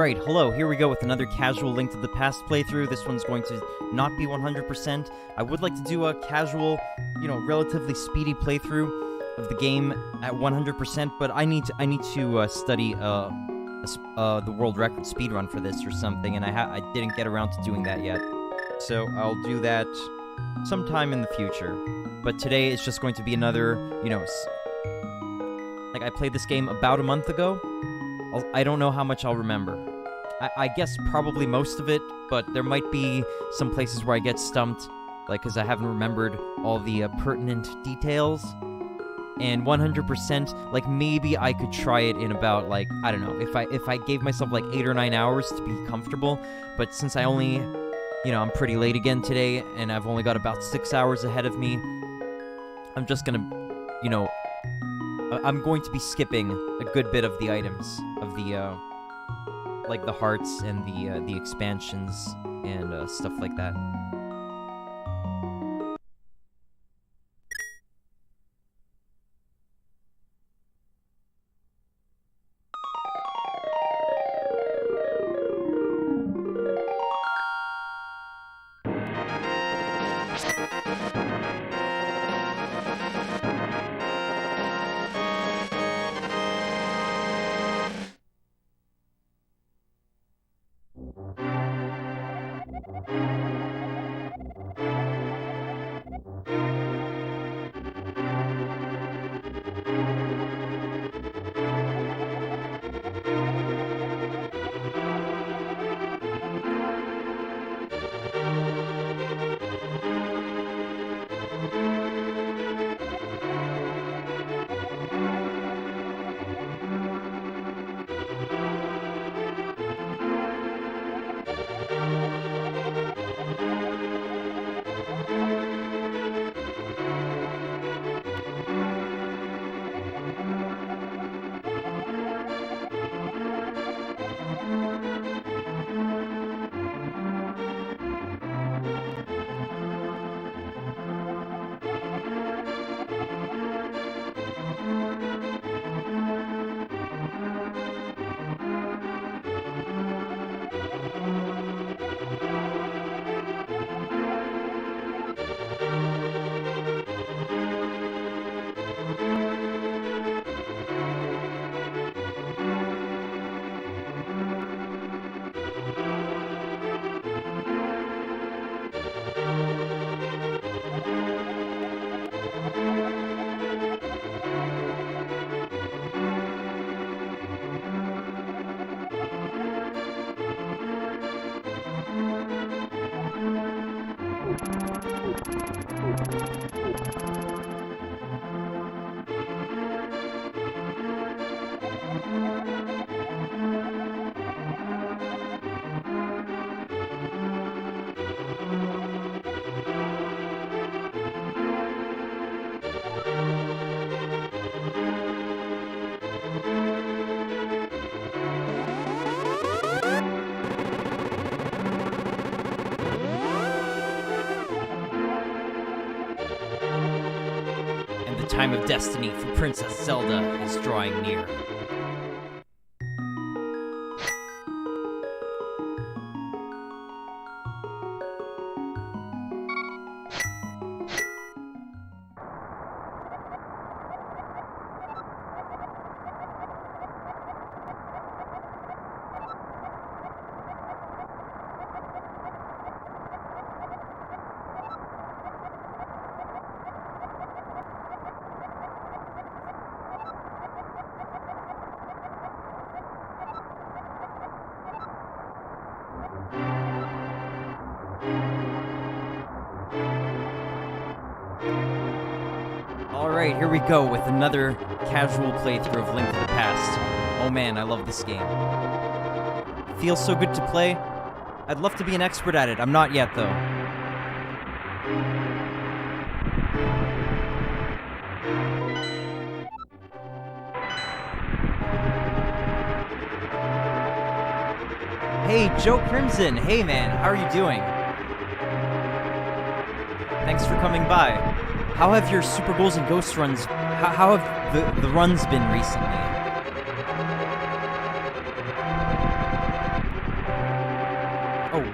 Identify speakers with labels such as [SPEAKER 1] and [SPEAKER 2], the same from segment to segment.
[SPEAKER 1] Alright, hello, here we go with another casual Link to the Past playthrough. This one's going to not be 100%. I would like to do a casual, relatively speedy playthrough of the game at 100%, but I need to study the world record speedrun for this or something, and I didn't get around to doing that yet. So I'll do that sometime in the future. But today is just going to be another, like I played this game about a month ago. I don't know how much I'll remember. I guess probably most of it, but there might be some places where I get stumped, like because I haven't remembered all the pertinent details. And 100%, like maybe I could try it in about like, I don't know, if I gave myself like 8 or 9 hours to be comfortable. But since I only, I'm pretty late again today, and I've only got about 6 hours ahead of me, I'm just gonna, I'm going to be skipping a good bit of the items, of the, like the hearts and the expansions and stuff like that. The time of destiny for Princess Zelda is drawing near. Alright, here we go with another casual playthrough of Link to the Past. Oh man, I love this game. It feels so good to play. I'd love to be an expert at it. I'm not yet, though. Hey, Joe Crimson! Hey man, how are you doing? Thanks for coming by. How have your Super Goals and Ghost runs, how have the runs been recently?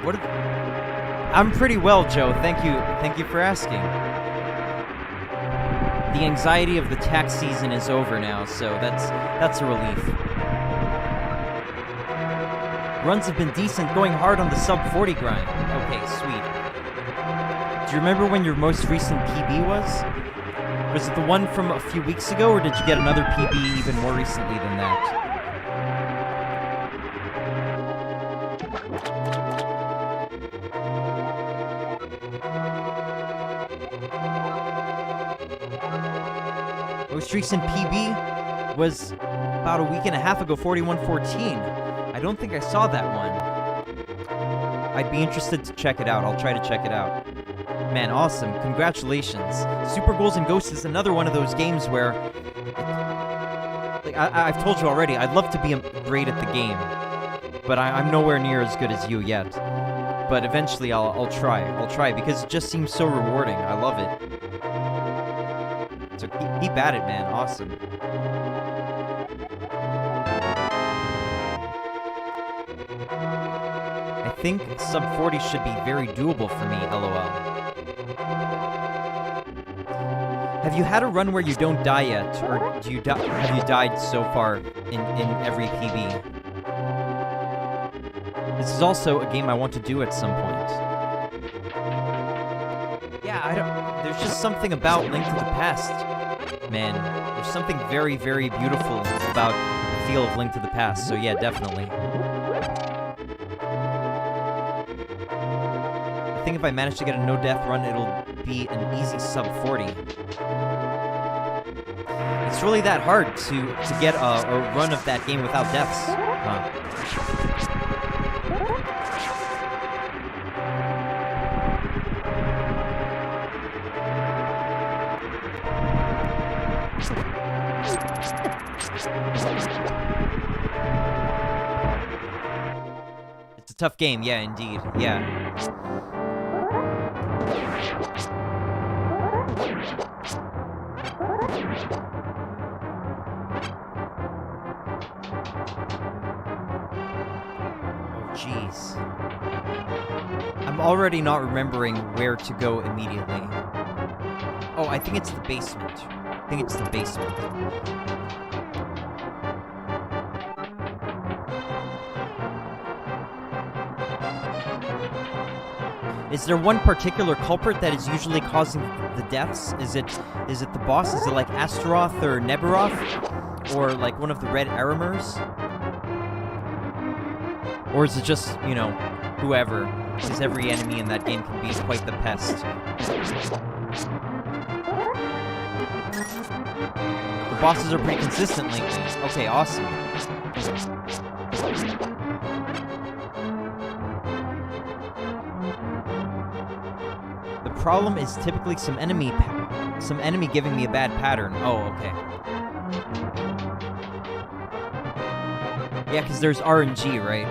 [SPEAKER 1] What? I'm pretty well, Joe. Thank you for asking. The anxiety of the tax season is over now, so that's a relief. Runs have been decent, going hard on the sub 40 grind. Okay, sweet. Do you remember when your most recent PB was? Was it the one from a few weeks ago, or did you get another PB even more recently than that? Most recent PB was about a week and a half ago, 4114. I don't think I saw that one. I'd be interested to check it out. I'll try to check it out. Man, awesome. Congratulations. Super Ghouls and Ghosts is another one of those games where... I've told you already, I'd love to be great at the game, but I'm nowhere near as good as you yet. But eventually I'll try. I'll try, because it just seems so rewarding. I love it. So keep at it, man. Awesome. I think sub 40 should be very doable for me, LOL. Have you had a run where you don't die yet, or have you died so far in every PB? This is also a game I want to do at some point. Yeah, there's just something about Link to the Past, man. There's something very, very beautiful about the feel of Link to the Past, so yeah, definitely. I think if I manage to get a no-death run, it'll be an easy sub 40. It's really that hard to get a run of that game without deaths. It's a tough game, yeah, indeed, yeah. Jeez. I'm already not remembering where to go immediately. Oh, I think it's the basement. I think it's the basement. Is there one particular culprit that is usually causing the deaths? Is it the boss? Is it like Astaroth or Neberoth? Or like one of the red Aramers? Or is it just, you know, whoever? Because every enemy in that game can be quite the pest. The bosses are pretty consistent lately. Okay, awesome. The problem is typically some enemy giving me a bad pattern. Oh, okay. Yeah, because there's RNG, right?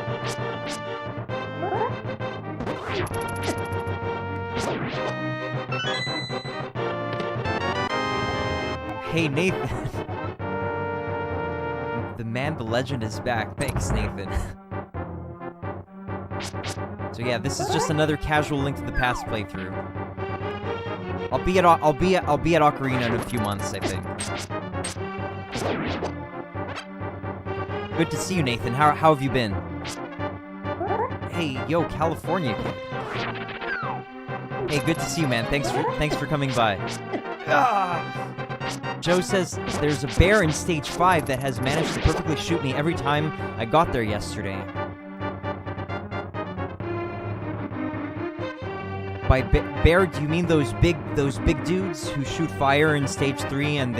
[SPEAKER 1] Hey, Nathan. The man, the legend is back. Thanks, Nathan. So yeah, this is just another casual Link to the Past playthrough. I'll be at Ocarina in a few months, I think. Good to see you, Nathan. How have you been? Hey, yo, California kid. Hey, good to see you, man. Thanks for coming by. Joe says there's a bear in stage 5 that has managed to perfectly shoot me every time I got there yesterday. By bear, do you mean those big dudes who shoot fire in stage 3 and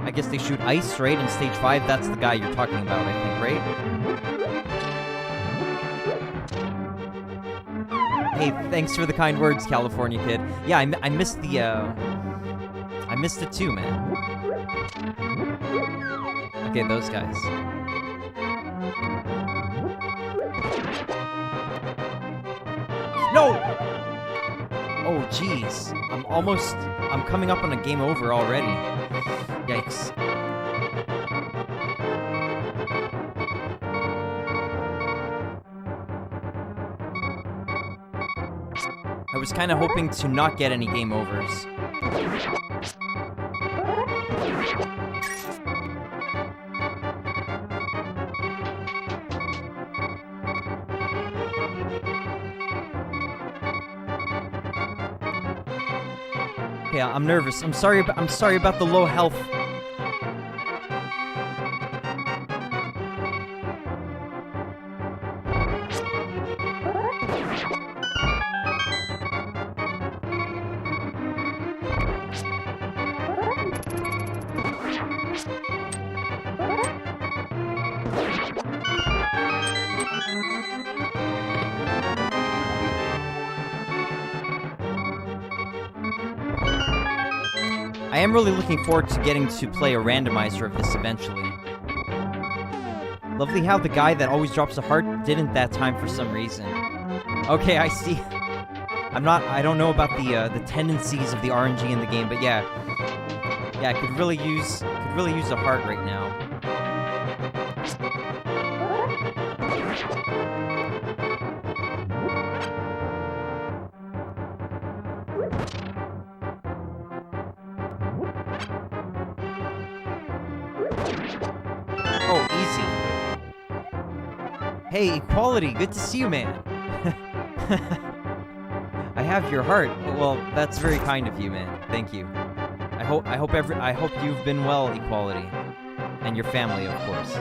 [SPEAKER 1] I guess they shoot ice, right? In stage 5, that's the guy you're talking about, I think, right? Hey, thanks for the kind words, California kid. Yeah, I missed the, I missed it too, man. Okay, those guys. No! Oh, jeez. I'm coming up on a game over already. Yikes. I was kind of hoping to not get any game overs. Okay, I'm nervous. I'm sorry about the low health. I am really looking forward to getting to play a randomizer of this eventually. Lovely how the guy that always drops a heart didn't that time for some reason. Okay, I see. I don't know about the tendencies of the RNG in the game, but yeah, I could really use a heart right now. Oh, easy. Hey, Equality, good to see you, man. I have your heart. Well, that's very kind of you, man. Thank you. I hope you've been well, Equality, and your family, of course.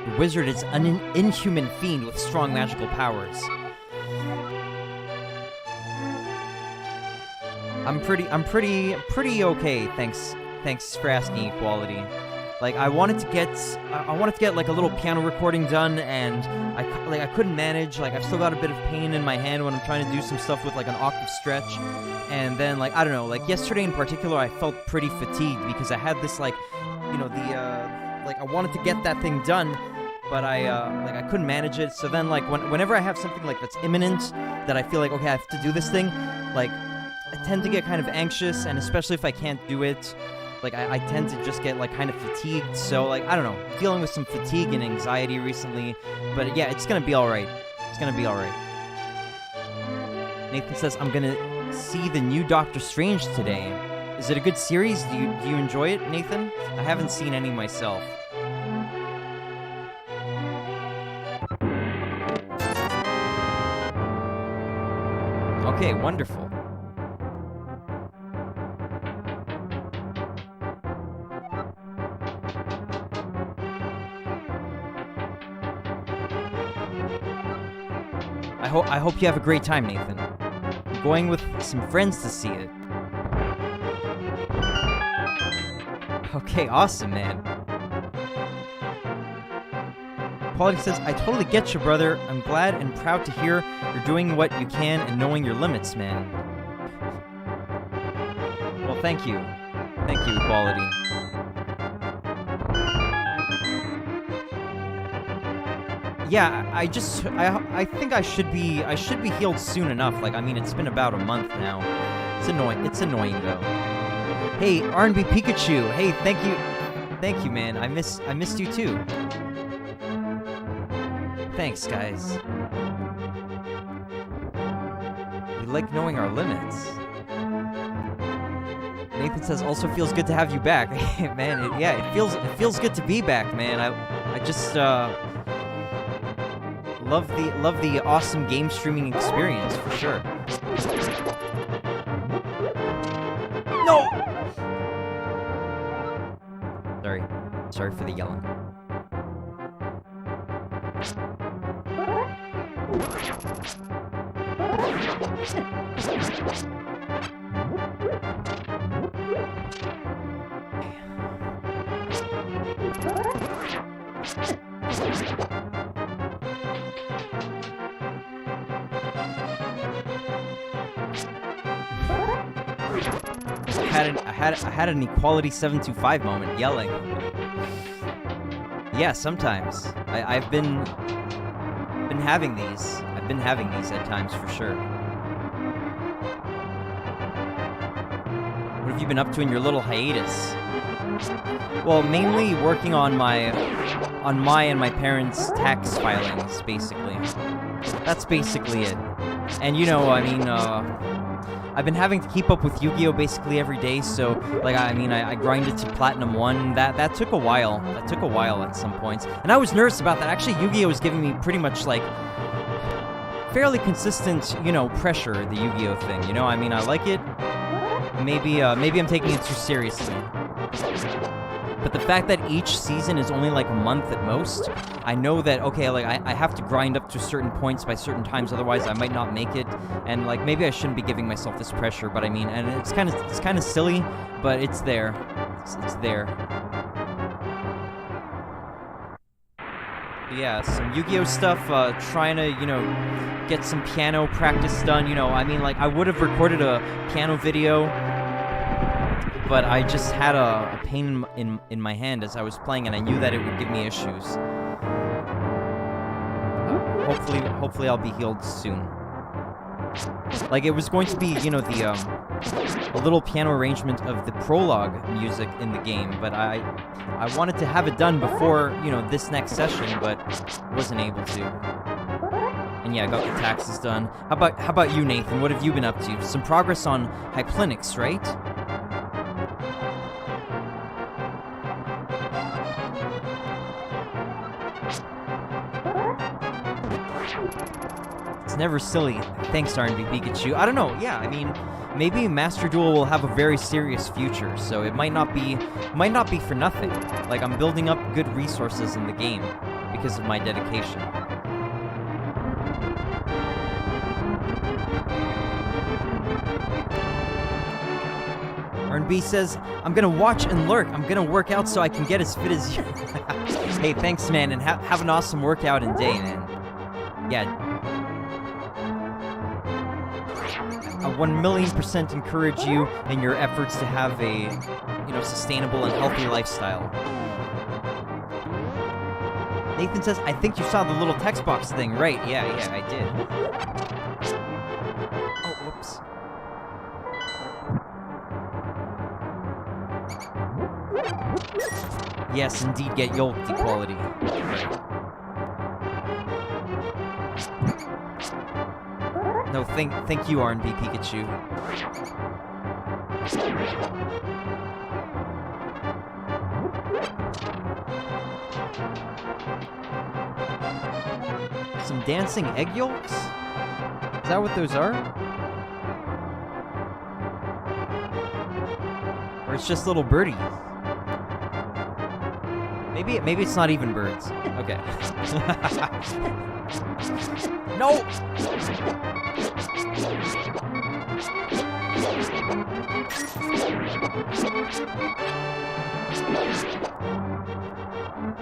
[SPEAKER 1] The wizard is an inhuman fiend with strong magical powers. I'm pretty okay, thanks for asking, Equality. Like, I wanted to get like a little piano recording done, and I couldn't manage. Like, I've still got a bit of pain in my hand when I'm trying to do some stuff with like an octave stretch. And then, like, I don't know, like yesterday in particular, I felt pretty fatigued because I had this like, you know, like I wanted to get that thing done, but I couldn't manage it. So then, like, whenever I have something like that's imminent, that I feel like, okay, I have to do this thing, like, I tend to get kind of anxious, and especially if I can't do it, like, I tend to just get, like, kind of fatigued. So, like, I don't know, dealing with some fatigue and anxiety recently, but yeah, it's gonna be alright. It's gonna be alright. Nathan says, I'm gonna see the new Doctor Strange today. Is it a good series? Do you enjoy it, Nathan? I haven't seen any myself. Okay, wonderful. I hope you have a great time, Nathan. I'm going with some friends to see it. Okay, awesome, man. Quality says, I totally get you, brother. I'm glad and proud to hear you're doing what you can and knowing your limits, man. Well, thank you. Thank you, Quality. Yeah, I think I should be healed soon enough. Like, I mean, it's been about a month now. It's annoying though. Hey, R&B Pikachu. Hey, thank you, man. I missed you too. Thanks, guys. We like knowing our limits. Nathan says, also feels good to have you back. Man, it feels good to be back, man. I just love the awesome game streaming experience for sure. No. Sorry for the yelling. I had an Equality 725 moment yelling. Yeah, sometimes. I've been having these. I've been having these at times for sure. What have you been up to in your little hiatus? Well, mainly working on my and my parents' tax filings, basically. That's basically it. And you know, I mean, I've been having to keep up with Yu-Gi-Oh! Basically every day, so, like, I grinded to Platinum 1. That took a while. That took a while at some points. And I was nervous about that. Actually, Yu-Gi-Oh! Was giving me pretty much, like, fairly consistent, you know, pressure, the Yu-Gi-Oh! Thing, you know? I mean, I like it. Maybe I'm taking it too seriously. But the fact that each season is only like a month at most, I know that, okay, like, I have to grind up to certain points by certain times, otherwise I might not make it, and, like, maybe I shouldn't be giving myself this pressure, but I mean, and it's kind of silly, but it's there. It's there. But yeah, some Yu-Gi-Oh! Stuff, trying to, you know, get some piano practice done, you know, I mean, like, I would have recorded a piano video, but I just had a pain in my hand as I was playing, and I knew that it would give me issues. Hopefully I'll be healed soon. Like, it was going to be, you know, a little piano arrangement of the prologue music in the game, but I wanted to have it done before, you know, this next session, but wasn't able to. And yeah, I got the taxes done. How about you, Nathan? What have you been up to? Some progress on Hyplinix, right? It's never silly. Thanks, R&B Pikachu. I don't know. Yeah, I mean, maybe Master Duel will have a very serious future, so it might not be for nothing. Like, I'm building up good resources in the game because of my dedication. R&B says, I'm gonna watch and lurk. I'm gonna work out so I can get as fit as you. Hey, thanks, man, and have an awesome workout and day, man. Yeah. I 1,000,000% encourage you in your efforts to have a, you know, sustainable and healthy lifestyle. Nathan says, I think you saw the little text box thing, right? Yeah, I did. Oh, whoops. Yes, indeed, get yolked equality. No, thank you, R&B Pikachu. Some dancing egg yolks? Is that what those are? Or it's just little birdies? Maybe it's not even birds. Okay. No!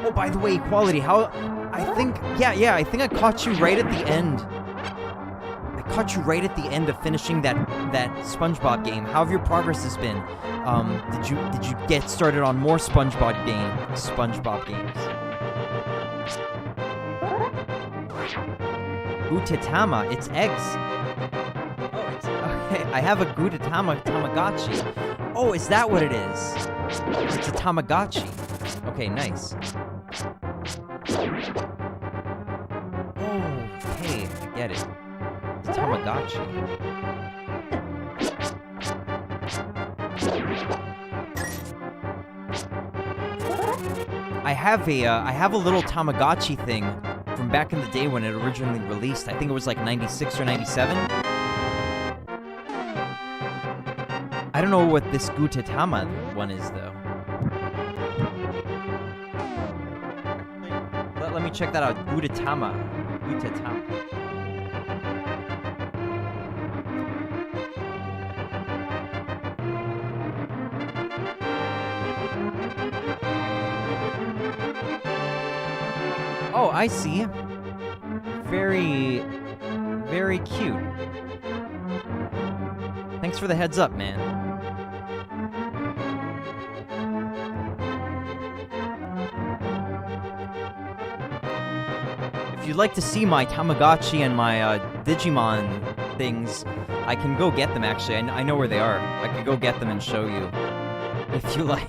[SPEAKER 1] Oh, by the way, equality, I think I caught you right at the end. I caught you right at the end of finishing that SpongeBob game. How have your progress been? Did you get started on more SpongeBob games? Gudetama, it's eggs. Oh, it's okay. I have a Gudetama Tamagotchi. Oh, is that what it is? It's a Tamagotchi. Okay, nice. Oh, hey, I get it. It's a Tamagotchi. I have a little Tamagotchi thing from back in the day when it originally released. I think it was like 96 or 97. I don't know what this Gudetama one is, though. Let me check that out. Gudetama. Oh, I see. Very, very cute. Thanks for the heads up, man. If you'd like to see my Tamagotchi and my Digimon things, I can go get them, actually. I know where they are. I could go get them and show you, if you like.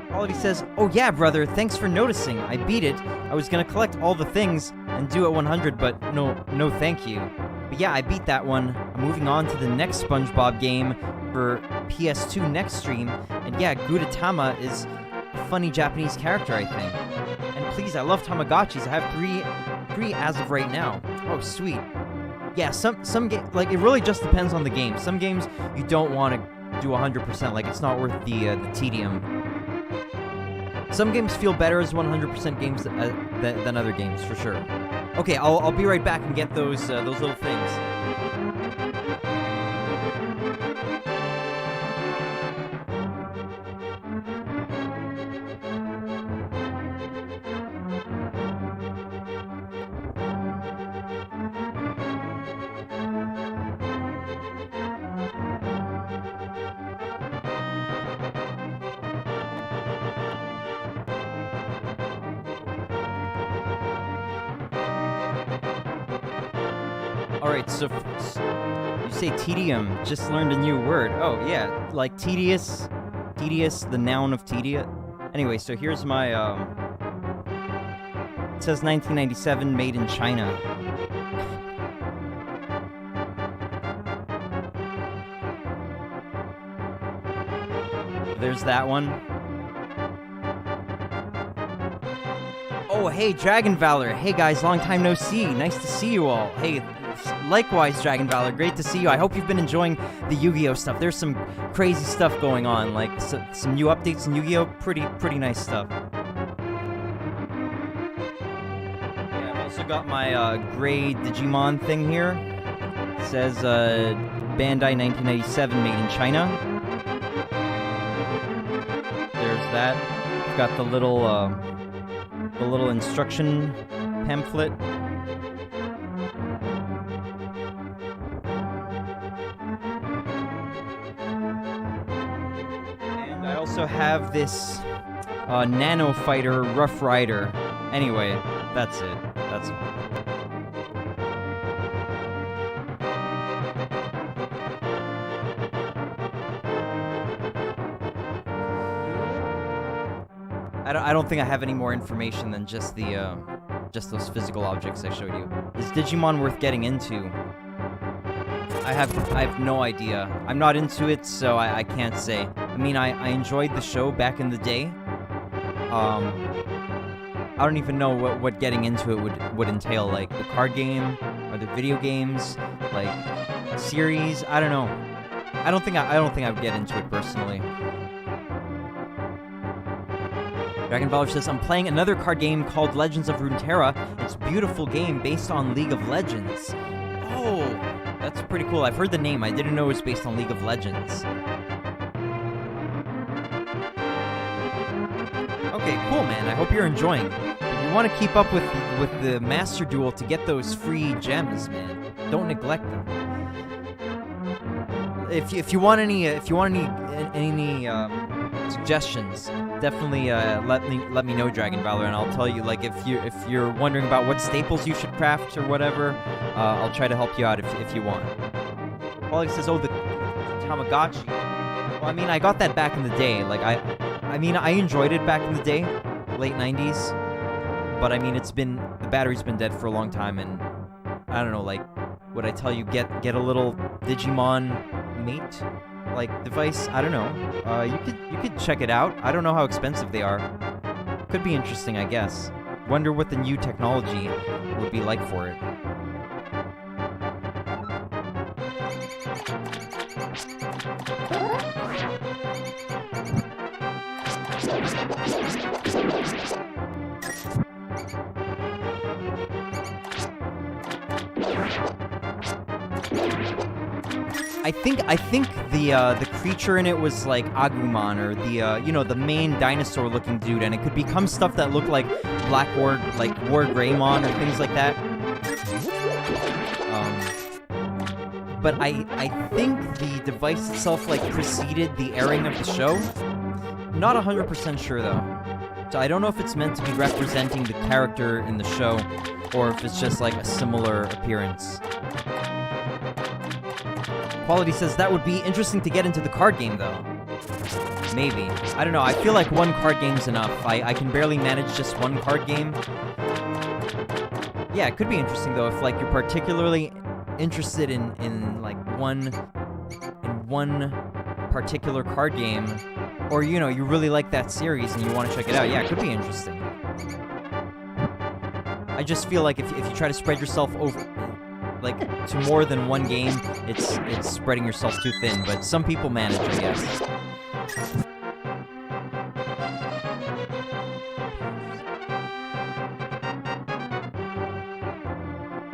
[SPEAKER 1] Quality says, "Oh yeah, brother, thanks for noticing. I beat it. I was gonna collect all the things and do it 100, but no thank you. But yeah, I beat that one. I'm moving on to the next SpongeBob game for PS2 next stream. And yeah, Gudetama is a funny Japanese character, I think. And please, I love Tamagotchis. I have three as of right now. Oh, sweet. Yeah, some like it really just depends on the game. Some games you don't want to do 100%. Like it's not worth the tedium. Some games feel better as 100% games than other games, for sure. Okay, I'll be right back and get those little things. Alright, so you say tedium, just learned a new word. Oh, yeah, like tedious, the noun of tedious. Anyway, so here's my, it says 1997, made in China. There's that one. Oh, hey, Dragon Valor. Hey, guys, long time no see. Nice to see you all. Hey, likewise, Dragon Valor. Great to see you. I hope you've been enjoying the Yu-Gi-Oh stuff. There's some crazy stuff going on, like some new updates in Yu-Gi-Oh. Pretty nice stuff. Yeah, I've also got my gray Digimon thing here. It says Bandai 1997, made in China. There's that. I've got the little instruction pamphlet. And I also have this Nano Fighter Rough Rider. Anyway, that's it. That's all. I don't think I have any more information than just the just those physical objects I showed you. Is Digimon worth getting into? I have no idea. I'm not into it, so I can't say. I mean, I enjoyed the show back in the day. I don't even know what getting into it would entail. Like the card game or the video games, like series. I don't know. I don't think I would get into it personally. Dragon Valor says, I'm playing another card game called Legends of Runeterra. It's a beautiful game based on League of Legends. Oh, that's pretty cool. I've heard the name. I didn't know it was based on League of Legends. Okay, cool, man. I hope you're enjoying. If you want to keep up with the Master Duel to get those free gems, man, don't neglect them. If you want any suggestions, definitely let me know, Dragon Valor, and I'll tell you. Like if you're wondering about what staples you should craft or whatever, I'll try to help you out if you want. Paulie says, "Oh, the Tamagotchi." Well, I mean, I got that back in the day. Like I mean, I enjoyed it back in the day, late '90s. But I mean, the battery's been dead for a long time, and I don't know. Like, would I tell you get a little Digimon mate like device? I don't know. You could check it out. I don't know how expensive they are. Could be interesting, I guess. Wonder what the new technology would be like for it. I think the creature in it was like Agumon, or the main dinosaur-looking dude, and it could become stuff that looked like Black Ward, like Ward Greymon or things like that. But I think the device itself like preceded the airing of the show, Not 100% sure, though. So I don't know if it's meant to be representing the character in the show, or if it's just like a similar appearance. Quality says that would be interesting to get into the card game, though. Maybe. I don't know. I feel like one card game's enough. I can barely manage just one card game. Yeah, it could be interesting, though, if like you're particularly interested in like one particular card game, or you know, you really like that series and you want to check it out. Yeah, it could be interesting. I just feel like if you try to spread yourself over like to more than one game, it's spreading yourself too thin, but some people manage, I guess.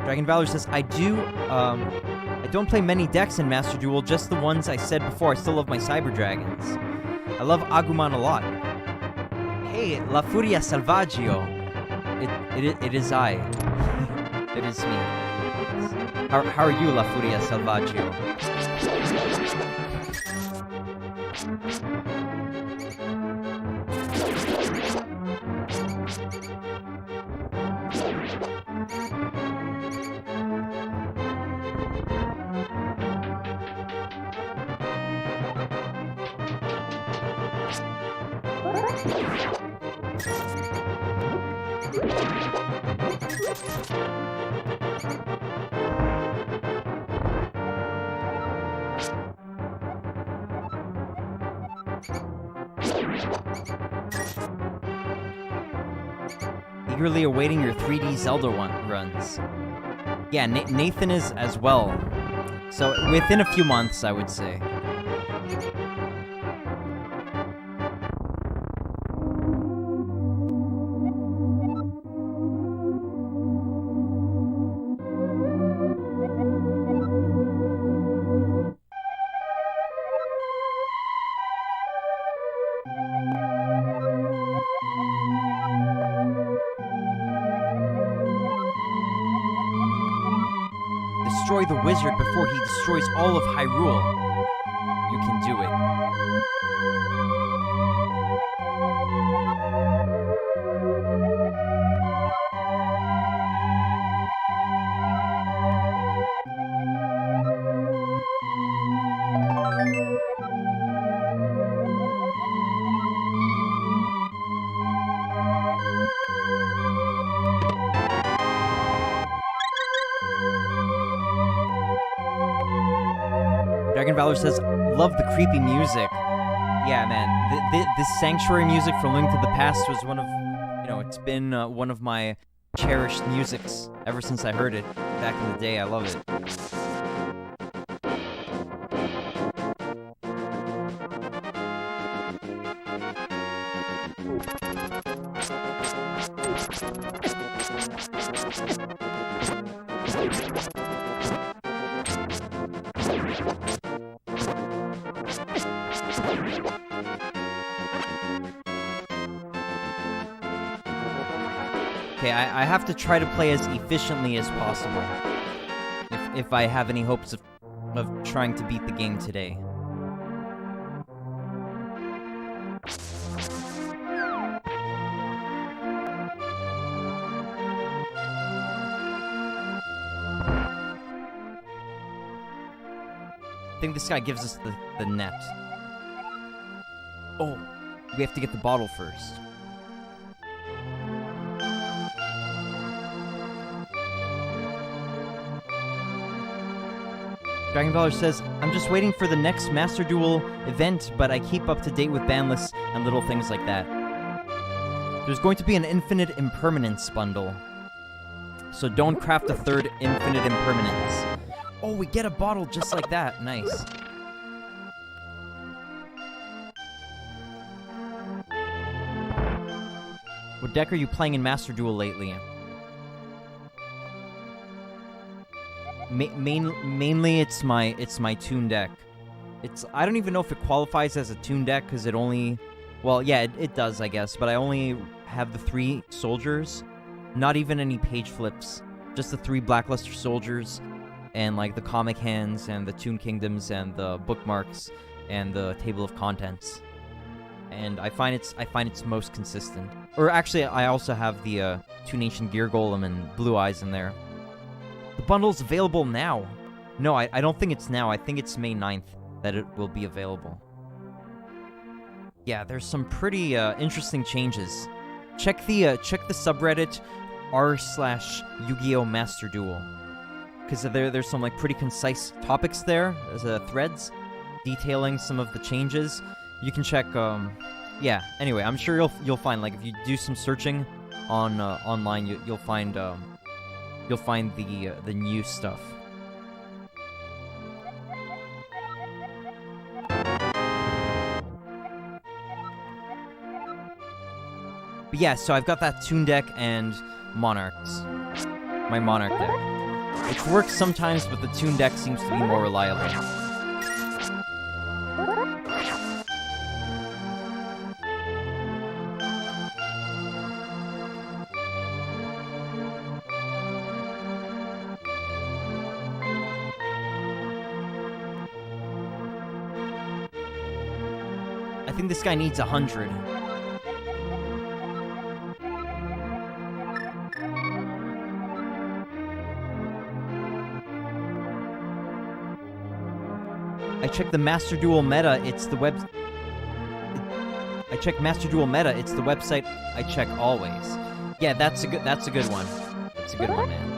[SPEAKER 1] Dragon Valor says, I don't play many decks in Master Duel, just the ones I said before. I still love my Cyber Dragons. I love Agumon a lot. Hey, La Furia Salvaggio. It is I. It is me. How are you, La Furia Salvaggio? Eagerly awaiting your 3D Zelda runs. Yeah, Nathan is as well. So within a few months, I would say. Destroy the wizard before he destroys all of Hyrule. You can do it. Dragon Valor says, love the creepy music. Yeah, man. This Sanctuary music from Link to the Past was one of, it's been one of my cherished musics ever since I heard it back in the day. I love it. Okay, I have to try to play as efficiently as possible if I have any hopes of trying to beat the game today. I think this guy gives us the net. Oh, we have to get the bottle first. Dragon Valor says, I'm just waiting for the next Master Duel event, but I keep up to date with ban lists and little things like that. There's going to be an Infinite Impermanence bundle. So don't craft a third Infinite Impermanence. Oh, we get a bottle just like that. Nice. What deck are you playing in Master Duel lately? Mainly it's my Toon deck. I don't even know if it qualifies as a Toon deck because it only, well, yeah, it does, I guess, but I only have the 3 soldiers, not even any page flips, just the 3 Blackluster soldiers, and like the comic hands and the Toon Kingdoms and the bookmarks and the table of contents. and I find it's most consistent. Or actually, I also have the Two Nation Gear Golem and Blue Eyes in there. The bundle's available now. No, I don't think it's now. I think it's May 9th that it will be available. Yeah, there's some pretty interesting changes. Check the subreddit r/Yu-Gi-Oh! Master Duel, because there's some like pretty concise topics there as threads detailing some of the changes. You can check. Yeah. Anyway, I'm sure you'll find, like, if you do some searching on online, you'll find the new stuff. But yeah, so I've got that Toon deck and Monarchs. My Monarch deck. Which works sometimes, but the Toon deck seems to be more reliable. I think this guy needs 100. I checked the Master Duel meta, it's the web... I check Master Duel meta, it's the website I check always. Yeah, that's a good one. That's a good one, man.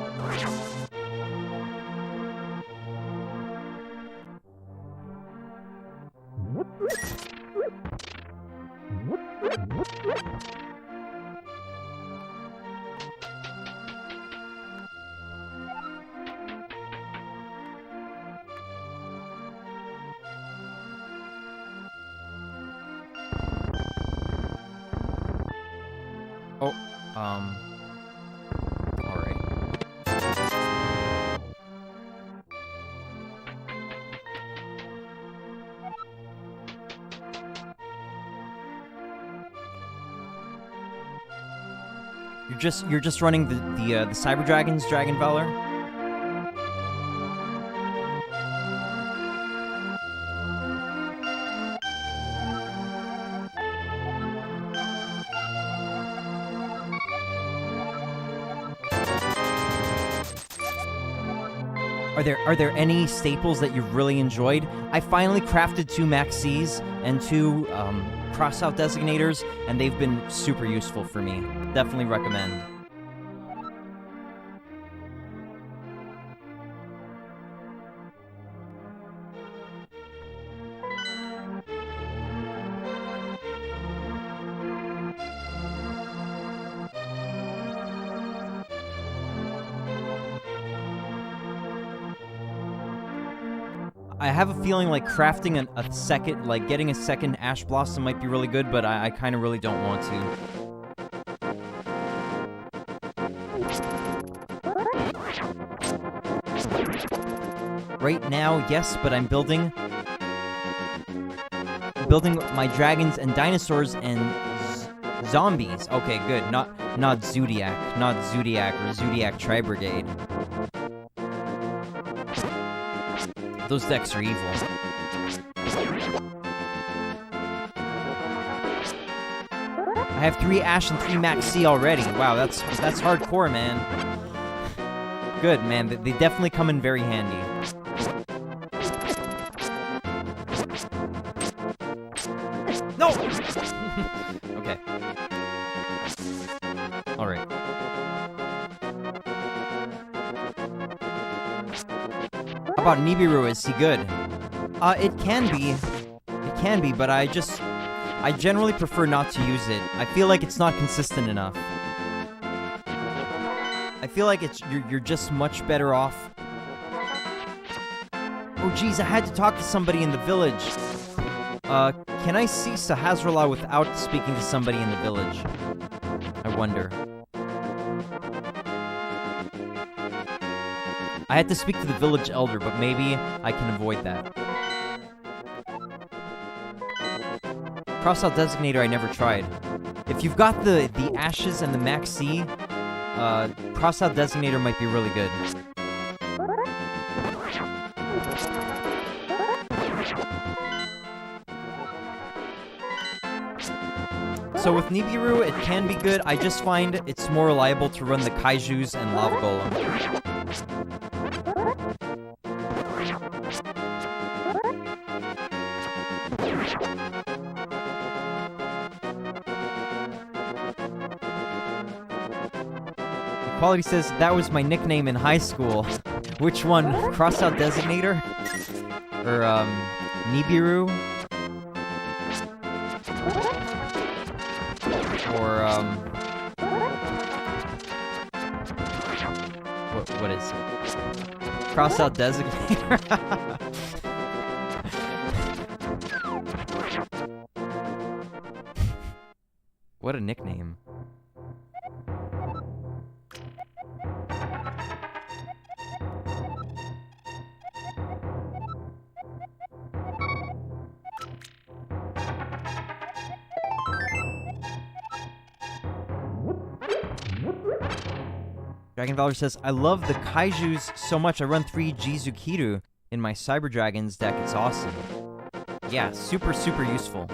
[SPEAKER 1] Oh, alright. You're just running the Cyber Dragons, Dragon Valor? Are there any staples that you've really enjoyed? I finally crafted 2 Max Cs and 2 crossout designators, and they've been super useful for me. Definitely recommend. I have a feeling like crafting a second, like getting a second Ash Blossom might be really good, but I kind of really don't want to. Right now, yes, but I'm building my dragons and dinosaurs and zombies. Okay, good. Not Zodiac or Zodiac Tri-Brigade. Those decks are evil. I have 3 Ash and 3 Max C already. Wow, that's hardcore, man. Good, man. They definitely come in very handy. No! Okay. Alright. How about Nibiru? Is he good? It can be, but I generally prefer not to use it. I feel like it's not consistent enough. I feel like you're just much better off. Oh geez, I had to talk to somebody in the village. Can I see Sahasrahla without speaking to somebody in the village? I wonder. I had to speak to the village elder, but maybe I can avoid that. Crossout Designator I never tried. If you've got the Ashes and the Max C, Crossout Designator might be really good. So with Nibiru, it can be good. I just find it's more reliable to run the Kaijus and Lava Golem. Quality says, that was my nickname in high school. Which one? Crossout Designator? Or, Nibiru? Or, what is it? Crossout Designator? What a nickname. Dragon Valor says, I love the Kaijus so much. I run 3 Jizukiru in my Cyber Dragons deck. It's awesome. Yeah, super, super useful.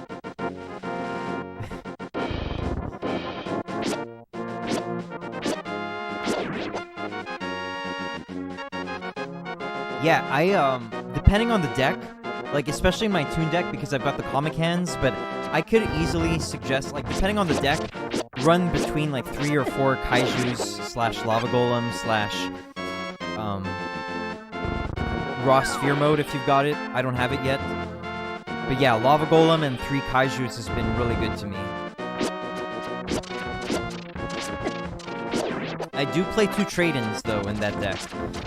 [SPEAKER 1] Yeah, depending on the deck, like, especially my Toon deck, because I've got the comic hands, but I could easily suggest, like, depending on the deck, run between, like, 3 or 4 Kaijus / Lava Golem / Raw Sphere Mode if you've got it. I don't have it yet. But yeah, Lava Golem and 3 Kaijus has been really good to me. I do play 2 trade-ins, though, in that deck,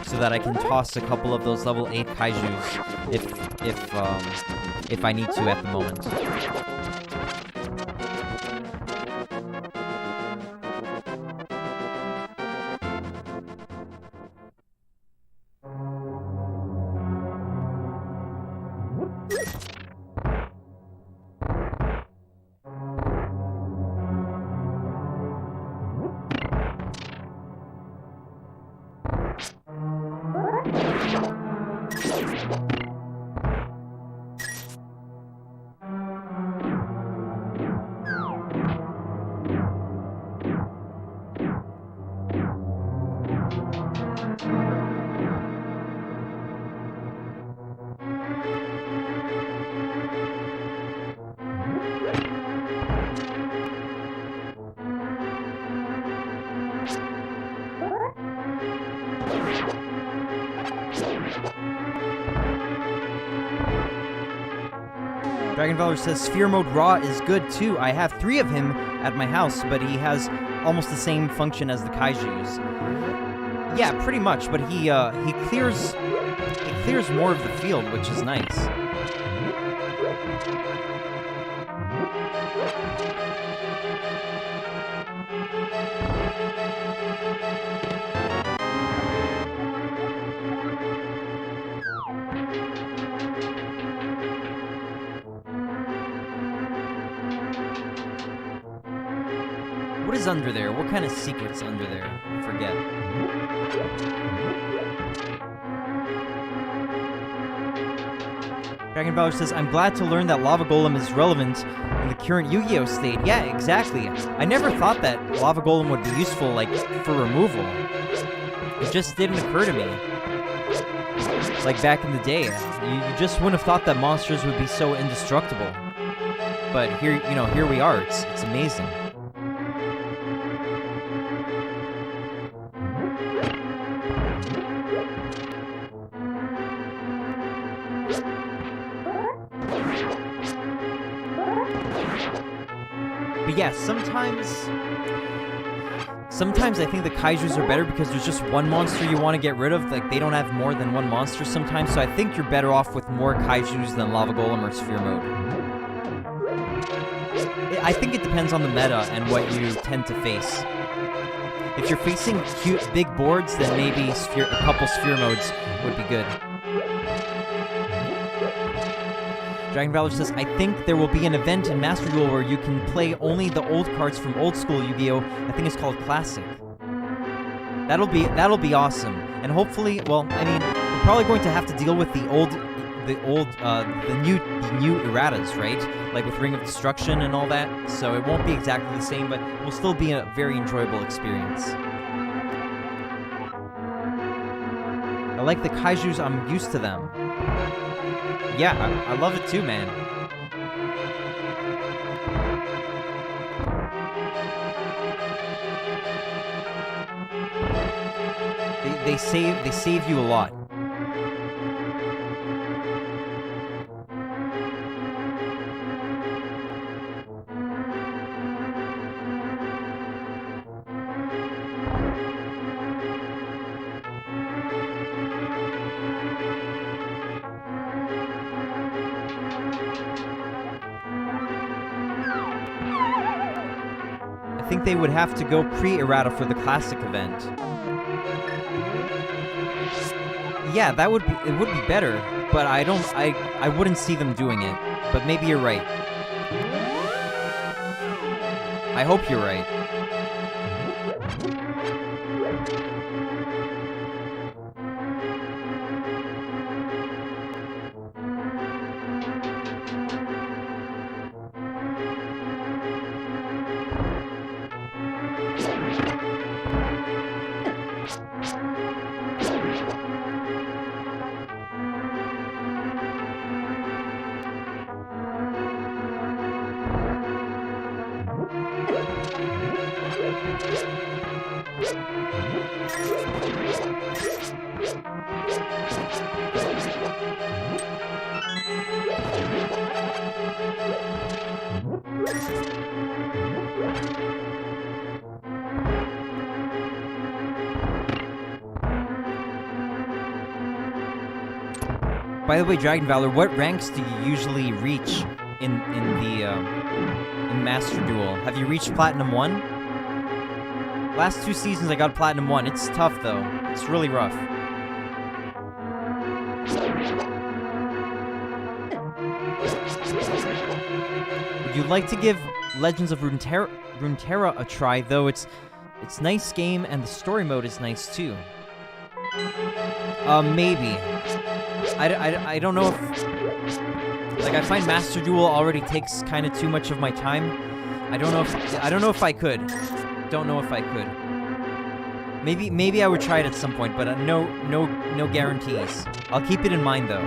[SPEAKER 1] so that I can toss a couple of those level 8 Kaijus if I need to at the moment. Dragon Valor says, Sphere Mode Raw is good too. I have 3 of him at my house, but he has almost the same function as the Kaijus. Yeah, pretty much, but he clears more of the field, which is nice. What is under there? What kind of secret's under there? I forget. Dragon Valor says, I'm glad to learn that Lava Golem is relevant in the current Yu-Gi-Oh! State. Yeah, exactly. I never thought that Lava Golem would be useful, like, for removal. It just didn't occur to me. Like, back in the day. You just wouldn't have thought that monsters would be so indestructible. But here, you know, here we are. It's amazing. But yeah, sometimes I think the Kaijus are better because there's just one monster you want to get rid of. Like, they don't have more than one monster sometimes, so I think you're better off with more Kaijus than Lava Golem or Sphere Mode. I think it depends on the meta and what you tend to face. If you're facing cute big boards, then maybe a couple Sphere Modes would be good. Dragon Valor says, I think there will be an event in Master Duel where you can play only the old cards from old school Yu-Gi-Oh! I think it's called Classic. That'll be awesome. And hopefully, well, I mean, we're probably going to have to deal with the the old, the new erratas, right? Like with Ring of Destruction and all that. So it won't be exactly the same, but it will still be a very enjoyable experience. I like the kaijus. I'm used to them. Yeah, I love it too, man. They save you a lot. I think they would have to go pre-errata for the classic event. Yeah, it would be better, but I wouldn't see them doing it. But maybe you're right. I hope you're right. By the way, Dragon Valor, what ranks do you usually reach in Master Duel? Have you reached Platinum 1? Last 2 seasons I got Platinum 1. It's tough though. It's really rough. Would you like to give Legends of Runeterra a try? Though it's nice game and the story mode is nice too. Maybe. I don't know if, like, I find Master Duel already takes kind of too much of my time. I don't know if I could. Don't know if I could. Maybe I would try it at some point, but no guarantees. I'll keep it in mind though.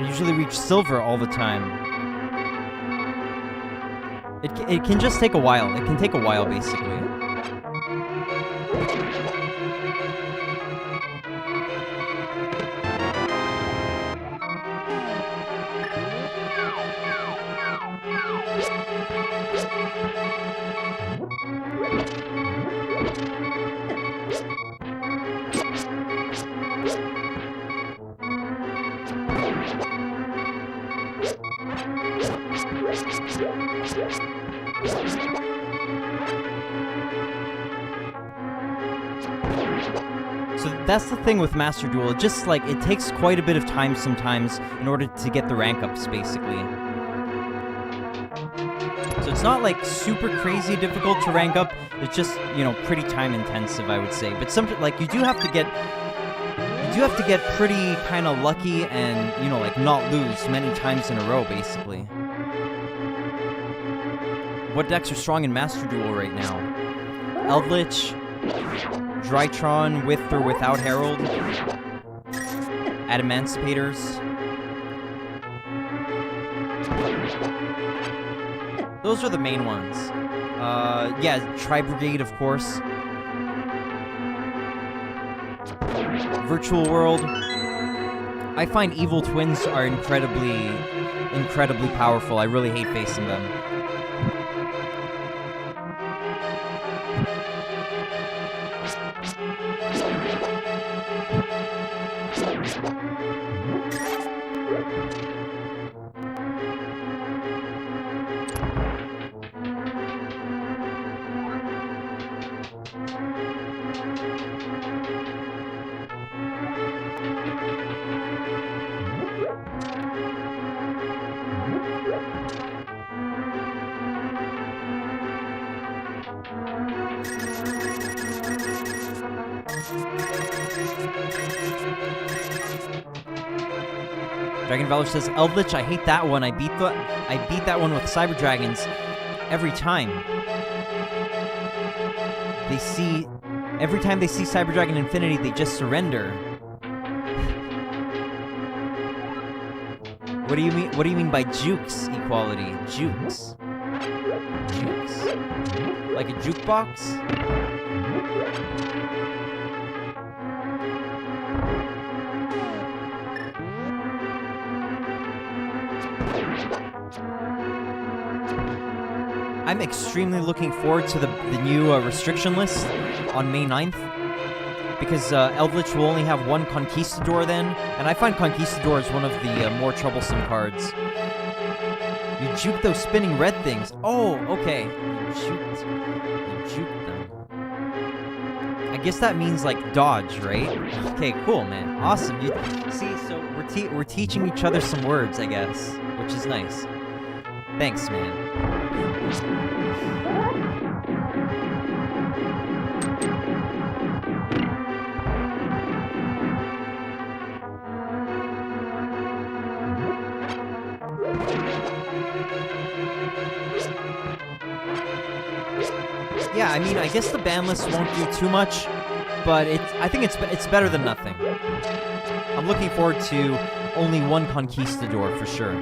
[SPEAKER 1] Usually reach silver all the time. It can just take a while. It can take a while, basically. So that's the thing with Master Duel. It just, like, it takes quite a bit of time sometimes in order to get the rank ups, basically. So it's not, like, super crazy difficult to rank up. It's just, you know, pretty time intensive, I would say. But something, like, you do have to get pretty kind of lucky and, you know, like, not lose many times in a row, basically. What decks are strong in Master Duel right now? Eldritch, Drytron with or without Herald, Adamanticators. Those are the main ones. Yeah, Tri-Brigade, of course. Virtual World. I find evil twins are incredibly powerful. I really hate facing them. Dragon Valor says, Eldritch, I hate that one. I beat that one with Cyber Dragons every time. Every time they see Cyber Dragon Infinity, they just surrender. What do you mean? What do you mean by jukes equality? Jukes. Like a jukebox? I'm extremely looking forward to the new restriction list on May 9th, because Eldritch will only have one Conquistador then, and I find Conquistador is one of the more troublesome cards. You juke those spinning red things. Oh, okay. You juked them. I guess that means like dodge, right? Okay, cool, man. Awesome. You see, so we're teaching each other some words, I guess, which is nice. Thanks, man. Yeah, I mean, I guess the ban list won't do too much, but I think it's better than nothing. I'm looking forward to only one Conquistador for sure.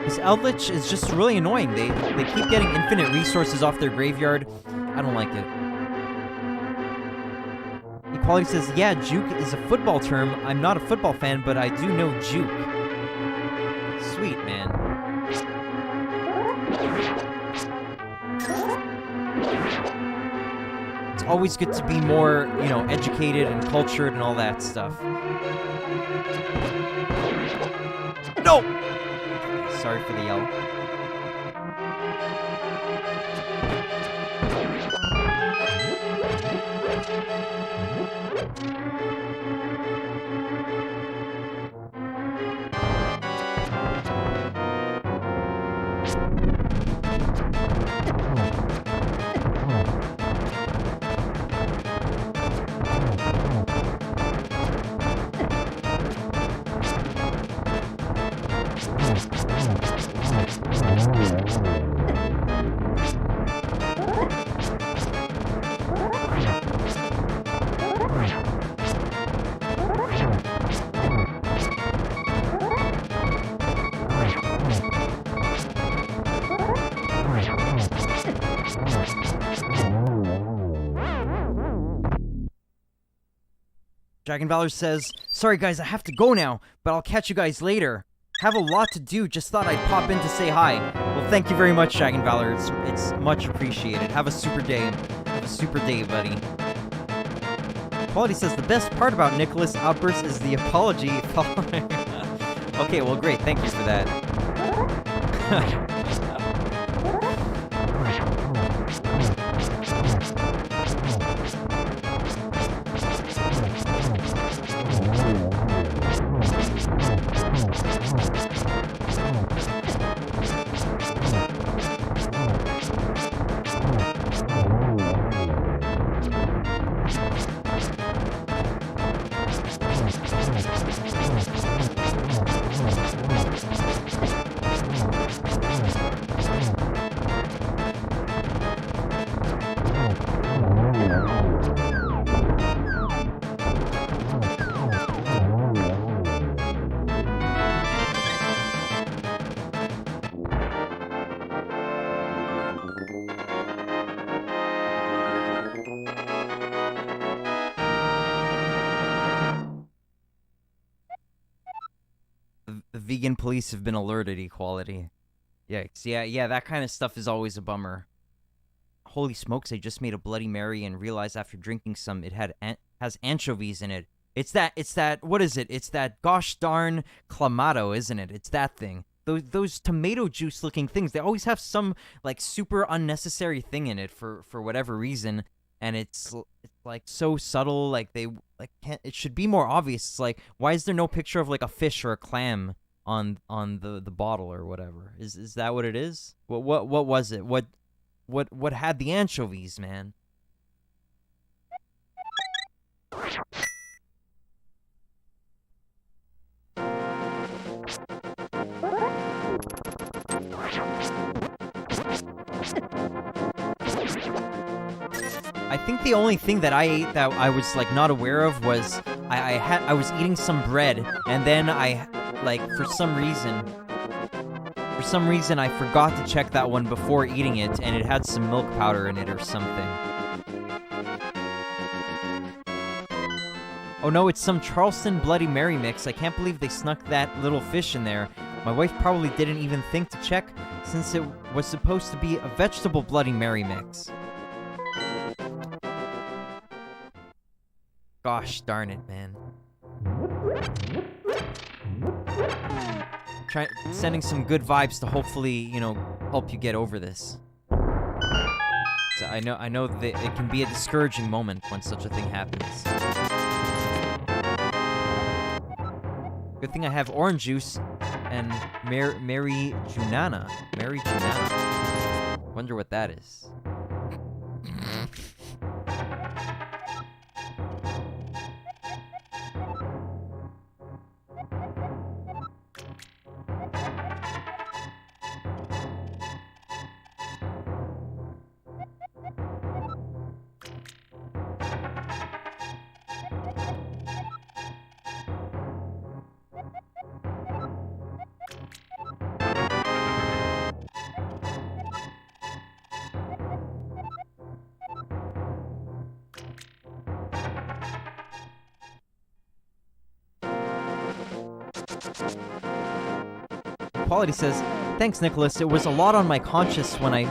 [SPEAKER 1] This Eldritch is just really annoying. They keep getting infinite resources off their graveyard. I don't like it. Equality says, yeah, juke is a football term. I'm not a football fan, but I do know juke. Sweet, man. It's always good to be more, educated and cultured and all that stuff. No! Sorry for the yell. Dragon Valor says, sorry guys, I have to go now, but I'll catch you guys later. Have a lot to do, just thought I'd pop in to say hi. Well, thank you very much, Dragon Valor. It's much appreciated. Have a super day. Have a super day, buddy. Quality says, the best part about Nicholas' outburst is the apology following. Okay, well, great. Thank you for that. the vegan police have been alerted, equality. Yikes. Yeah, that kind of stuff is always a bummer. Holy smokes, I just made a Bloody Mary and realized after drinking some it has anchovies in it. It's that, what is it? It's that gosh darn clamato, isn't it? It's that thing. Those tomato juice looking things, they always have some like super unnecessary thing in it for whatever reason, and it's like so subtle, like they like can't, it should be more obvious. It's like, why is there no picture of like a fish or a clam on the bottle or whatever? Is that what it is? What was it? What had the anchovies, man? I think the only thing that I ate that I was like not aware of was I was eating some bread, and then I like for some reason I forgot to check that one before eating it, and it had some milk powder in it or something. Oh no, it's some Charleston Bloody Mary mix. I can't believe they snuck that little fish in there. My wife probably didn't even think to check, since it was supposed to be a vegetable Bloody Mary mix. Gosh darn it, man. Sending some good vibes to hopefully, you know, help you get over this. So I know that it can be a discouraging moment when such a thing happens. Good thing I have orange juice and Mary Junana. Wonder what that is. Quality says, "Thanks, Nicholas. It was a lot on my conscience when I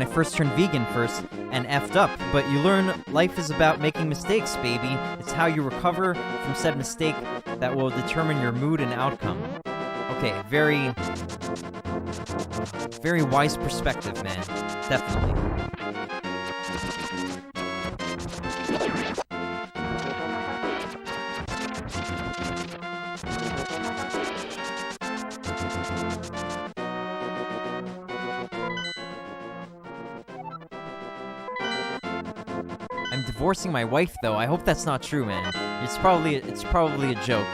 [SPEAKER 1] first turned vegan first and effed up. But you learn life is about making mistakes, baby. It's how you recover from said mistake that will determine your mood and outcome." Okay, very, very wise perspective, man. Definitely. I'm divorcing my wife, though. I hope that's not true, man. It's probably a joke.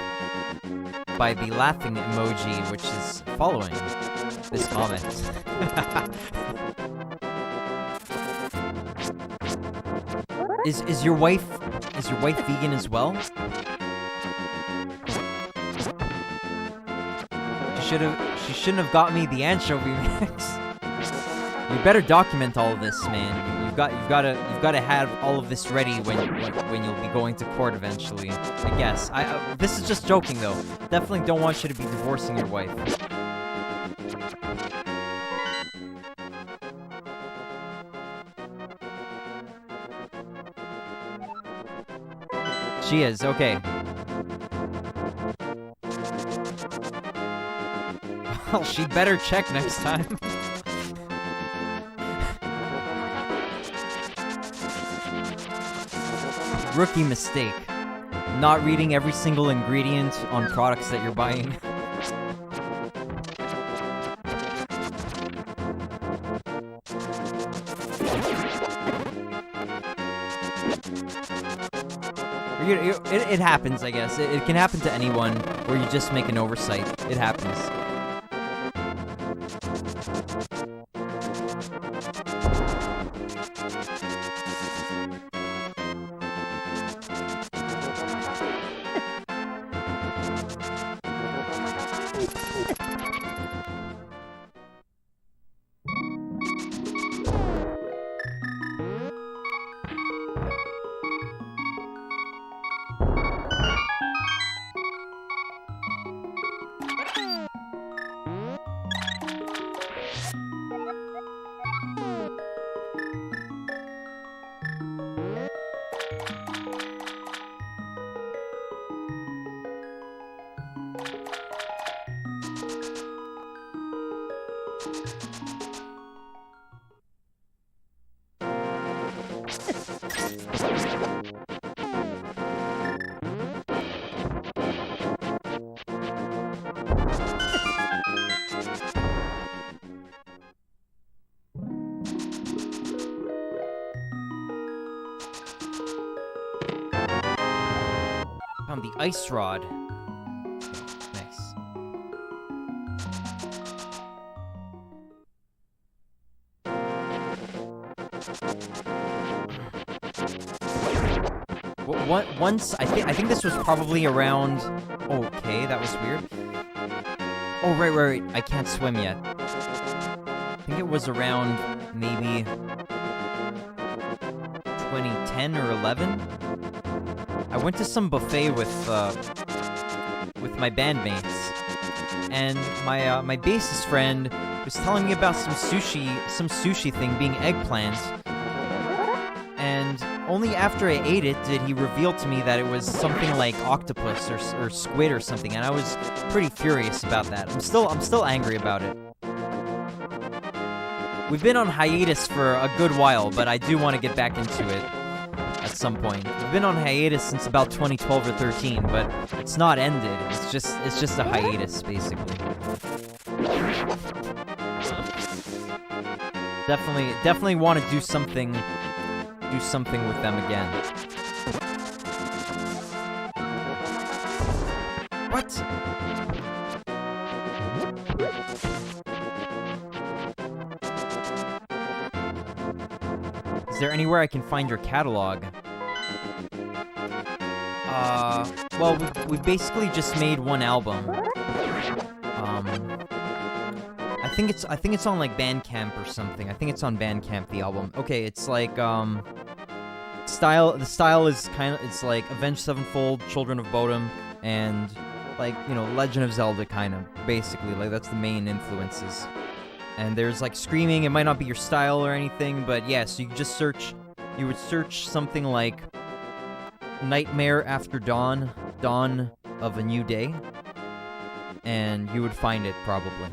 [SPEAKER 1] By the laughing emoji, which is following this comment. Is your wife vegan as well? She shouldn't have got me the anchovy mix. You better document all of this, man. You've got to have all of this ready when you'll be going to court eventually. I guess. This is just joking though. Definitely don't want you to be divorcing your wife. She is, okay. Well, she'd better check next time. Rookie mistake. Not reading every single ingredient on products that you're buying. It happens, I guess. It can happen to anyone where you just make an oversight. It happens. Found the ice rod. Nice. Once I think this was probably around. Okay, that was weird. Oh right. I can't swim yet. I think it was around maybe 2010 or 11. I went to some buffet with my bandmates, and my bassist friend was telling me about some sushi thing being eggplant, and only after I ate it did he reveal to me that it was something like octopus or squid or something, and I was pretty furious about that. I'm still angry about it. We've been on hiatus for a good while, but I do want to get back into it at some point. We've been on hiatus since about 2012 or 13, but it's not ended. It's just a hiatus, basically. Definitely want to do something with them again. What? Is there anywhere I can find your catalog? Well, we've basically just made one album. I think it's on like Bandcamp or something. I think it's on Bandcamp, the album. Okay, it's like the style is it's like Avenged Sevenfold, Children of Bodom, and like, you know, Legend of Zelda kind of, basically. Like that's the main influences. And there's like screaming. It might not be your style or anything, but yeah, so you just you would search something like Nightmare After Dawn, Dawn of a New Day, and you would find it probably.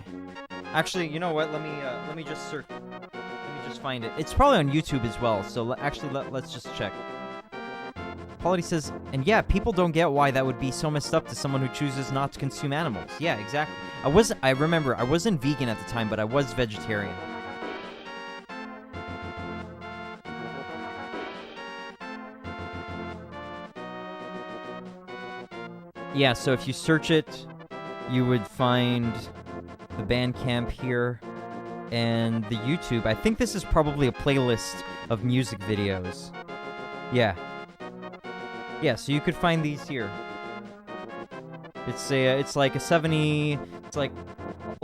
[SPEAKER 1] Actually, you know what? Let me just search. Let me just find it. It's probably on YouTube as well. So let's just check. Quality says, and yeah, people don't get why that would be so messed up to someone who chooses not to consume animals. Yeah, exactly. I remember I wasn't vegan at the time, but I was vegetarian. Yeah, so if you search it, you would find the Bandcamp here and the YouTube. I think this is probably a playlist of music videos. Yeah. Yeah, so you could find these here. It's like a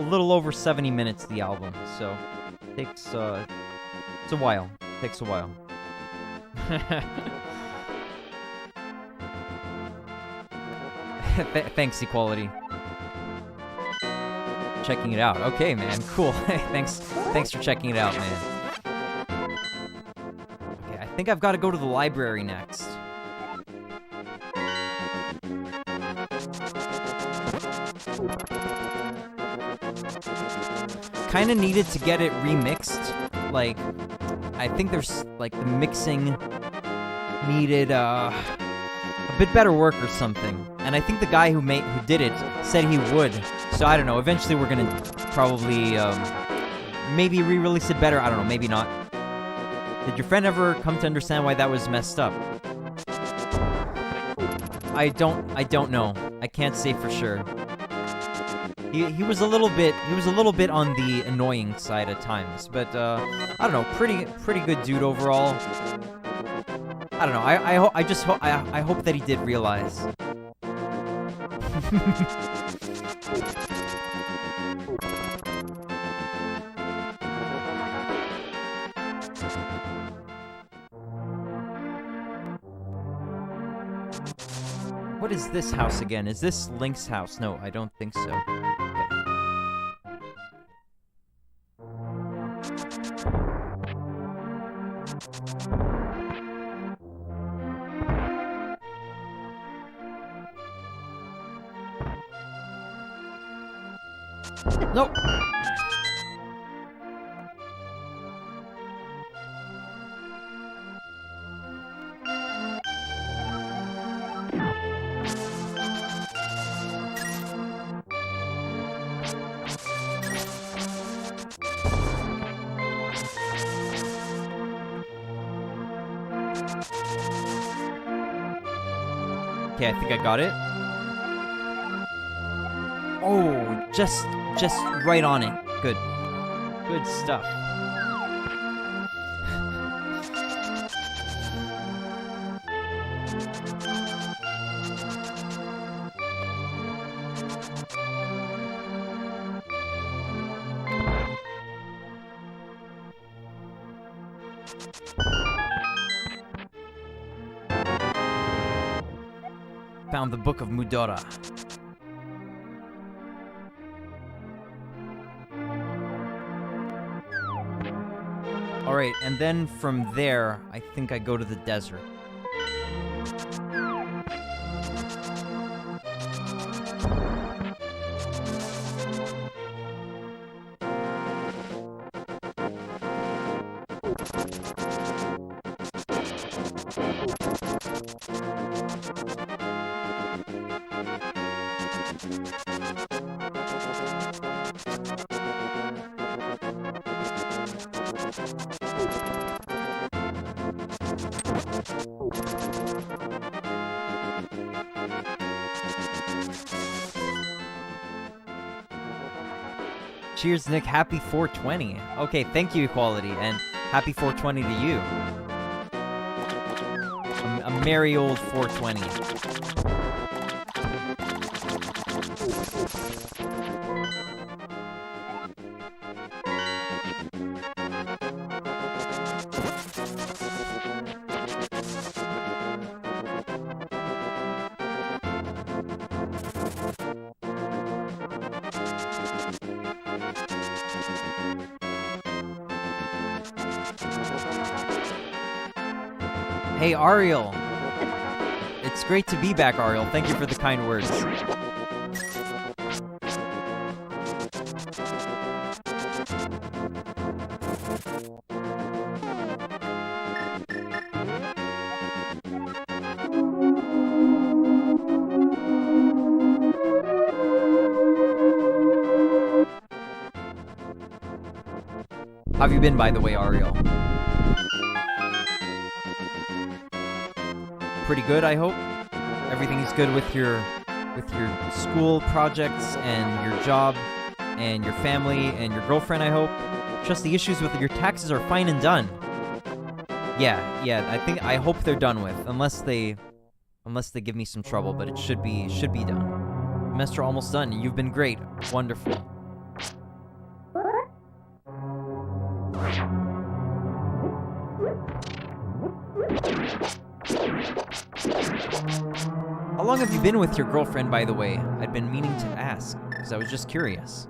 [SPEAKER 1] little over 70 minutes, the album. So it's a while. Takes a while. Thanks, Equality. Checking it out. Okay, man. Cool. Thanks for checking it out, man. Okay, I think I've got to go to the library next. Kind of needed to get it remixed. Like, I think there's like the mixing needed a bit better work or something. And I think the guy who did it said he would. So I don't know. Eventually we're gonna probably maybe re-release it better. I don't know. Maybe not. Did your friend ever come to understand why that was messed up? I don't know. I can't say for sure. He was a little bit on the annoying side at times, but I don't know. Pretty good dude overall. I don't know. I hope that he did realize. What is this house again? Is this Link's house? No, I don't think so. Nope. Okay, I think I got it. Oh, just right on it. Good. Good stuff. Found the Book of Mudora. Alright, and then from there, I think I go to the desert. Cheers, Nick. Happy 420. Okay, thank you, Equality, and happy 420 to you. A merry old 420. Hey, Ariel. It's great to be back, Ariel. Thank you for the kind words. How have you been, by the way, Ariel? Pretty good, I hope. Everything is good with your school projects and your job and your family and your girlfriend, I hope. Just the issues with your taxes are fine and done. Yeah, I hope they're done with, unless they give me some trouble, but it should be done. Semester almost done. You've been great. Wonderful. How long have you been with your girlfriend, by the way? I'd been meaning to ask, because I was just curious.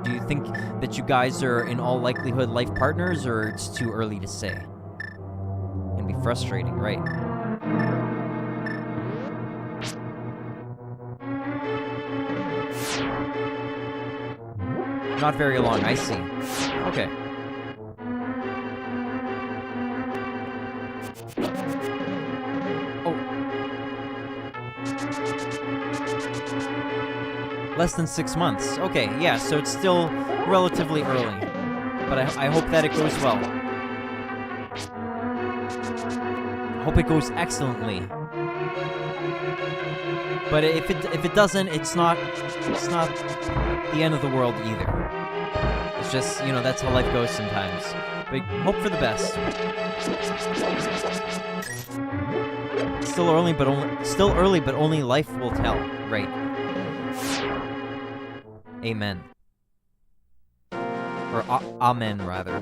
[SPEAKER 1] Do you think that you guys are, in all likelihood, life partners, or it's too early to say? It can be frustrating, right? Not very long, I see. Okay. Less than 6 months. Okay, yeah, so it's still relatively early. But I hope that it goes well. Hope it goes excellently. But if it doesn't, it's not the end of the world either. It's just, you know, that's how life goes sometimes. But hope for the best. Still early, but only life will tell. Right. Amen. Or amen, rather.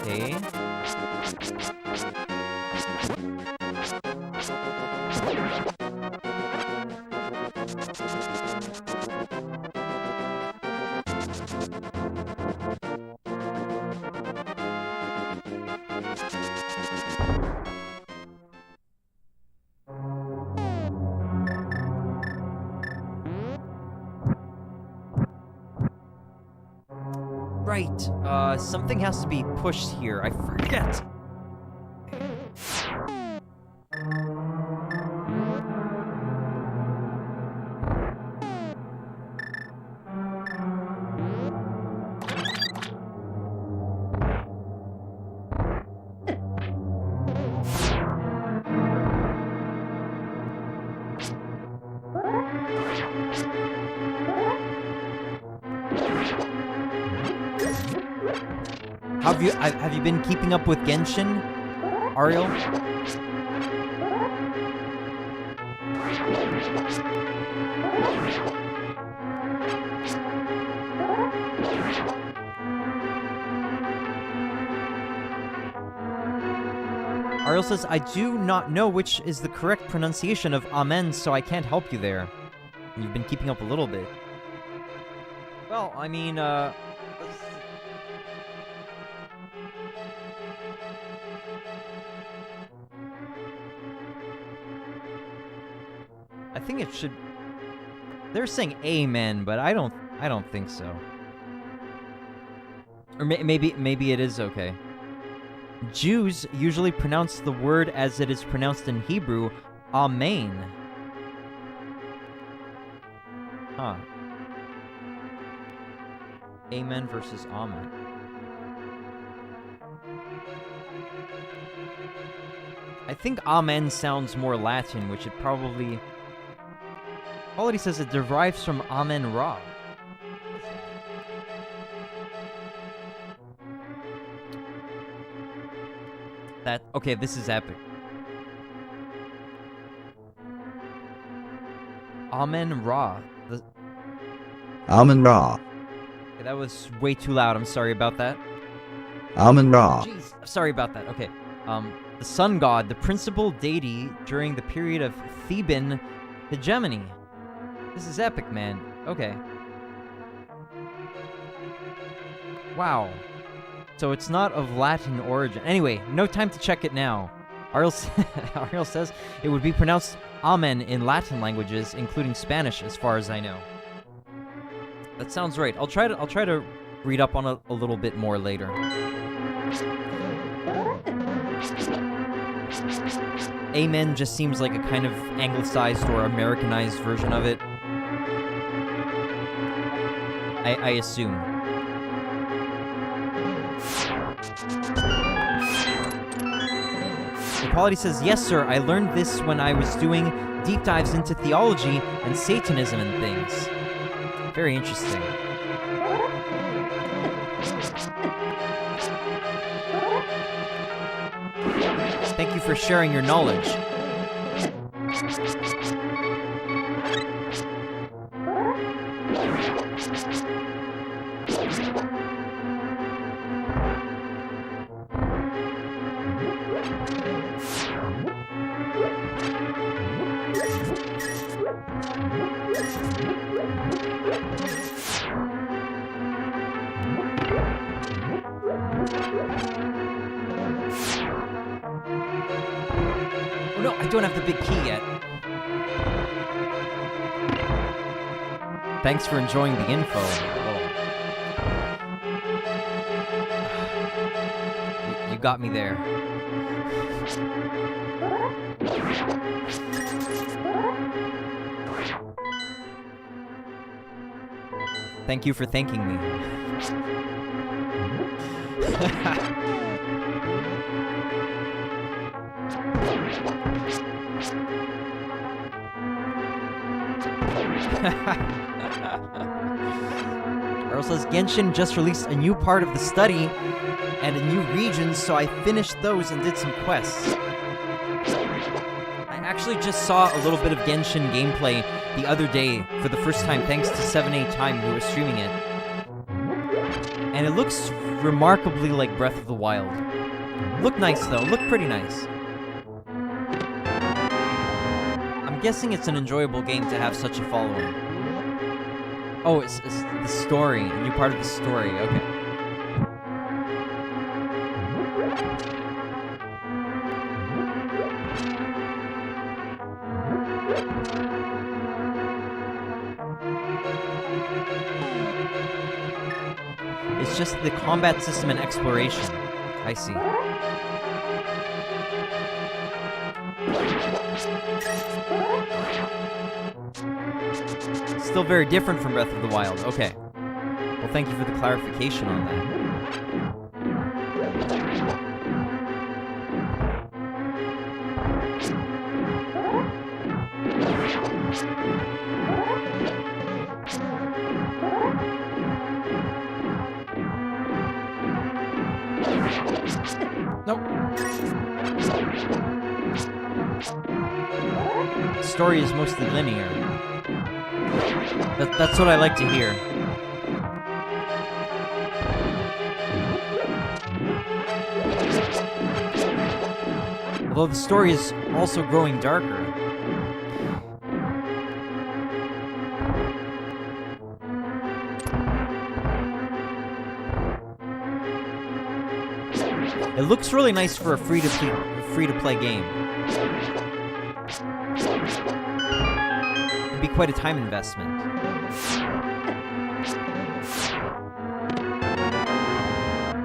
[SPEAKER 1] Okay. Right, something has to be pushed here. I forget. Have you been keeping up with Genshin, Ariel? Ariel says, I do not know which is the correct pronunciation of amen, so I can't help you there. You've been keeping up a little bit. Well, I mean, I think it should... They're saying amen, but I don't think so. Or maybe it is okay. Jews usually pronounce the word as it is pronounced in Hebrew, amen. Huh. Amen versus amen. I think amen sounds more Latin, which it probably... Quality says it derives from amen ra. Okay, this is epic. Amen Ra.
[SPEAKER 2] Amen Ra.
[SPEAKER 1] Okay, that was way too loud. I'm sorry about that.
[SPEAKER 2] Amen Ra.
[SPEAKER 1] Jeez, sorry about that. Okay. The sun god, the principal deity during the period of Theban hegemony. This is epic, man. Okay. Wow. So it's not of Latin origin. Anyway, no time to check it now. Ariel says it would be pronounced amen in Latin languages, including Spanish, as far as I know. That sounds right. I'll try to read up on it a little bit more later. Amen just seems like a kind of anglicized or Americanized version of it. I assume. Equality says, yes, sir, I learned this when I was doing deep dives into theology and Satanism and things. Very interesting. Thank you for sharing your knowledge. Oh no, I don't have the big key yet. Thanks for enjoying the info. Oh. You got me there. Thank you for thanking me. Earl says, Genshin just released a new part of the study and a new region, so I finished those and did some quests. I actually just saw a little bit of Genshin gameplay the other day for the first time, thanks to 7A Time, who was streaming it. And it looks remarkably like Breath of the Wild. Look nice, though. Look pretty nice. I'm guessing it's an enjoyable game to have such a following. Oh, it's the story. A new part of the story. Okay. It's just the combat system and exploration. I see. Still very different from Breath of the Wild. Okay. Well, thank you for the clarification on that. Nope. The story is mostly linear. That's what I like to hear. Although the story is also growing darker. It looks really nice for a free-to-play game. It'd be quite a time investment.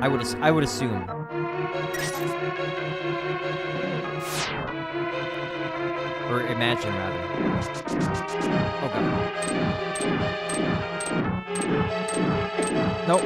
[SPEAKER 1] I would assume. Or imagine, rather. Oh god. Nope.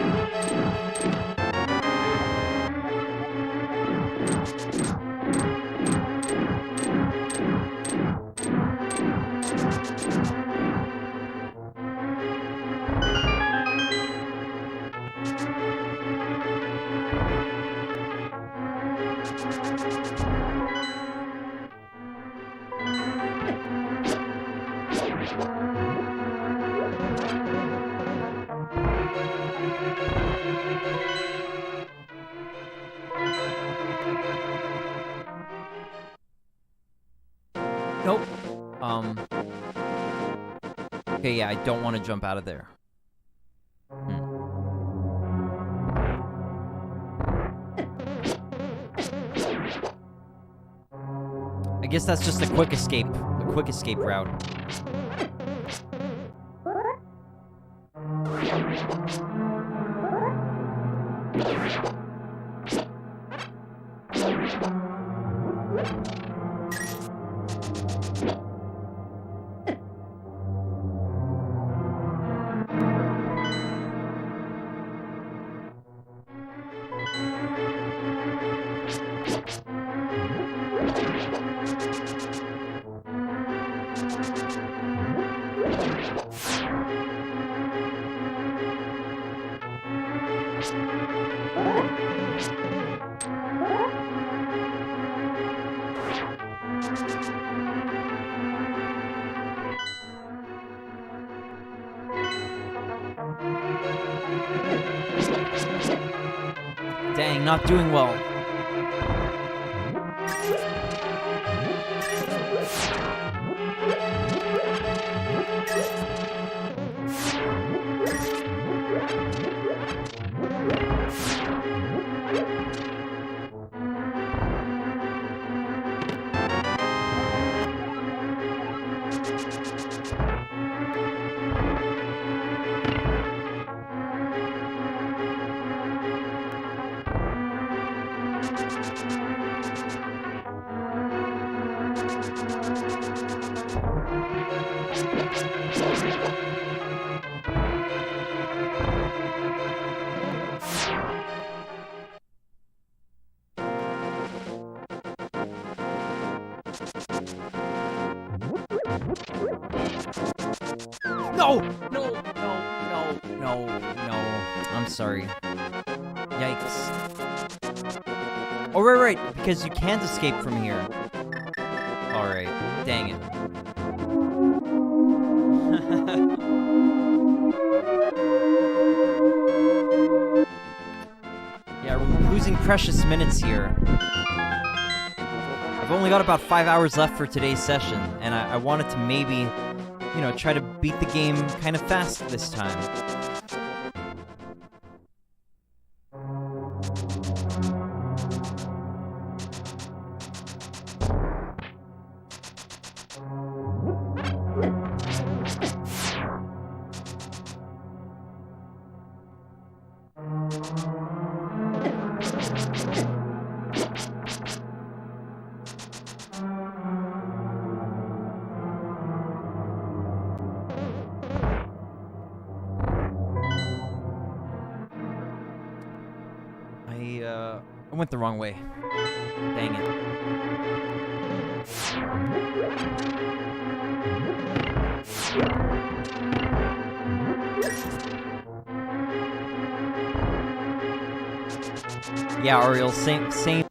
[SPEAKER 1] Nope. Okay, yeah, I don't want to jump out of there. I guess that's just a quick escape route. Dang, not doing well. No! No! No! No! No! No! I'm sorry. Yikes. Oh, right, because you can't escape from here. Alright, dang it. Yeah, we're losing precious minutes here. I've only got about 5 hours left for today's session, and I wanted to maybe, you know, try to beat the game kind of fast this time. I went the wrong way. Dang it. Yeah, Ariel, same.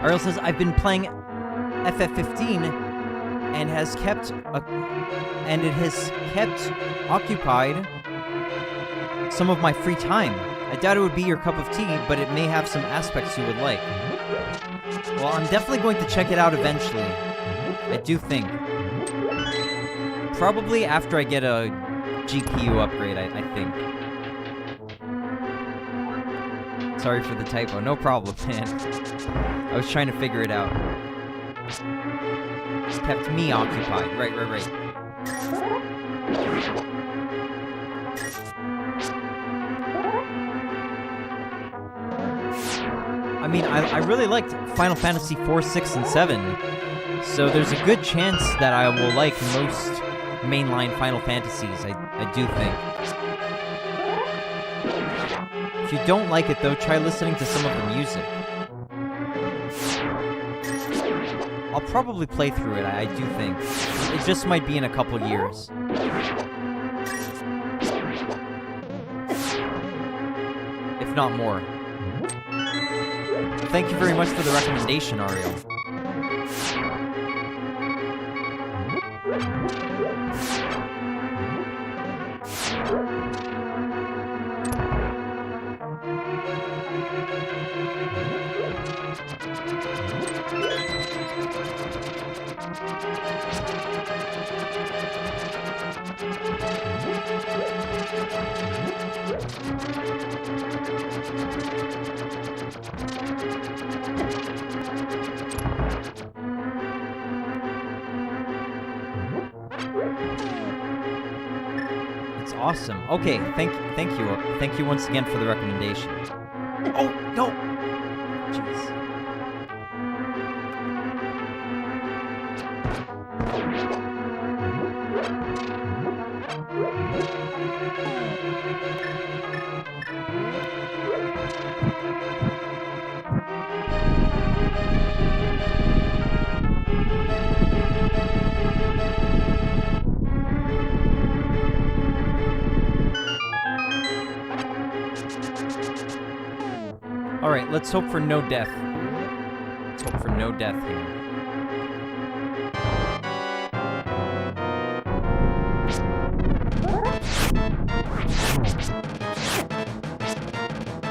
[SPEAKER 1] Ariel says, I've been playing FF15 and it has kept occupied some of my free time. I doubt it would be your cup of tea, but it may have some aspects you would like. Well, I'm definitely going to check it out eventually. I do think. Probably after I get a GPU upgrade, I think. Sorry for the typo. No problem, man. I was trying to figure it out. Kept me occupied. Right. I mean, I really liked Final Fantasy 4, 6, and 7, so there's a good chance that I will like most mainline Final Fantasies, I do think. If you don't like it, though, try listening to some of the music. I'll probably play through it, I do think. It just might be in a couple years. If not more. Thank you very much for the recommendation, Ariel. Awesome. Okay, thank you once again for the recommendation. Oh no! Jeez. Alright, let's hope for no death. Let's hope for no death here.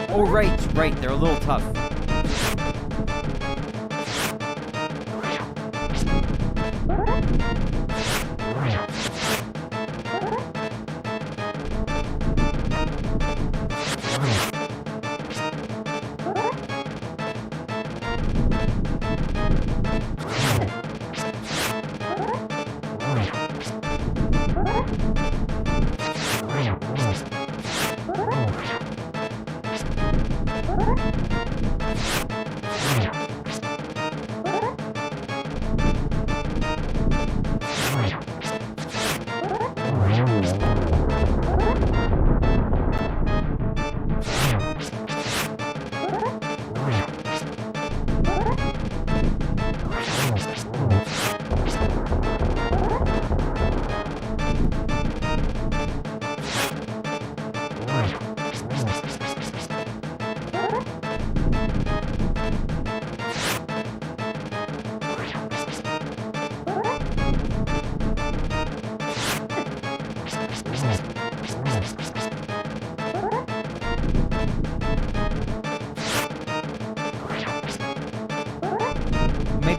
[SPEAKER 1] Oh, right, they're a little tough.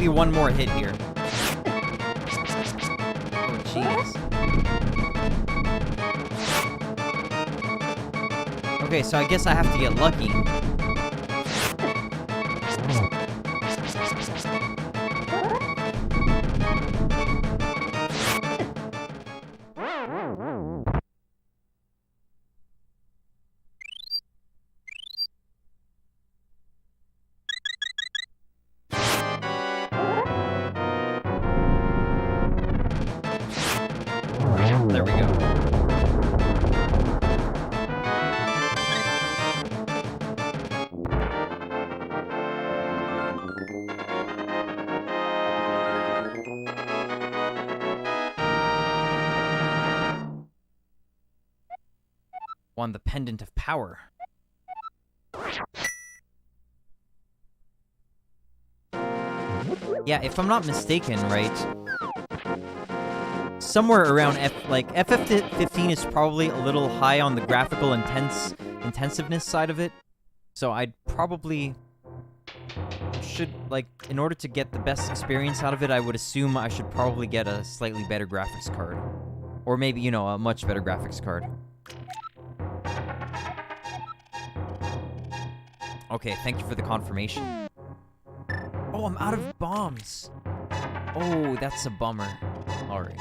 [SPEAKER 1] maybe one more hit here. Oh, jeez. Okay, so I guess I have to get lucky. There we go. Won the Pendant of Power. Yeah, if I'm not mistaken, right? Somewhere around FF15 is probably a little high on the graphical intensiveness side of it. So I'd probably should, like, in order to get the best experience out of it, I would assume I should probably get a slightly better graphics card. Or maybe, you know, a much better graphics card. Okay, thank you for the confirmation. Oh, I'm out of bombs. Oh, that's a bummer. Alright.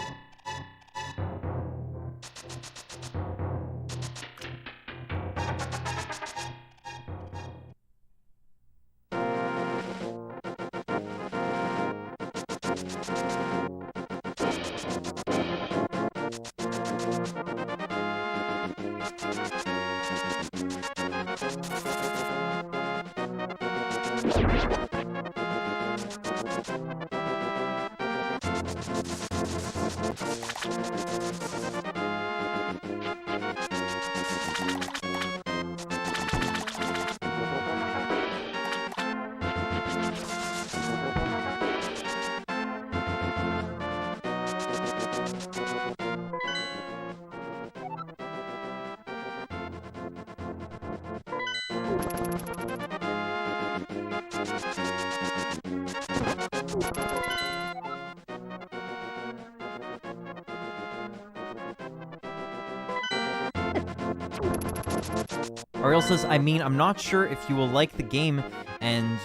[SPEAKER 1] Ariel says, I mean, I'm not sure if you will like the game, and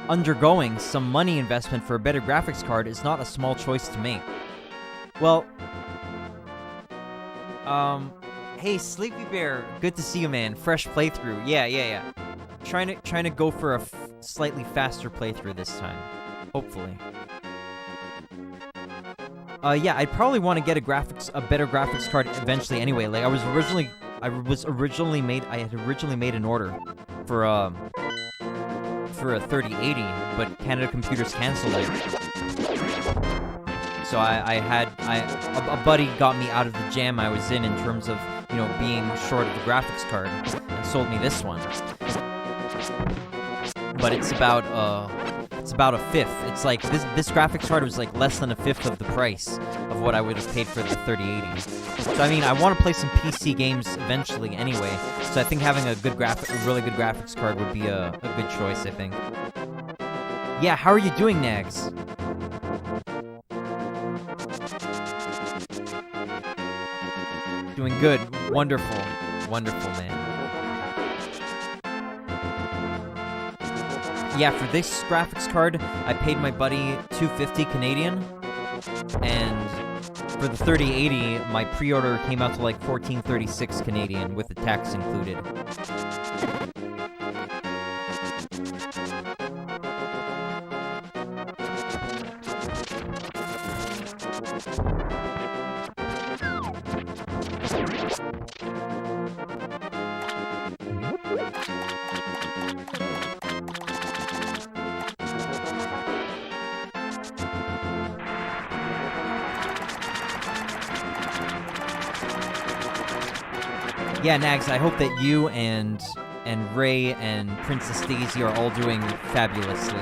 [SPEAKER 1] undergoing some money investment for a better graphics card is not a small choice to make. Well, hey, Sleepy Bear, good to see you, man. Fresh playthrough. Yeah. Trying to go for a slightly faster playthrough this time, hopefully. Yeah, I'd probably want to get a better graphics card eventually anyway. Like, I had originally made an order for a 3080, but Canada Computers canceled it. So a buddy got me out of the jam I was in terms of, you know, being short of the graphics card, and sold me this one. But it's about a fifth. It's like this graphics card was like less than a fifth of the price of what I would have paid for the 3080. So I mean, I want to play some PC games eventually anyway. So I think having a really good graphics card would be a good choice, I think. Yeah, how are you doing, Nags? Doing good. Wonderful. Wonderful, man. Yeah, for this graphics card, I paid my buddy $250 Canadian, and for the 3080, my pre-order came out to like $14.36 Canadian with the tax included. Yeah, Nags, I hope that you and Ray and Princess Daisy are all doing fabulously.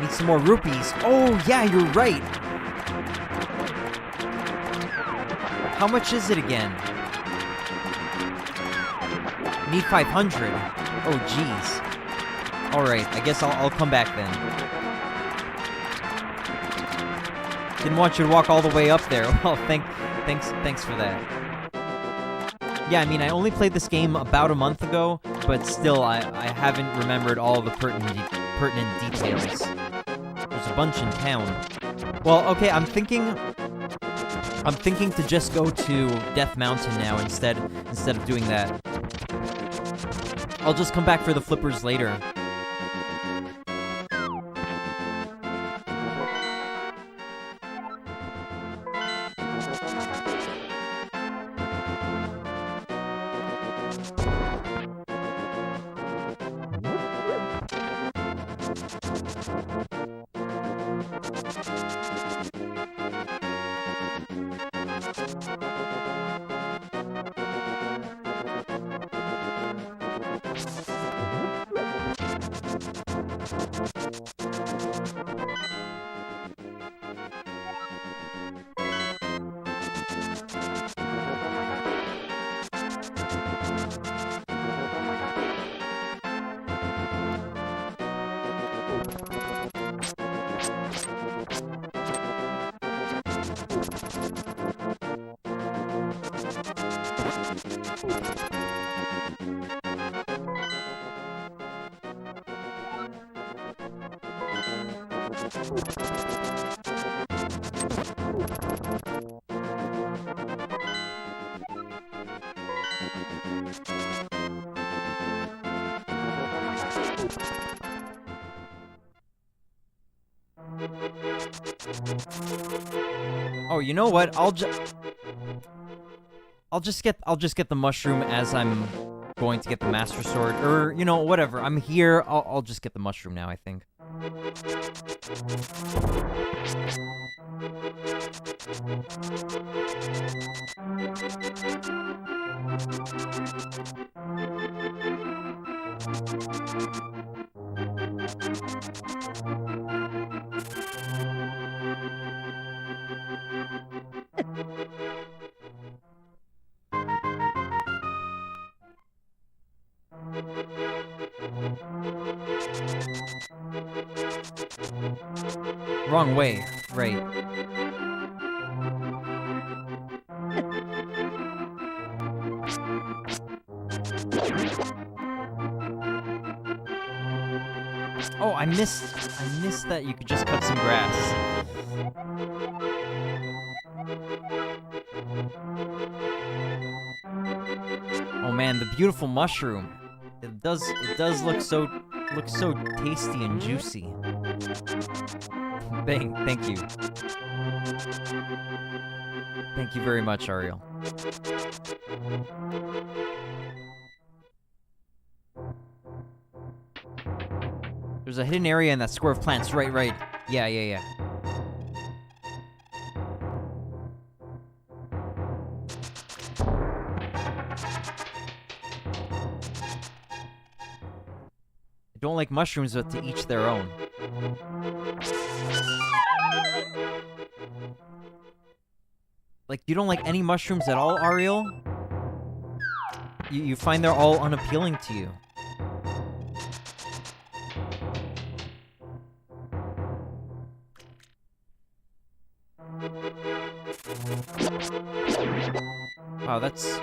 [SPEAKER 1] Need some more rupees. Oh, yeah, you're right. How much is it again? Need 500. Oh, jeez. Alright, I guess I'll come back then. Didn't want you to walk all the way up there. Well, thanks for that. Yeah, I mean, I only played this game about a month ago, but still, I haven't remembered all the pertinent details. There's a bunch in town. Well, okay, I'm thinking to just go to Death Mountain now instead of doing that. I'll just come back for the flippers later. Oh, you know what? I'll just get the mushroom as I'm going to get the Master Sword, or you know, whatever. I'm here. I'll just get the mushroom now, I think. Wrong way, right. Oh, I missed that you could just cut some grass. Oh man, the beautiful mushroom. It does look so tasty and juicy. Thank you. Thank you very much, Ariel. There's a hidden area in that square of plants. Right. Yeah. I don't like mushrooms, but to each their own. Like, you don't like any mushrooms at all, Ariel? You find they're all unappealing to you. Wow, that's...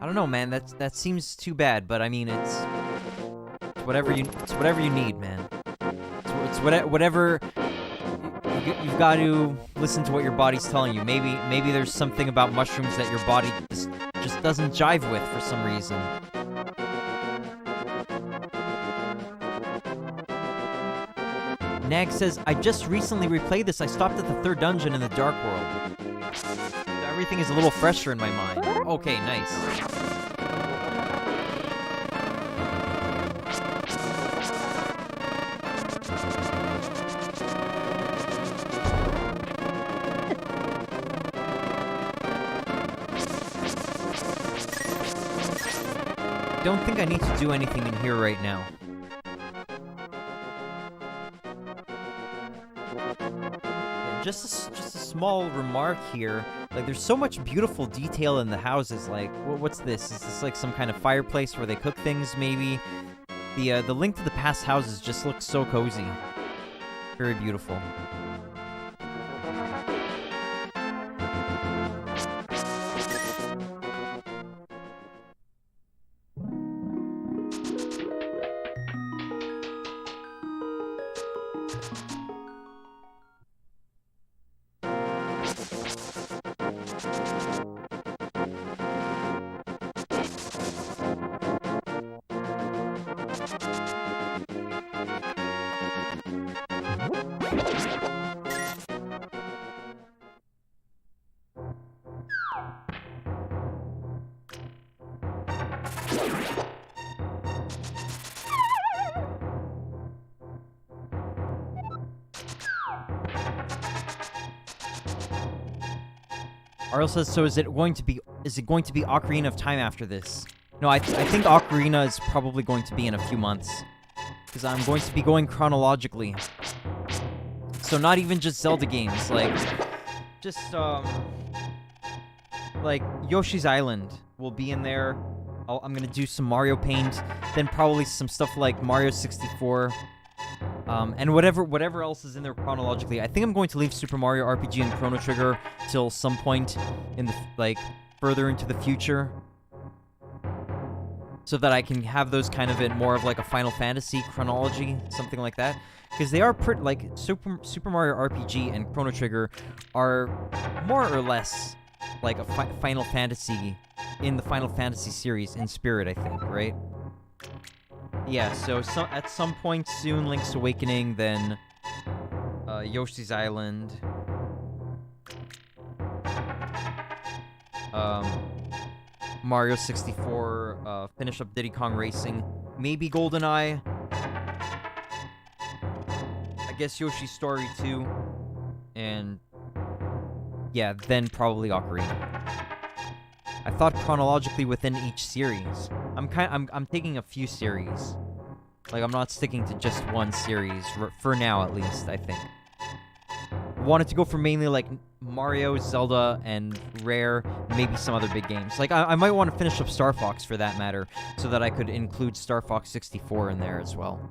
[SPEAKER 1] I don't know, man. That seems too bad, but I mean, it's whatever you need, man. It's whatever. You've got to listen to what your body's telling you. Maybe there's something about mushrooms that your body just doesn't jive with for some reason. Nag says, I just recently replayed this. I stopped at the 3rd dungeon in the Dark World. Everything is a little fresher in my mind. Okay, nice. Don't think I need to do anything in here right now. just a small remark here. Like, there's so much beautiful detail in the houses. Like, what's this? Is this like some kind of fireplace where they cook things? Maybe the Link to the Past houses just look so cozy. Very beautiful. Arl says, so is it going to be Ocarina of Time after this? No, I think Ocarina is probably going to be in a few months. Because I'm going to be going chronologically. So not even just Zelda games, like, just, like, Yoshi's Island will be in there. I'm gonna do some Mario Paint, then probably some stuff like Mario 64, and whatever else is in there chronologically. I think I'm going to leave Super Mario RPG and Chrono Trigger till some point in the, like, further into the future, so that I can have those kind of in more of like a Final Fantasy chronology, something like that. Because they are pretty, like, Super Mario RPG and Chrono Trigger are more or less like a Final Fantasy in the Final Fantasy series in spirit, I think, right? Yeah, so at some point soon, Link's Awakening, then Yoshi's Island, Mario 64, finish up Diddy Kong Racing, maybe GoldenEye, I guess Yoshi's Story 2, and yeah, then probably Ocarina. I thought chronologically within each series. I'm taking a few series. Like, I'm not sticking to just one series, for now at least, I think. Wanted to go for mainly, like, Mario, Zelda, and Rare, maybe some other big games. Like, I might want to finish up Star Fox, for that matter, so that I could include Star Fox 64 in there as well.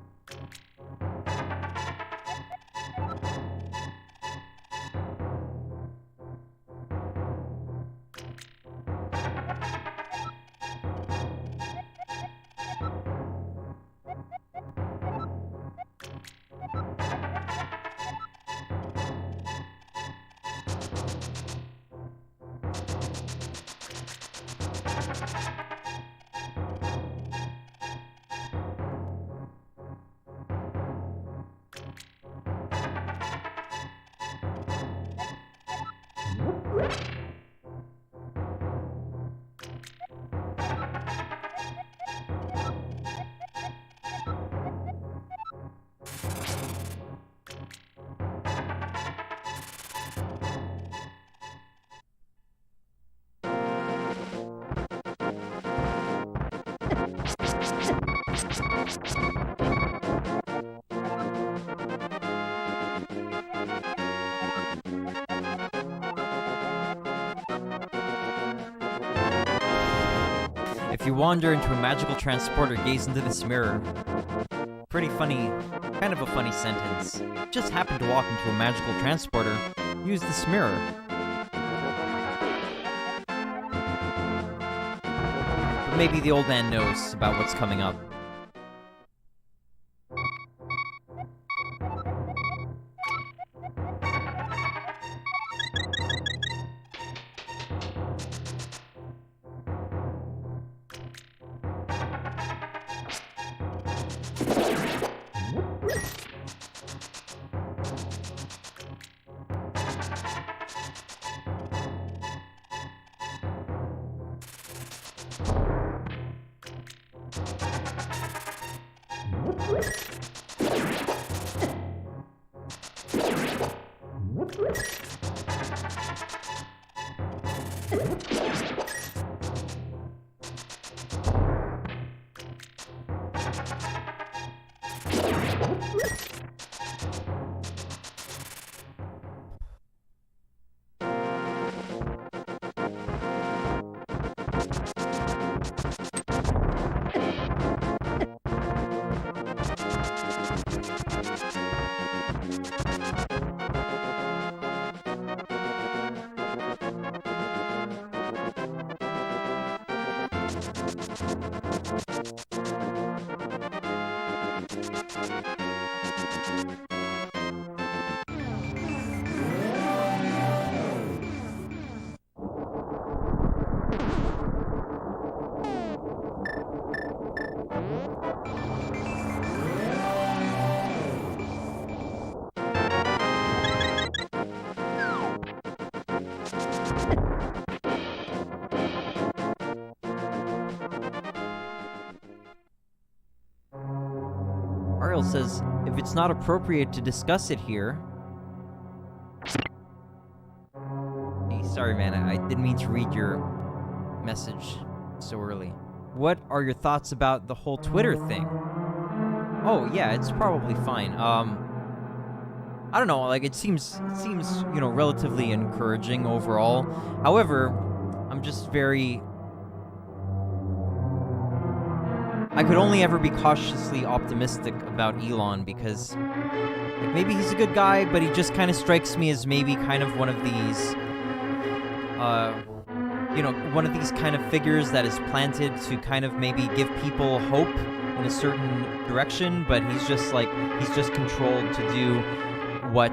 [SPEAKER 1] If you wander into a magical transporter, gaze into this mirror. Pretty funny, kind of a funny sentence. Just happened to walk into a magical transporter, use this mirror. But maybe the old man knows about what's coming up. says, if it's not appropriate to discuss it here... Hey, sorry, man, I didn't mean to read your message so early. What are your thoughts about the whole Twitter thing? Oh, yeah, it's probably fine. I don't know, like, it seems, you know, relatively encouraging overall. However, I'm just very... I could only ever be cautiously optimistic about Elon because like, maybe he's a good guy, but he just kind of strikes me as maybe kind of one of these, you know, one of these kind of figures that is planted to kind of maybe give people hope in a certain direction, but he's just controlled to do what,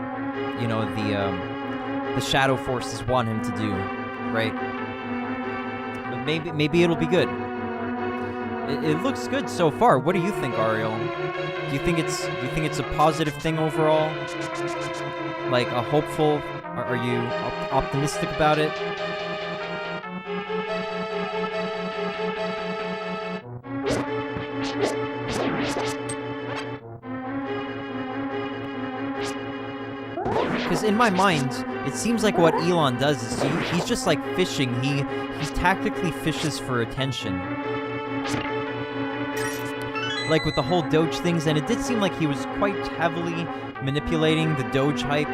[SPEAKER 1] you know, the shadow forces want him to do, right? But maybe it'll be good. It looks good so far. What do you think, Ariel? Do you think it's a positive thing overall? Like a hopeful? Are you optimistic about it? Because in my mind, it seems like what Elon does is he's just like fishing. He tactically fishes for attention. Like with the whole Doge things, and it did seem like he was quite heavily manipulating the Doge hype.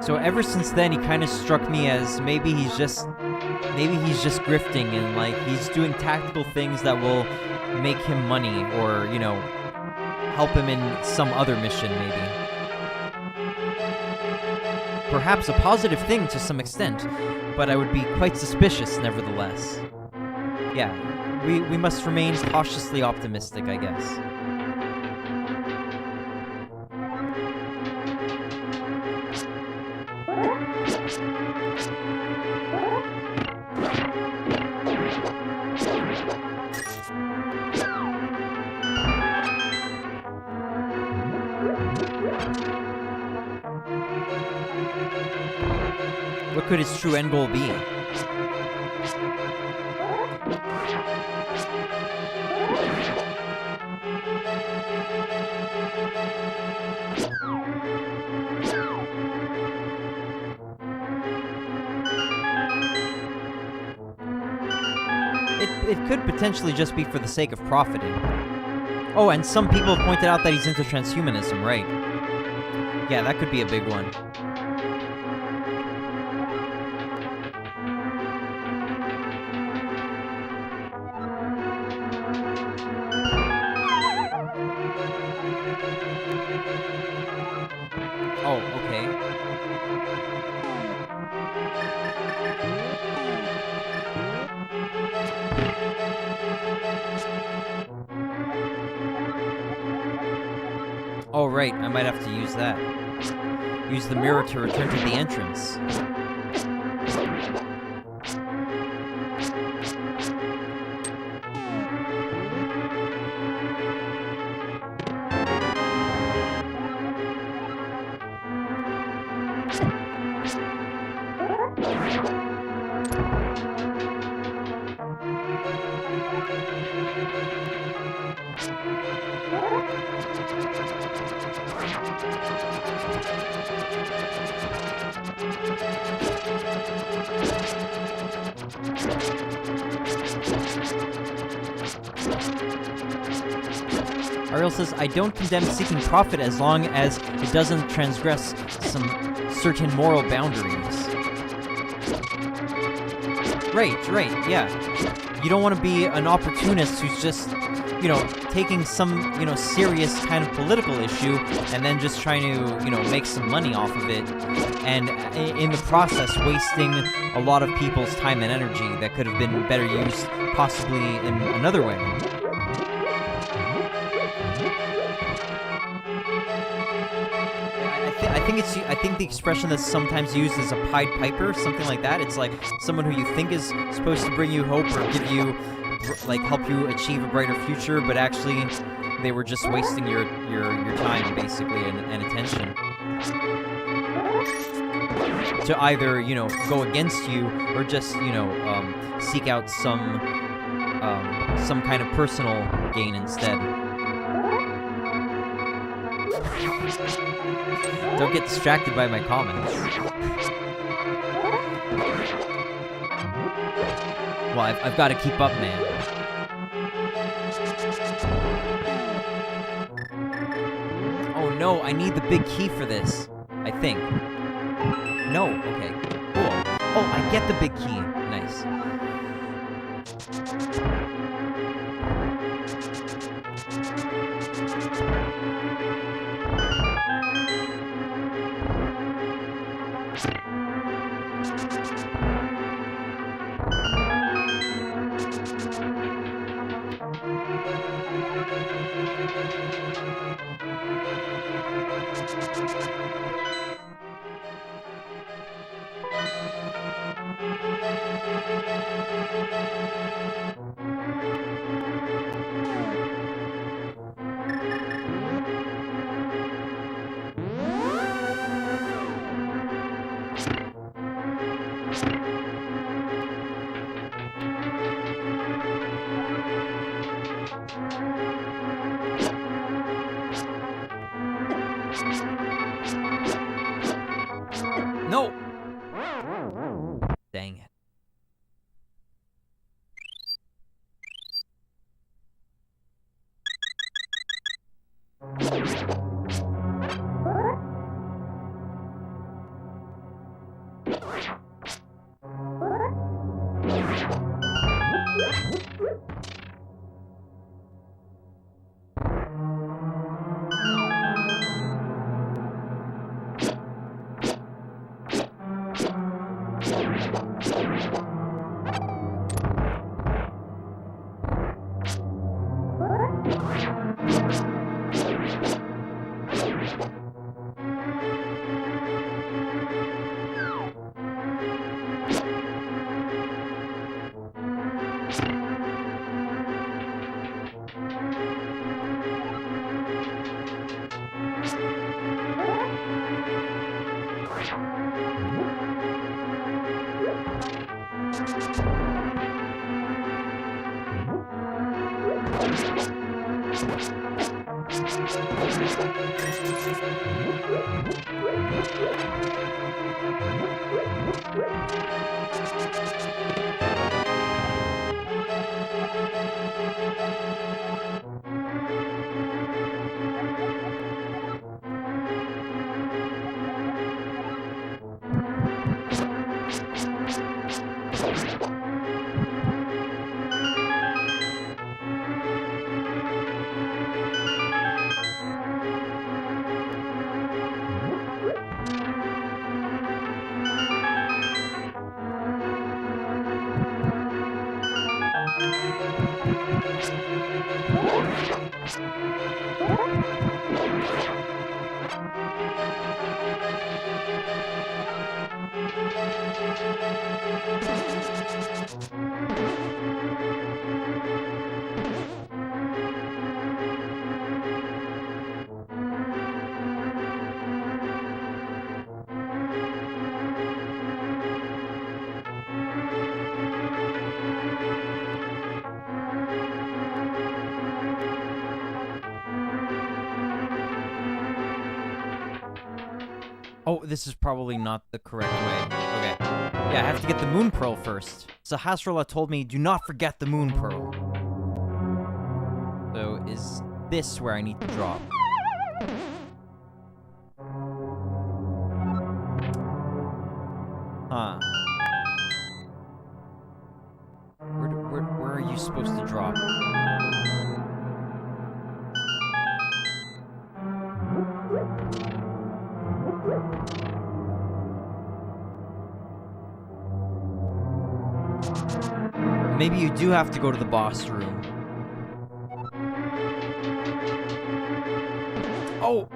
[SPEAKER 1] So ever since then, he kind of struck me as maybe he's just grifting and like he's doing tactical things that will make him money or, you know, help him in some other mission maybe. Perhaps a positive thing to some extent, but I would be quite suspicious nevertheless. Yeah, we must remain cautiously optimistic, I guess. What could his true end goal be? It could potentially just be for the sake of profiting. Oh, and some people have pointed out that he's into transhumanism, right? Yeah, that could be a big one. Oh, okay. Oh, right, I might have to use that. Use the mirror to return to the entrance. Ariel says, I don't condemn seeking profit as long as it doesn't transgress some certain moral boundaries. Right, yeah. You don't want to be an opportunist who's just, you know, taking some, you know, serious kind of political issue and then just trying to, you know, make some money off of it, and in the process wasting a lot of people's time and energy that could have been better used possibly in another way. I think the expression that's sometimes used is a Pied Piper, something like that. It's like someone who you think is supposed to bring you hope or give you, like, help you achieve a brighter future, but actually they were just wasting your time, basically, and attention. To either, you know, go against you or just, you know, seek out some kind of personal gain instead. Don't get distracted by my comments. Well, I've got to keep up, man. Oh no, I need the big key for this. I think. No, okay, cool. Oh, I get the big key. Nice. No! Dang it. Oh, this is probably not the correct way. Okay. Yeah, I have to get the Moon Pearl first. So Hasrullah told me, do not forget the Moon Pearl. So is this where I need to drop? Huh. Where are you supposed to drop? Maybe you do have to go to the boss room. Oh!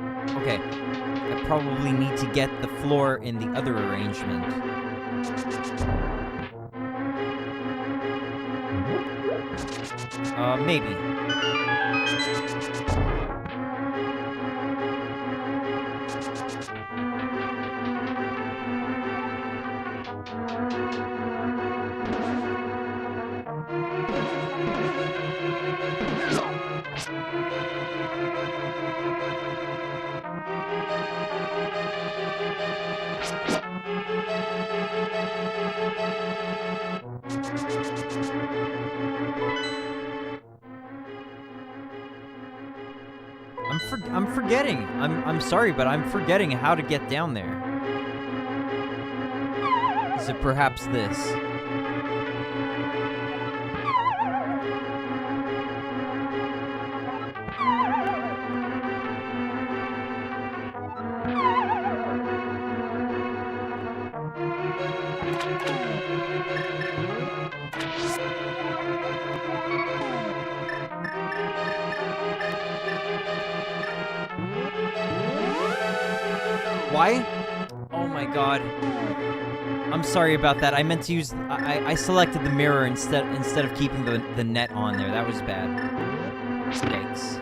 [SPEAKER 1] Okay. I probably need to get the floor in the other arrangement. Maybe. I'm forgetting. I'm sorry, but I'm forgetting how to get down there. Is it perhaps this? Why? Oh my god. I'm sorry about that. I meant to use... I selected the mirror instead of keeping the net on there. That was bad. Yikes.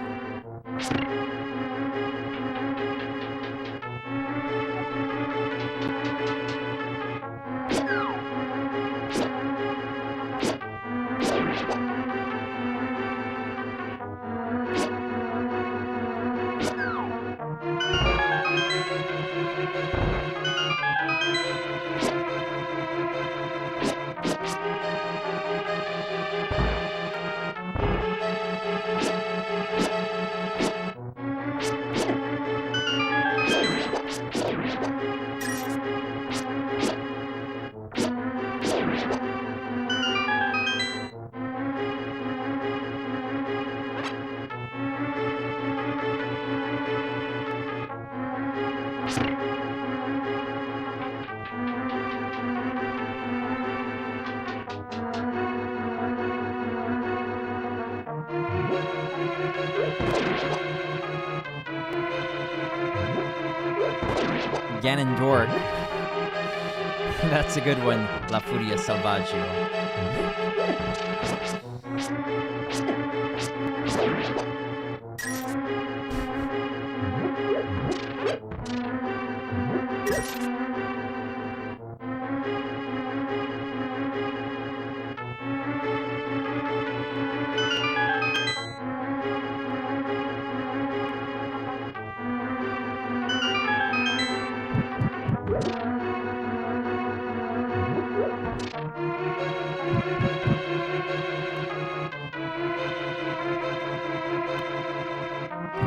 [SPEAKER 1] Ganondorf. That's a good one. La Furia Salvaggio.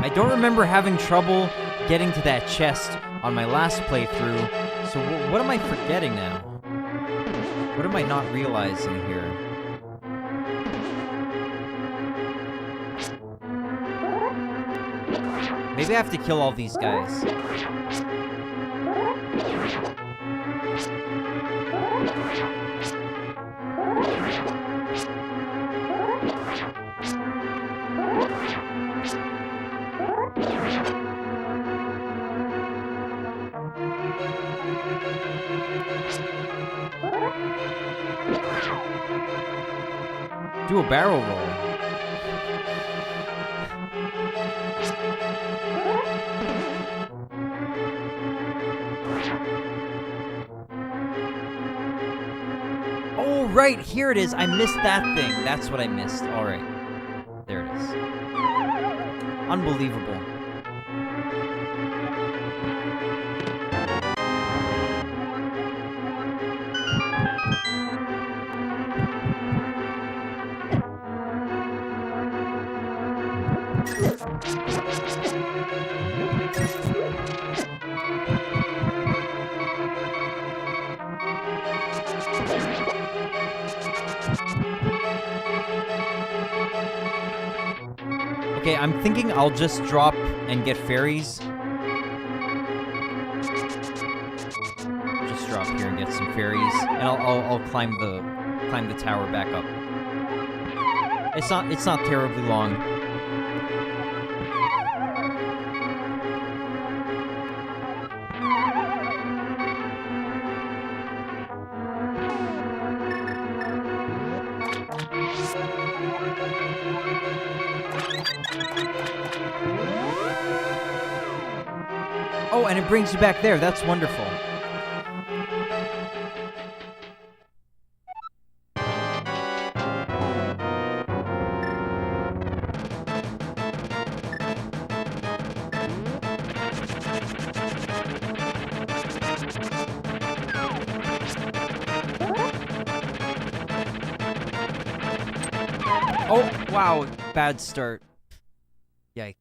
[SPEAKER 1] I don't remember having trouble getting to that chest on my last playthrough, so what am I forgetting now? What am I not realizing here? Maybe I have to kill all these guys. Do a barrel roll. Oh, right, here it is. I missed that thing. That's what I missed. All right. There it is. Unbelievable. Okay, I'm thinking I'll just drop and get fairies. Just drop here and get some fairies, and I'll climb the tower back up. It's not terribly long. Oh, and it brings you back there. That's wonderful. Oh, wow. Bad start. Yikes.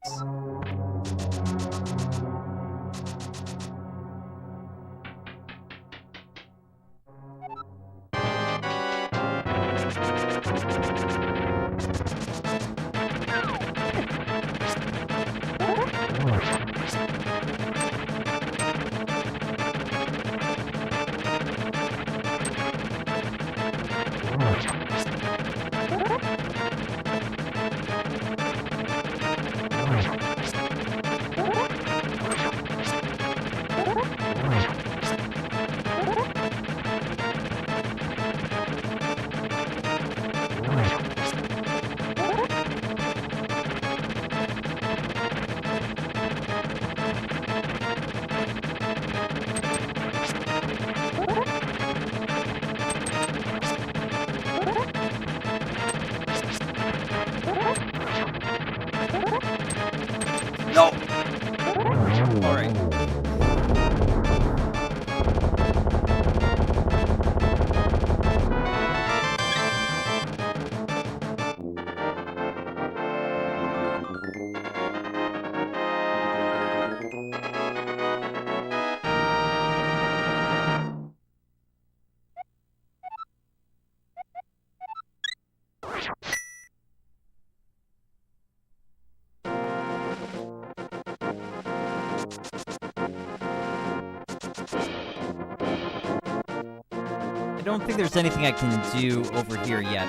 [SPEAKER 1] No! Alright. I don't think there's anything I can do over here yet.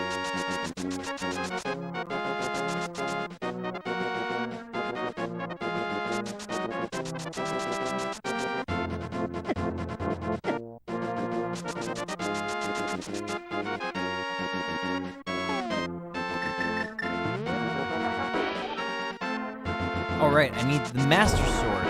[SPEAKER 1] Alright, I need the Master Sword.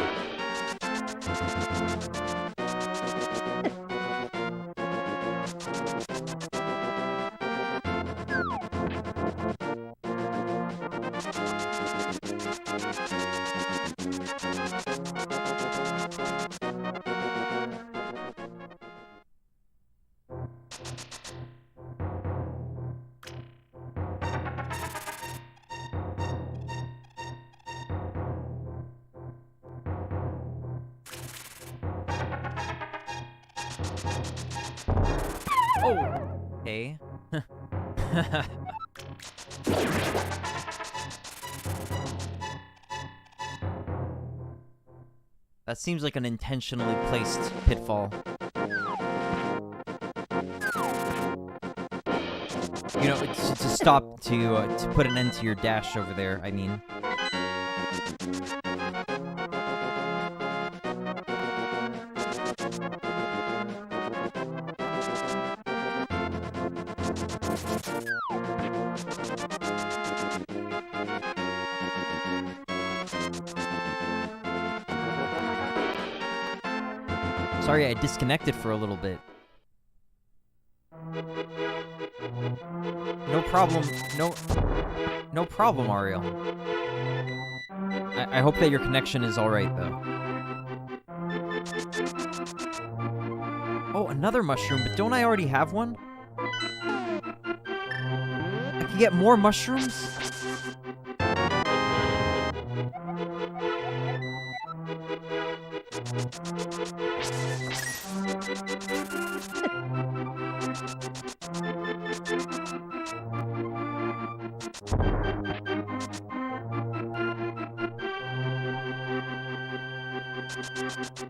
[SPEAKER 1] Oh! Okay. That seems like an intentionally placed pitfall. You know, to stop, to put an end to your dash over there, I mean. Sorry, I disconnected for a little bit. No problem. No problem, Ariel. I hope that your connection is alright, though. Oh, another mushroom, but don't I already have one? I can get more mushrooms?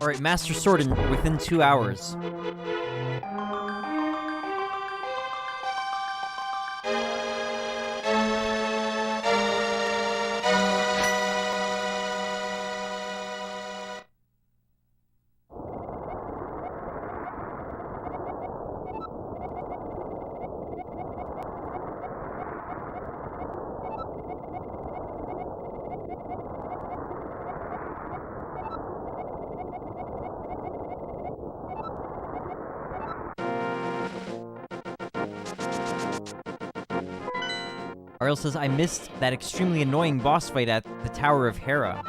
[SPEAKER 1] Alright, Master Sword within 2 hours. Ariel says, I missed that extremely annoying boss fight at the Tower of Hera.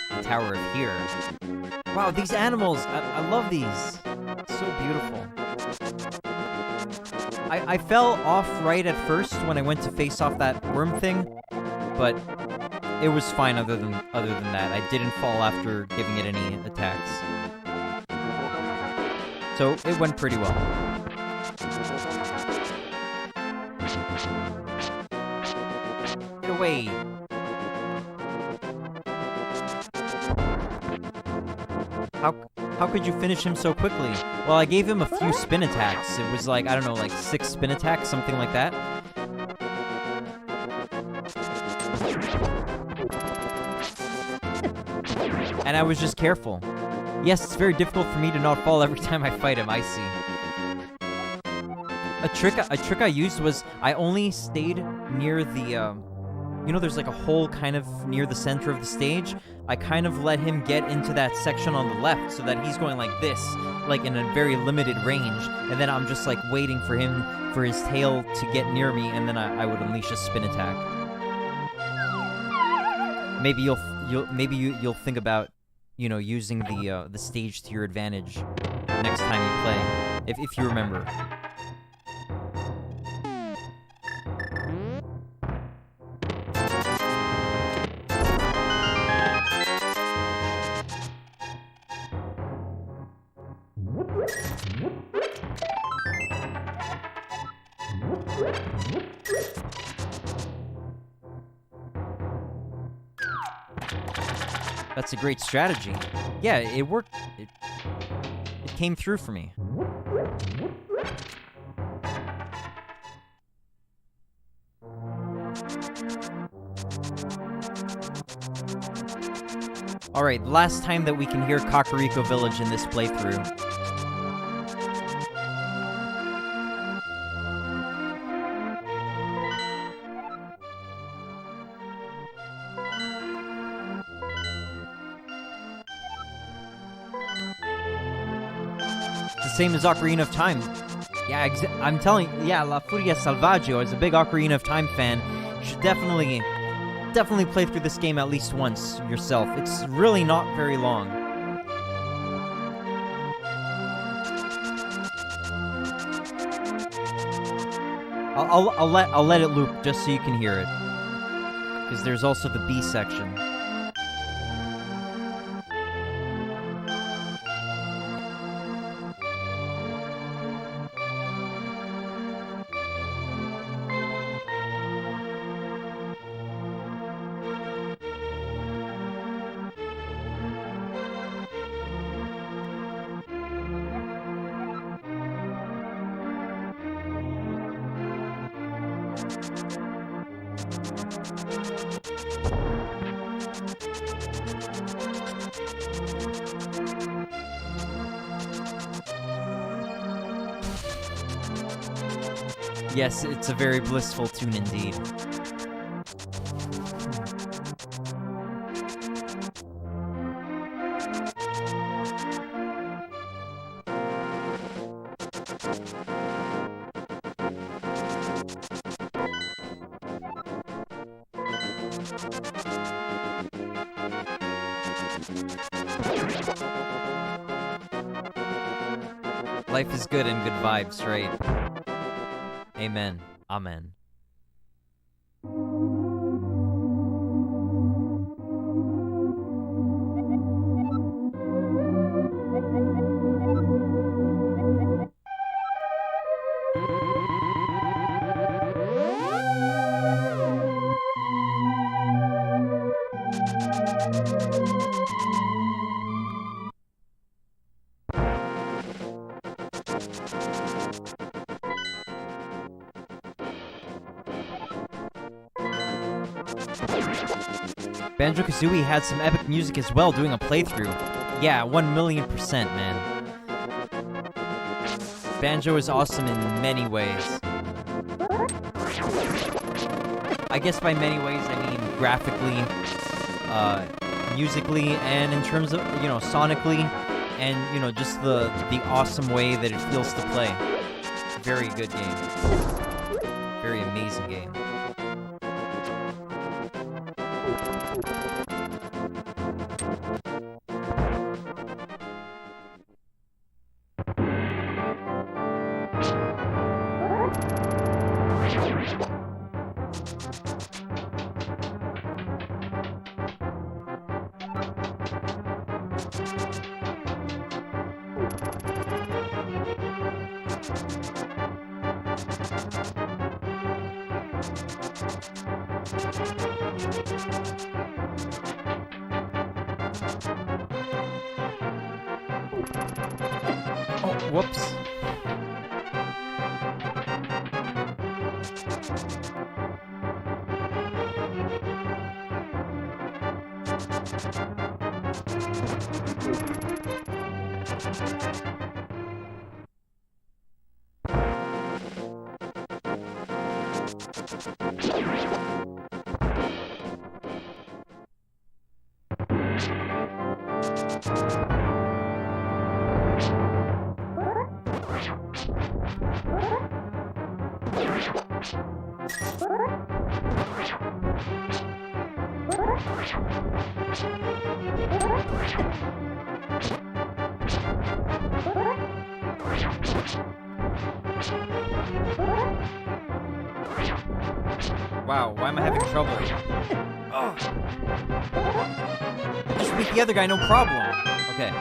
[SPEAKER 1] The Tower of Here. Wow, these animals! I love these. So beautiful. I fell off right at first when I went to face off that worm thing, but it was fine other than that. I didn't fall after giving it any attacks. So it went pretty well. Get away. How could you finish him so quickly? Well, I gave him a few spin attacks. It was like, I don't know, like 6 spin attacks, something like that. And I was just careful. Yes, it's very difficult for me to not fall every time I fight him, I see. A trick I used was I only stayed near the, you know, there's like a hole kind of near the center of the stage. I kind of let him get into that section on the left so that he's going like this, like in a very limited range, and then I'm just like waiting for him, for his tail to get near me, and then I would unleash a spin attack. Maybe you'll think about, you know, using the stage to your advantage next time you play, if you remember. That's a great strategy. Yeah, it worked. It came through for me. Alright, last time that we can hear Kakariko Village in this playthrough. Same as Ocarina of Time. Yeah, I'm telling you, yeah, La Furia Salvaggio is a big Ocarina of Time fan. You should definitely play through this game at least once yourself. It's really not very long. I'll let it loop just so you can hear it. Because there's also the B section. Yes, it's a very blissful tune indeed. Life is good and good vibes, right? Amen. Amen. Banjo-Kazooie had some epic music as well doing a playthrough. Yeah, 1,000,000%, man. Banjo is awesome in many ways. I guess by many ways I mean graphically, musically, and in terms of, you know, sonically, and, you know, just the awesome way that it feels to play. Very good game. Very amazing game. Oh, whoops. Wow, why am I having trouble? Oh. Just beat the other guy, no problem. Okay.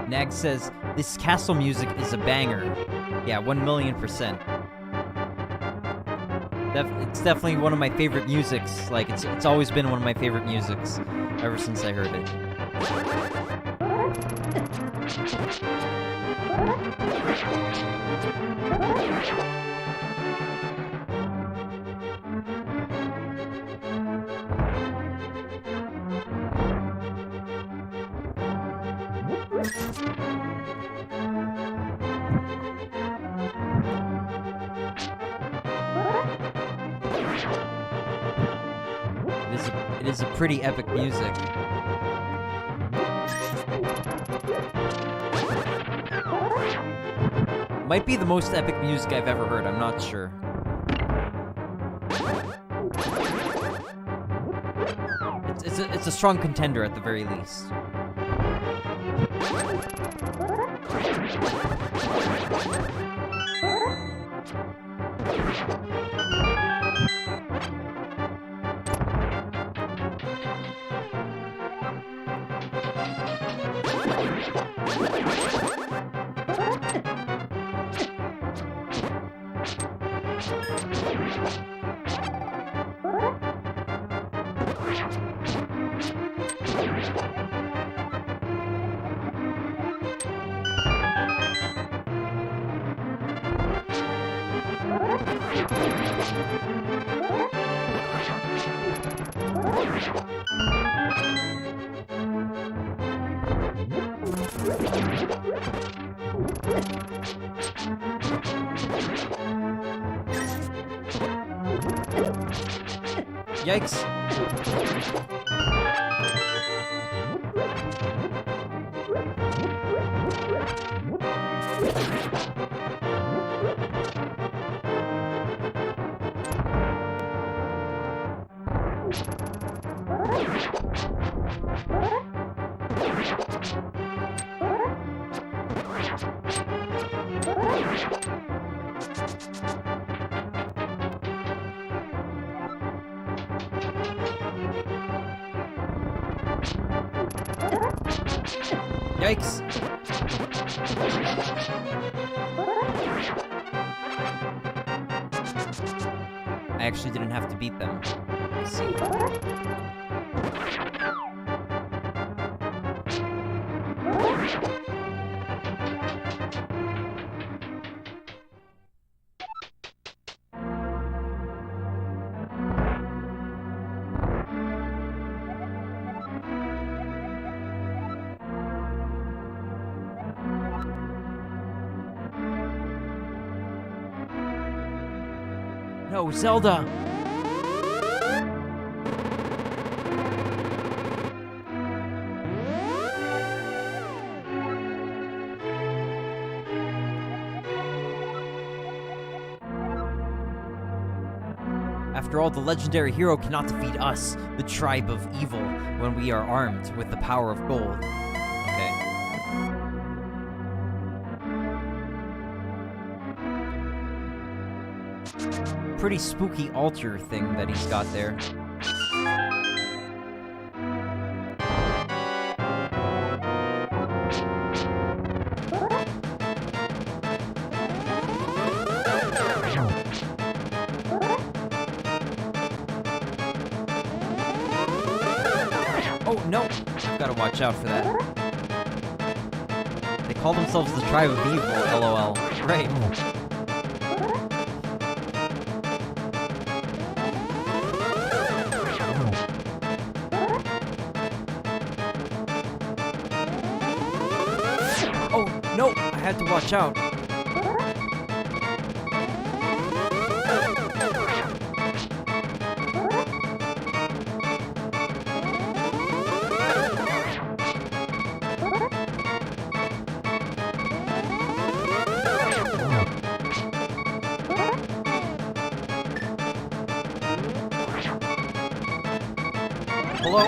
[SPEAKER 1] Nag says, this castle music is a banger. Yeah, 1,000,000%. It's definitely one of my favorite musics. Like, it's always been one of my favorite musics ever since I heard it. It is a pretty epic music. Might be the most epic music I've ever heard, I'm not sure. It's a strong contender at the very least. Yikes. Yikes! I actually didn't have to beat them. I see. No, Zelda! After all, the legendary hero cannot defeat us, the tribe of evil, when we are armed with the power of gold. Okay. Pretty spooky altar thing that he's got there. Oh, no! I've gotta watch out for that. They call themselves the Tribe of Evil, LOL. Right. Oh, no! I had to watch out. Hello?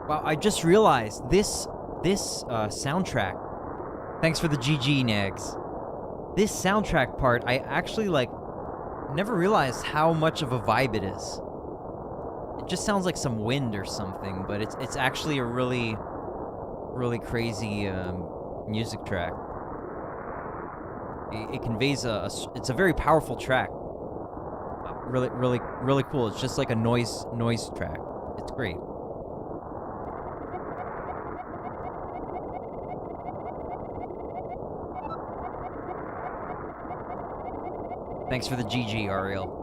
[SPEAKER 1] Wow, I just realized this soundtrack. Thanks for the GG, Nags. This soundtrack part, I actually never realized how much of a vibe it is. It just sounds like some wind or something, but it's actually a really crazy music track. It conveys it's a very powerful track. Really cool. It's just like a noise track. It's great. Thanks for the GG, Ariel.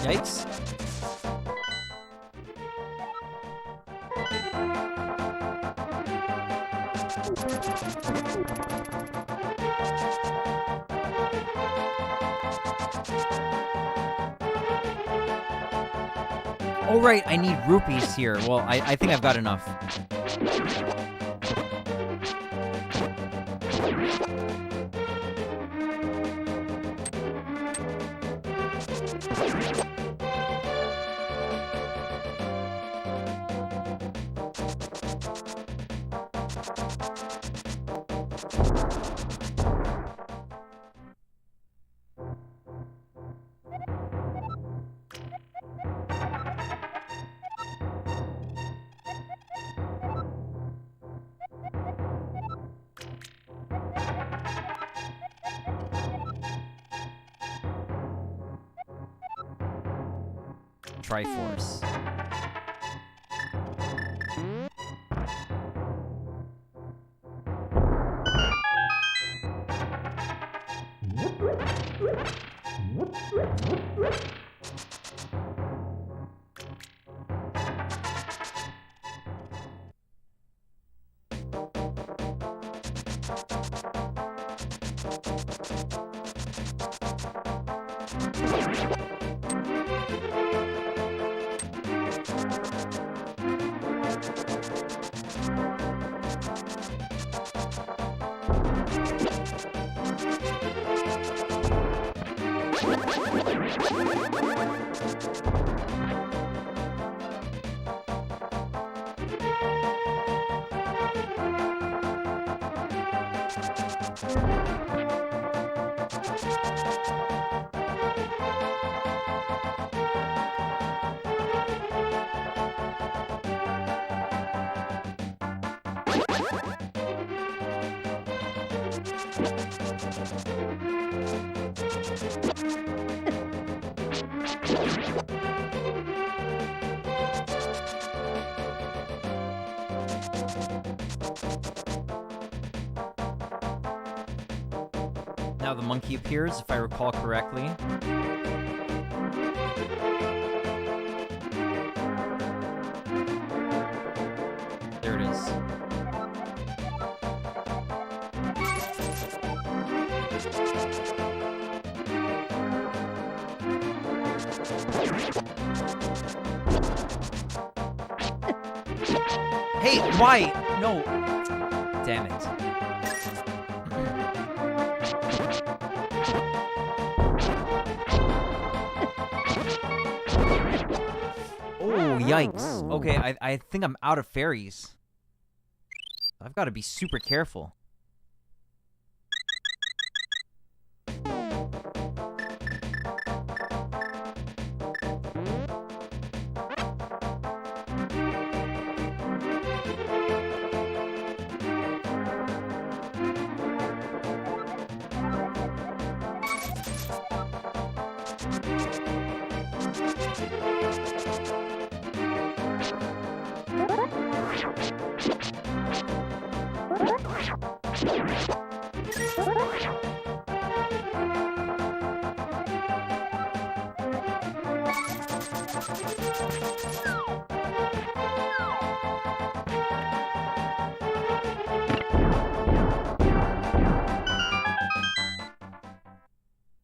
[SPEAKER 1] Yikes. Oh, right, I need rupees here. Well, I think I've got enough. Triforce. Now the monkey appears, if I recall correctly. There it is. Hey, why? No. Damn it. Oh, yikes. Okay, I think I'm out of fairies. I've got to be super careful.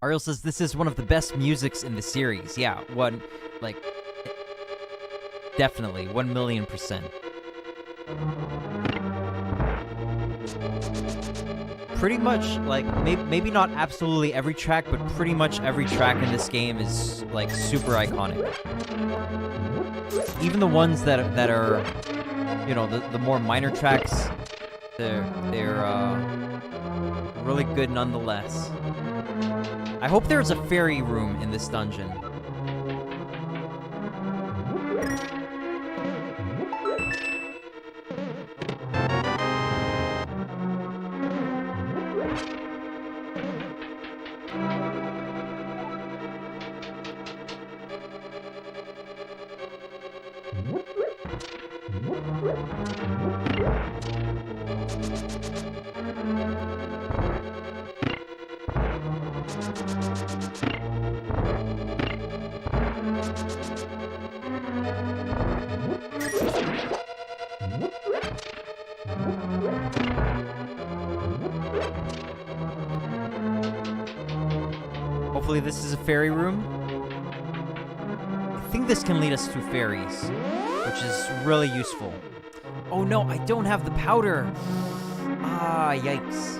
[SPEAKER 1] Ariel says this is one of the best musics in the series. Yeah, definitely, 1,000,000%. Pretty much, maybe not absolutely every track, but pretty much every track in this game is, super iconic. Even the ones that are, the more minor tracks, they're really good nonetheless. I hope there's a fairy room in this dungeon. Hopefully this is a fairy room. I think this can lead us to fairies, which is really useful. Oh no, I don't have the powder! Ah, yikes.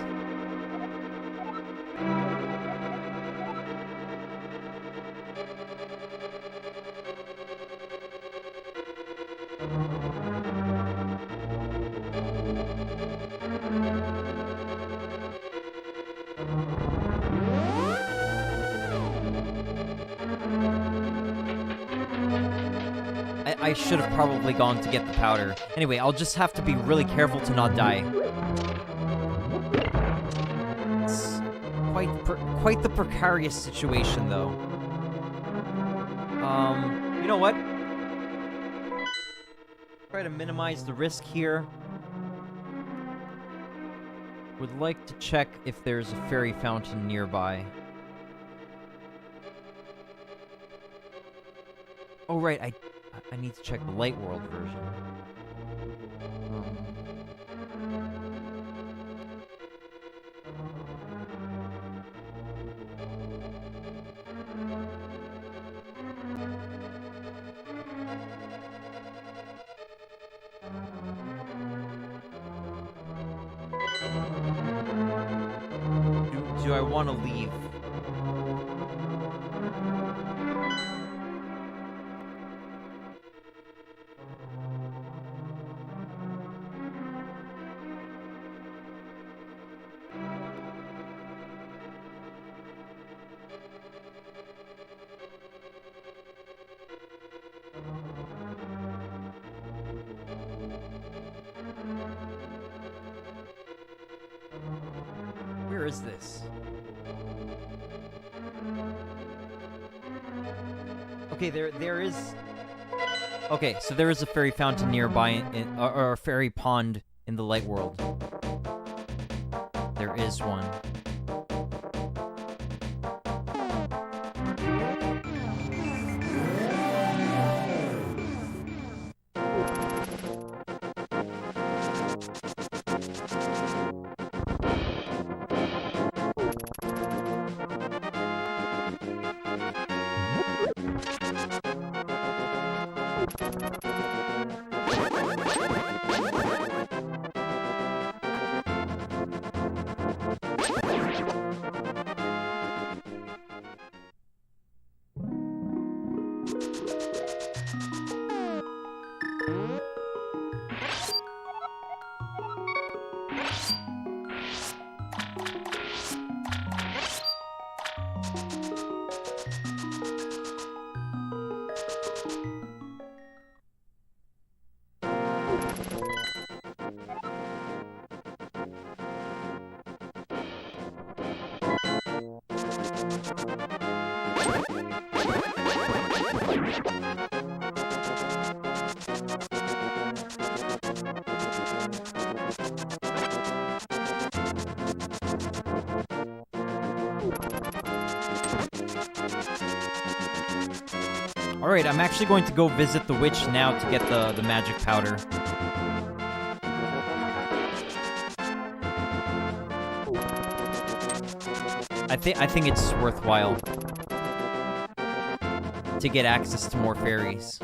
[SPEAKER 1] I should have probably gone to get the powder. Anyway, I'll just have to be really careful to not die. It's quite the precarious situation, though. You know what? Try to minimize the risk here. Would like to check if there's a fairy fountain nearby. Oh, right, I need to check the Light World version. Do I want to leave? Where is this? Okay, there is... Okay, so there is a fairy fountain nearby, or a fairy pond in the Light World. There is one. Alright, I'm actually going to go visit the witch now to get the magic powder. I think it's worthwhile to get access to more fairies.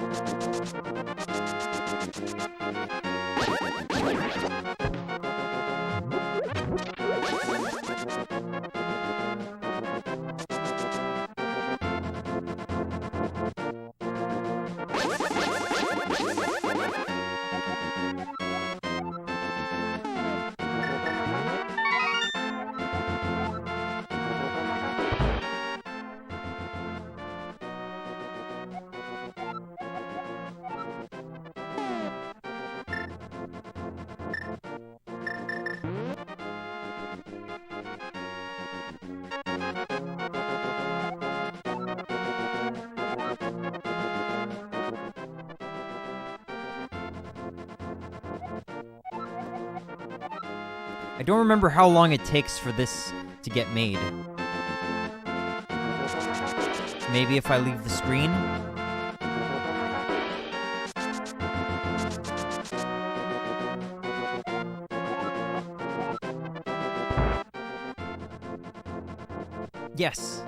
[SPEAKER 1] I don't remember how long it takes for this to get made. Maybe if I leave the screen? Yes.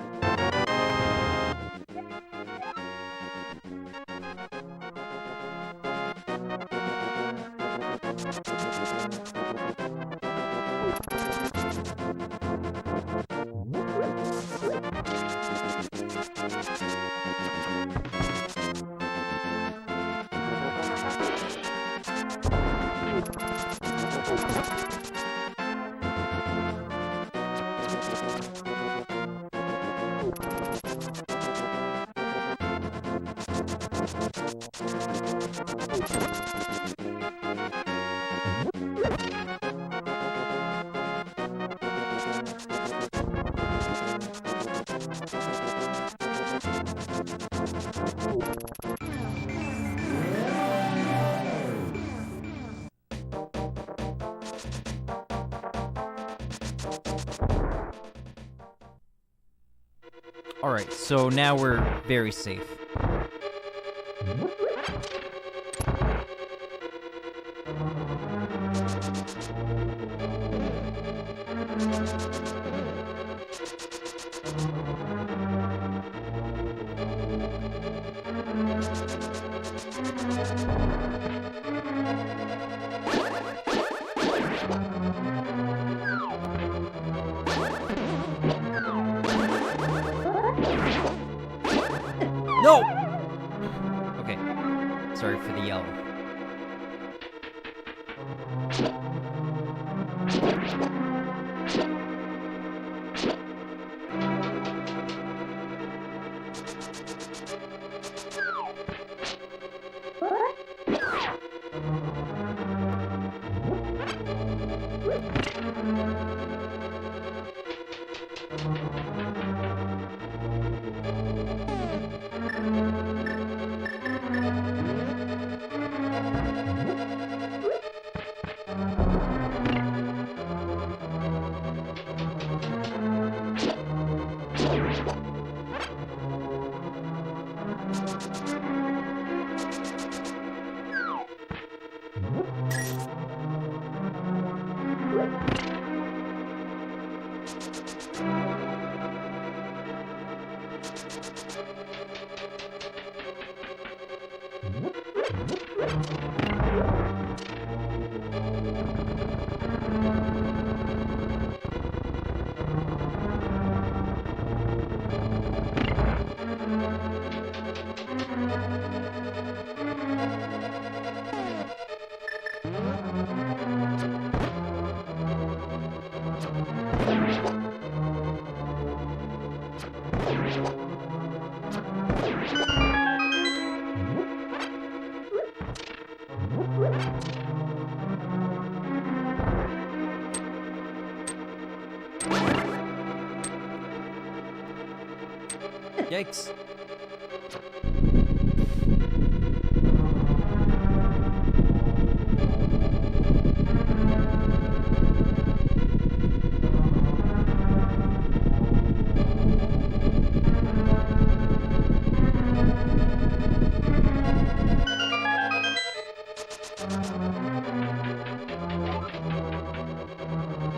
[SPEAKER 1] Alright, so now we're very safe. No! Okay. Sorry for the yell. Yikes.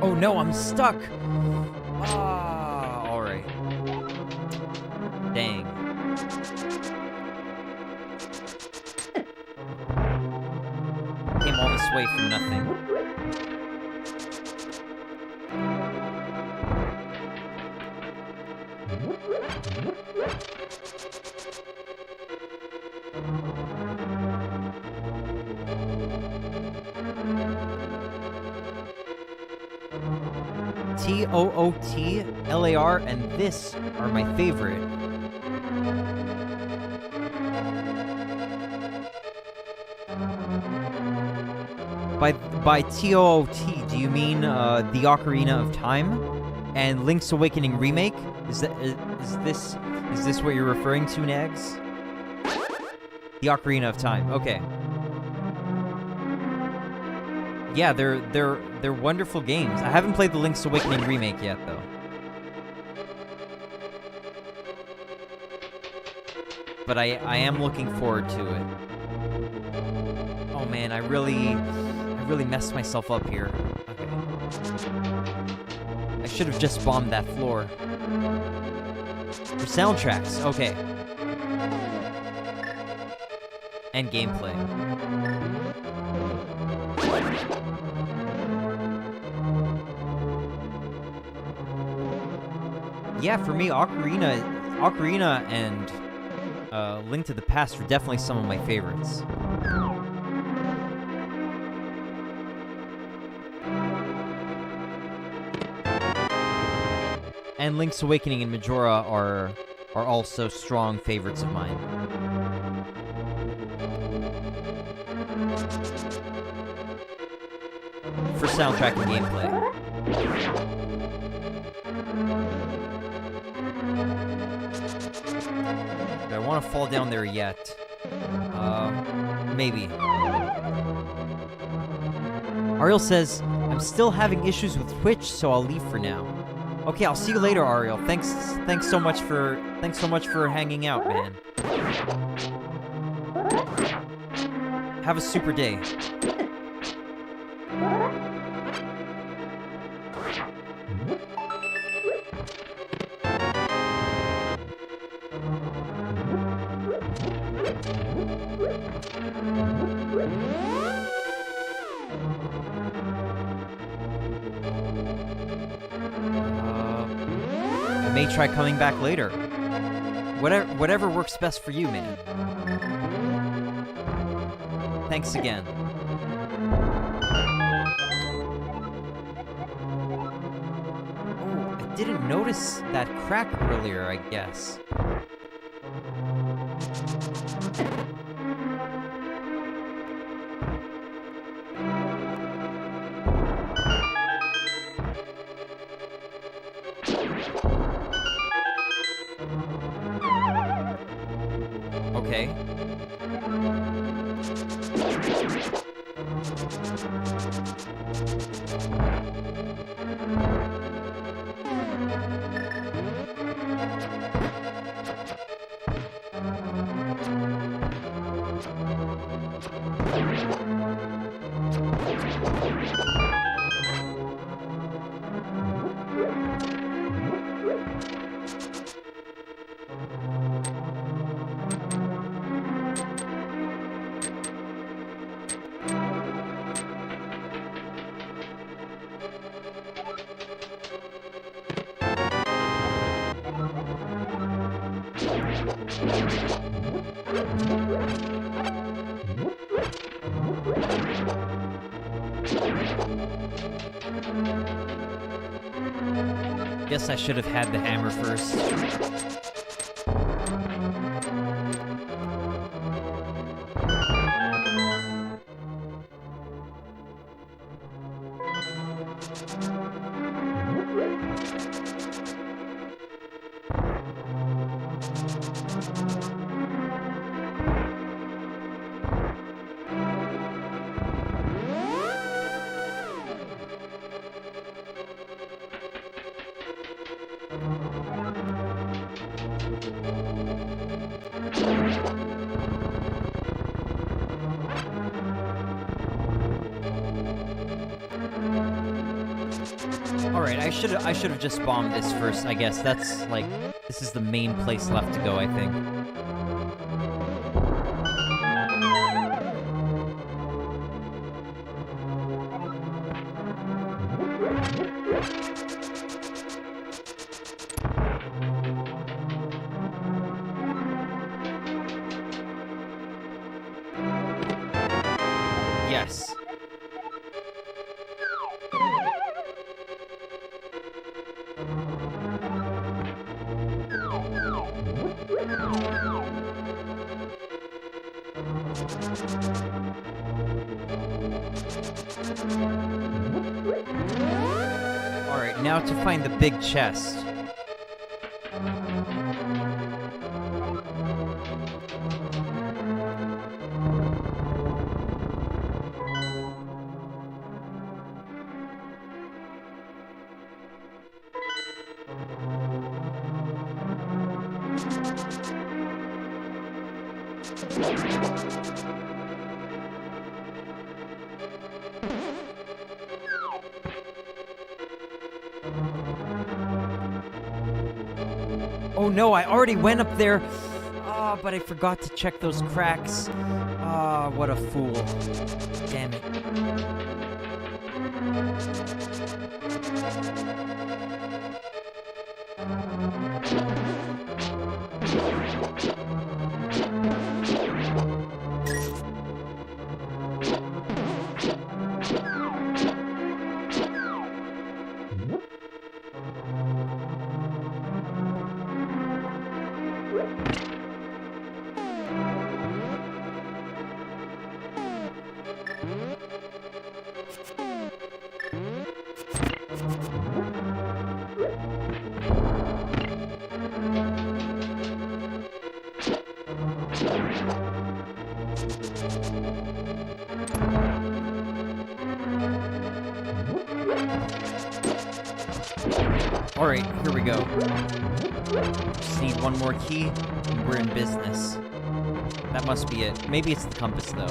[SPEAKER 1] Oh no, I'm stuck! Ah, alright. Dang. Came all this way for nothing. TOOTLAR and this are my favorite. By TOOT, do you mean the Ocarina of Time and Link's Awakening remake? Is this what you're referring to, Nags? The Ocarina of Time. Okay. Yeah, they're wonderful games. I haven't played the Link's Awakening remake yet, though. But I am looking forward to it. Oh man, I really messed myself up here. Okay. I should have just bombed that floor. For soundtracks, okay. And gameplay. Yeah, for me, Ocarina and Link to the Past are definitely some of my favorites. And Link's Awakening and Majora are also strong favorites of mine. For soundtrack and gameplay. Do I want to fall down there yet? Maybe. Ariel says, I'm still having issues with Twitch, so I'll leave for now. Okay, I'll see you later, Ariel. Thanks so much for hanging out, man. Have a super day. I may try coming back later. Whatever works best for you, man. Thanks again. Oh, I didn't notice that crack earlier, I guess. Okay. Guess I should have had the hammer first. Alright, I should have just bombed this first, I guess. That's, like, this is the main place left to go, I think. Yes. Alright, now to find the big chest. Oh no, I already went up there. Ah, but I forgot to check those cracks. Ah, what a fool. Damn it. Alright, here we go. Just need one more key, and we're in business. That must be it. Maybe it's the compass, though.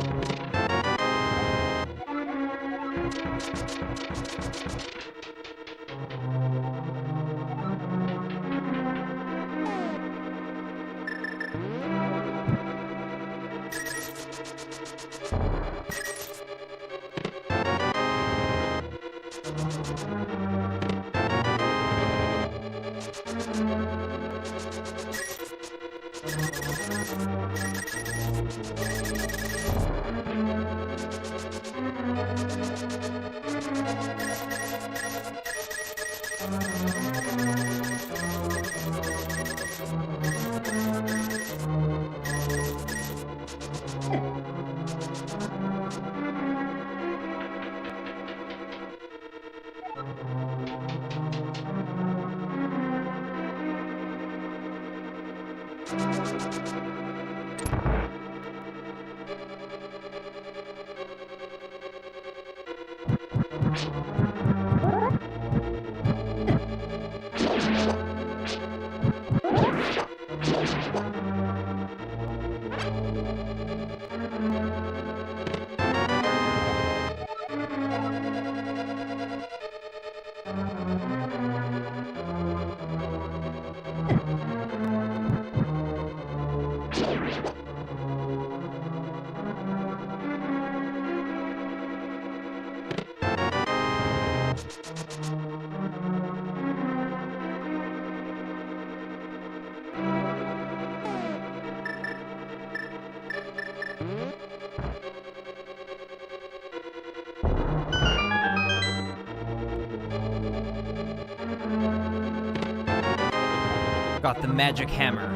[SPEAKER 1] Got the magic hammer.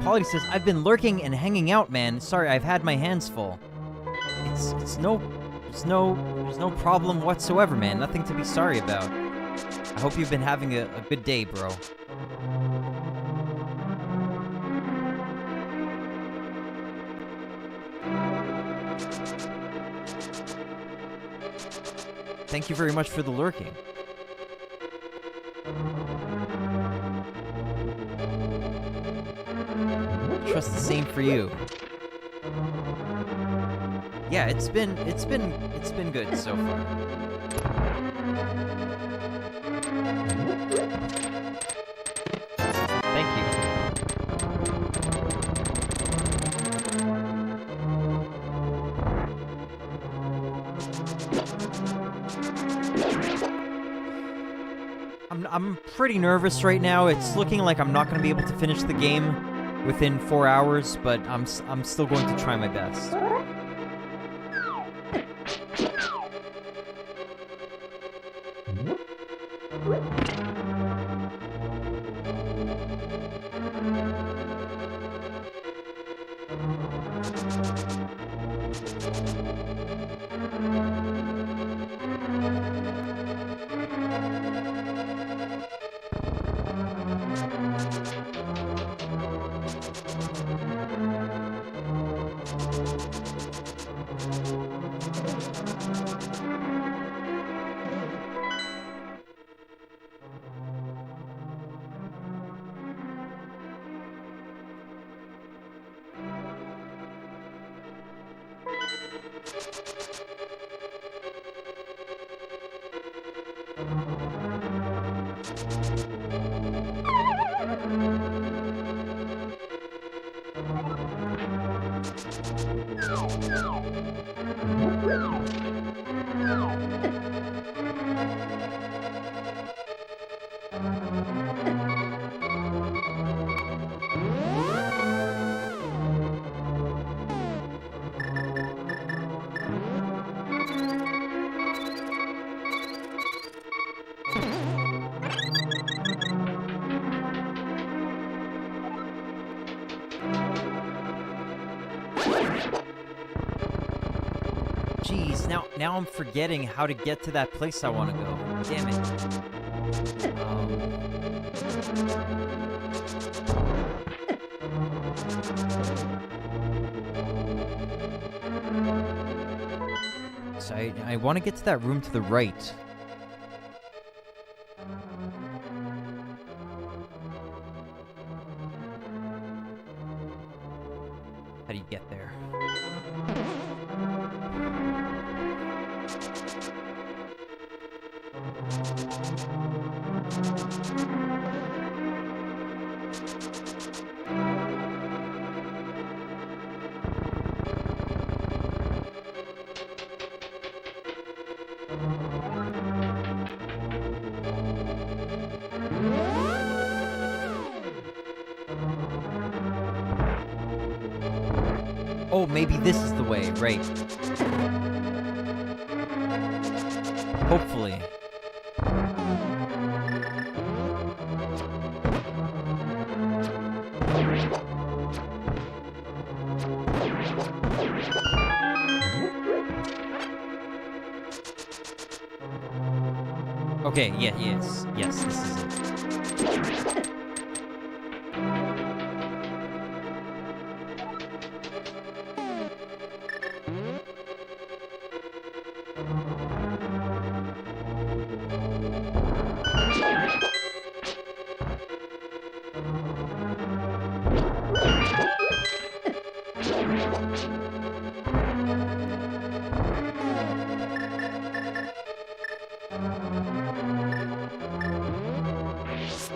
[SPEAKER 1] Polly says, I've been lurking and hanging out, man. Sorry, I've had my hands full. There's no problem whatsoever, man. Nothing to be sorry about. I hope you've been having a good day, bro. Thank you very much for the lurking. Trust the same for you. Yeah, it's been good so far. Thank you. I'm pretty nervous right now. It's looking like I'm not going to be able to finish the game within 4 hours, but I'm still going to try my best. Jeez, now I'm forgetting how to get to that place I want to go. Damn it. So I want to get to that room to the right. How do you get there? Oh, maybe this is the way, right. Hopefully. Okay, yes, this is it.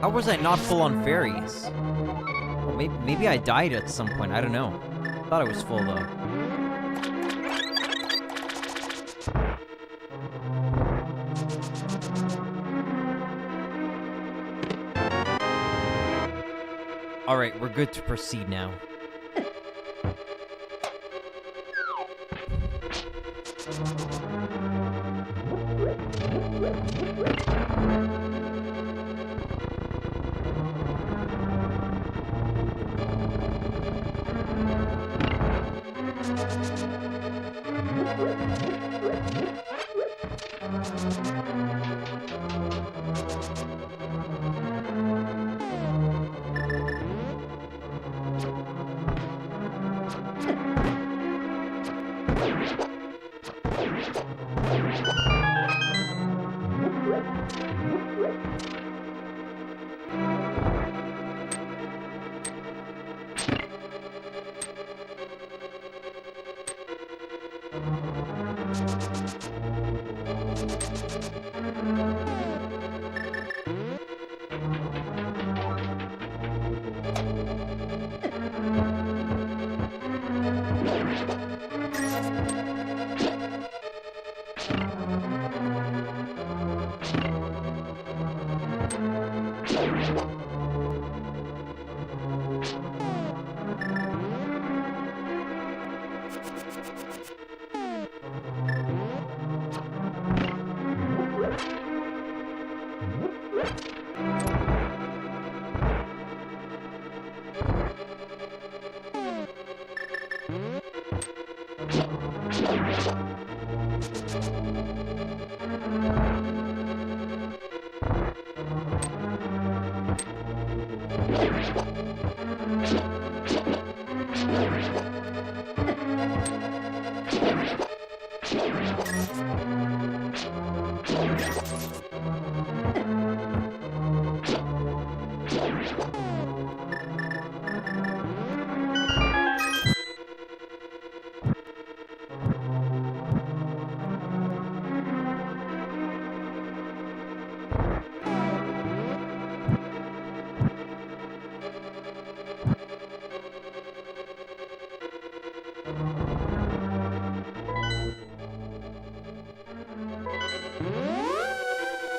[SPEAKER 1] How was I not full on fairies? Well, maybe I died at some point, I don't know. Thought I was full though. Alright, we're good to proceed now.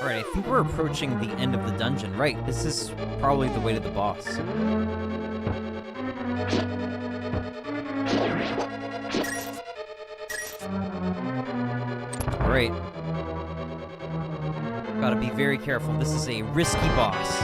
[SPEAKER 1] Alright, I think we're approaching the end of the dungeon. Right, this is probably the way to the boss. Alright. Gotta be very careful. This is a risky boss.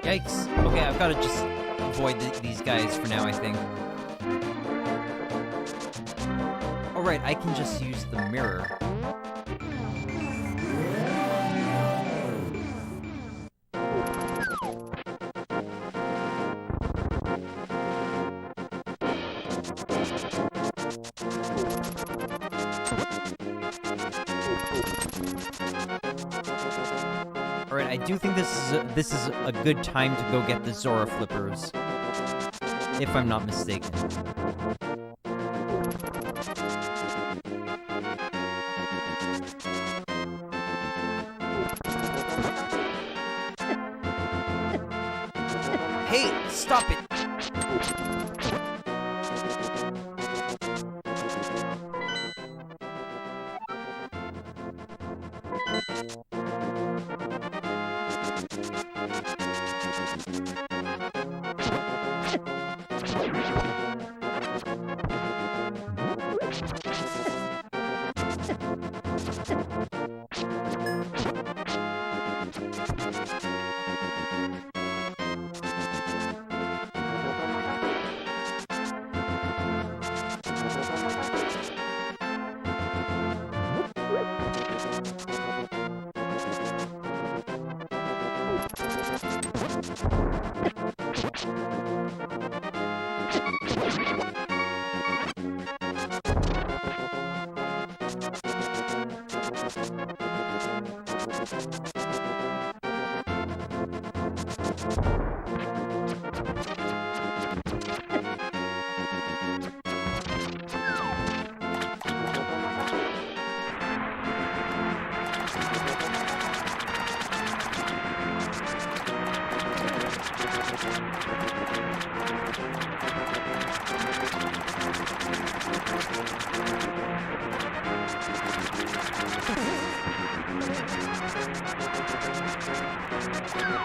[SPEAKER 1] Yikes. Okay, I've got to just avoid these guys for now, I think. Alright, I can just use the mirror. Alright, I do think this is a good time to go get the Zora flippers. If I'm not mistaken. Hey, stop it!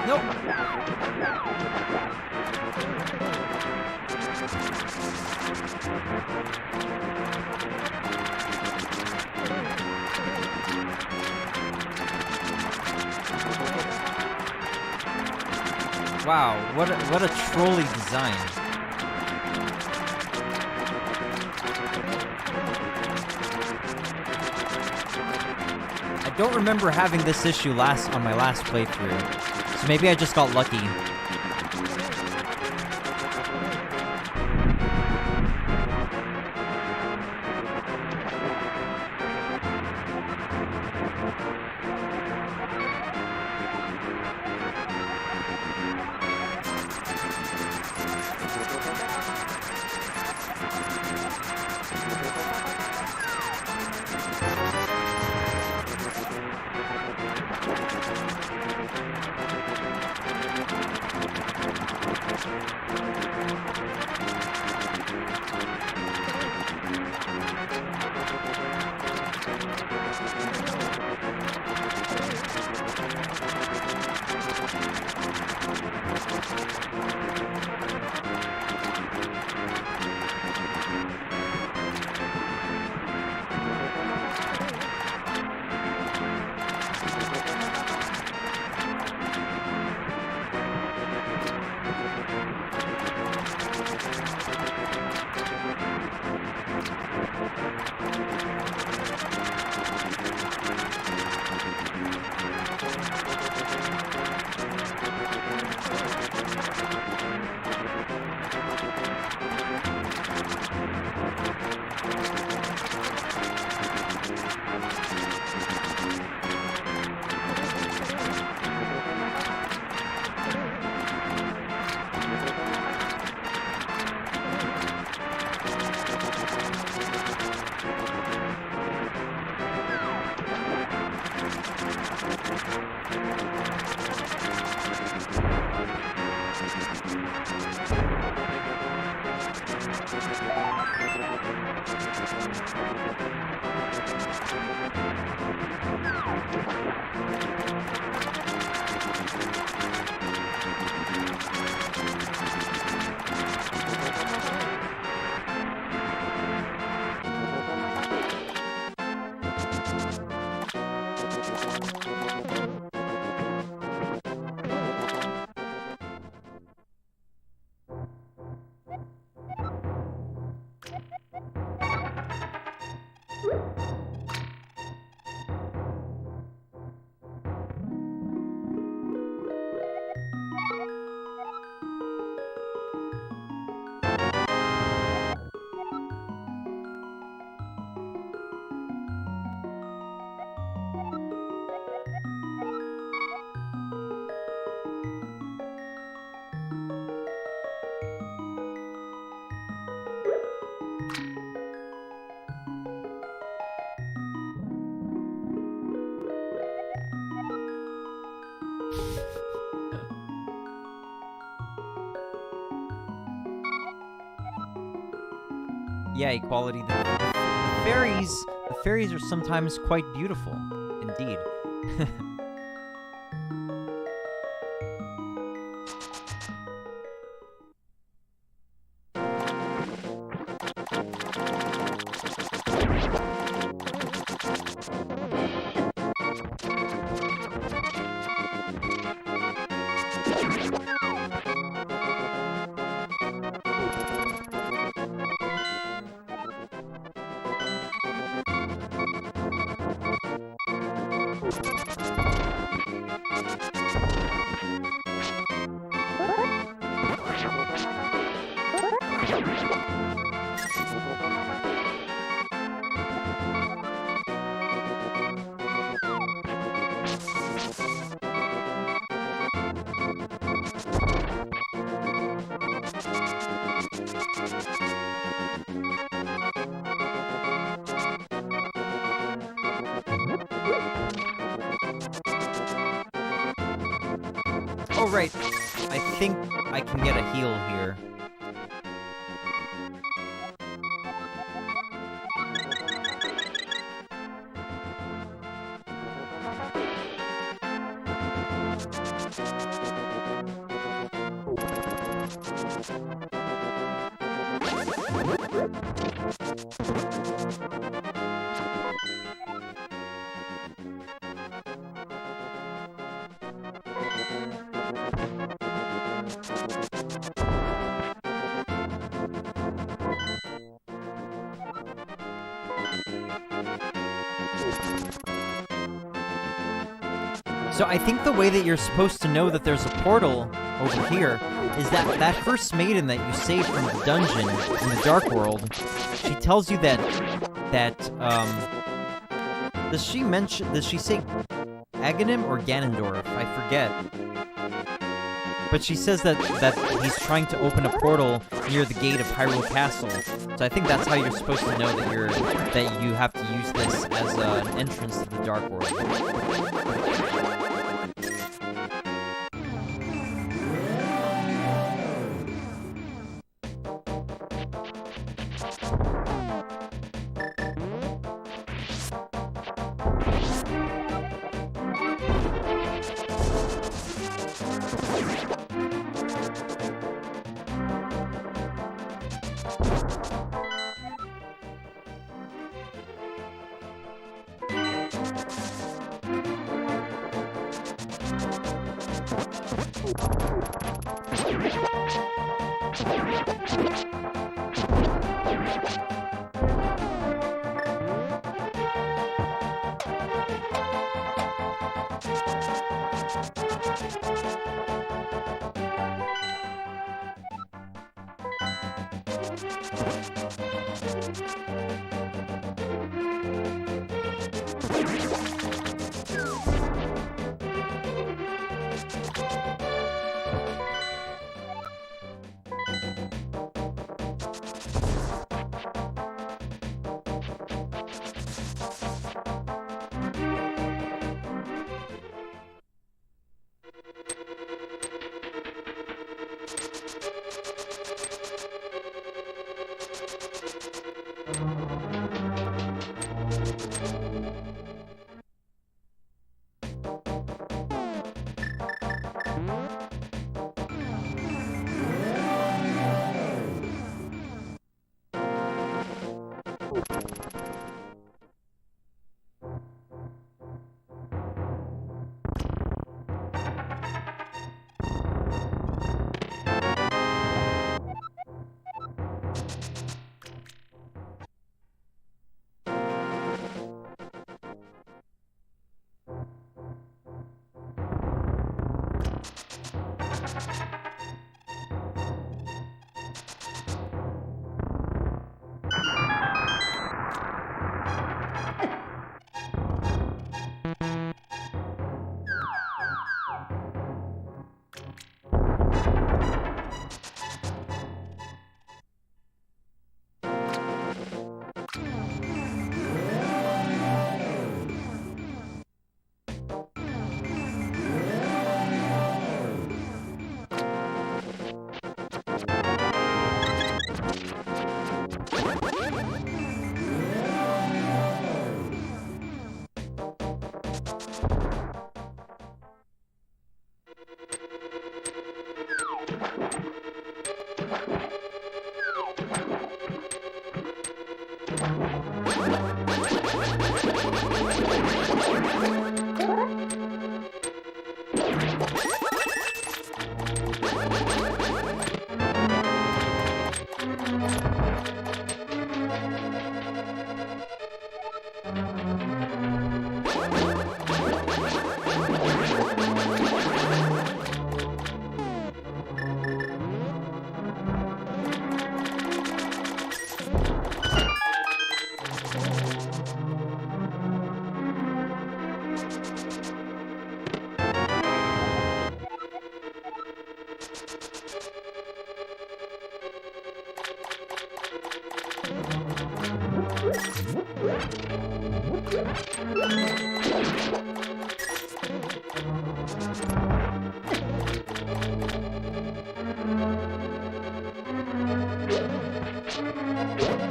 [SPEAKER 1] Nope. Wow, what a trolley design. I don't remember having this issue on my last playthrough, so maybe I just got lucky. Yeah, equality. The fairies are sometimes quite beautiful, indeed. Oh, right. I think I can get a heal here. So I think the way that you're supposed to know that there's a portal over here is that first maiden that you saved from the dungeon in the Dark World, she tells you that does she say Aghanim or Ganondorf? I forget. But she says that he's trying to open a portal near the gate of Hyrule Castle. So I think that's how you're supposed to know that you have to use this as an entrance to the Dark World.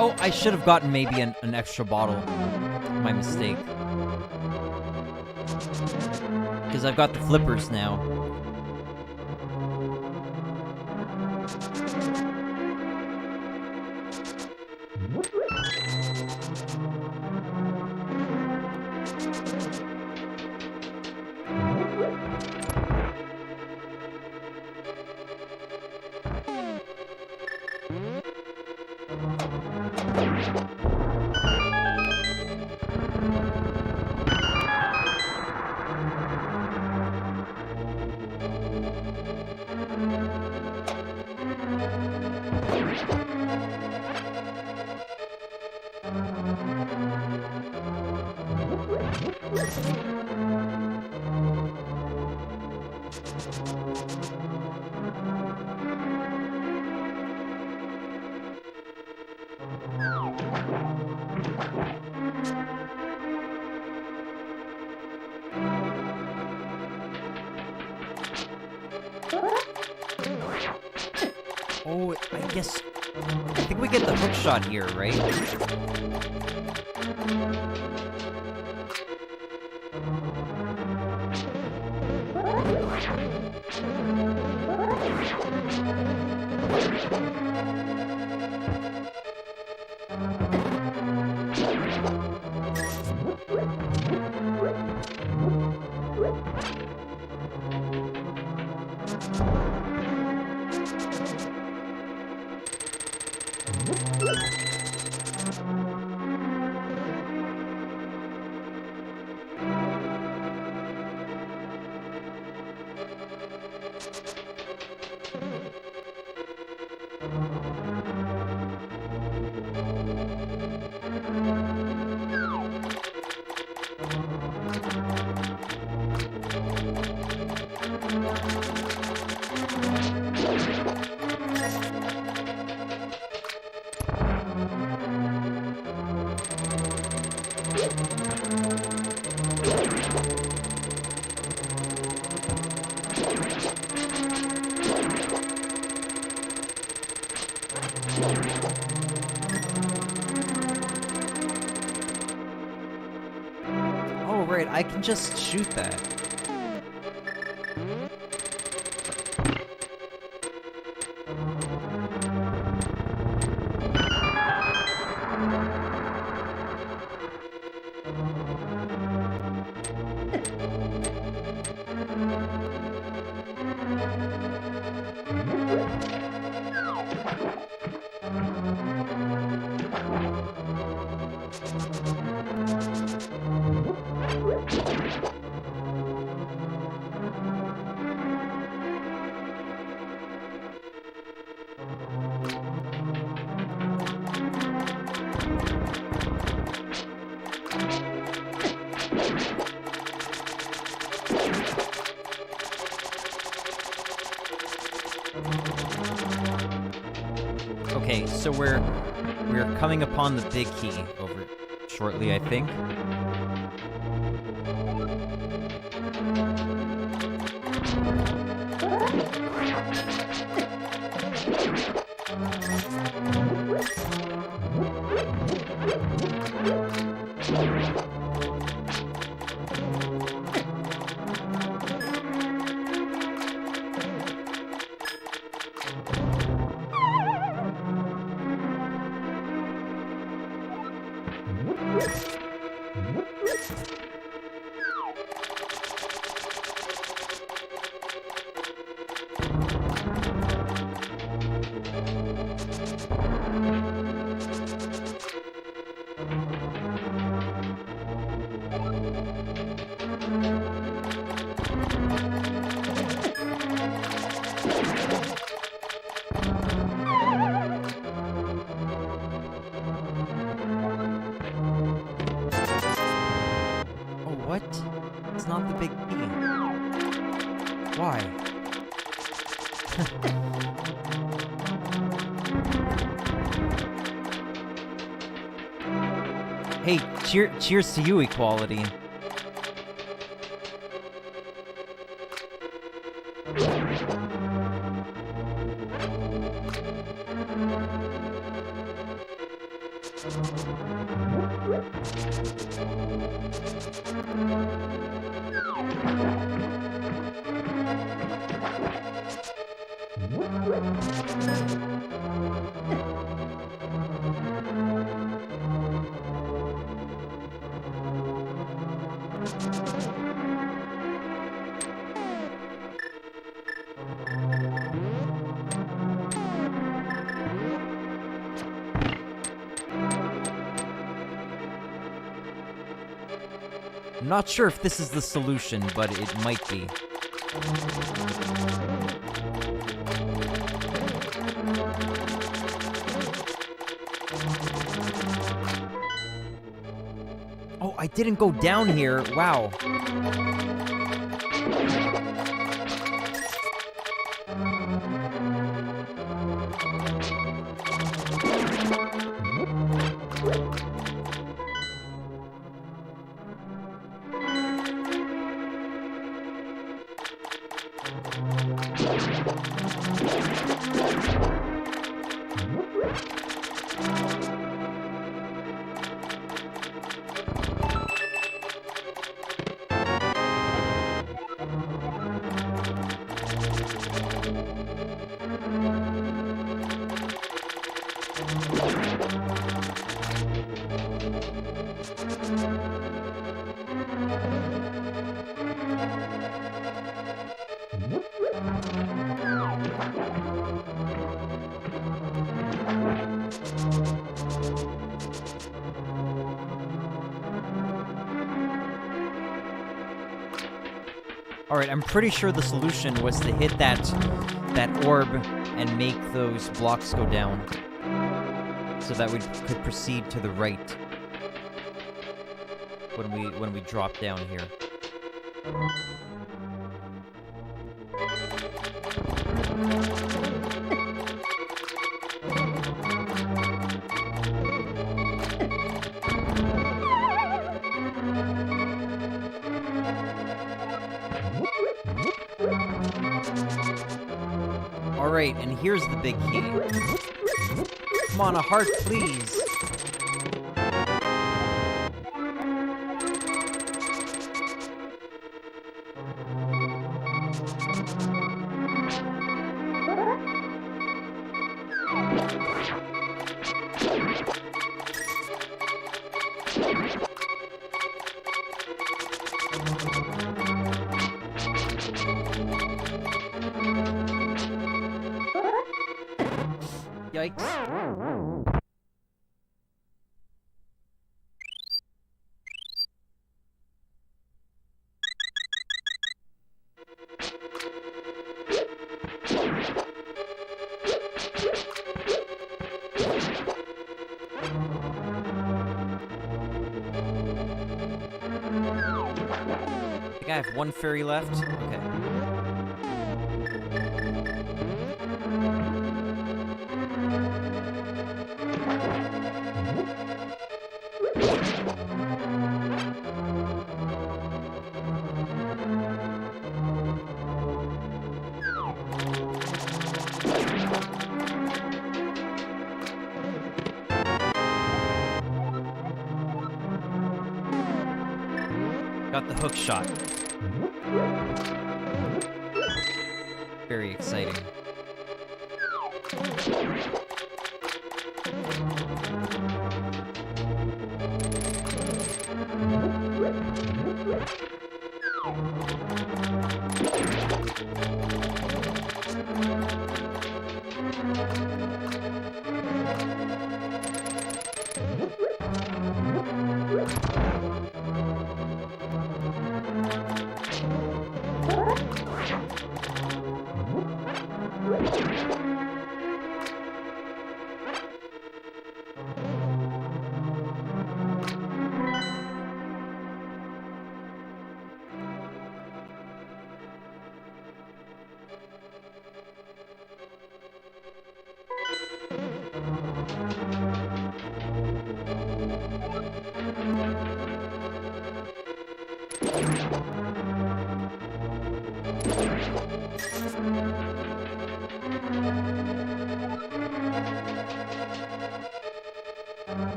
[SPEAKER 1] Oh, I should have gotten maybe an extra bottle. My mistake. Because I've got the flippers now. Oh, I think we get the hook shot here, right? Oh, right, I can just shoot that. Okay, so we're coming upon the big key over shortly, I think. What? It's not the big key. Why? Hey, cheers to you, equality. I'm not sure if this is the solution, but it might be. Oh, I didn't go down here. Wow. Alright, I'm pretty sure the solution was to hit that orb and make those blocks go down. So that we could proceed to the right when we drop down here. Alright, and here's the big key. Come on, a heart, please. Yikes. I think I have one fairy left. Okay. Got the hook shot. Very exciting.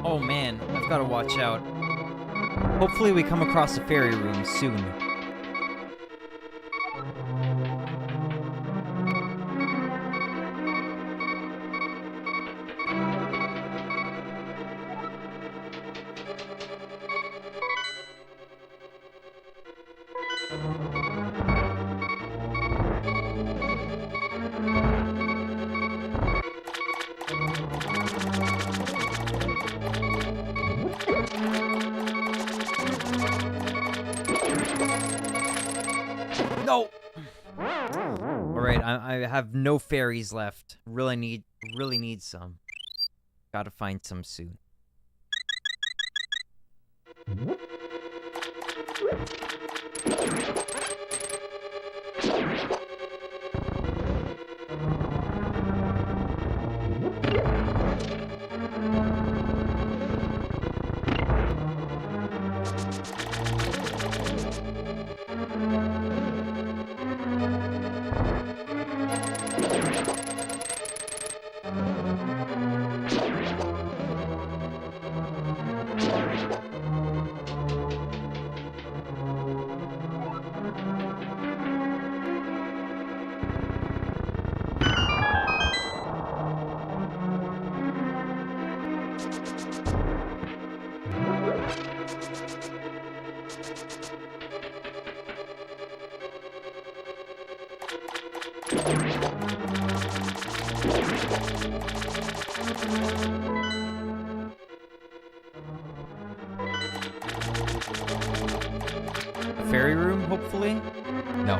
[SPEAKER 1] Oh man, I've got to watch out. Hopefully we come across a fairy room soon. No! Alright, I have no fairies left. Really need some. Gotta find some soon. A fairy room, hopefully? No.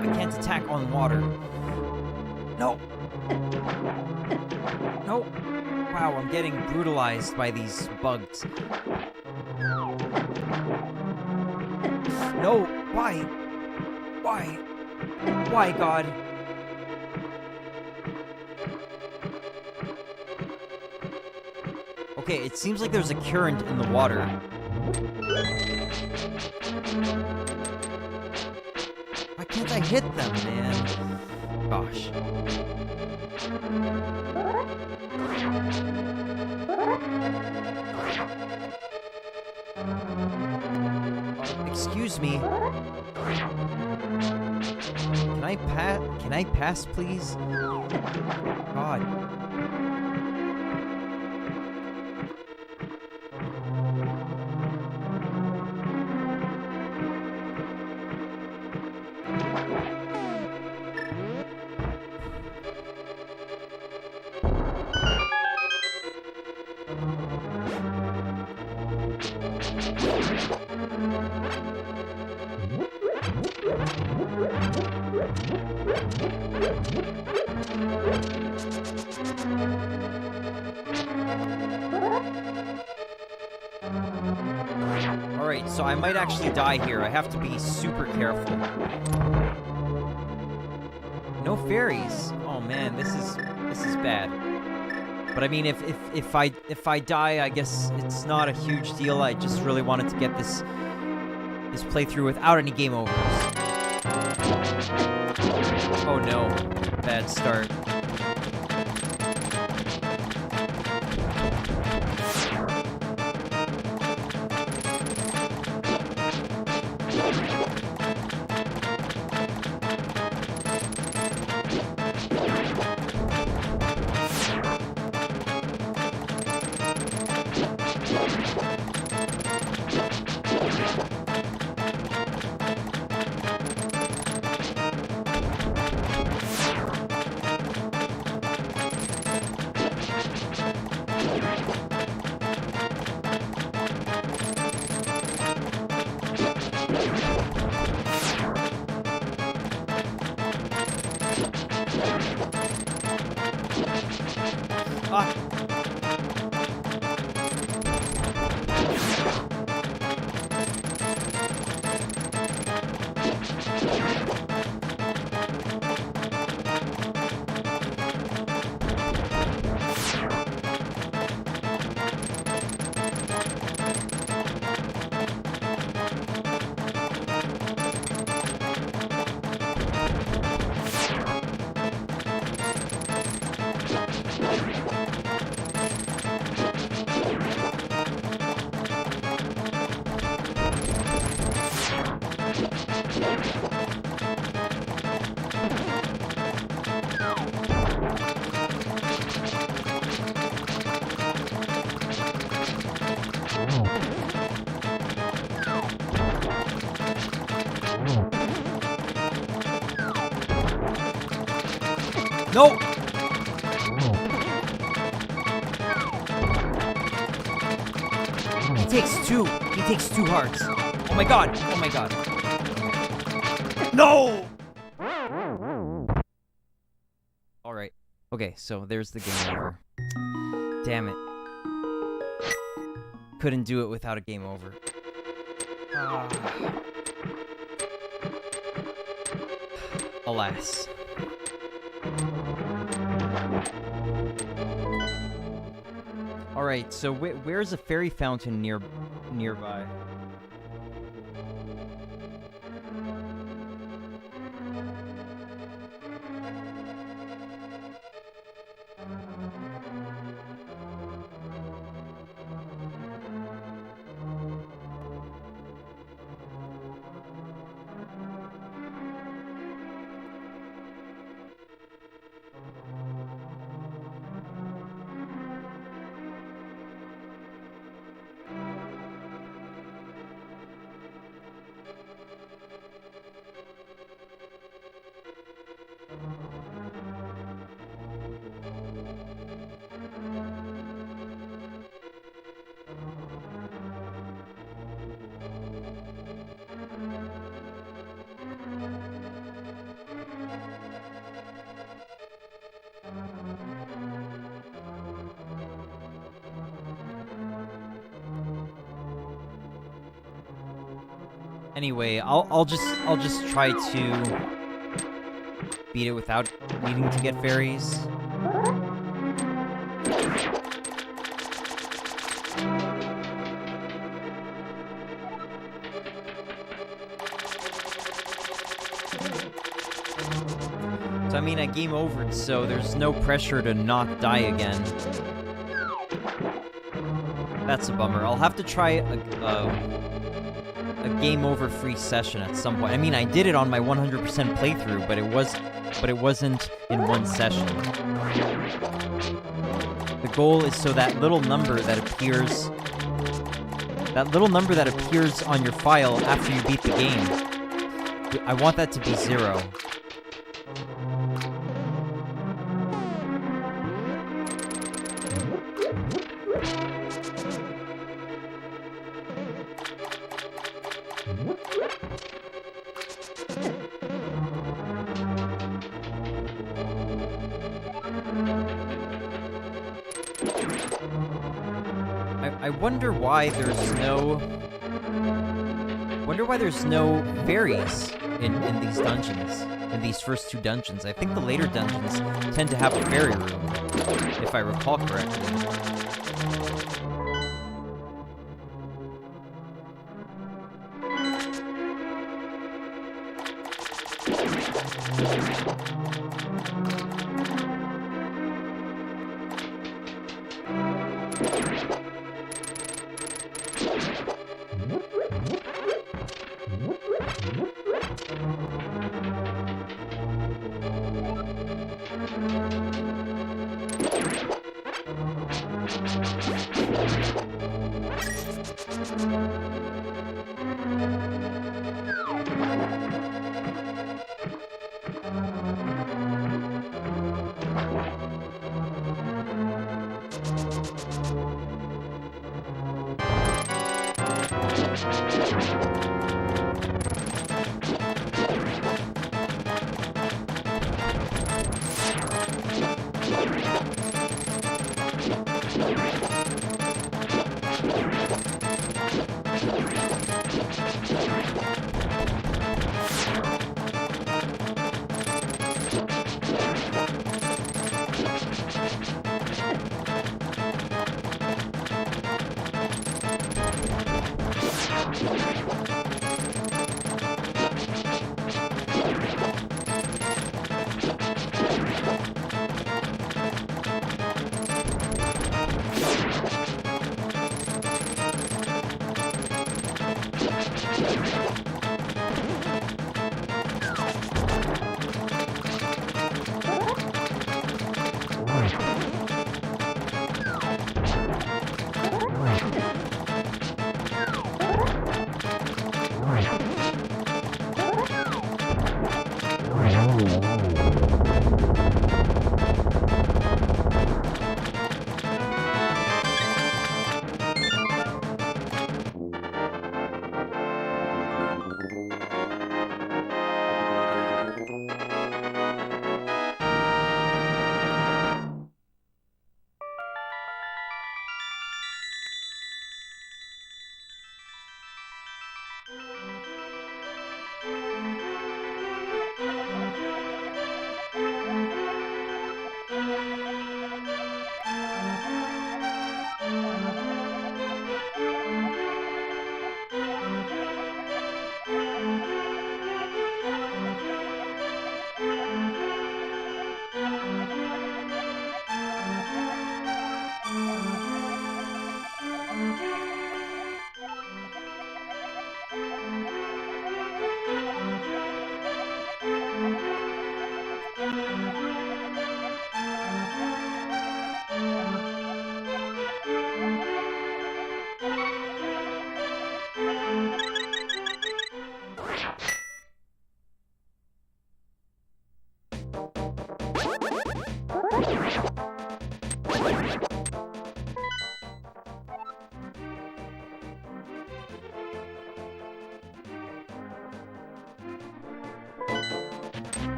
[SPEAKER 1] I can't attack on water. No. No. Wow, I'm getting brutalized by these bugs. No. Why? Why? Why, God? Okay, it seems like there's a current in the water. Why can't I hit them, man? Gosh. Excuse me. Can I pass, please? God. Alright, so I might actually die here. I have to be super careful. No fairies. Oh man, this is bad. But I mean, if I die, I guess it's not a huge deal. I just really wanted to get this playthrough without any game overs. Oh no, bad start. Ah. No! He takes two. He takes 2 hearts. Oh my god. Oh my god. No! Alright. Okay, so there's the game over. Damn it. Couldn't do it without a game over. Alas. Alright, so where's a fairy fountain nearby? Anyway, I'll just try to beat it without needing to get fairies. So I mean, I game overed, so there's no pressure to not die again. That's a bummer. I'll have to try a game over free session at some point. I mean, I did it on my 100% playthrough, but it wasn't in one session. The goal is so that little number that appears on your file after you beat the game, I want that to be 0. I wonder why there's no fairies in these dungeons, in these first 2 dungeons. I think the later dungeons tend to have a fairy room, if I recall correctly.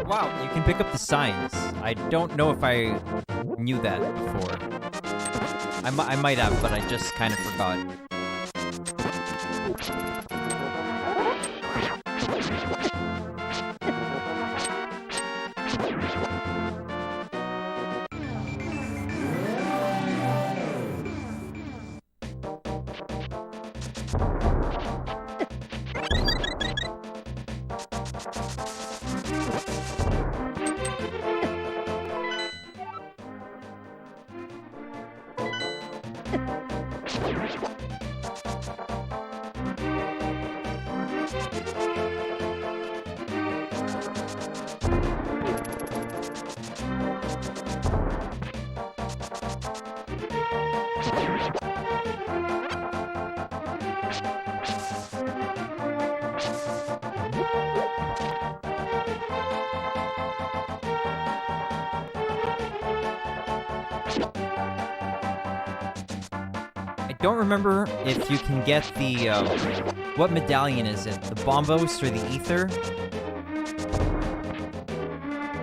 [SPEAKER 1] Wow, you can pick up the signs. I don't know if I knew that before. I might have, but I just kind of forgot. I don't remember if you can get the, what medallion is it? The Bombos or the Ether?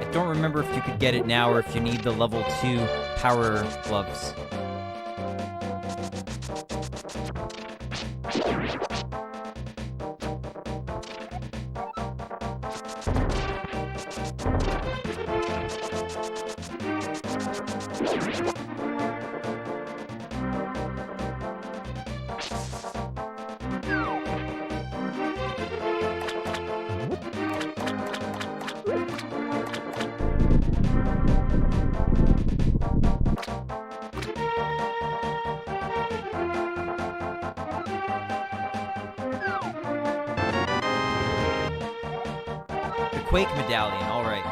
[SPEAKER 1] I don't remember if you could get it now or if you need the level 2 power gloves. Quake medallion, alright.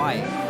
[SPEAKER 1] Why?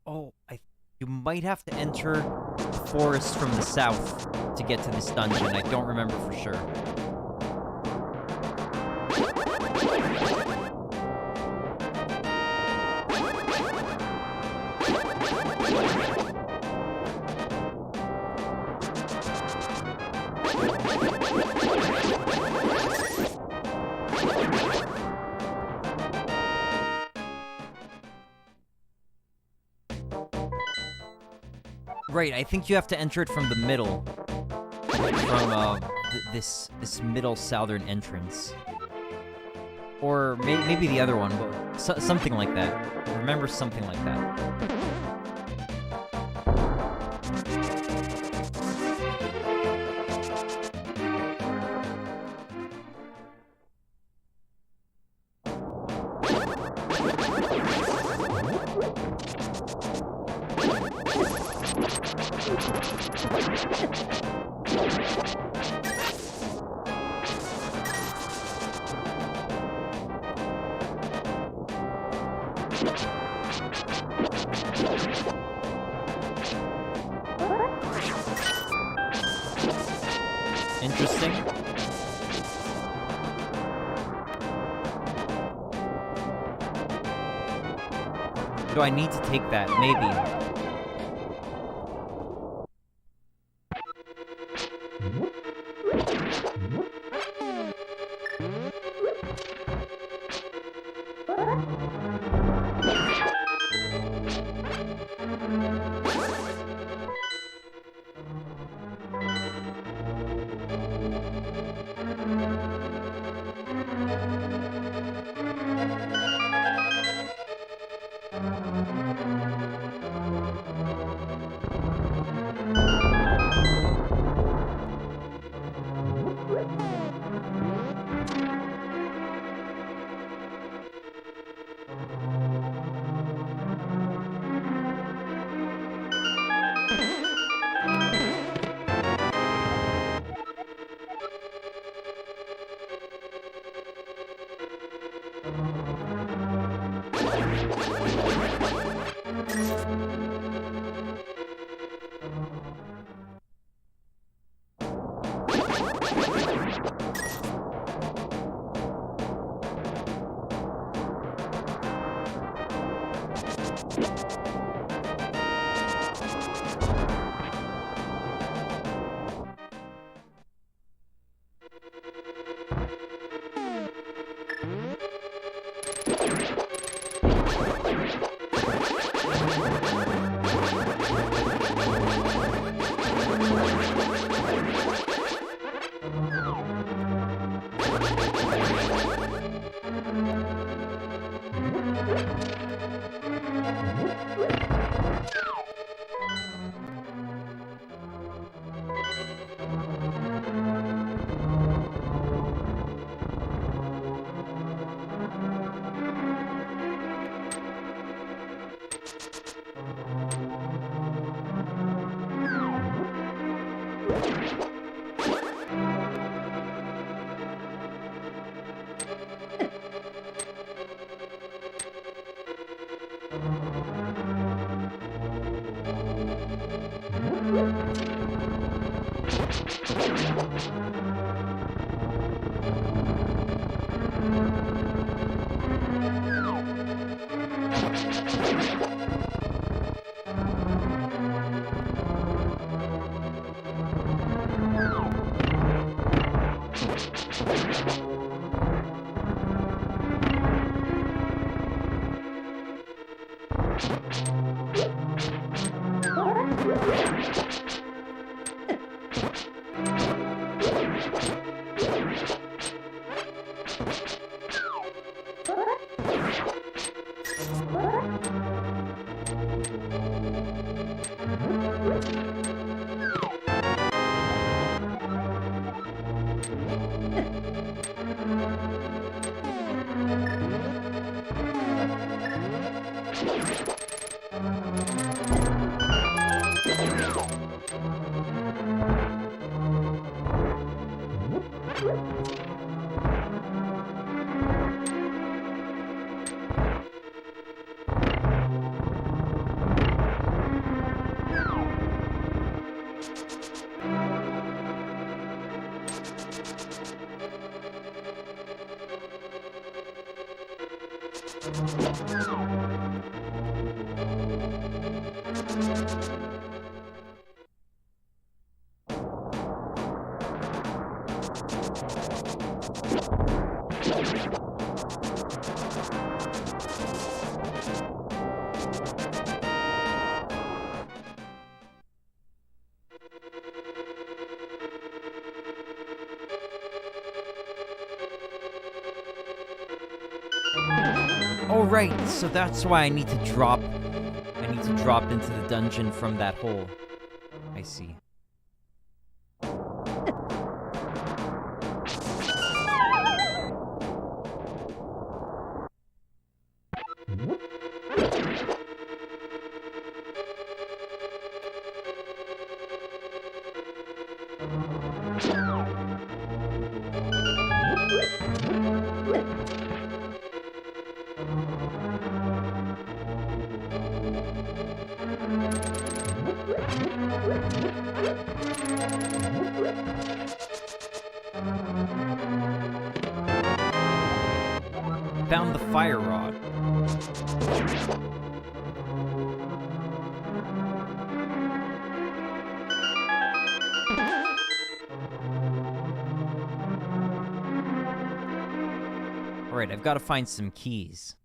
[SPEAKER 1] Oh, you might have to enter the forest from the south to get to this dungeon. I don't remember for sure. Right, I think you have to enter it from the middle. From, this middle southern entrance. Or maybe the other one, but something like that. I remember something like that. Interesting. Do I need to take that? Maybe. Oh, right, so that's why I need to drop into the dungeon from that hole. I see. Found the fire rod. Alright, I've got to find some keys.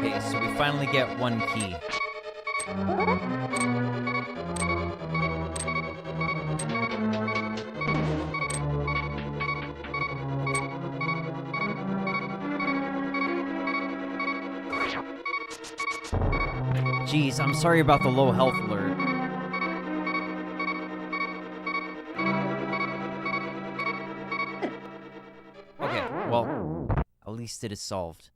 [SPEAKER 1] Okay, so we finally get one key. Jeez, I'm sorry about the low health alert. Okay, well, at least it is solved.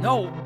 [SPEAKER 1] No!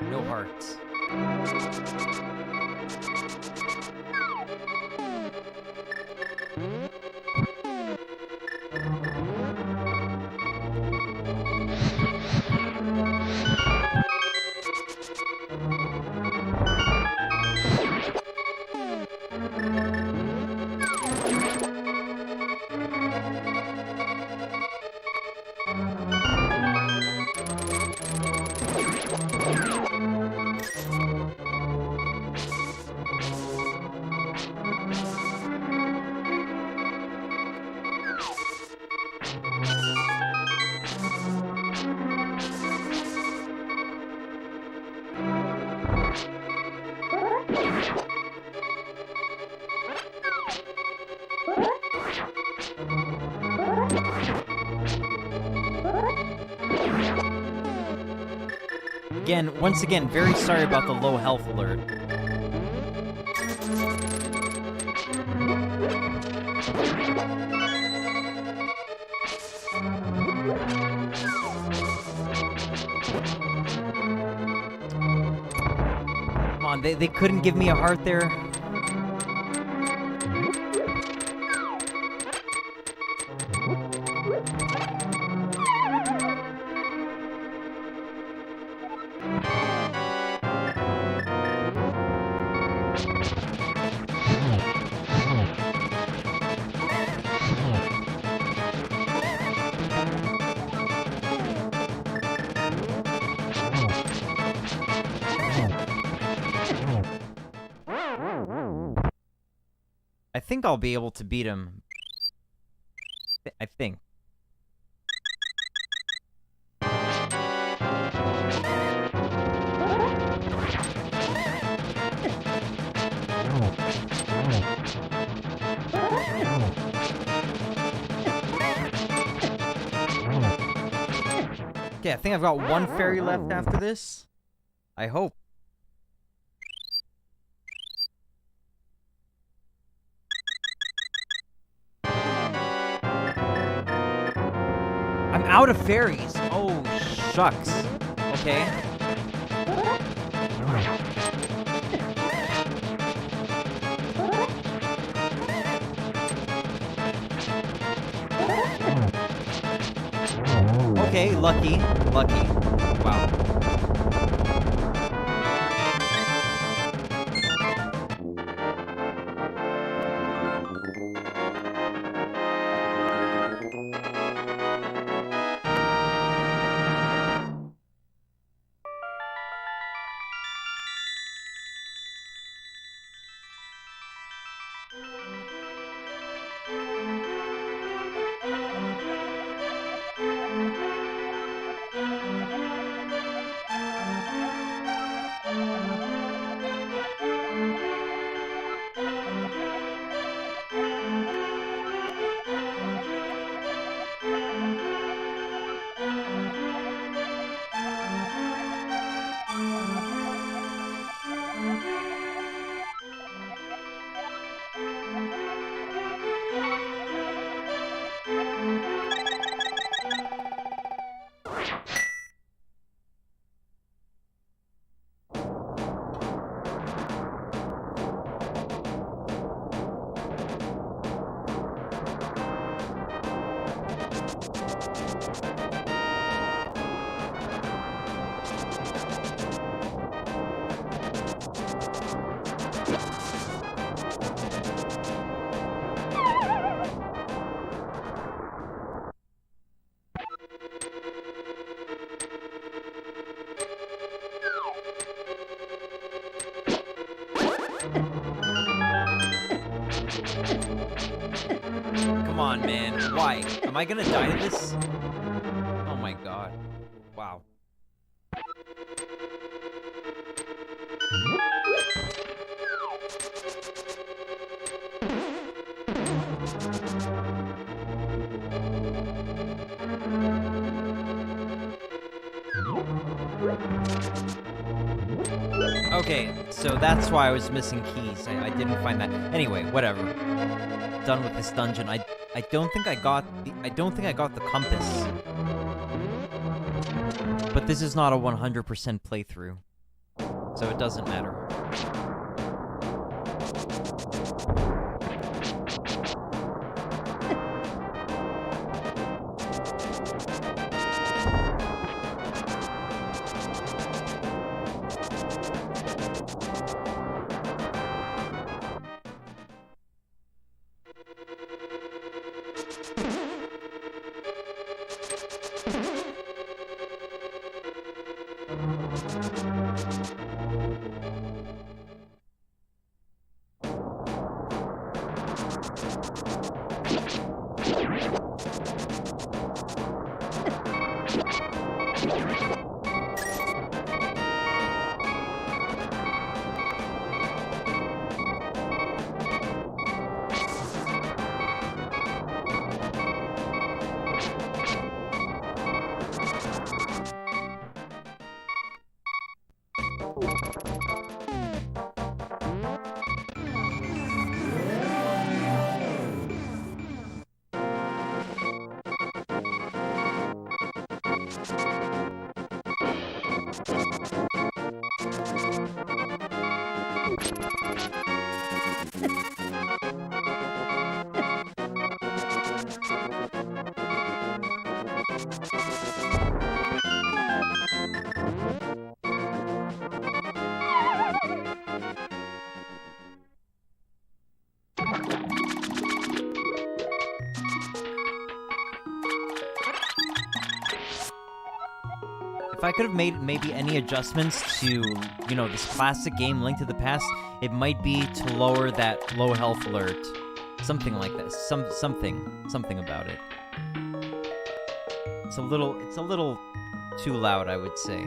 [SPEAKER 1] No hearts. Once again, very sorry about the low health alert. Come on, they couldn't give me a heart there. I think I'll be able to beat him. I think. Okay, I think I've got one fairy left after this. I hope. I'm out of fairies. Oh, shucks. Okay. Okay, lucky. Wow. Come on, man. Why? Am I gonna die to this? Oh my god. Wow. Okay, so that's why I was missing keys. I didn't find that. Anyway, whatever. Done with this dungeon. I don't think I got the compass. But this is not a 100% playthrough. so it doesn't matter. If I could have made maybe any adjustments to, you know, this classic game, Link to the Past, it might be to lower that low health alert. Something like that. Something about it. It's a little too loud, I would say.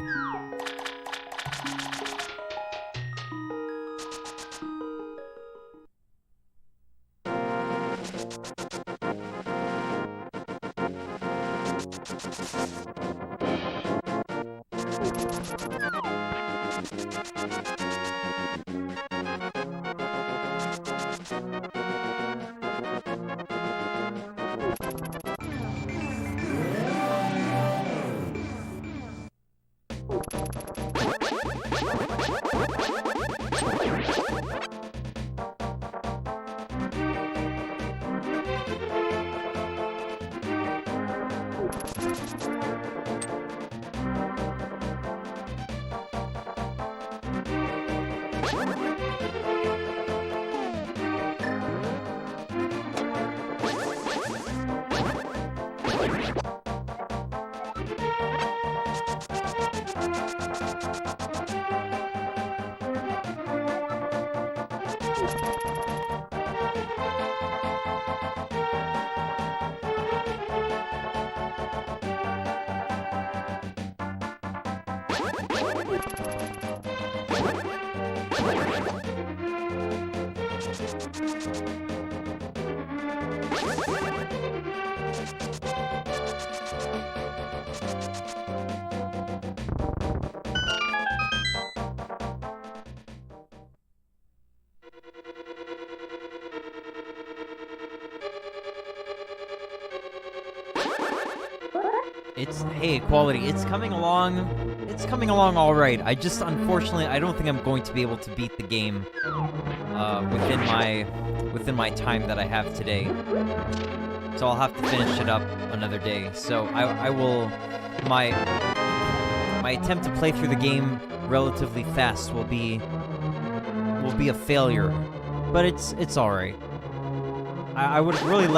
[SPEAKER 1] Hey, quality, it's coming along all right. I just, unfortunately, I don't think I'm going to be able to beat the game within my time that I have today. So I'll have to finish it up another day. So I will, my attempt to play through the game relatively fast will be a failure, but it's all right. I would have really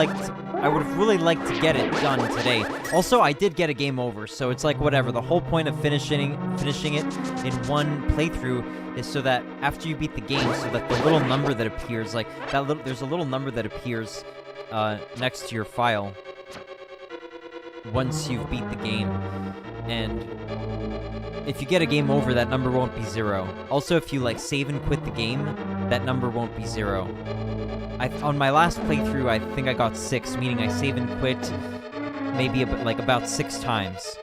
[SPEAKER 1] liked to get it done today. Also, I did get a game over, so it's like whatever. The whole point of finishing it in one playthrough is so that after you beat the game, so that the little number that appears, there's a little number that appears next to your file once you've beat the game, and if you get a game over, that number won't be 0. Also, if you save and quit the game, that number won't be 0. On my last playthrough, I think I got 6, meaning I save and quit maybe about 6 times.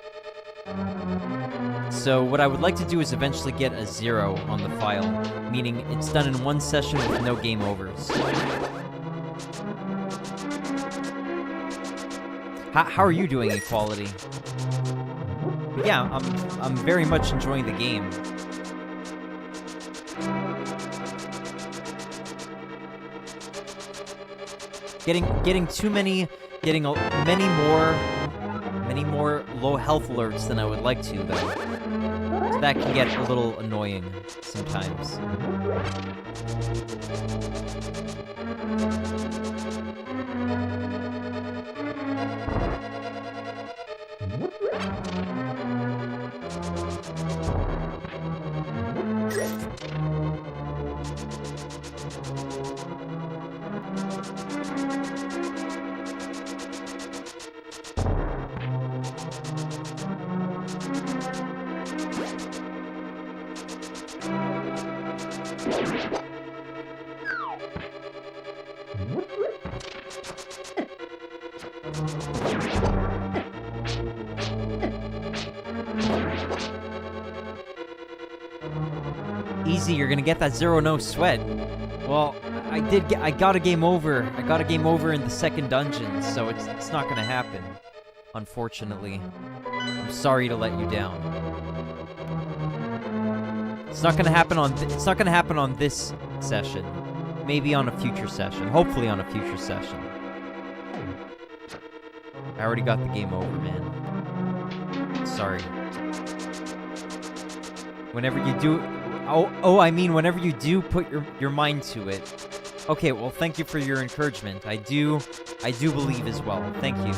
[SPEAKER 1] So what I would like to do is eventually get a 0 on the file, meaning it's done in one session with no game overs. How are you doing, Equality? Yeah, I'm very much enjoying the game. Getting too many, many more low health alerts than I would like to, though. So that can get a little annoying sometimes. Easy, you're gonna get that zero no sweat. Well, I got a game over. I got a game over in the second dungeon, so it's not gonna happen. Unfortunately. I'm sorry to let you down. It's not gonna happen on this session. Maybe on a future session. Hopefully on a future session. I already got the game over, man. Sorry. Whenever you do... I mean, whenever you do put your mind to it. Okay, well, thank you for your encouragement. I do believe as well. Thank you.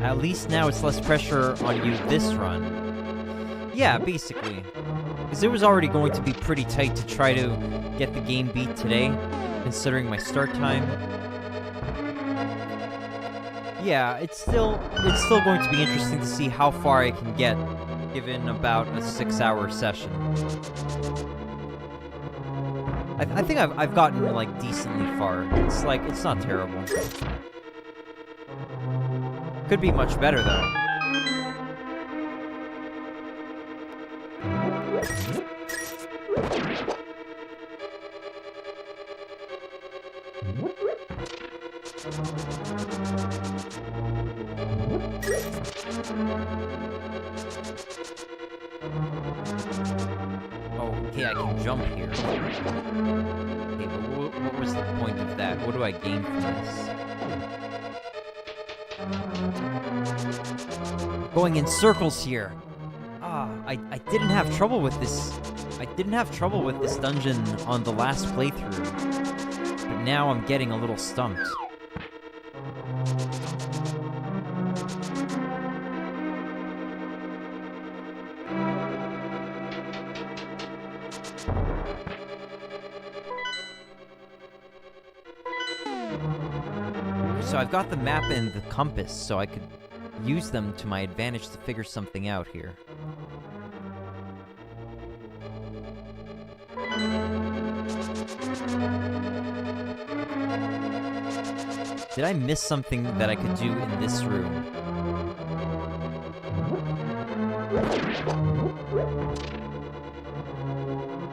[SPEAKER 1] At least now it's less pressure on you this run. Yeah, basically. Because it was already going to be pretty tight to try to get the game beat today, considering my start time. Yeah, it's still going to be interesting to see how far I can get, given about a 6-hour session. I think I've gotten, like, decently far. It's not terrible. Could be much better, though. Oh, okay, I can jump here. Okay, but what was the point of that? What do I gain from this? Going in circles here. I didn't have trouble with this. I didn't have trouble with this dungeon on the last playthrough. But now I'm getting a little stumped. So I've got the map and the compass, so I could use them to my advantage to figure something out here. Did I miss something that I could do in this room?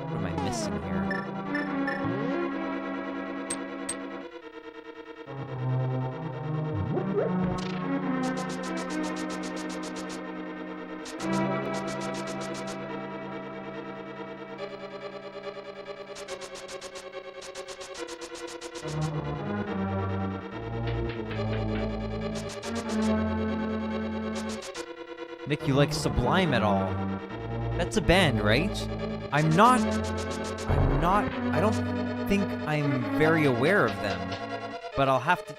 [SPEAKER 1] What am I missing here? Nick, you like Sublime at all? That's a band, right? I don't think I'm very aware of them. But I'll have to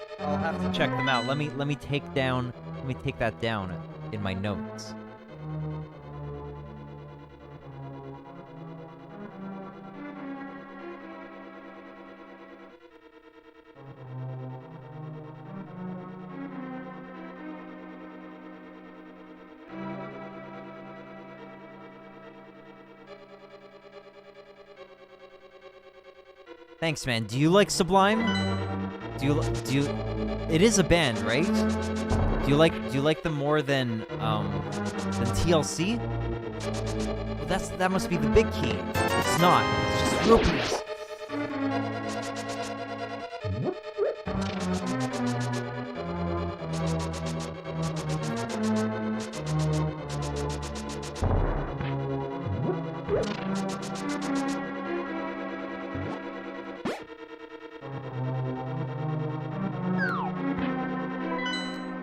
[SPEAKER 1] check them out. Let me take that down in my notes. Thanks, man. Do you like Sublime? Do you? It is a band, right? Do you like them more than TLC? Well, that must be the big key. It's not. It's just rupees.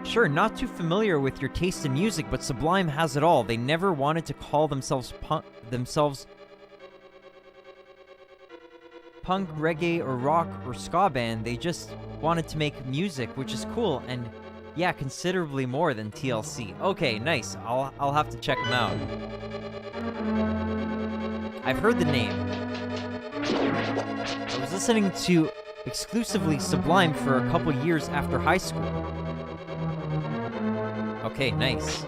[SPEAKER 1] Sure, not too familiar with your taste in music, but Sublime has it all. They never wanted to call themselves punk, reggae, or rock, or ska band. They just wanted to make music, which is cool, and yeah, considerably more than TLC. Okay, nice. I'll have to check them out. I've heard the name. I was listening to exclusively Sublime for a couple years after high school. Okay, nice.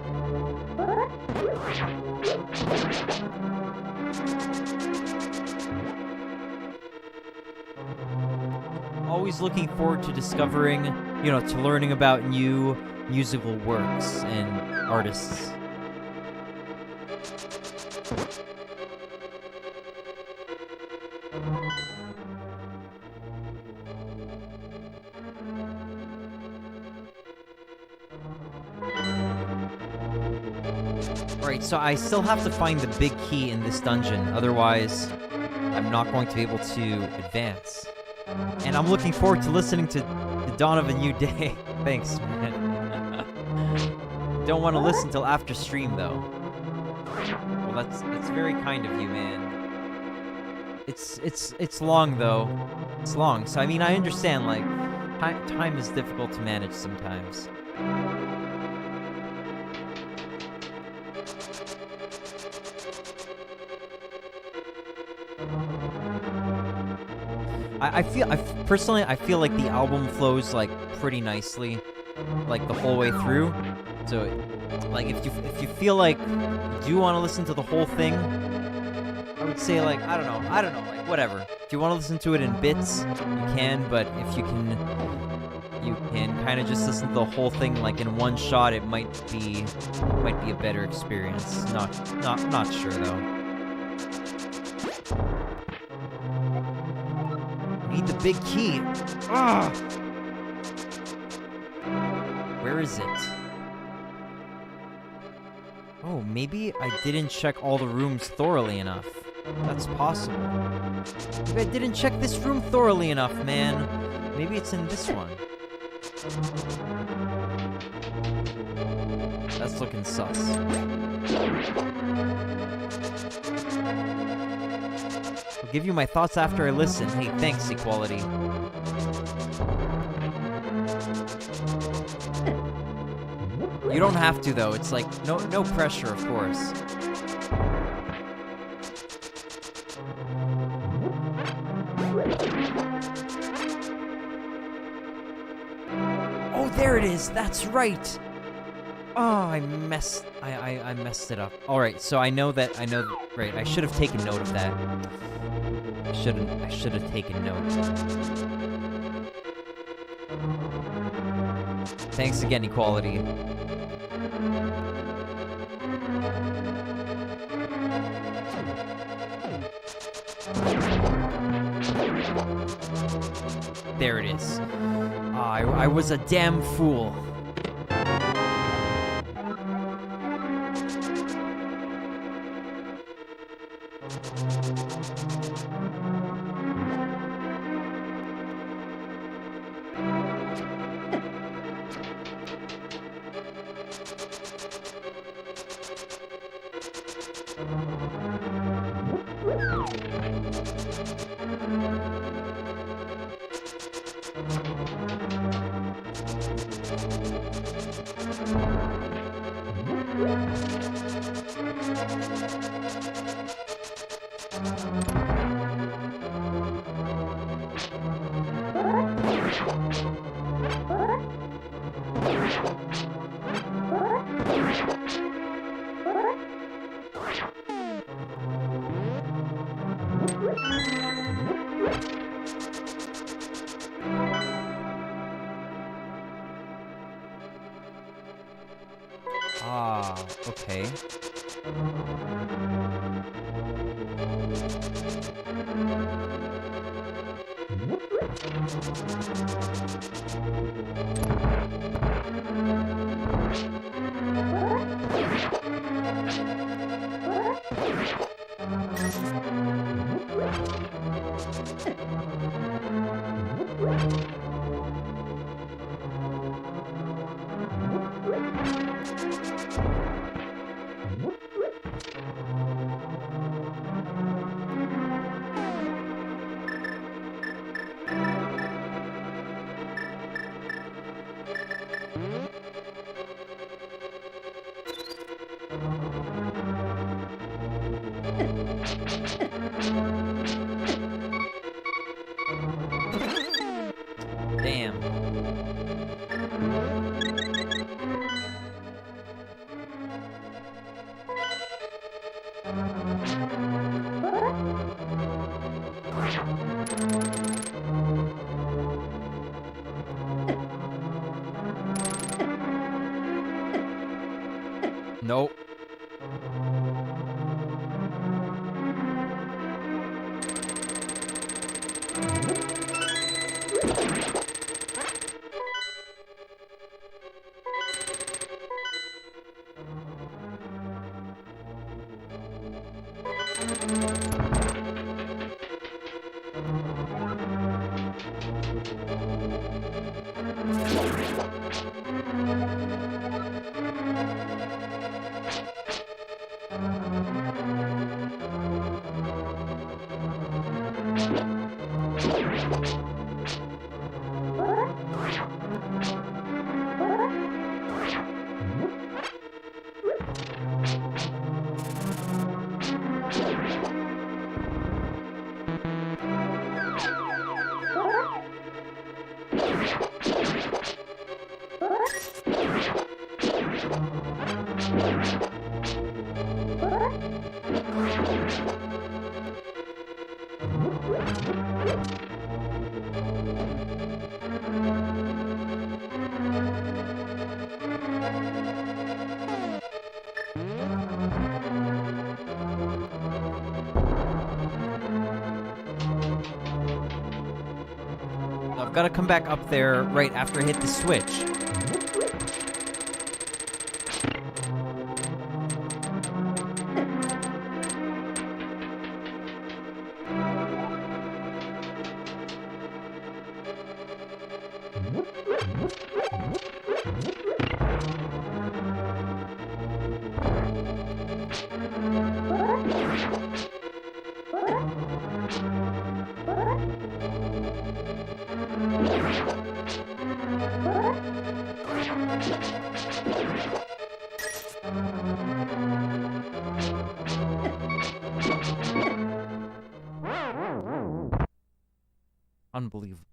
[SPEAKER 1] Always looking forward to discovering, to learning about new musical works and artists. Alright, so I still have to find the big key in this dungeon, otherwise I'm not going to be able to advance. And I'm looking forward to listening to The Dawn of a New Day. Thanks, man. Don't want to listen till after stream, though. Well, that's very kind of you, man. It's long, though. It's long, so I mean, I understand, like, time is difficult to manage sometimes. I feel like the album flows, like, pretty nicely, like, the whole way through. So, like, if you feel like you do want to listen to the whole thing, I would say, like, I don't know, like, whatever. If you want to listen to it in bits, you can, but if you can kind of just listen to the whole thing, like, in one shot, it might be a better experience. Not sure, though. Need the big key. Ugh. Where is it? Oh, maybe I didn't check all the rooms thoroughly enough. That's possible. Maybe I didn't check this room thoroughly enough, man. Maybe it's in this one. That's looking sus. I'll give you my thoughts after I listen. Hey, thanks, Equality. You don't have to, though. It's like, no pressure, of course. Oh, there it is! That's right! Oh, I messed it up. Alright, so I know that, right, I should have taken note of that. I should have taken note. Thanks again, Equality. There it is. I was a damn fool. Damn. Nope. I've got to come back up there right after I hit the switch. Unbelievable.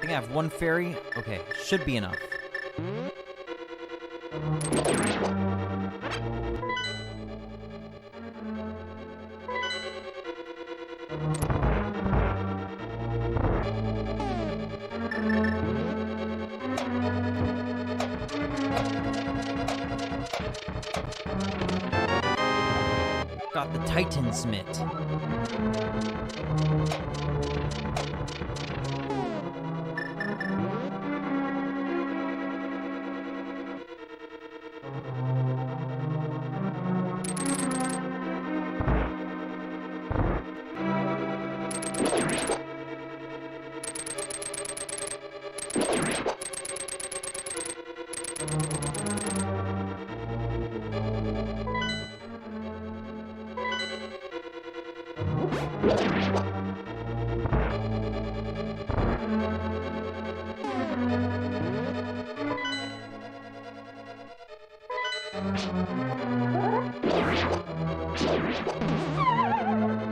[SPEAKER 1] I have one fairy. Okay, should be enough. Got the Titan's mitt.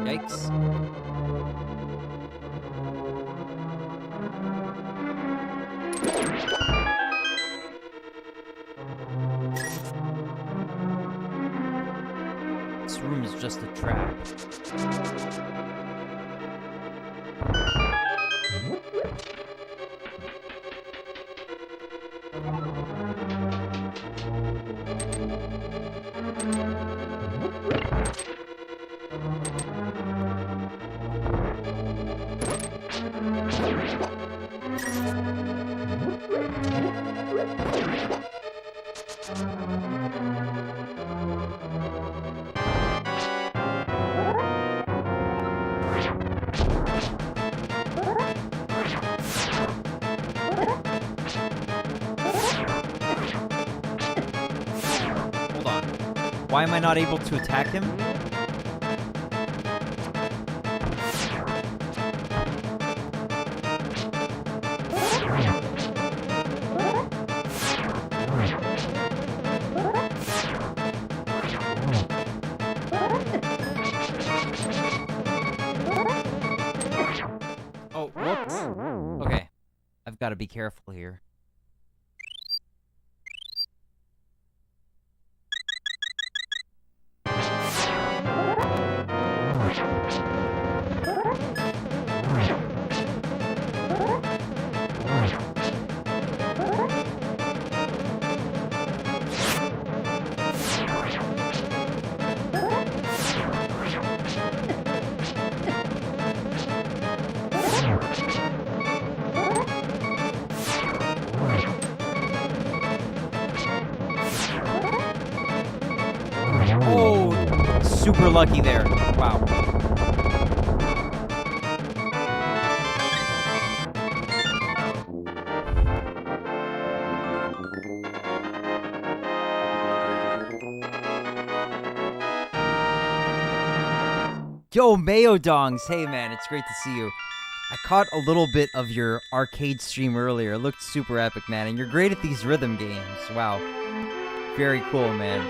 [SPEAKER 1] Yikes. This room is just a trap. Hold on. Why am I not able to attack him? Oh, whoops. Okay. I've got to be careful here. Oh, super lucky there. Wow. Yo, Mayo Dongs. Hey, man, it's great to see you. I caught a little bit of your arcade stream earlier. It looked super epic, man, and you're great at these rhythm games. Wow. Very cool, man.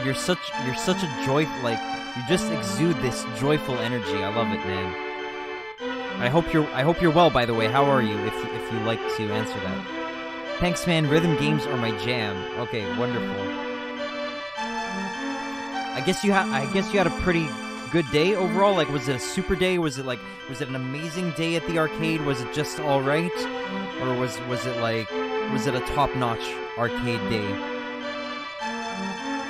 [SPEAKER 1] You're such a joy, like you just exude this joyful energy. I love it, man. I hope you're well, by the way. How are you? If you like to answer that. Thanks, man. Rhythm games are my jam. Okay, wonderful. I guess you had a pretty good day overall. Like, was it a super day? Was it an amazing day at the arcade? Was it just all right, or was it a top-notch arcade day?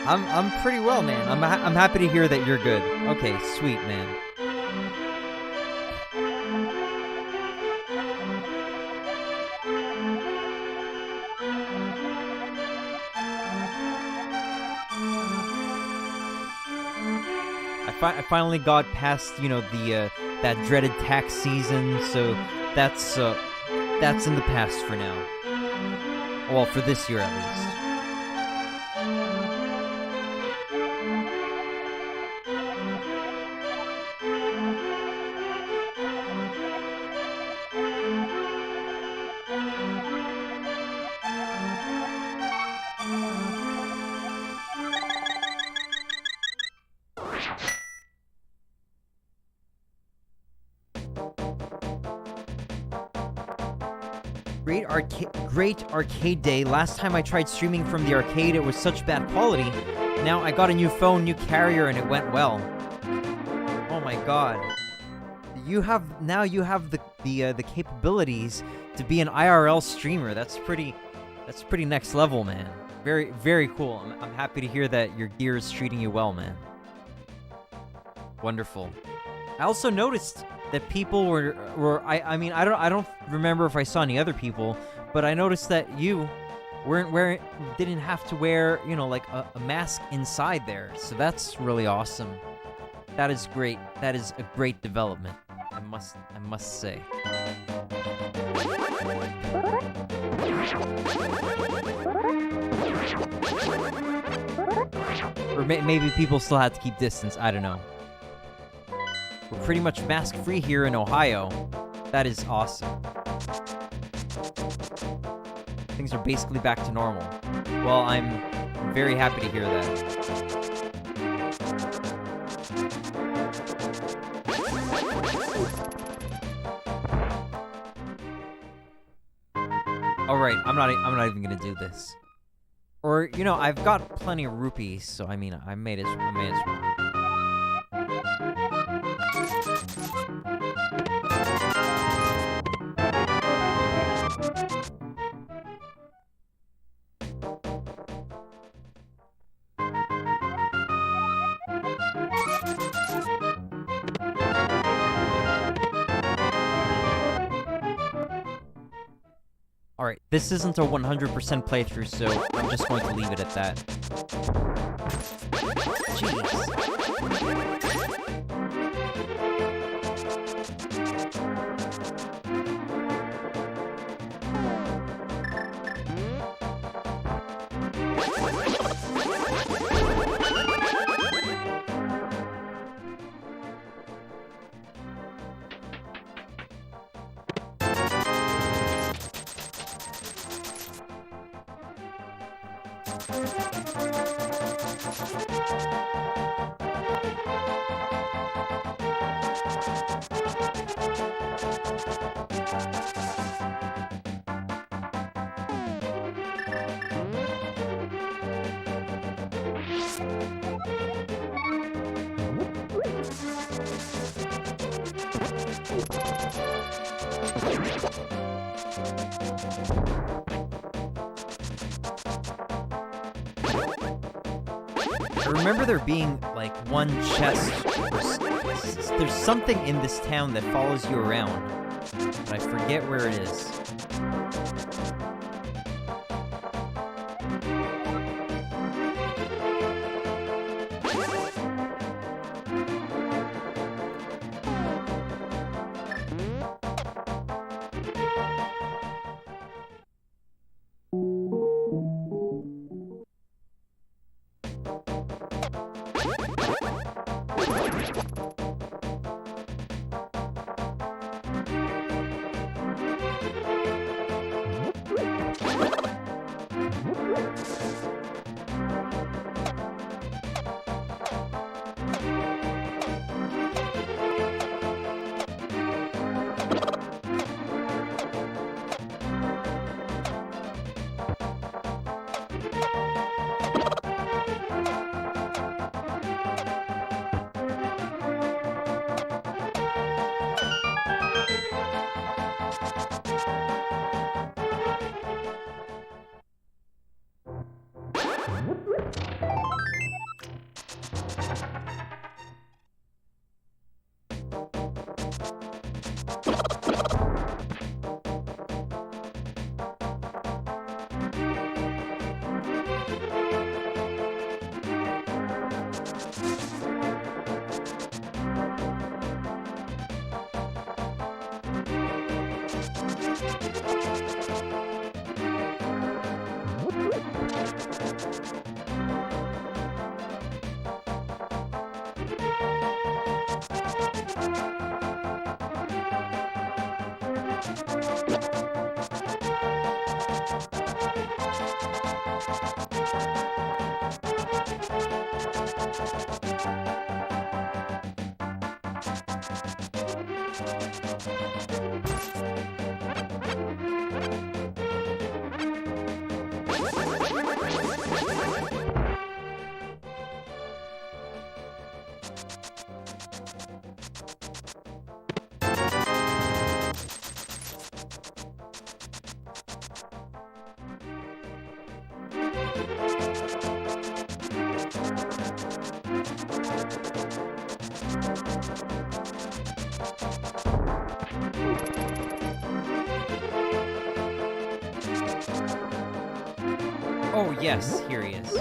[SPEAKER 1] I'm pretty well, man. I'm happy to hear that you're good. Okay, sweet, man. I finally got past, the that dreaded tax season, so that's in the past for now. Well, for this year at least. Great arcade day. Last time I tried streaming from the arcade, it was such bad quality. Now I got a new phone, new carrier, and it went well. Oh my god. You have the capabilities to be an IRL streamer. That's pretty next level, man. Very, very cool. I'm happy to hear that your gear is treating you well, man. Wonderful. I also noticed that people were I mean, I don't remember if I saw any other people, but I noticed that you didn't have to wear, like a mask inside there. So that's really awesome. That is great. That is a great development. I must say. Or maybe people still had to keep distance. I don't know. We're pretty much mask-free here in Ohio. That is awesome. Things are basically back to normal. Well, I'm very happy to hear that. Alright, I'm not even gonna do this. Or, I've got plenty of rupees, so I mean, I may as well. Alright, this isn't a 100% playthrough, so I'm just going to leave it at that. Jeez. I remember there being, like, one chest. There's something in this town that follows you around, but I forget where it is. Oh, yes, here he is.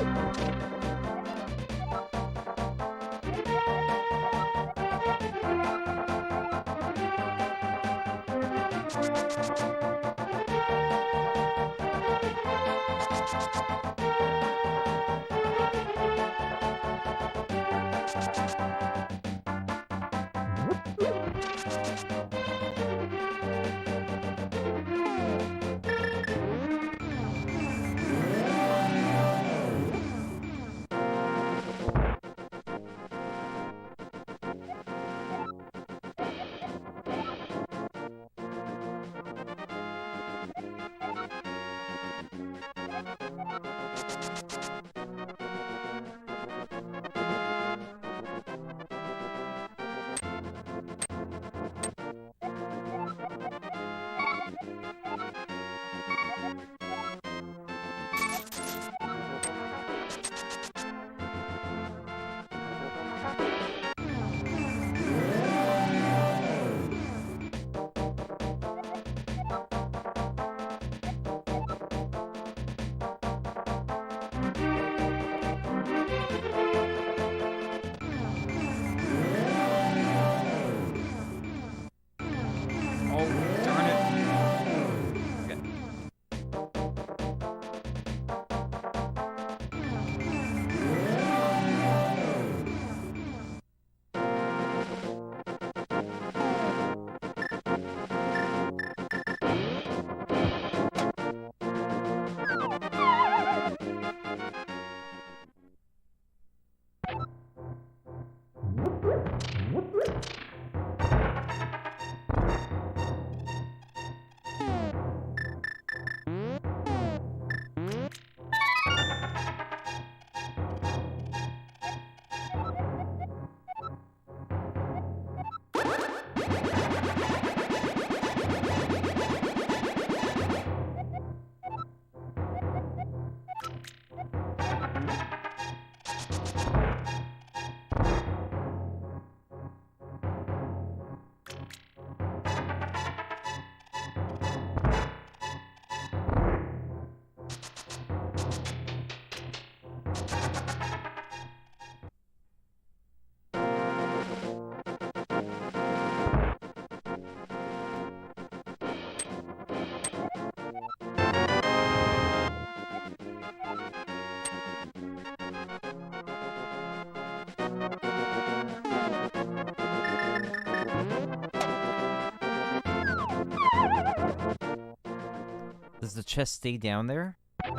[SPEAKER 1] Does the chest stay down there? It's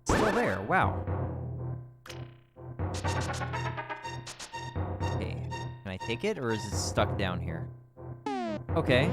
[SPEAKER 1] still there, wow. Okay, can I take it, or is it stuck down here? Okay.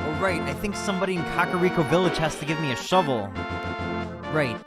[SPEAKER 1] Oh, right, I think somebody in Kakariko Village has to give me a shovel. Right.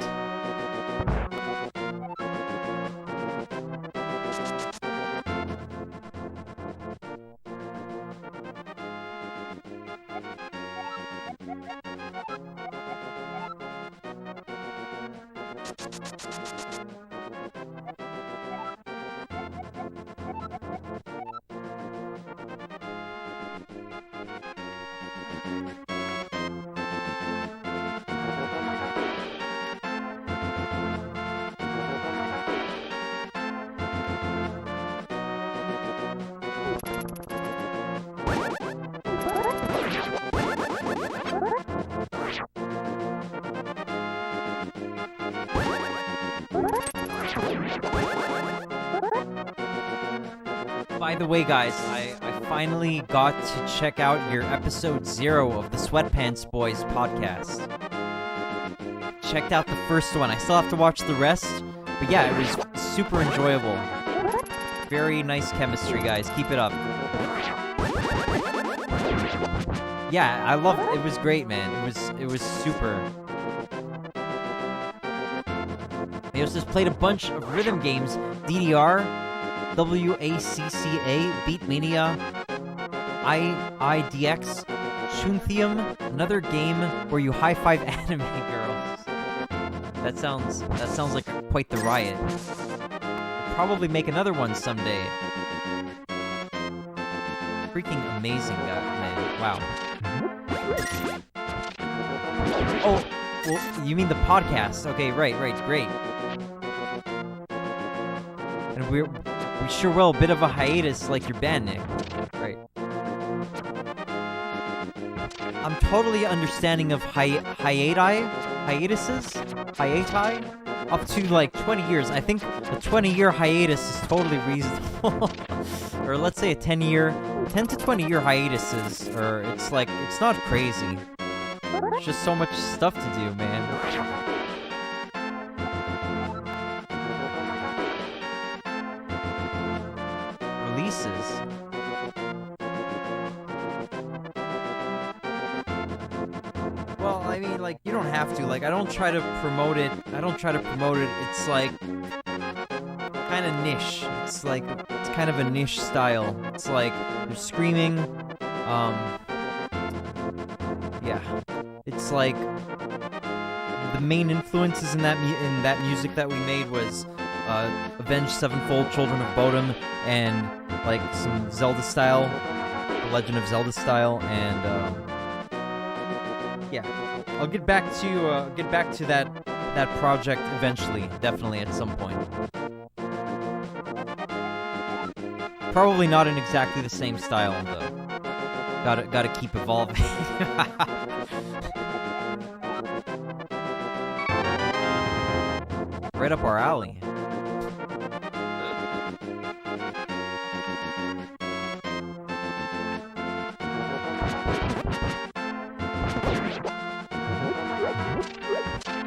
[SPEAKER 1] By the way, guys, I finally got to check out your episode 0 of the Sweatpants Boys podcast. Checked out the first one. I still have to watch the rest, but yeah, it was super enjoyable. Very nice chemistry, guys. Keep it up. Yeah, I loved it. It was great, man. It was super. They also just played a bunch of rhythm games. DDR, WACCA, Beatmania, IIDX, Shuntium, another game where you high-five anime girls. That sounds like quite the riot. I'll probably make another one someday. Freaking amazing, man. Wow. Oh, well, you mean the podcast? Okay, right, great. And we sure will. A bit of a hiatus like your band, Nick. Right. I'm totally understanding of hiatuses? Hiati? Up to like 20 years. I think a 20-year hiatus is totally reasonable. Or let's say a 10 to 20 year hiatuses. Or it's not crazy. There's just so much stuff to do, man. Releases. Well, I mean, like, you don't have to. Like, I don't try to promote it. It's like kind of niche. It's kind of a niche style. It's like they're screaming. Yeah. It's like the main influences in that music that we made was Avenged Sevenfold, Children of Bodom, and like some Zelda style, the Legend of Zelda style, and yeah, I'll get back to that project eventually, definitely at some point. Probably not in exactly the same style though. Gotta keep evolving. Right up our alley.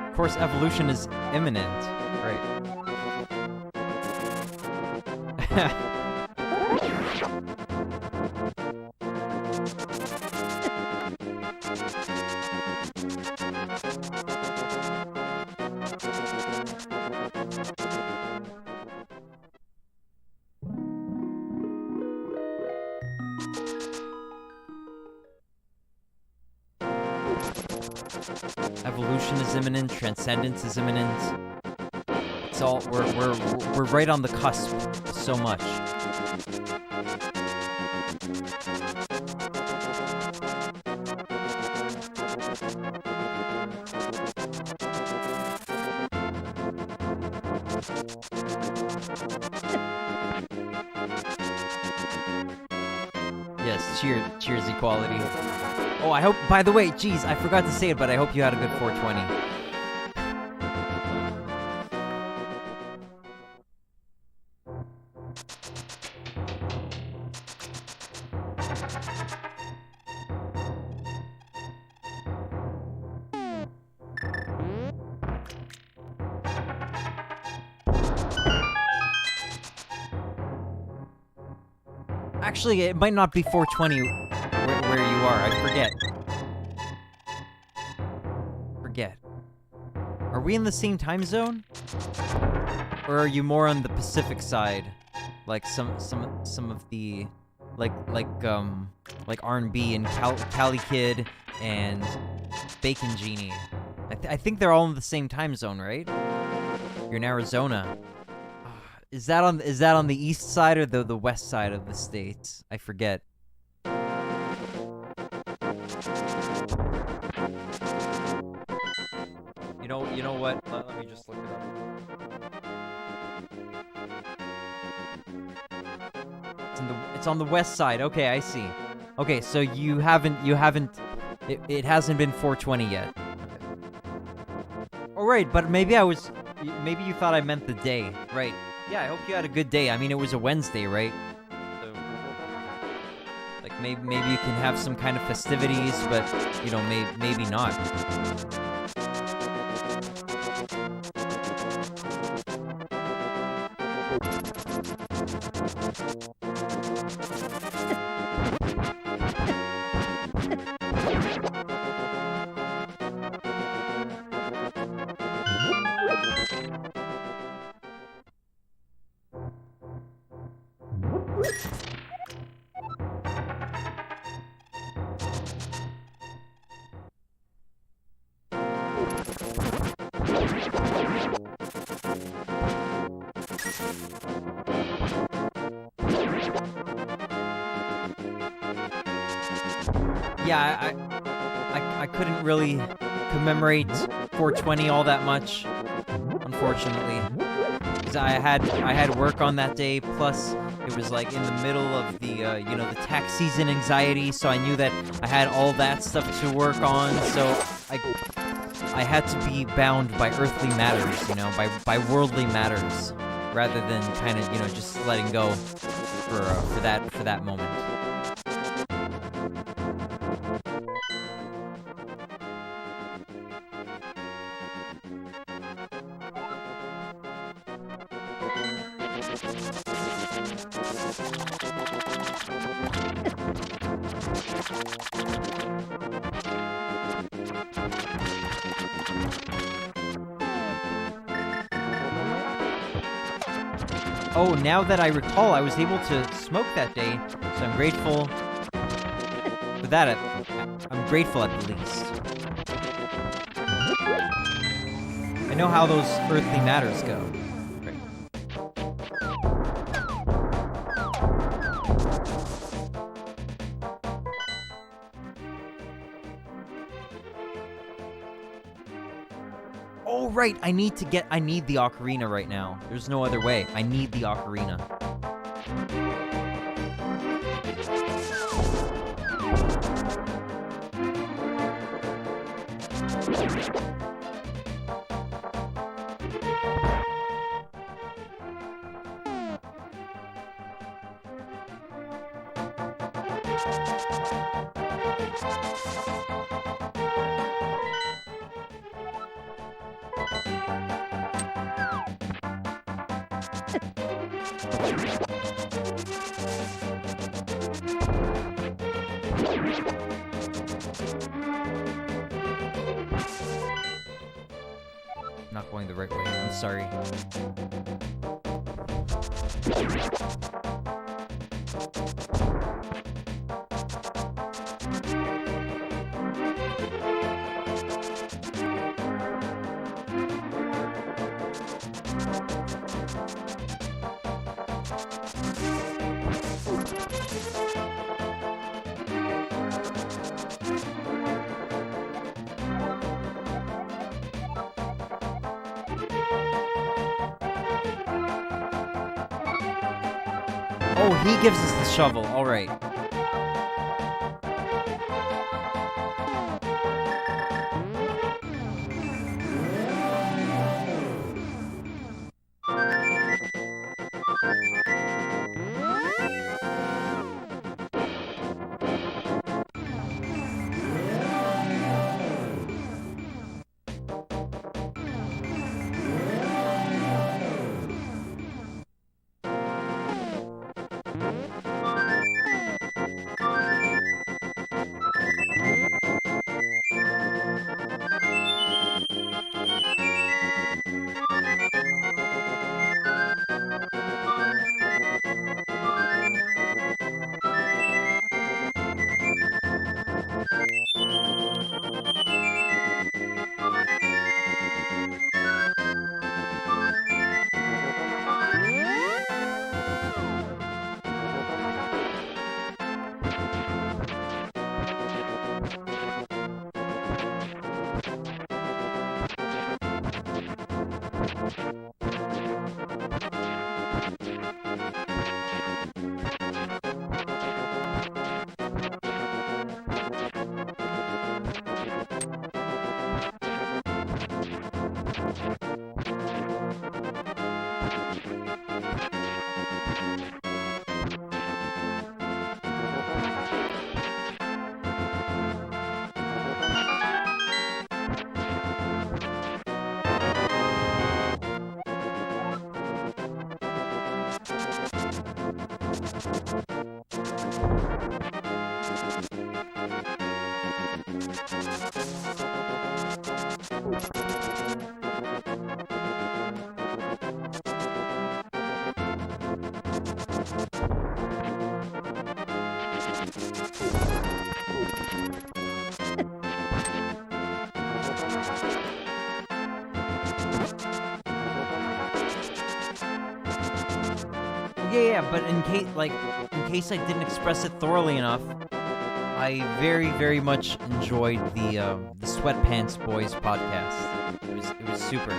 [SPEAKER 1] Of course, evolution is imminent. Right. Evolution is imminent, transcendence is imminent. It's all we're right on the cusp so much. Yes, cheers equality. Oh, I hope, by the way, geez, I forgot to say it, but I hope you had a good 420. Actually, it might not be 420 where you are. I forget. Are we in the same time zone? Or are you more on the Pacific side? Like some of the like R&B and Cali Kid and Bacon Genie. I think they're all in the same time zone, right? You're in Arizona. Is that on the east side or the west side of the states? I forget. You know what? Let me just look it up. It's on the west side. Okay, I see. Okay, so it hasn't been 420 yet. Okay. All right, but maybe I was maybe you thought I meant the day, right? Yeah, I hope you had a good day. I mean, it was a Wednesday, right? So, like, maybe you can have some kind of festivities, but, you know, maybe not. Yeah, I couldn't really commemorate 420 all that much, unfortunately, because I had work on that day. Plus, it was like in the middle of the you know, the tax season anxiety, so I knew that I had all that stuff to work on. So I had to be bound by earthly matters, you know, by worldly matters, rather than kind of, you know, just letting go for that moment. Oh, now that I recall, I was able to smoke that day, so I'm grateful for that. I'm grateful at the least. I know how those earthly matters go. Right. Oh, right, I need the ocarina right now. There's no other way. I need the ocarina. Not going the right way. I'm sorry. Oh, he gives us the shovel. All right. Yeah, but in case I didn't express it thoroughly enough, I very, very much enjoyed the Sweatpants Boys podcast. It was super.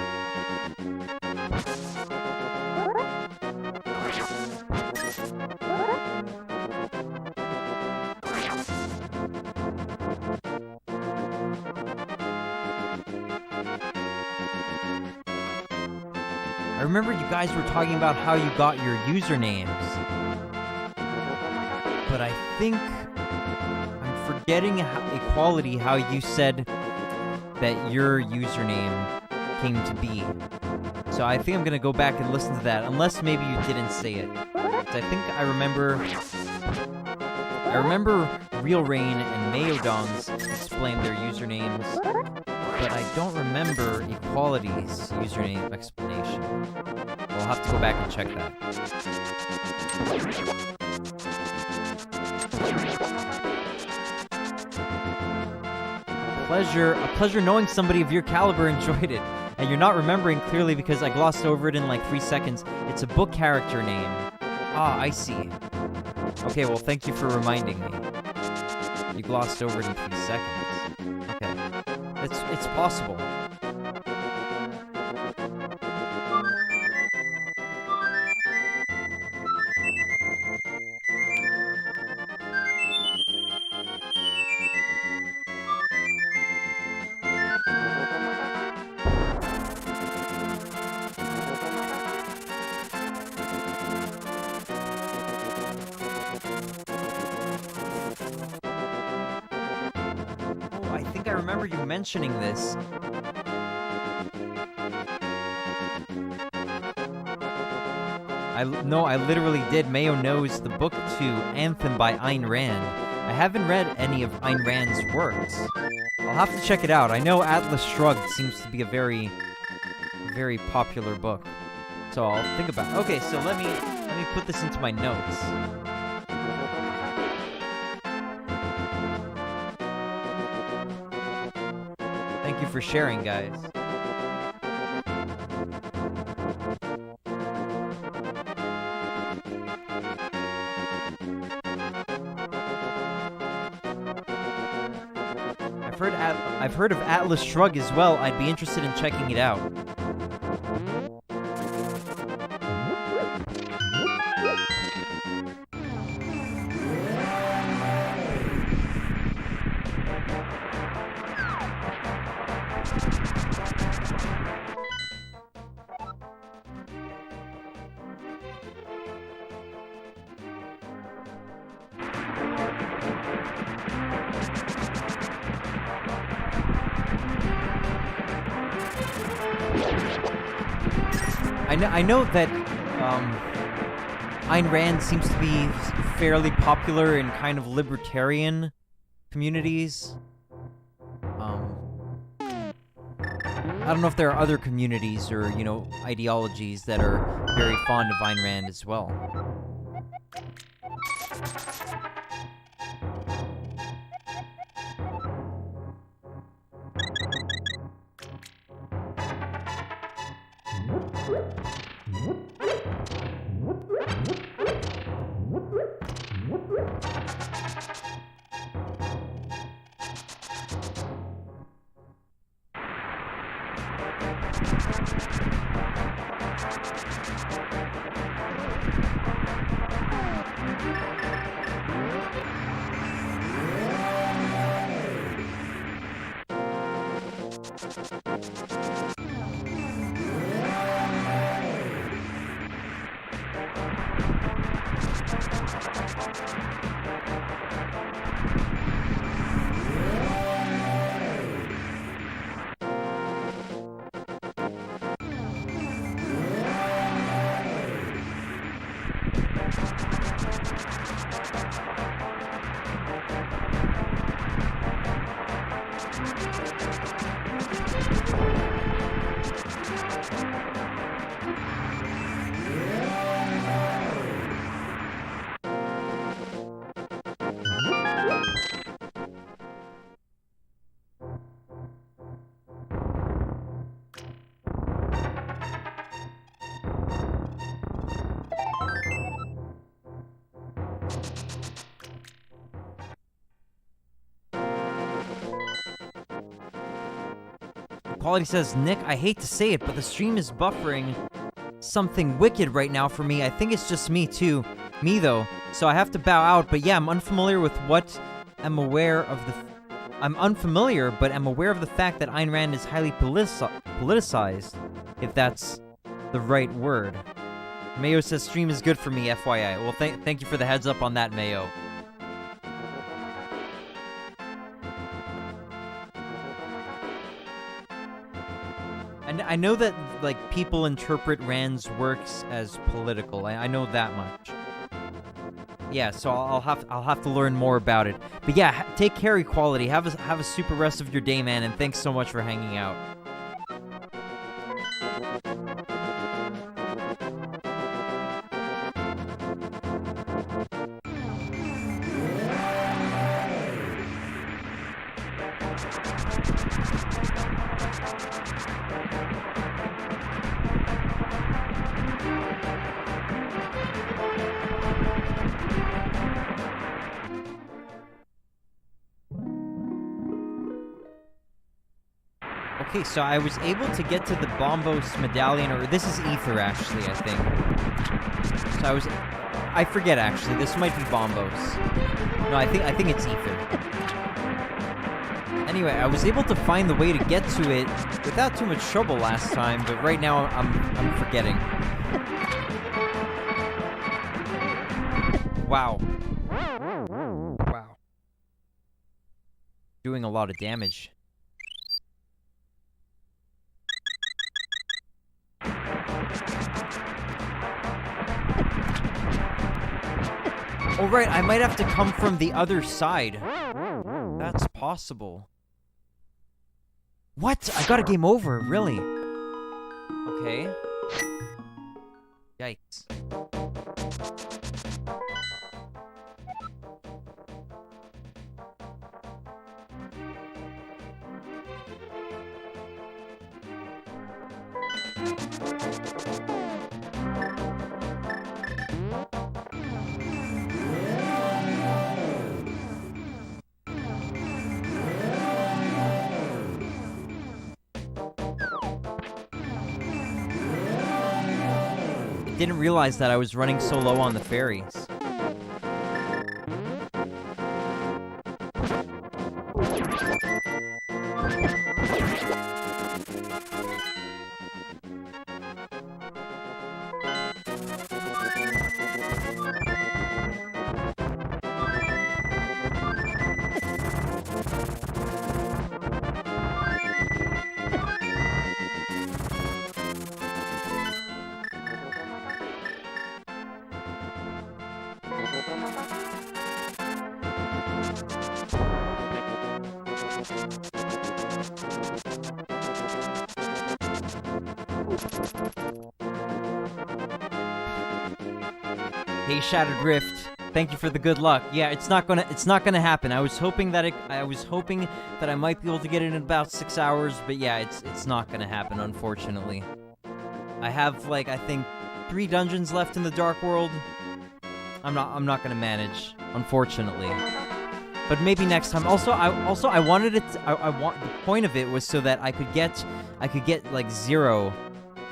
[SPEAKER 1] I remember you guys were talking about how you got your usernames, but I think I'm forgetting how you said that your username came to be. So I think I'm gonna go back and listen to that, unless maybe you didn't say it. I think I remember Real Rain and Mayodons explained their usernames, but I don't remember Equality's username explanation. We'll have to go back and check that. A pleasure knowing somebody of your caliber enjoyed it. And you're not remembering clearly because I glossed over it in like 3 seconds. It's a book character name. Ah, I see. Okay, well, thank you for reminding me. You glossed over it in 3 seconds. Okay. It's possible. I remember you mentioning this. I literally did. Mayo knows the book to Anthem by Ayn Rand. I haven't read any of Ayn Rand's works. I'll have to check it out. I know Atlas Shrugged seems to be a very, very popular book. So I'll think about it. Okay, so let me put this into my notes. Thank you for sharing, guys. I've heard of Atlas Shrugged as well. I'd be interested in checking it out. I know that Ayn Rand seems to be fairly popular in kind of libertarian communities. I don't know if there are other communities or, ideologies that are very fond of Ayn Rand as well. Quality says, Nick, I hate to say it, but the stream is buffering something wicked right now for me. I think it's just me, too. Me, though. So I have to bow out. But yeah, I'm unfamiliar with what I'm aware of the... I'm unfamiliar, but I'm aware of the fact that Ayn Rand is highly politicized, if that's the right word. Mayo says, stream is good for me, FYI. Well, thank you for the heads up on that, Mayo. And I know that, like, people interpret Rand's works as political. I know that much. Yeah, so I'll have to learn more about it. But yeah, take care, Equality. Have a super rest of your day, man, and thanks so much for hanging out. Okay, so I was able to get to the Bombos medallion, or this is Ether, actually, I think. So I forget, actually. This might be Bombos. No, I think it's Ether. Anyway, I was able to find the way to get to it without too much trouble last time, but right now I'm forgetting. Wow. Wow. Doing a lot of damage. Oh, right, I might have to come from the other side. That's possible. What? I got a game over, really? Okay. Yikes. Didn't realize that I was running so low on the fairies. Hey, Shattered Rift. Thank you for the good luck. Yeah, it's not gonna happen. I was hoping that I might be able to get it in about 6 hours, but yeah, it's not gonna happen, unfortunately. I have, like, I think 3 dungeons left in the Dark World. I'm not gonna manage, unfortunately. But maybe next time. Also, I wanted it. The point of it was so that I could get like 0.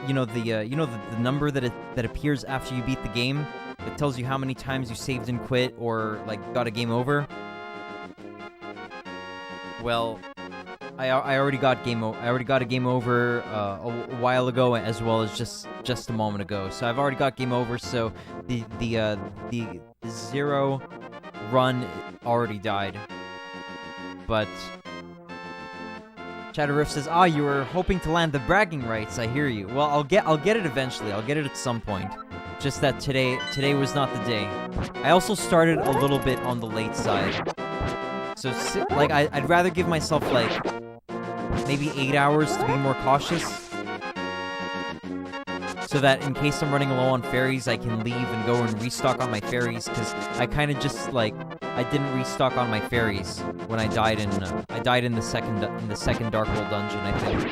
[SPEAKER 1] You know the number that appears after you beat the game. It tells you how many times you saved and quit or like got a game over. Well, I already got a game over a while ago, as well as just a moment ago. So I've already got game over. So the 0 run already died. But Chatterriff says, you were hoping to land the bragging rights. I hear you. Well, I'll get it eventually. I'll get it at some point. Just that today was not the day. I also started a little bit on the late side. So, like, I'd rather give myself, like, maybe 8 hours to be more cautious. So that in case I'm running low on fairies, I can leave and go and restock on my fairies. Because I kind of just, like, I didn't restock on my fairies when I died in the second Dark World dungeon, I think.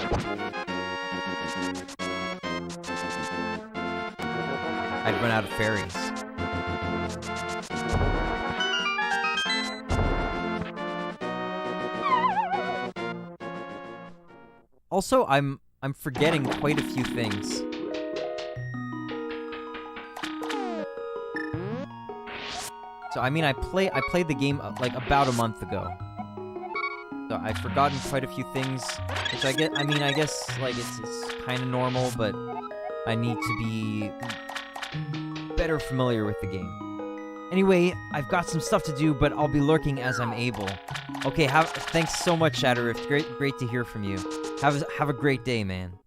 [SPEAKER 1] I'd run out of fairies. Also, I'm forgetting quite a few things. So I mean, I played the game like about a month ago. So I've forgotten quite a few things, which I guess like it's kind of normal, but I need to be better familiar with the game. Anyway, I've got some stuff to do, but I'll be lurking as I'm able. Okay, thanks so much, Shatterift. Great to hear from you. Have a great day, man.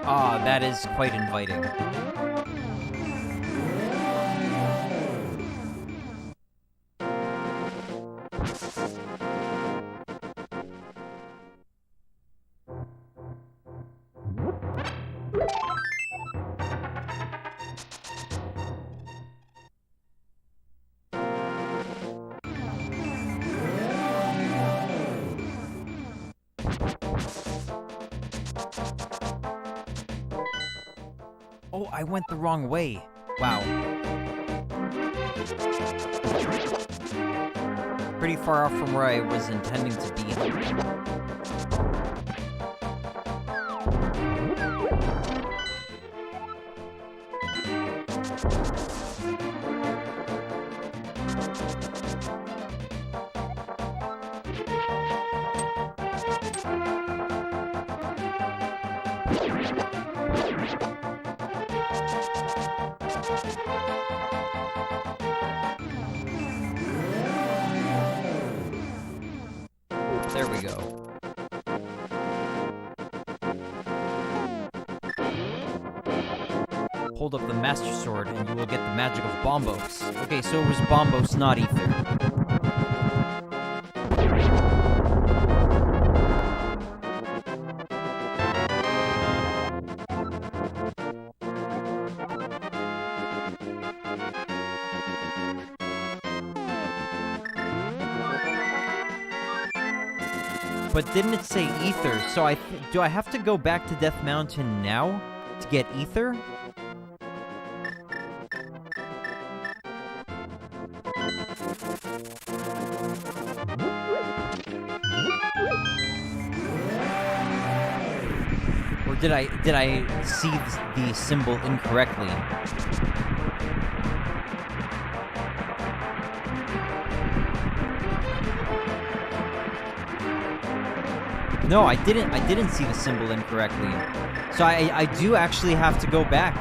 [SPEAKER 1] Ah, that is quite inviting. Oh, I went the wrong way. Wow. Pretty far off from where I was intending to be. There we go. Hold up the Master Sword and you will get the magic of Bombos. Okay, so it was Bombos, not Ether. But didn't it say Ether? So do I have to go back to Death Mountain now to get Ether? Or did I see the symbol incorrectly? No, I didn't see the symbol incorrectly. So I do actually have to go back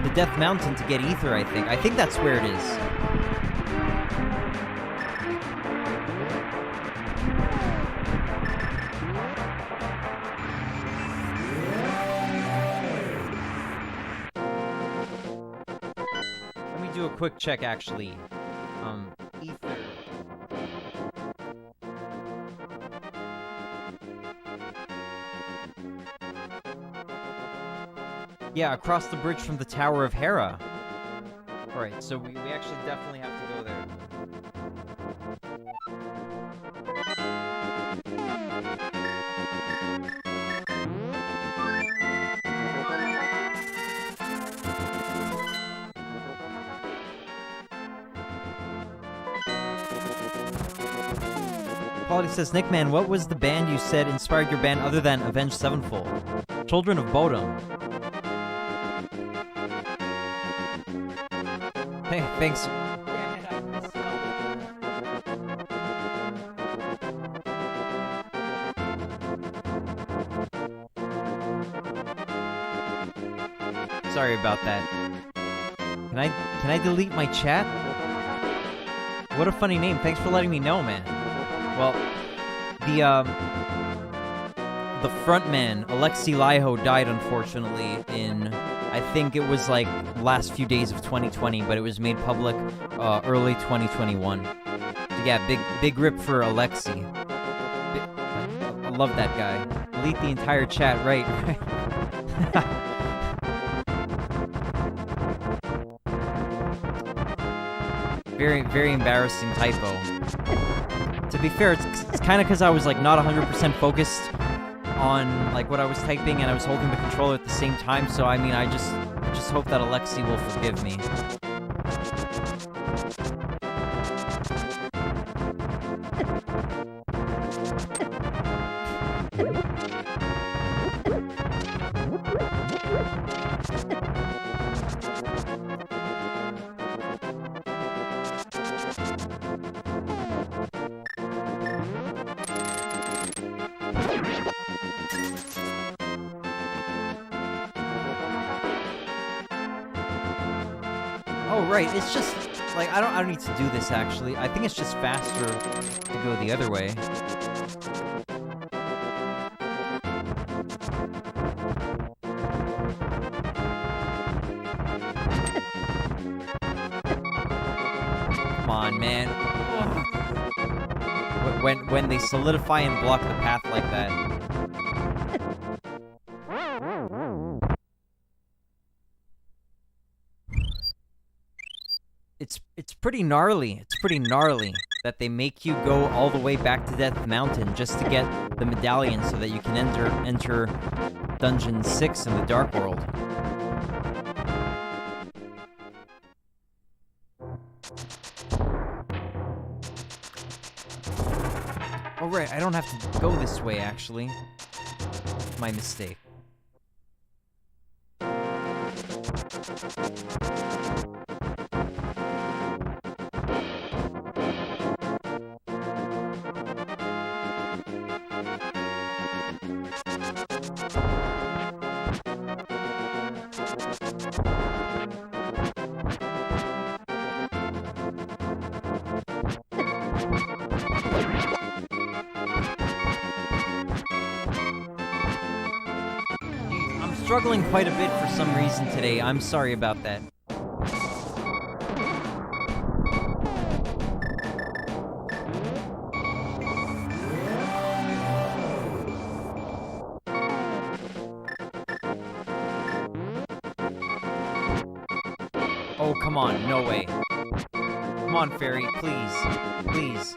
[SPEAKER 1] to Death Mountain to get Ether, I think. I think that's where it is. Let me do a quick check, actually. Ether. Yeah, across the bridge from the Tower of Hera. Alright, so we actually definitely have to go there. Quality says, Nickman, what was the band you said inspired your band other than Avenged Sevenfold? Children of Bodom. Hey, thanks. Sorry about that. Can I delete my chat? What a funny name. Thanks for letting me know, man. Well, the frontman, Alexei Laiho, died unfortunately in, I think it was like last few days of 2020, but it was made public early 2021. So yeah, big rip for Alexei. I love that guy. Delete the entire chat, right? Very, very embarrassing typo. To be fair, it's kind of because I was like not 100% focused on like what I was typing, and I was holding the controller at the same time. So I mean, I just hope that Alexei will forgive me. Oh, right, it's just, like, I don't need to do this, actually. I think it's just faster to go the other way. Come on, man. When they solidify and block the path like that. It's pretty gnarly. It's pretty gnarly that they make you go all the way back to Death Mountain just to get the medallion so that you can enter Dungeon 6 in the Dark World. Oh right, I don't have to go this way actually. My mistake. Struggling quite a bit for some reason today. I'm sorry about that. Oh, come on. No way. Come on, Fairy. Please. Please.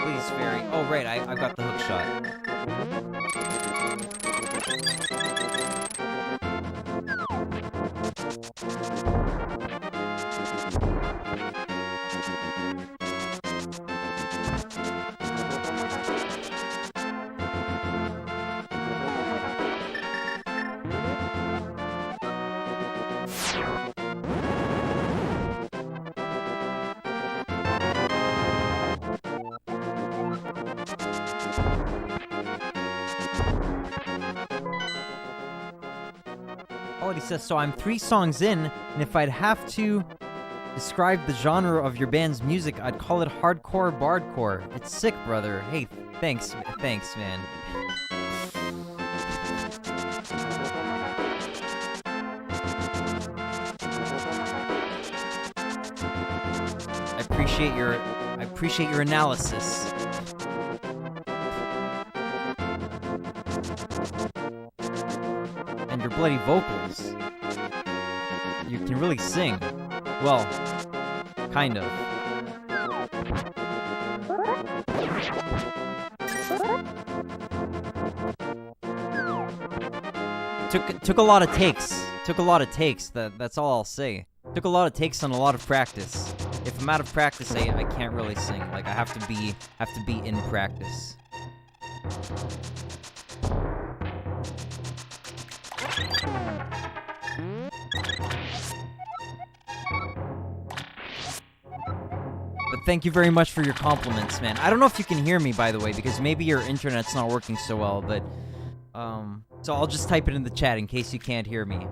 [SPEAKER 1] Please, Fairy. Oh, right. I got the hook shot. He says, so I'm 3 songs in, and if I'd have to describe the genre of your band's music, I'd call it hardcore bardcore. It's sick, brother. Hey, thanks, man. I appreciate your analysis. And your bloody vocals. You can really sing. Well, kind of. Took a lot of takes. That's all I'll say. Took a lot of takes and a lot of practice. if I'm out of practice, I can't really sing. Like, I have to be in practice. But thank you very much for your compliments, man. I don't know if you can hear me, by the way, because maybe your internet's not working so well, but, so I'll just type it in the chat in case you can't hear me.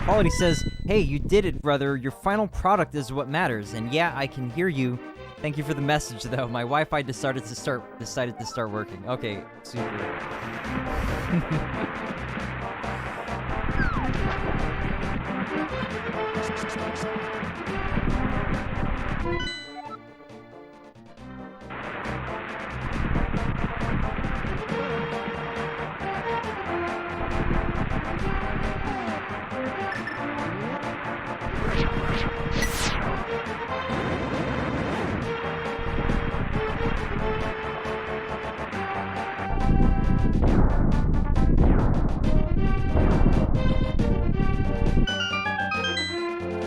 [SPEAKER 1] Quality says, "Hey, you did it, brother. Your final product is what matters." And yeah, I can hear you. Thank you for the message, though. My Wi-Fi decided to start working. Okay, super.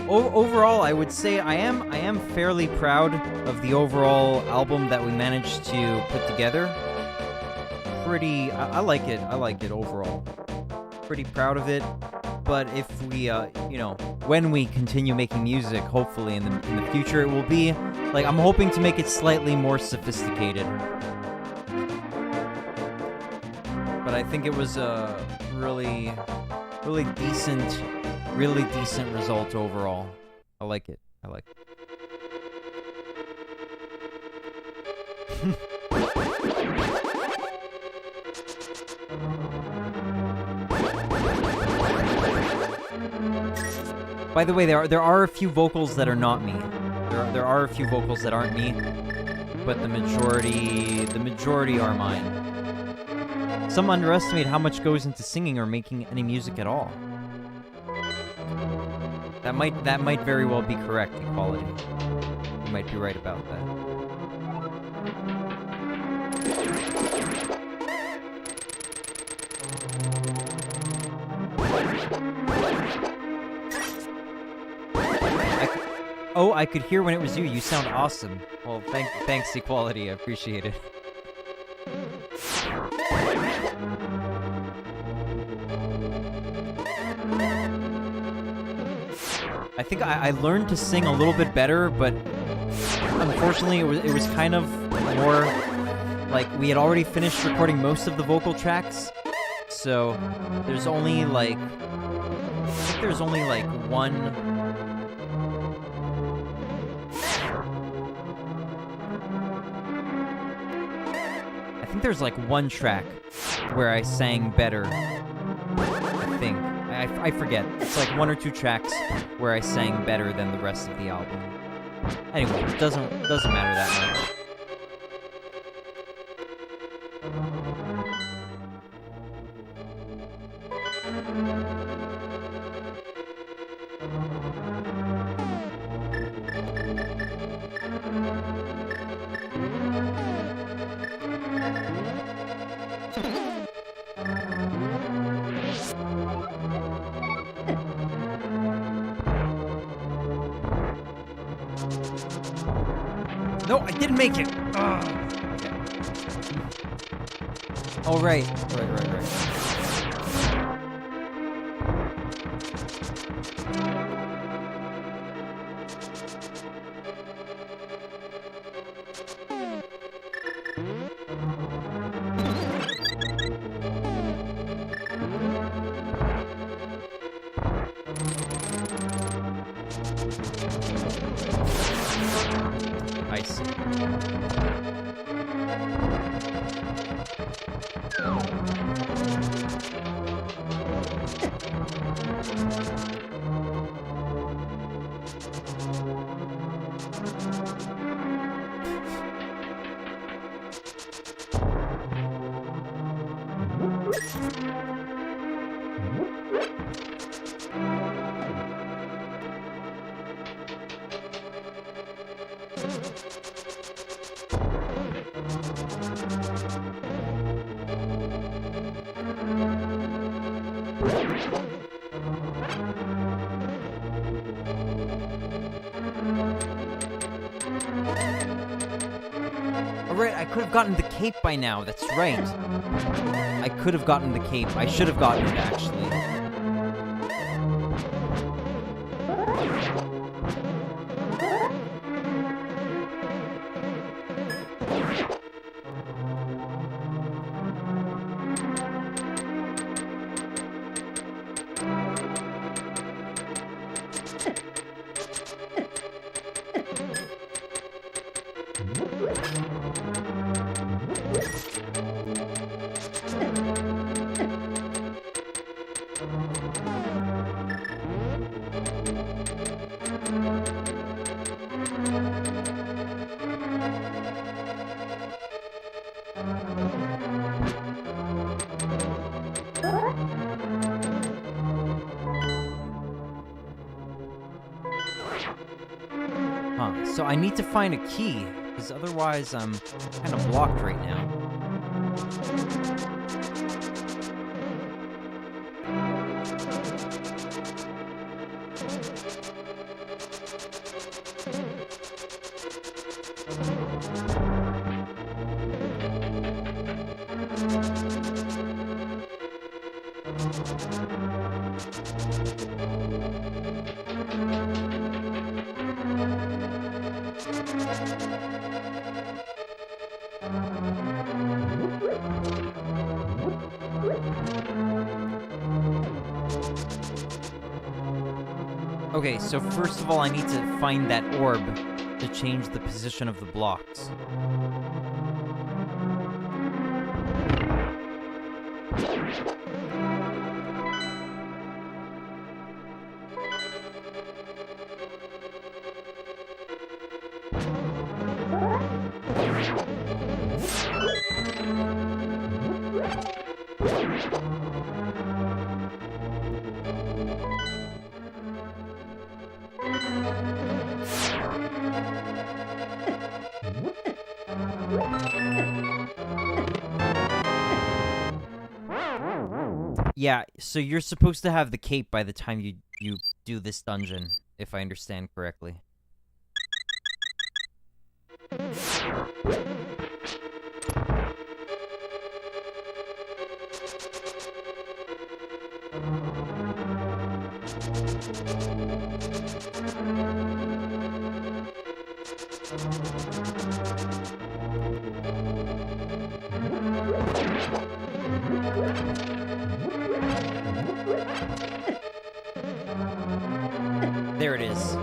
[SPEAKER 1] Overall, I would say I am fairly proud of the overall album that we managed to put together. I like it. I like it overall. Pretty proud of it. But if we, when we continue making music, hopefully in the future, it will be like I'm hoping to make it slightly more sophisticated. But I think it was a really decent result overall. I like it. I like it. By the way, there are a few vocals that are not me. There are a few vocals that aren't me, but the majority are mine. Some underestimate how much goes into singing or making any music at all. That might very well be correct, Equality. You might be right about that. I could hear when it was you. You sound awesome. Well, thanks, Equality. I appreciate it. I think I learned to sing a little bit better, but unfortunately it was kind of more like we had already finished recording most of the vocal tracks, so there's only like one. I think there's like one track where I sang better. I think. I forget. It's like one or two tracks where I sang better than the rest of the album. Anyway, it doesn't matter that much. No, I didn't make it. Ugh. Okay. Oh, right. I see. Alright, I could have gotten the cape by now, that's right. I could have gotten the cape. I should have gotten it, actually. So I need to find a key, because otherwise I'm kind of blocked right now. Okay, so first of all, I need to find that orb to change the position of the blocks. Yeah, so you're supposed to have the cape by the time you do this dungeon, if I understand correctly. There it is.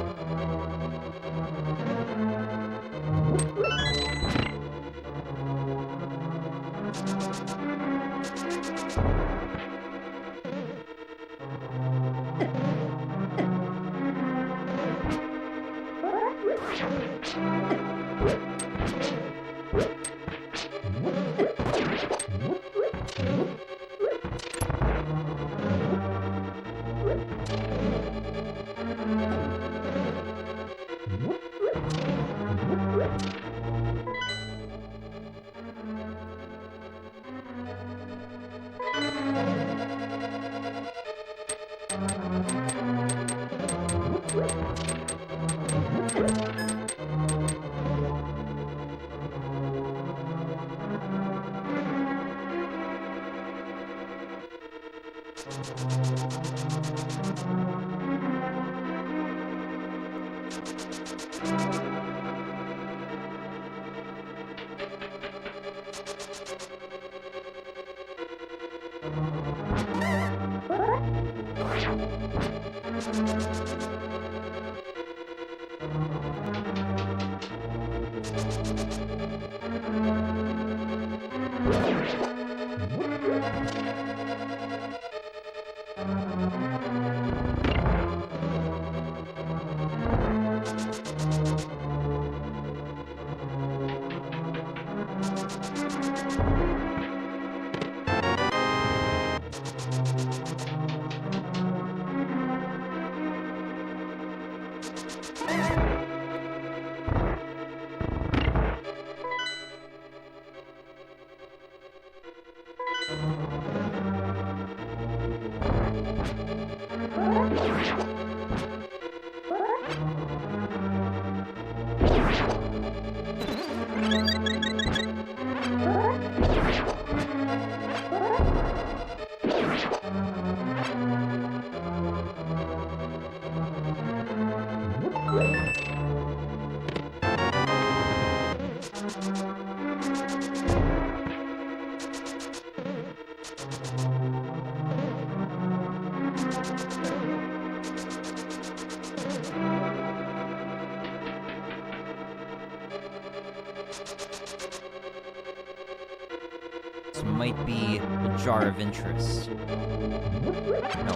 [SPEAKER 1] this might be a jar of interest. No.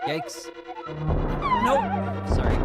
[SPEAKER 1] Yikes. Nope. Sorry.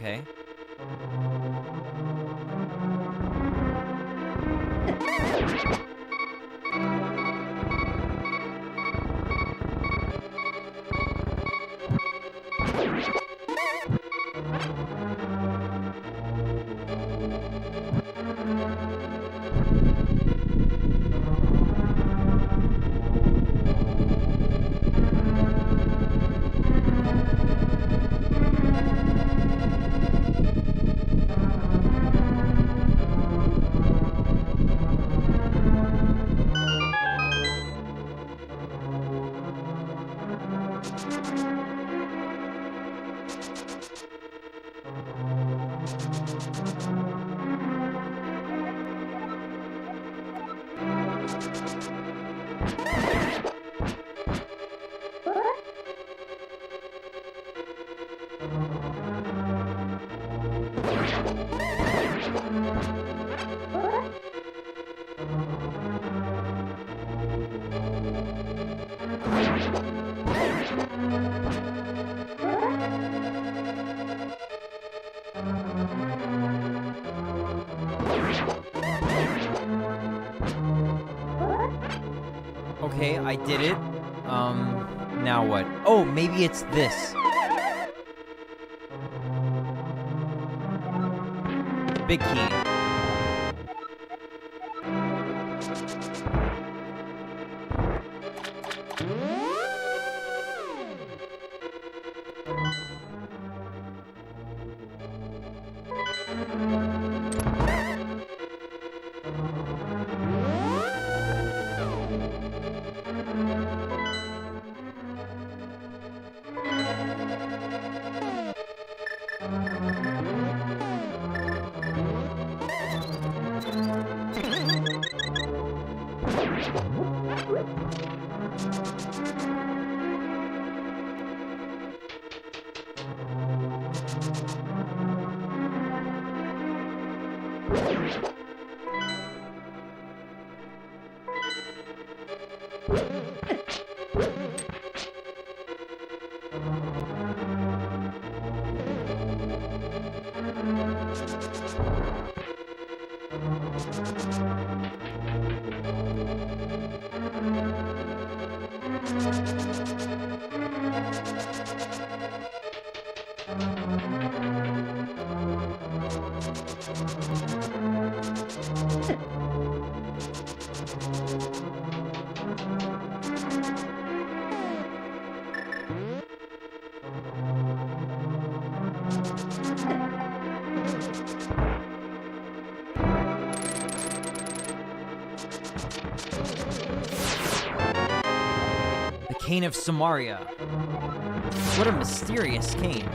[SPEAKER 1] Okay. Okay, I did it. Now what? Oh, maybe it's this. Big key. Cane of Samaria. What a mysterious cane.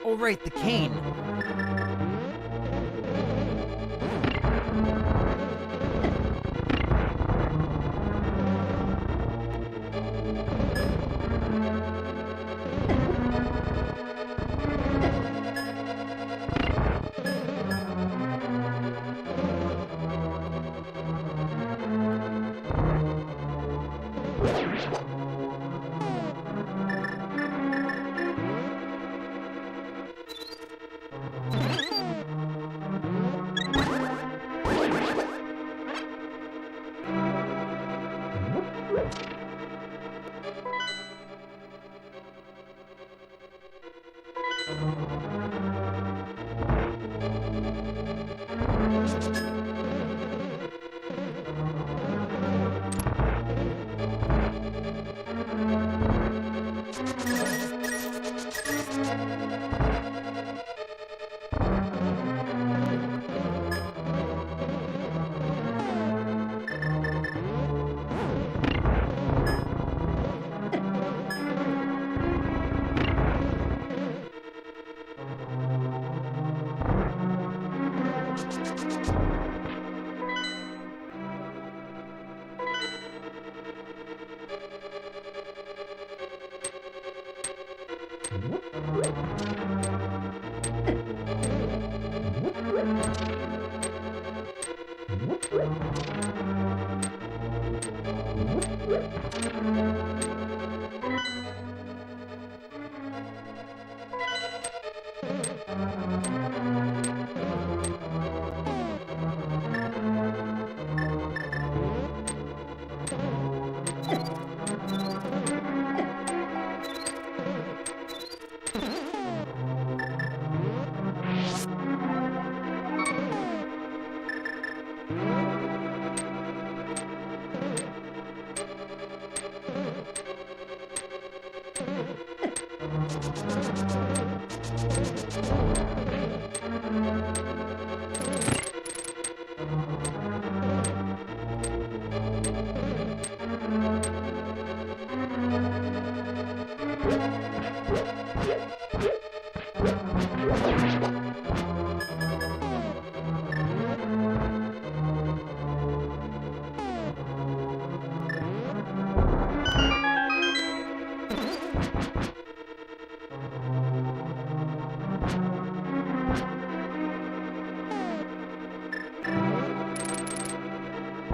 [SPEAKER 1] Oh, right, the cane.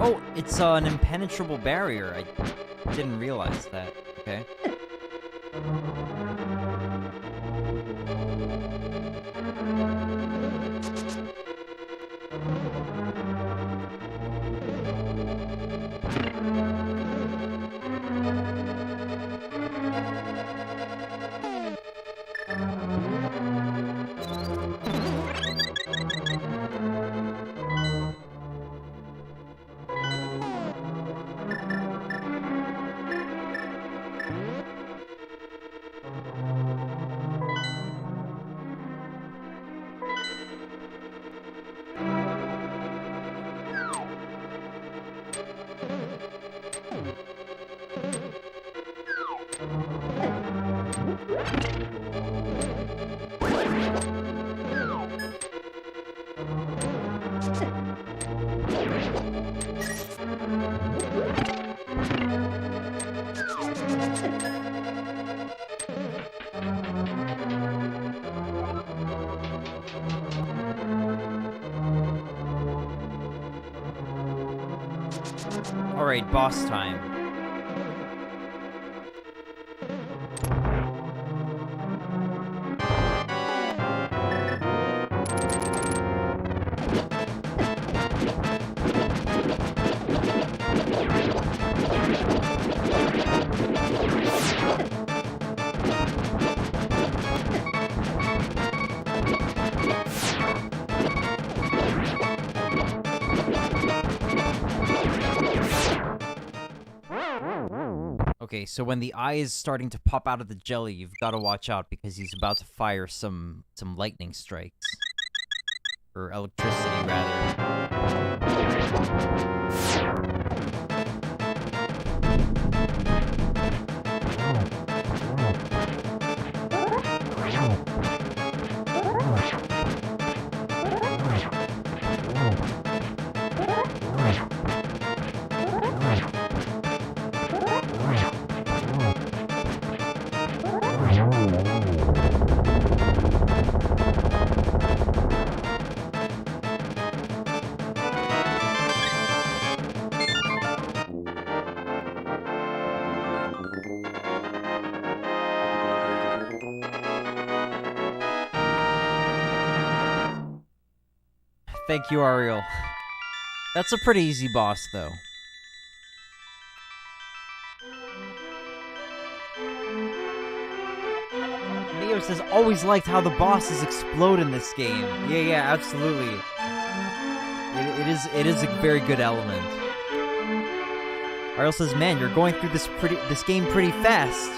[SPEAKER 1] Oh, it's an impenetrable barrier. I didn't realize that. Okay. Alright, boss time. Okay, so when the eye is starting to pop out of the jelly, you've got to watch out because he's about to fire some lightning strikes. Or electricity, rather. Thank you, Ariel. That's a pretty easy boss, though. Neo says, always liked how the bosses explode in this game. Yeah, absolutely. It is a very good element. Ariel says, man, you're going through this game pretty fast.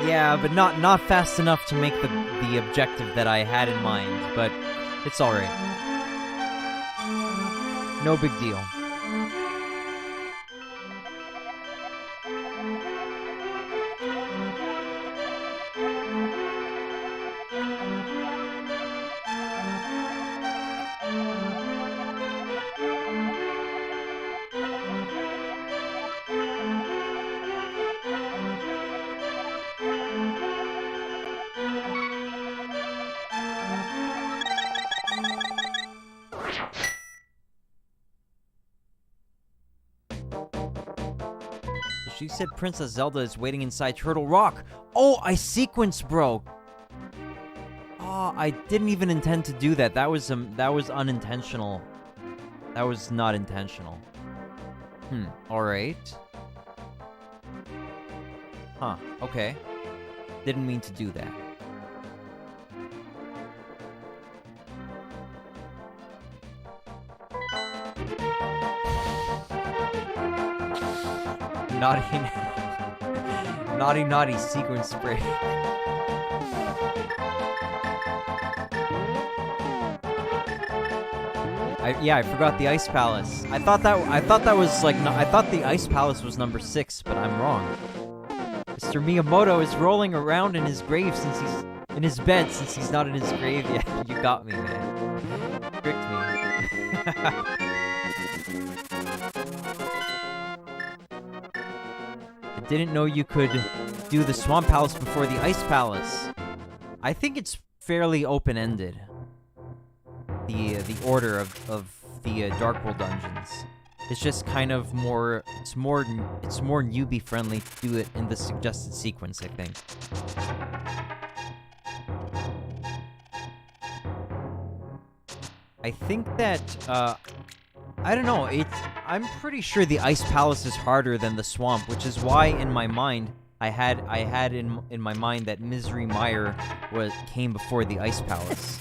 [SPEAKER 1] Yeah, but not fast enough to make the objective that I had in mind, but it's alright. No big deal. You said Princess Zelda is waiting inside Turtle Rock. Oh, I sequenced, bro. Oh, I didn't even intend to do that. That was unintentional. That was not intentional. Alright. Huh, okay. Didn't mean to do that. Naughty sequence spray. I forgot the Ice Palace. I thought the Ice Palace was number 6, but I'm wrong. Mr. Miyamoto is rolling around in his grave since he's not in his grave yet. You got me, man. Tricked me. I didn't know you could do the Swamp Palace before the Ice Palace. I think it's fairly open-ended. The order of the Dark World dungeons. It's just kind of more. It's more newbie friendly to do it in the suggested sequence, I think. I think that I don't know. I'm pretty sure the Ice Palace is harder than the Swamp, which is why in my mind I had in my mind that Misery Mire came before the Ice Palace.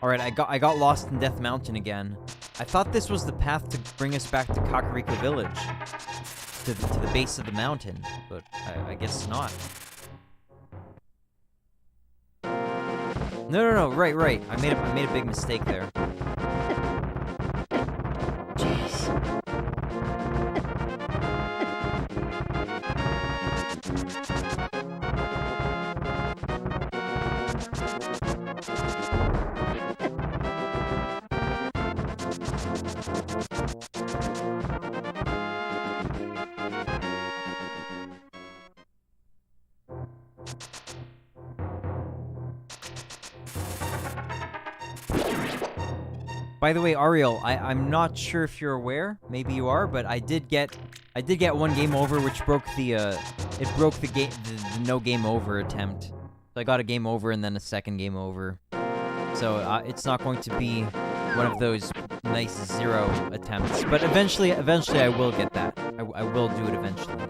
[SPEAKER 1] Alright, I got lost in Death Mountain again. I thought this was the path to bring us back to Kakariko Village. To the base of the mountain, but I guess not. No, right. I made a big mistake there. Jeez. By the way, Ariel, I'm not sure if you're aware. Maybe you are, but I did get one game over, which broke the no game over attempt. So I got a game over and then a second game over. So it's not going to be one of those nice 0 attempts. But eventually I will get that. I will do it eventually.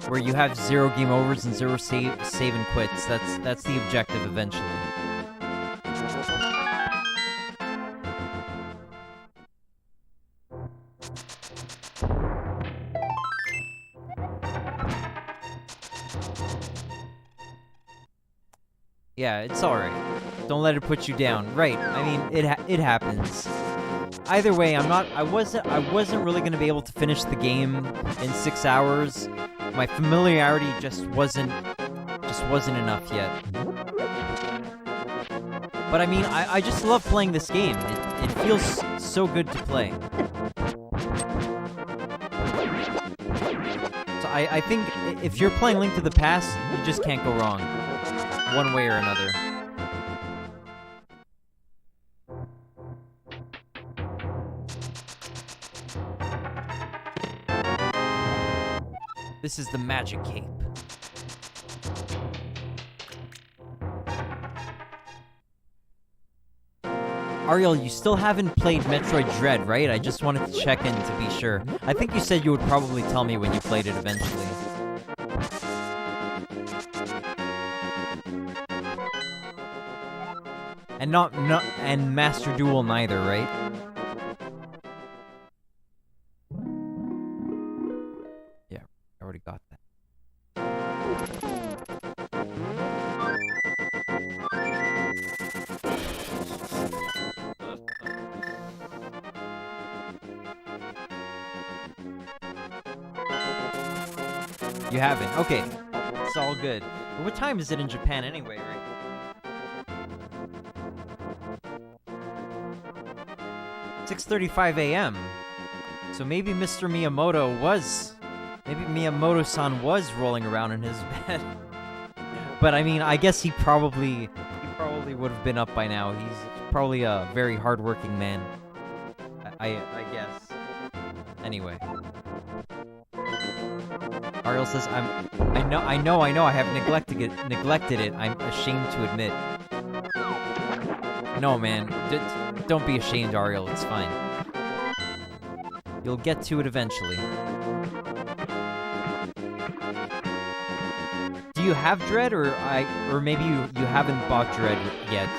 [SPEAKER 1] Where you have 0 game overs and 0 save and quits. That's the objective eventually. Yeah, it's alright. Don't let it put you down. Right. I mean, it happens. Either way, I wasn't really gonna be able to finish the game in 6 hours. My familiarity just wasn't enough yet. But I mean, I just love playing this game. It feels so good to play. So I think if you're playing Link to the Past, you just can't go wrong. One way or another. This is the Magic Cape. Ariel, you still haven't played Metroid Dread, right? I just wanted to check in to be sure. I think you said you would probably tell me when you played it eventually. And and Master Duel neither, right? Yeah, I already got that. You haven't? Okay. It's all good. But what time is it in Japan anyway, right? 6:35 a.m. So maybe Mr. Miyamoto was... Maybe Miyamoto-san was rolling around in his bed. But I mean, I guess he probably would have been up by now. He's probably a very hardworking man. I guess. Anyway. Ariel says, I know, I have neglected it. I'm ashamed to admit. No, man. Don't be ashamed, Ariel. It's fine. You'll get to it eventually. Do you have Dread, or maybe you haven't bought Dread yet?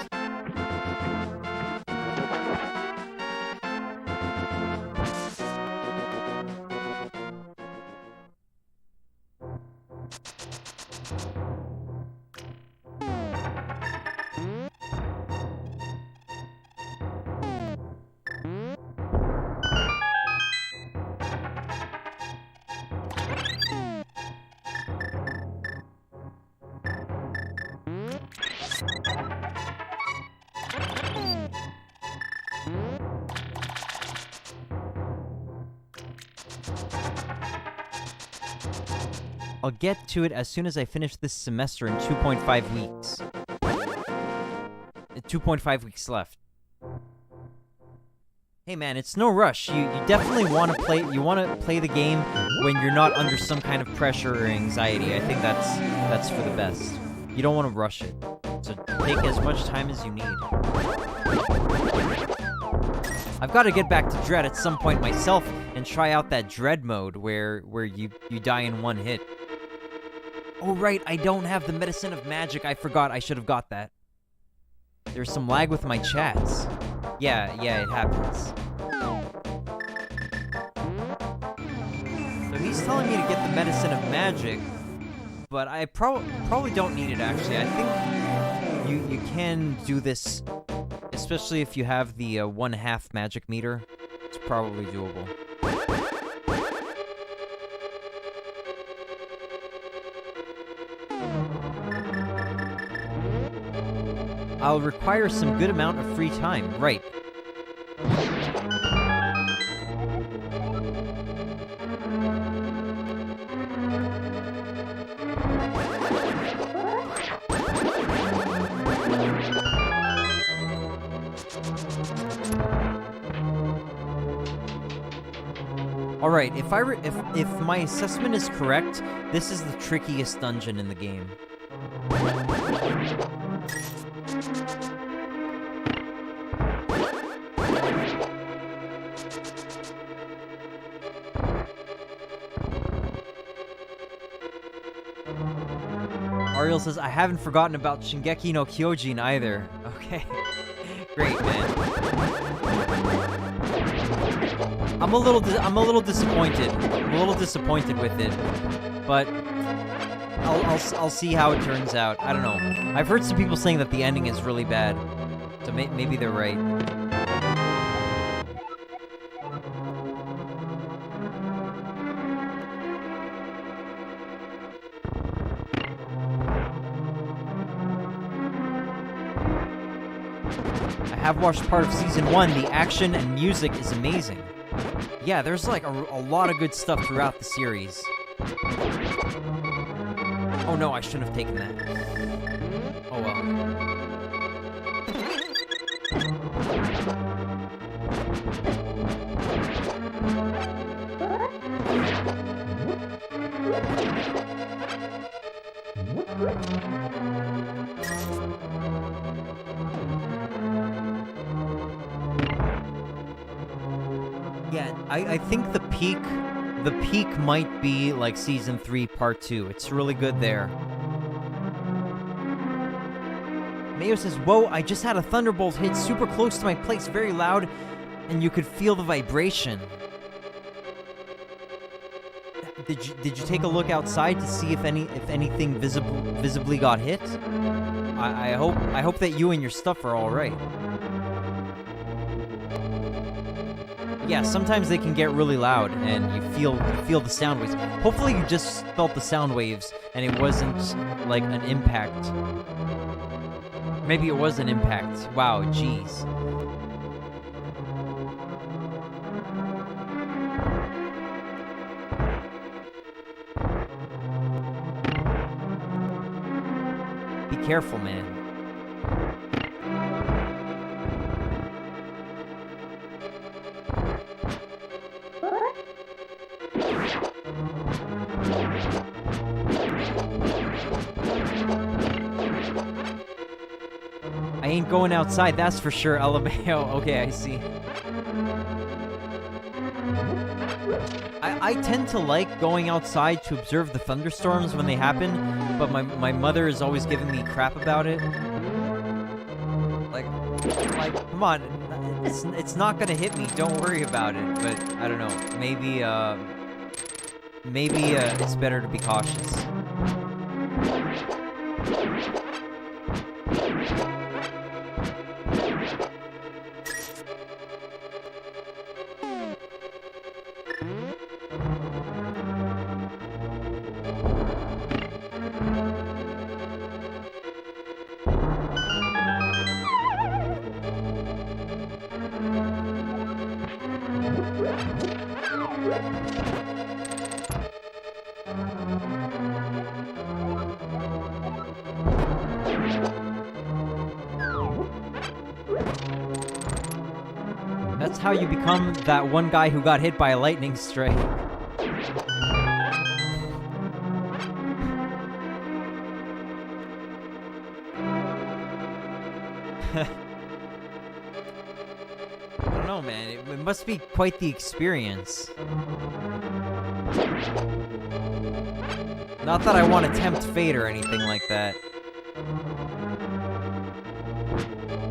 [SPEAKER 1] I'll get to it as soon as I finish this semester in 2.5 weeks. 2.5 weeks left. Hey man, it's no rush. You definitely want to play. You want to play the game when you're not under some kind of pressure or anxiety. I think that's for the best. You don't want to rush it. So take as much time as you need. I've got to get back to Dread at some point myself and try out that Dread mode where you die in one hit. Oh right, I don't have the Medicine of Magic. I forgot. I should have got that. There's some lag with my chats. Yeah, it happens. So he's telling me to get the Medicine of Magic, but I probably don't need it actually. I think you can do this, especially if you have the 1/2 magic meter. It's probably doable. I'll require some good amount of free time, right. Alright, if my assessment is correct, this is the trickiest dungeon in the game. Ariel says, I haven't forgotten about Shingeki no Kyojin either. Okay. Great, man. I'm a little disappointed. I'm a little disappointed with it. But I'll see how it turns out. I don't know. I've heard some people saying that the ending is really bad. So maybe they're right. I have watched part of Season 1. The action and music is amazing. Yeah, there's like a lot of good stuff throughout the series. Oh no, I shouldn't have taken that. Oh well. Yeah, I think the peak might be like Season 3 Part 2. It's really good there. Mayo says, whoa, I just had a thunderbolt hit super close to my place, very loud, and you could feel the vibration. Did you take a look outside to see if anything visibly got hit? I hope that you and your stuff are all right. yeah, sometimes they can get really loud, and you feel the sound waves. Hopefully you just felt the sound waves, and it wasn't like an impact. Maybe it was an impact. Wow, jeez. Be careful, man. I ain't going outside, that's for sure, LMAO. Okay, I see. I tend to like going outside to observe the thunderstorms when they happen, but my mother is always giving me crap about it. Like, come on, it's not gonna hit me, don't worry about it. But, I don't know, maybe it's better to be cautious. That's how you become that one guy who got hit by a lightning strike. I don't know, man. It must be quite the experience. Not that I want to tempt fate or anything like that.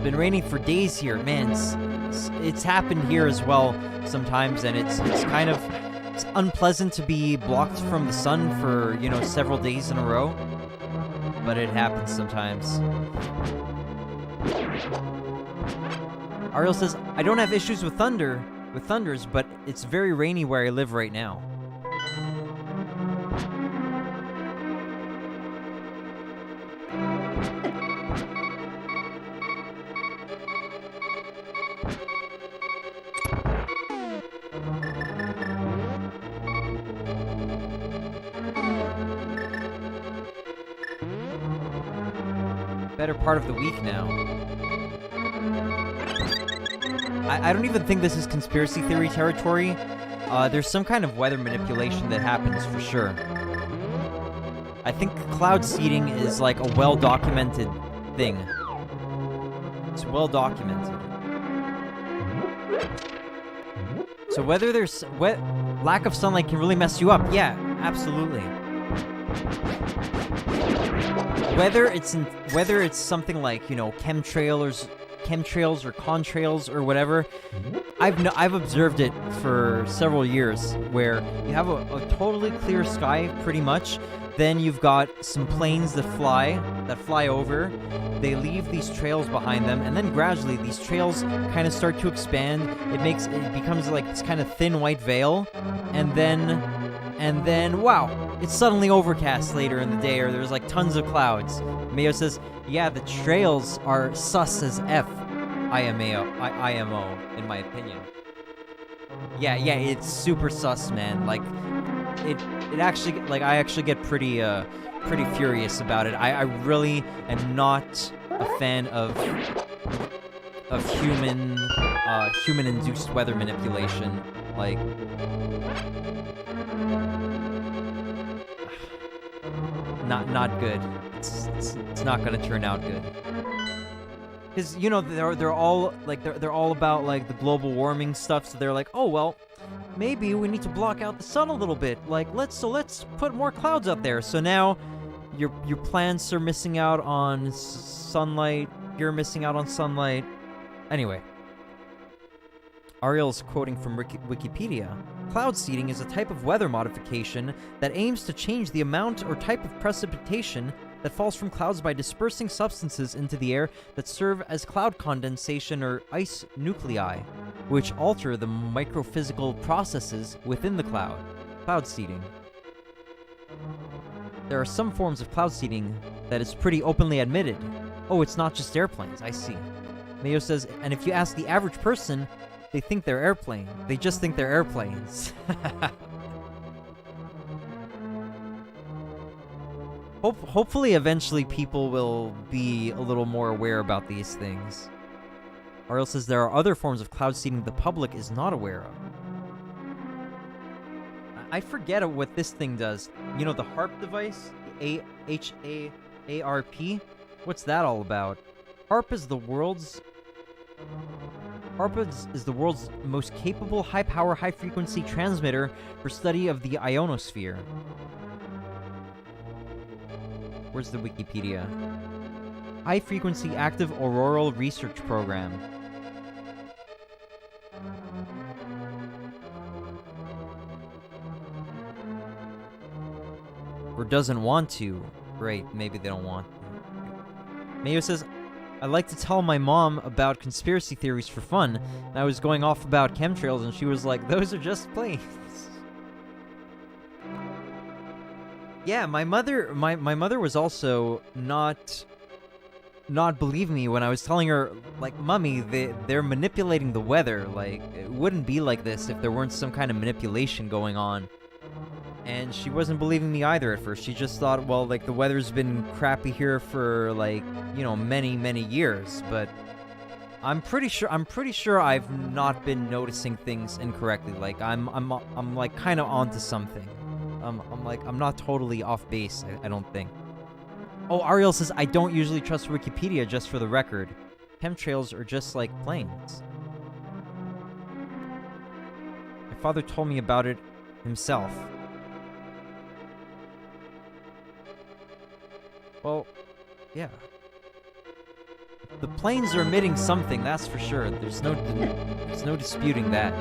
[SPEAKER 1] Been raining for days here, man. It's happened here as well sometimes, and it's kind of unpleasant to be blocked from the sun for, you know, several days in a row. But it happens sometimes. Ariel says, I don't have issues with thunders, but it's very rainy where I live right now. Better part of the week now. I don't even think this is conspiracy theory territory. There's some kind of weather manipulation that happens for sure. I think cloud seeding is like a well-documented thing. It's well-documented. So whether there's lack of sunlight can really mess you up. Yeah, absolutely. Whether it's something like, you know, chemtrails or contrails or whatever, I've observed it for several years where you have a totally clear sky pretty much, then you've got some planes that fly over, they leave these trails behind them, and then gradually these trails kind of start to expand. It becomes like this kind of thin white veil, and then wow, it's suddenly overcast later in the day, or there's like tons of clouds. Mayo says, yeah, the trails are sus as F. IMO, in my opinion. Yeah, it's super sus, man. Like, it actually, like, I actually get pretty furious about it. I really am not a fan of human-induced weather manipulation. Like, not good. It's not gonna turn out good. Because, you know, they're all like they're all about like the global warming stuff. So they're like, oh well, maybe we need to block out the sun a little bit. Like let's put more clouds up there. So now your plants are missing out on sunlight. You're missing out on sunlight. Anyway, Ariel's quoting from Wikipedia. Cloud seeding is a type of weather modification that aims to change the amount or type of precipitation that falls from clouds by dispersing substances into the air that serve as cloud condensation or ice nuclei. which alter the microphysical processes within the cloud. Cloud seeding. There are some forms of cloud seeding that is pretty openly admitted. Oh, it's not just airplanes, I see. Mayo says, and if you ask the average person, they think they're airplane. They just think they're airplanes. Hopefully, eventually, people will be a little more aware about these things. Ariel says there are other forms of cloud seeding the public is not aware of. I forget what this thing does. You know, the HARP device? The HAARP? What's that all about? HARP is the world's most capable, high-power, high-frequency transmitter for study of the ionosphere. Where's the Wikipedia? High-frequency active auroral research program. Or doesn't want to. Right, maybe they don't want to. Mayo says, I like to tell my mom about conspiracy theories for fun, and I was going off about chemtrails, and she was like, those are just planes. Yeah, my mother was also not believing me when I was telling her, like, Mummy, they're manipulating the weather. Like, it wouldn't be like this if there weren't some kind of manipulation going on. And she wasn't believing me either at first. She just thought, well, like, the weather's been crappy here for, like, you know, many, many years. But I'm pretty sure I've not been noticing things incorrectly. Like, I'm like, kind of onto something. I'm not totally off base, I don't think. Oh, Ariel says, I don't usually trust Wikipedia, just for the record. Chemtrails are just like planes. My father told me about it himself. Well, yeah. The planes are emitting something, that's for sure. There's no disputing that.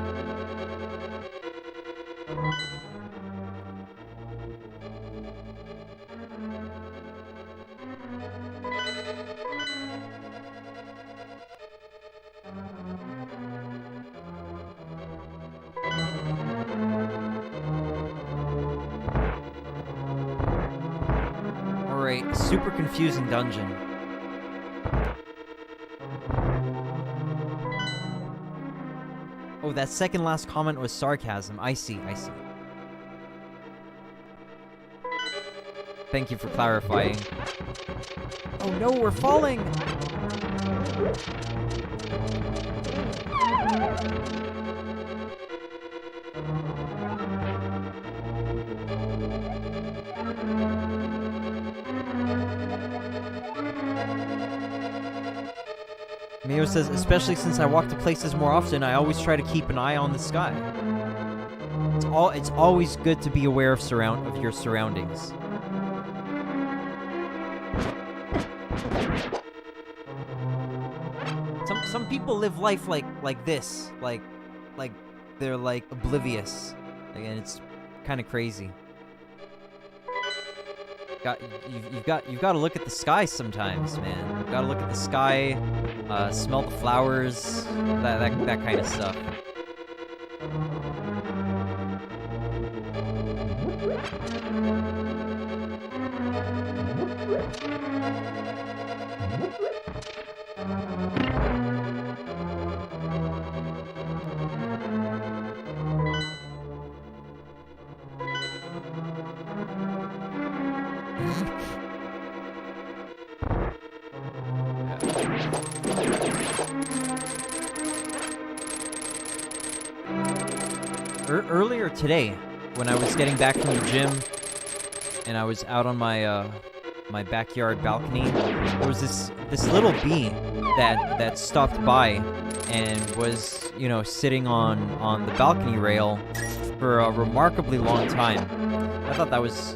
[SPEAKER 1] Super confusing dungeon. Oh, that second last comment was sarcasm. I see. Thank you for clarifying. Oh no, we're falling! Mio says, especially since I walk to places more often, I always try to keep an eye on the sky. It's always good to be aware of your surroundings. Some people live life like this, like they're like oblivious, and it's kind of crazy. You've got to look at the sky sometimes, man. You've got to look at the sky, smell the flowers, that kind of stuff. Earlier today, when I was getting back from the gym, and I was out on my my backyard balcony, there was this little bee that stopped by and was, you know, sitting on the balcony rail for a remarkably long time. I thought that was...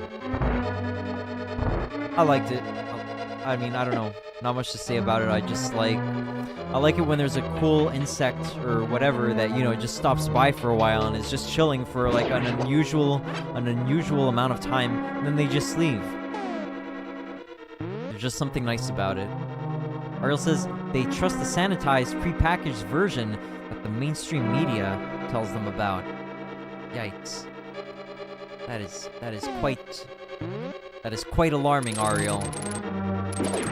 [SPEAKER 1] I liked it. I mean, I don't know. Not much to say about it. I like it when there's a cool insect or whatever that, you know, just stops by for a while and is just chilling for like an unusual amount of time, and then they just leave. There's just something nice about it. Ariel says they trust the sanitized, prepackaged version that the mainstream media tells them about. Yikes. That is quite alarming, Ariel.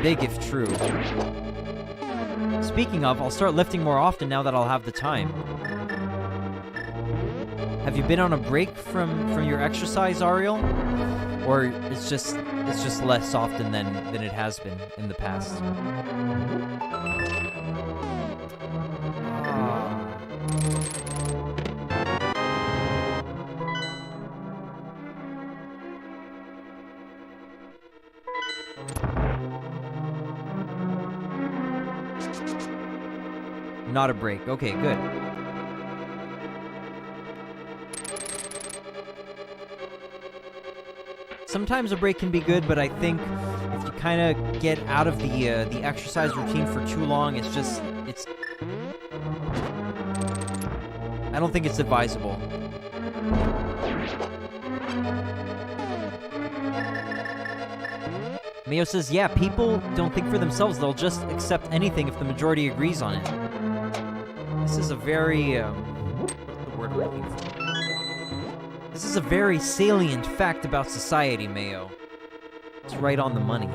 [SPEAKER 1] Big if true. Speaking of, I'll start lifting more often now that I'll have the time. Have you been on a break from your exercise, Ariel? Or it's just less often than it has been in the past? Not a break. Okay, good. Sometimes a break can be good, but I think if you kind of get out of the exercise routine for too long, it's I don't think it's advisable. Mayo says, yeah, people don't think for themselves. They'll just accept anything if the majority agrees on it. This is a very, what's the word I'm looking for? This is a very salient fact about society, Mayo. It's right on the money.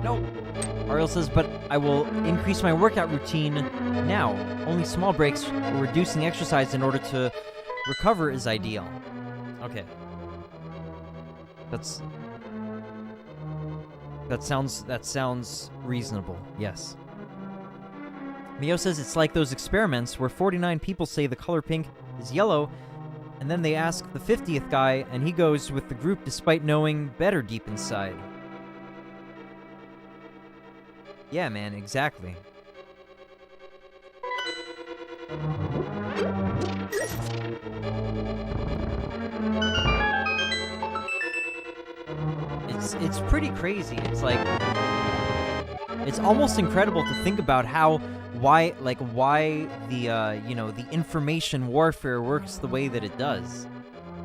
[SPEAKER 1] No. Ariel says, but I will increase my workout routine now. Only small breaks or reducing exercise in order to recover is ideal. Okay. That sounds reasonable. Yes. Mio says it's like those experiments where 49 people say the color pink is yellow, and then they ask the 50th guy, and he goes with the group despite knowing better deep inside. Yeah, man, exactly. It's pretty crazy. It's like, it's almost incredible to think about why the the information warfare works the way that it does.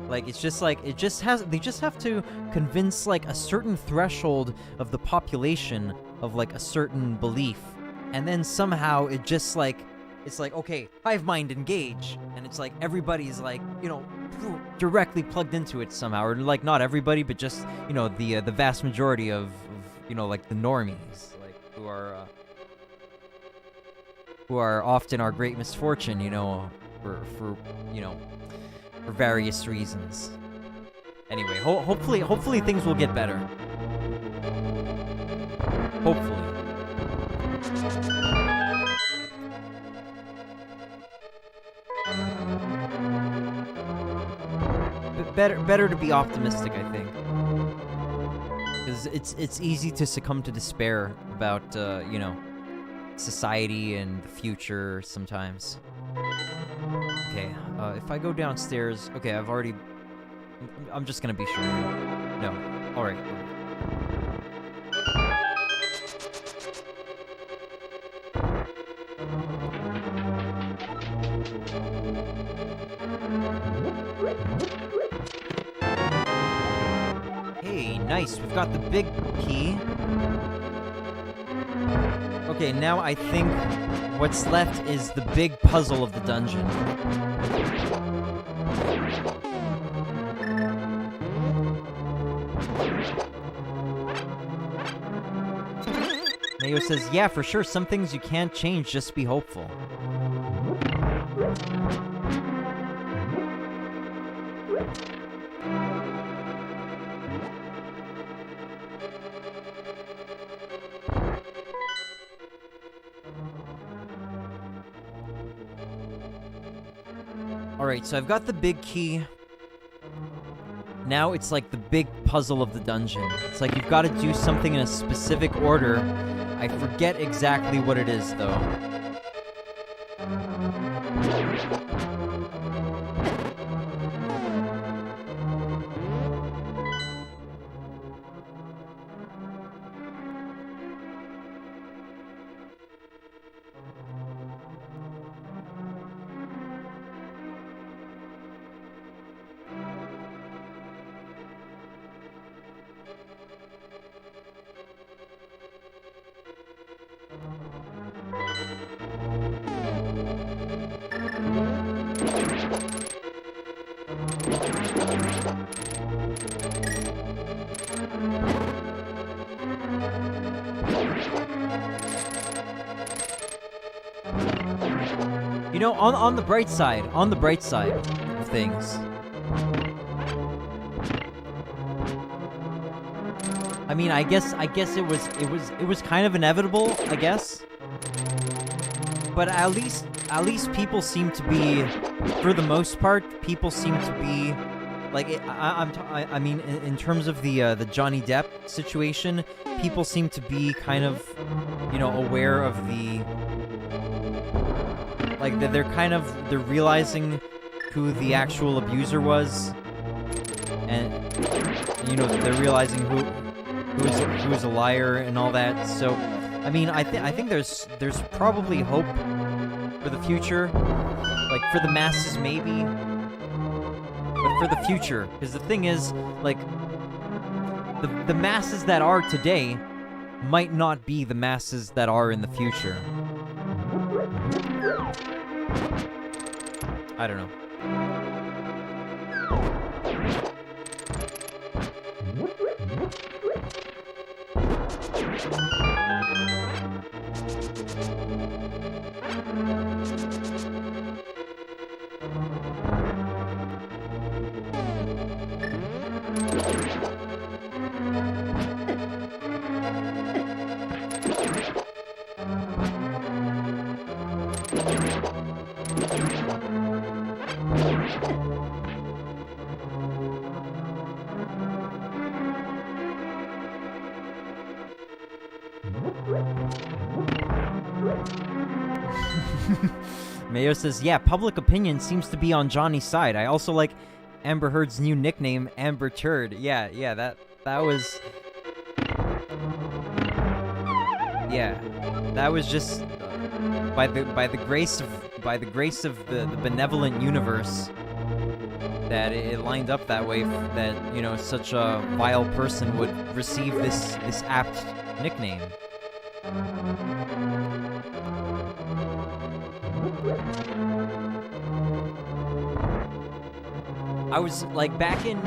[SPEAKER 1] Like, it's just like, they just have to convince like a certain threshold of the population of like a certain belief, and then somehow it just like, it's like, okay, hive mind engage, and it's like everybody's like, directly plugged into it somehow, or like not everybody, but just the vast majority of like the normies, like who are often our great misfortune, for various reasons. Anyway, hopefully things will get better. Hopefully. Better to be optimistic, I think. Because it's easy to succumb to despair about society and the future sometimes. Okay, if I go downstairs... Okay, I'm just gonna be sure. No. Alright. Hey, nice. We've got the big key. Okay, now I think what's left is the big puzzle of the dungeon. Mayo says, yeah, for sure, some things you can't change, just be hopeful. Alright, so I've got the big key. Now it's like the big puzzle of the dungeon. It's like you've got to do something in a specific order. I forget exactly what it is, though. You know, on the bright side of things. I mean, I guess it was kind of inevitable, I guess. But at least people seem to be, for the most part, people seem to be like I mean, in terms of the Johnny Depp situation, people seem to be kind of, you know, aware of the, like, they're realizing who the actual abuser was, and, you know, they're realizing who was a liar and all that. So, I mean, I think there's probably hope for the future, like for the masses maybe, but for the future, because the thing is, like, the masses that are today might not be the masses that are in the future. I don't know. Mayo says, yeah, public opinion seems to be on Johnny's side. I also like Amber Heard's new nickname, Amber Turd. Yeah, that was... Yeah, that was just by the grace of the benevolent universe that it lined up that way, that, you know, such a vile person would receive this apt nickname. I was like back in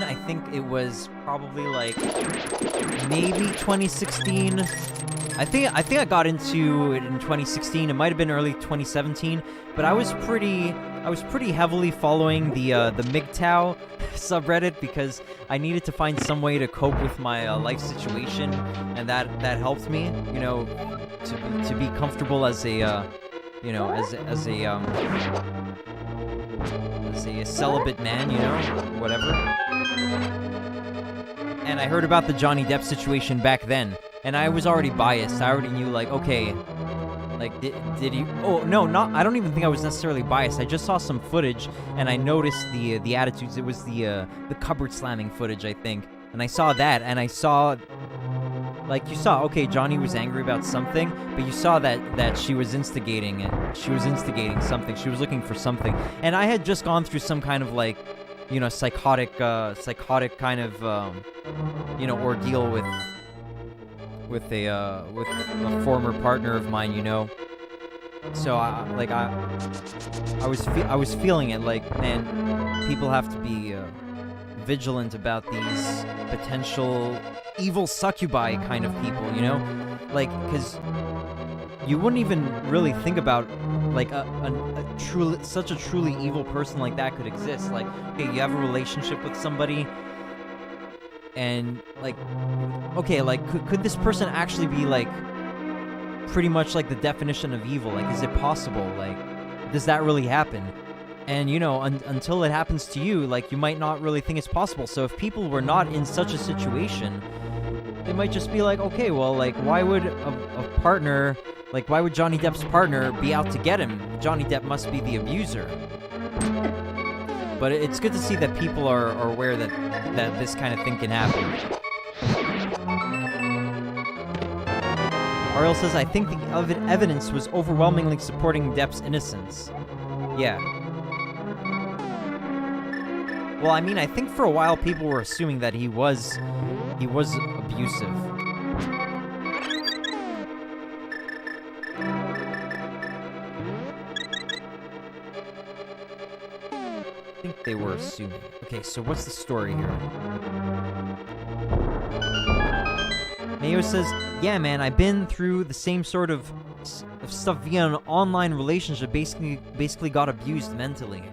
[SPEAKER 1] I think it was probably like maybe 2016. I think I got into it in 2016. It might have been early 2017, but I was pretty heavily following the MGTOW subreddit because I needed to find some way to cope with my life situation, and that helped me, you know, to be comfortable as a you know, as a celibate man, you know, whatever. And I heard about the Johnny Depp situation back then, and I was already biased. I already knew, like, okay, like, did he? Oh no, not. I don't even think I was necessarily biased. I just saw some footage, and I noticed the attitudes. It was the cupboard slamming footage, I think, and I saw that, and I saw. Like, you saw, okay, Johnny was angry about something, but you saw that she was instigating it. She was instigating something. She was looking for something. And I had just gone through some kind of, like, you know, psychotic kind of, you know, ordeal with a former partner of mine, you know. So, I was feeling it, like, man, people have to be vigilant about these potential evil succubi kind of people, you know? Like, because you wouldn't even really think about, like, such a truly evil person like that could exist. Like, okay, you have a relationship with somebody, and, like, okay, like, could this person actually be, like, pretty much, like, the definition of evil? Like, is it possible? Like, does that really happen? And, you know, until it happens to you, like, you might not really think it's possible. So if people were not in such a situation, they might just be like, okay, well, like, why would a partner, like, why would Johnny Depp's partner be out to get him? Johnny Depp must be the abuser. But it's good to see that people are aware that this kind of thing can happen. Ariel says, I think the evidence was overwhelmingly supporting Depp's innocence. Yeah. Well, I mean, I think for a while people were assuming that he was abusive. I think they were assuming. Okay, so what's the story here? Mayo says, yeah, man, I've been through the same sort of stuff via an online relationship basically got abused mentally.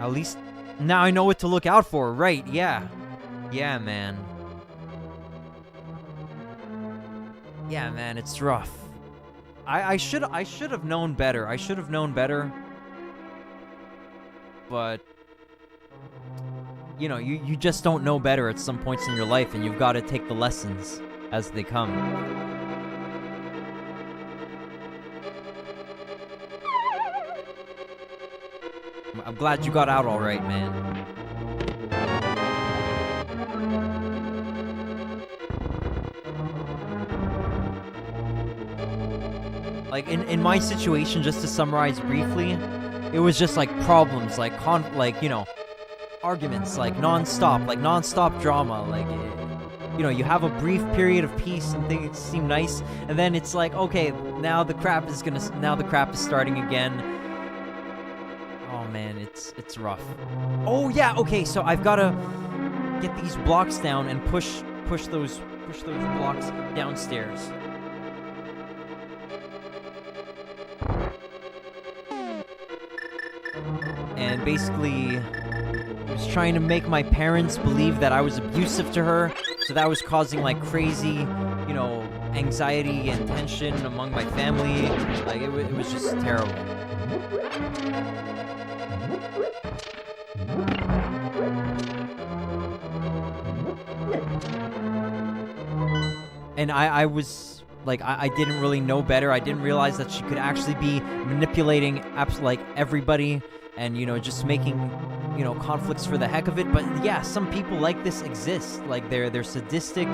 [SPEAKER 1] At least now I know what to look out for, right? Yeah. Yeah, man. Yeah, man, it's rough. I should have known better. I should have known better. But you know, you just don't know better at some points in your life, and you've got to take the lessons as they come. I'm glad you got out all right, man. Like, in my situation, just to summarize briefly, it was just, like, problems, like, you know, arguments, like, non-stop drama, like, you know, you have a brief period of peace and things seem nice, and then it's like, okay, now the crap is starting again. Oh, man, it's rough. Oh, yeah, okay, so I've gotta get these blocks down and push those blocks downstairs. And basically, I was trying to make my parents believe that I was abusive to her, so that was causing, like, crazy, you know, anxiety and tension among my family. Like, it was just terrible. And I was, like, I didn't really know better. I didn't realize that she could actually be manipulating, like, everybody and, you know, just making, you know, conflicts for the heck of it. But yeah, some people like this exist. Like, they're sadistic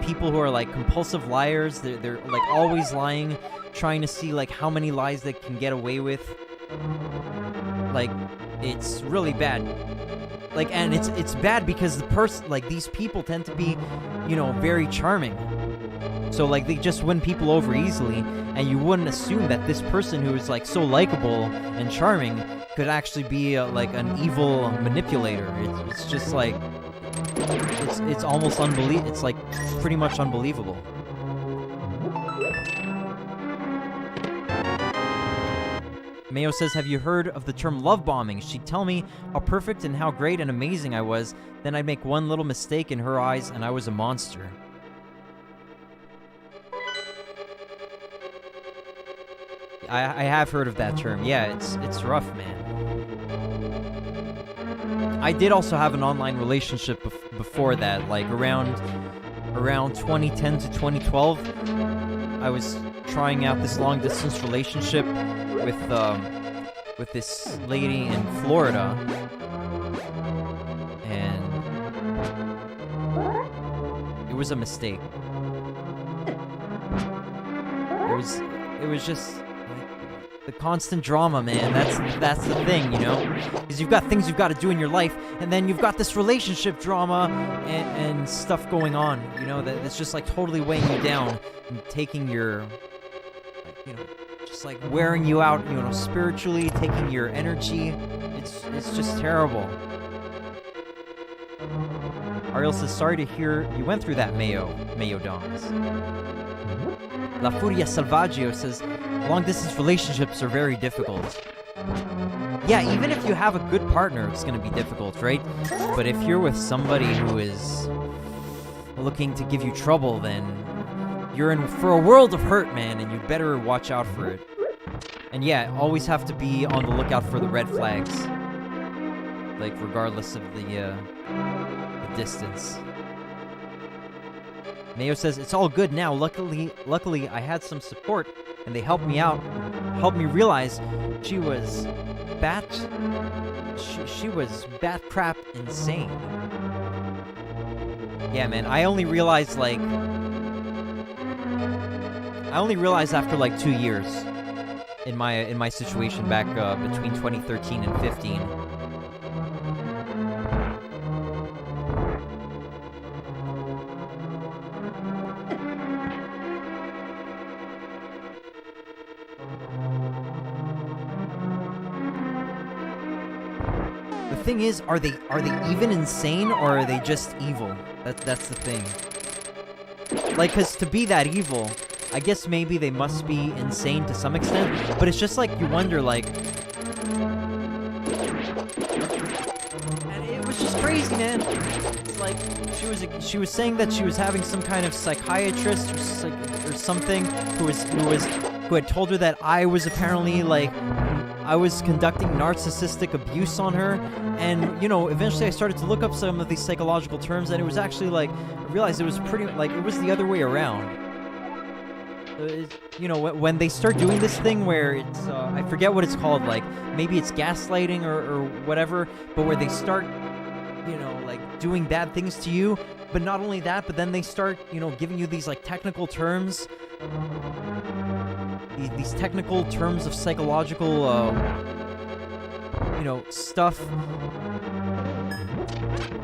[SPEAKER 1] people who are, like, compulsive liars. They're like always lying, trying to see, like, how many lies they can get away with. Like, it's really bad. Like, and it's bad because these people tend to be, you know, very charming. So, like, they just win people over easily, and you wouldn't assume that this person who is, like, so likable and charming could actually be, like, an evil manipulator. It's just, like, it's almost unbelievable. It's, like, pretty much unbelievable. Mayo says, have you heard of the term love bombing? She'd tell me how perfect and how great and amazing I was, then I'd make one little mistake in her eyes, and I was a monster. I have heard of that term. Yeah, it's rough, man. I did also have an online relationship before that, like around 2010 to 2012. I was trying out this long distance relationship with this lady in Florida, and it was a mistake. It was just the constant drama, man. That's the thing, you know? Because you've got things you've got to do in your life, and then you've got this relationship drama and stuff going on, you know, that's just, like, totally weighing you down and taking your, like, you know, just, like, wearing you out, you know, spiritually, taking your energy. It's just terrible. Ariel says, sorry to hear you went through that, Mayo Dons. La Furia Salvaggio says, long-distance relationships are very difficult. Yeah, even if you have a good partner, it's going to be difficult, right? But if you're with somebody who is looking to give you trouble, then you're in for a world of hurt, man, and you better watch out for it. And yeah, always have to be on the lookout for the red flags. Like, regardless of the distance. Mayo says, it's all good now. Luckily, I had some support, and they helped me out, helped me realize she was she was bat crap insane. Yeah, man, I only realized after, like, 2 years in my situation back between 2013 and 15. The thing is, are they even insane, or are they just evil? That's the thing. Like, 'cause to be that evil, I guess maybe they must be insane to some extent, but it's just like you wonder, like, and it was just crazy, man. It's like she was saying that she was having some kind of psychiatrist or something who had told her that I was apparently like I was conducting narcissistic abuse on her. And, you know, eventually I started to look up some of these psychological terms, and it was actually, like, I realized it was pretty, like, it was the other way around. You know, when they start doing this thing where it's, I forget what it's called, like, maybe it's gaslighting or whatever, but where they start, you know, like, doing bad things to you, but not only that, but then they start, you know, giving you these, like, technical terms, these technical terms of psychological, you know, stuff,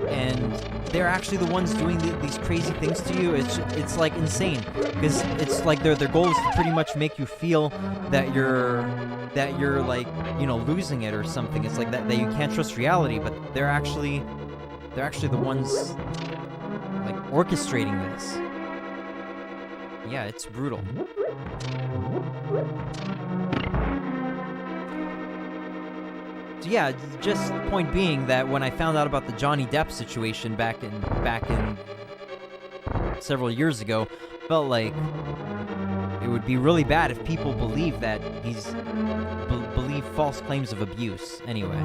[SPEAKER 1] and they're actually the ones doing these crazy things to you. It's like insane, because it's like their goal is to pretty much make you feel that you're like, you know, losing it or something. It's like that you can't trust reality, but they're actually the ones like orchestrating this. Yeah, it's brutal. So yeah, just point being that when I found out about the Johnny Depp situation back in several years ago, felt like it would be really bad if people believe that he's believe false claims of abuse. Anyway,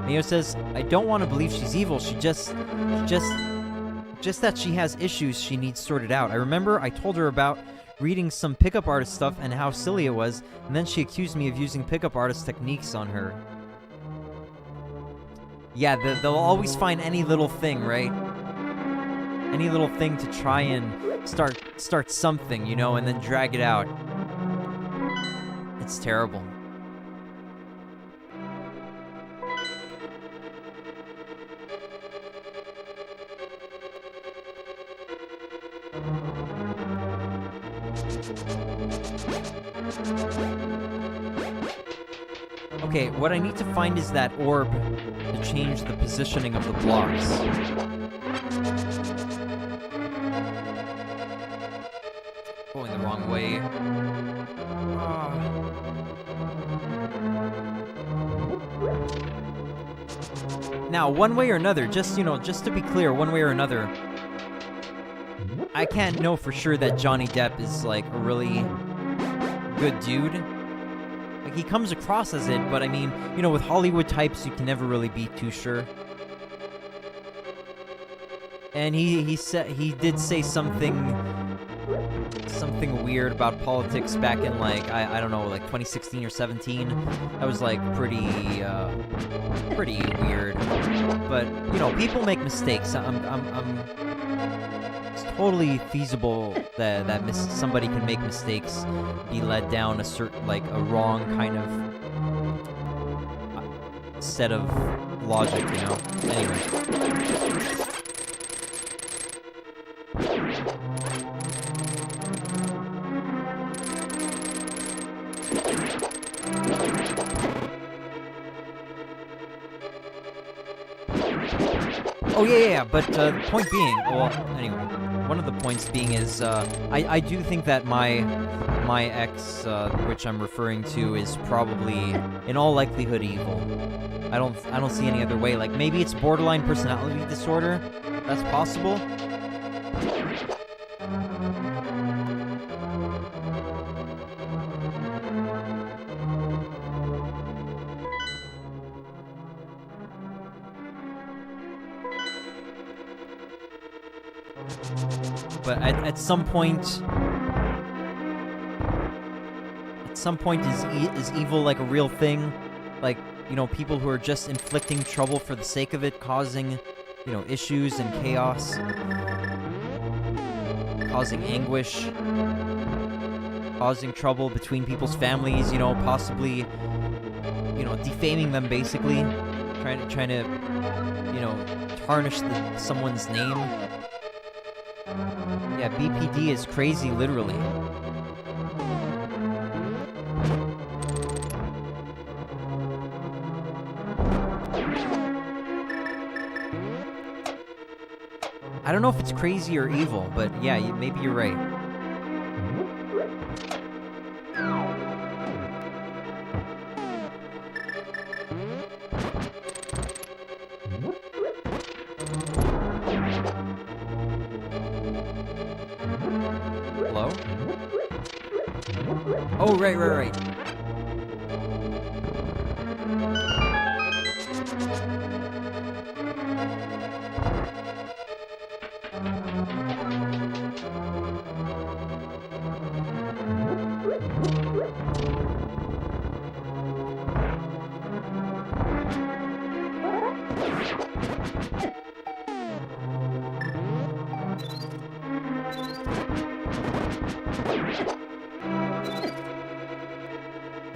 [SPEAKER 1] Mio says, I don't want to believe she's evil. She just that she has issues she needs sorted out. I remember I told her about reading some pickup artist stuff and how silly it was, and then she accused me of using pickup artist techniques on her. Yeah, they'll always find any little thing, right? Any little thing to try and start something, you know, and then drag it out. It's terrible. Okay, what I need to find is that orb to change the positioning of the blocks. Going the wrong way. Now, one way or another, just to be clear, one way or another, I can't know for sure that Johnny Depp is, like, a really good dude. Like, he comes across as it, but I mean, you know, with Hollywood types, you can never really be too sure. And he did say something weird about politics back in, like, I don't know, like 2016 or 17. That was, like, pretty weird. But, you know, people make mistakes. It's totally feasible that somebody can make mistakes, be led down a wrong kind of set of logic, you know? Anyway. Oh, yeah, but point being, well, anyway, one of the points being is, I do think that my ex, which I'm referring to, is probably, in all likelihood, evil. I don't see any other way. Like, maybe it's borderline personality disorder. That's possible. But at some point, is evil like a real thing? Like, you know, people who are just inflicting trouble for the sake of it, causing, you know, issues and chaos, causing anguish, causing trouble between people's families, you know, possibly, you know, defaming them, basically, trying to, you know, tarnish someone's name. Yeah, BPD is crazy, literally. I don't know if it's crazy or evil, but yeah, maybe you're right. Oh, right.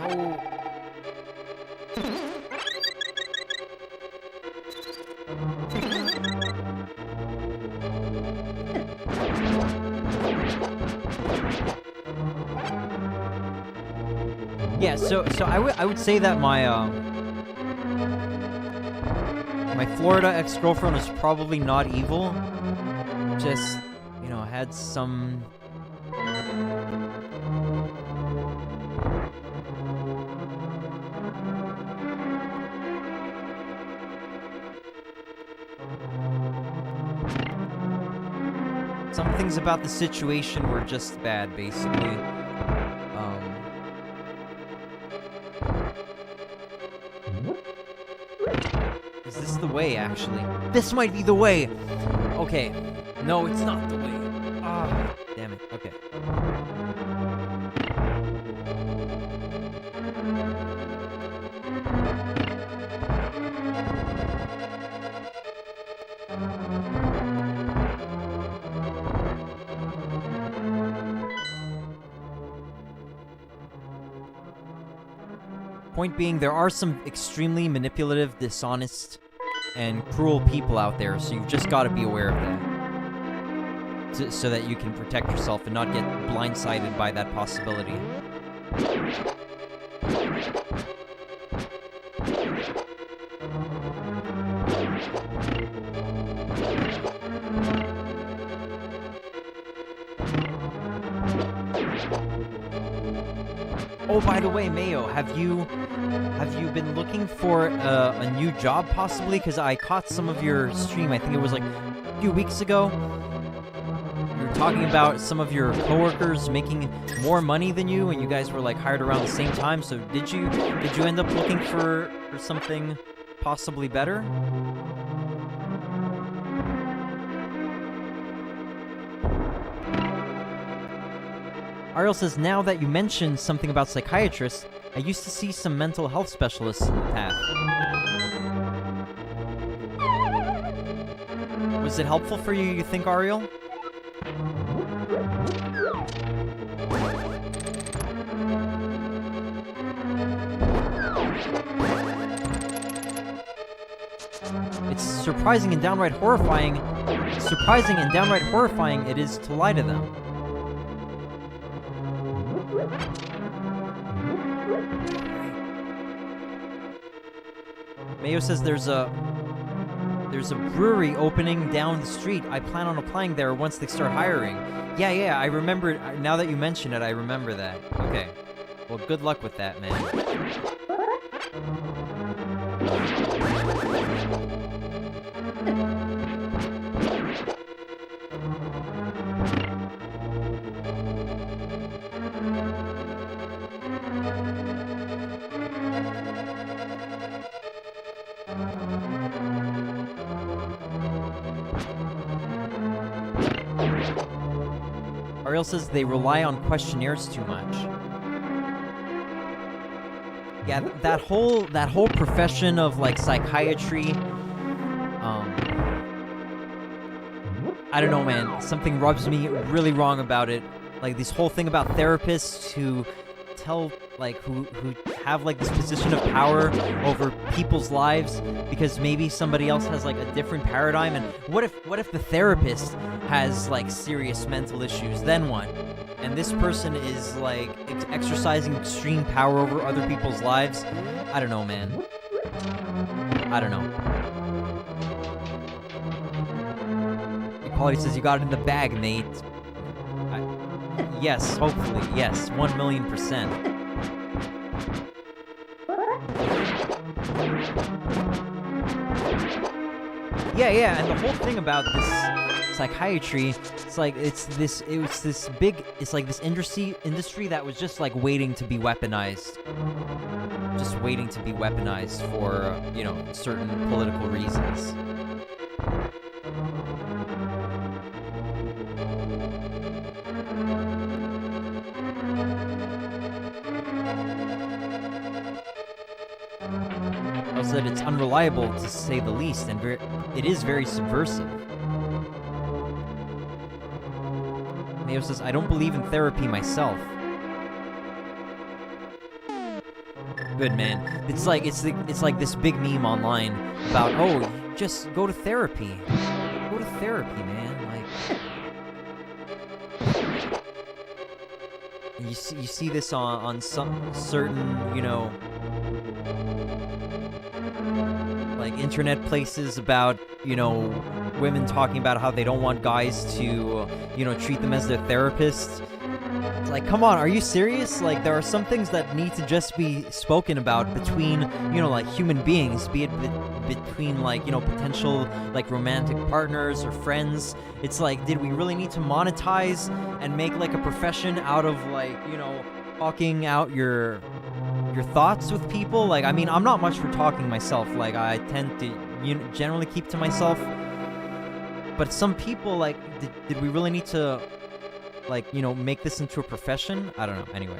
[SPEAKER 1] Oh. Yeah, so I would say that my Florida ex-girlfriend was probably not evil. Just, had some... Some things about the situation were just bad, basically. Is this the way, actually? This might be the way! Okay. No, it's not the way. Ah, damn it. Okay. Point being, there are some extremely manipulative, dishonest, and cruel people out there, so you've just got to be aware of that. So that you can protect yourself and not get blindsided by that possibility. Oh, by the way, Mayo, have you been looking for a new job possibly? Because I caught some of your stream. I think it was like a few weeks ago. You were talking about some of your coworkers making more money than you, and you guys were like hired around the same time. So did you end up looking for something possibly better? Ariel says, now that you mentioned something about psychiatrists, I used to see some mental health specialists in the past. Was it helpful for you, you think, Ariel? It's surprising and downright horrifying. Surprising and downright horrifying it is to lie to them. Mayo says there's a brewery opening down the street. I plan on applying there once they start hiring. Yeah, I remember. Now that you mention it, I remember that. Okay. Well, good luck with that, man. Ariel says they rely on questionnaires too much. Yeah, that whole profession of like psychiatry, I don't know, man. Something rubs me really wrong about it. Like this whole thing about therapists who tell who have like this position of power over people's lives because maybe somebody else has like a different paradigm. And what if the therapist has like serious mental issues? Then what? And this person is like exercising extreme power over other people's lives. I don't know, man. I don't know. Equality says you got it in the bag, mate. Yes, hopefully. Yes, 1,000,000%. Yeah, and the whole thing about this psychiatry, it's like it's this industry that was just like waiting to be weaponized. Just waiting to be weaponized for, certain political reasons. Also that it's unreliable, to say the least, and it is very subversive. Mayo says, I don't believe in therapy myself. Good, man. It's like this big meme online about, oh, just go to therapy. Go to therapy, man. And you see this on some certain, like internet places about, women talking about how they don't want guys to, treat them as their therapists. It's like, come on, are you serious? Like, there are some things that need to just be spoken about between, like human beings, be it between, like, potential, like, romantic partners or friends. It's like, did we really need to monetize and make, like, a profession out of, like, talking out your thoughts with people? Like, I mean, I'm not much for talking myself. Like, I tend to generally keep to myself. But some people, like, did we really need to, like, make this into a profession? I don't know. Anyway.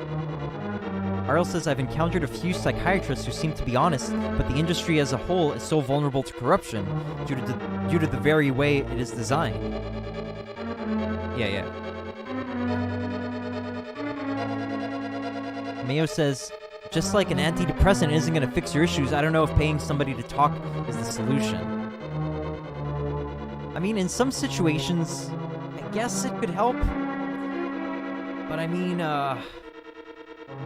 [SPEAKER 1] Ariel says, I've encountered a few psychiatrists who seem to be honest, but the industry as a whole is so vulnerable to corruption due to the very way it is designed. Yeah. Mayo says, just like an antidepressant isn't going to fix your issues, I don't know if paying somebody to talk is the solution. I mean, in some situations, I guess it could help. But I mean, I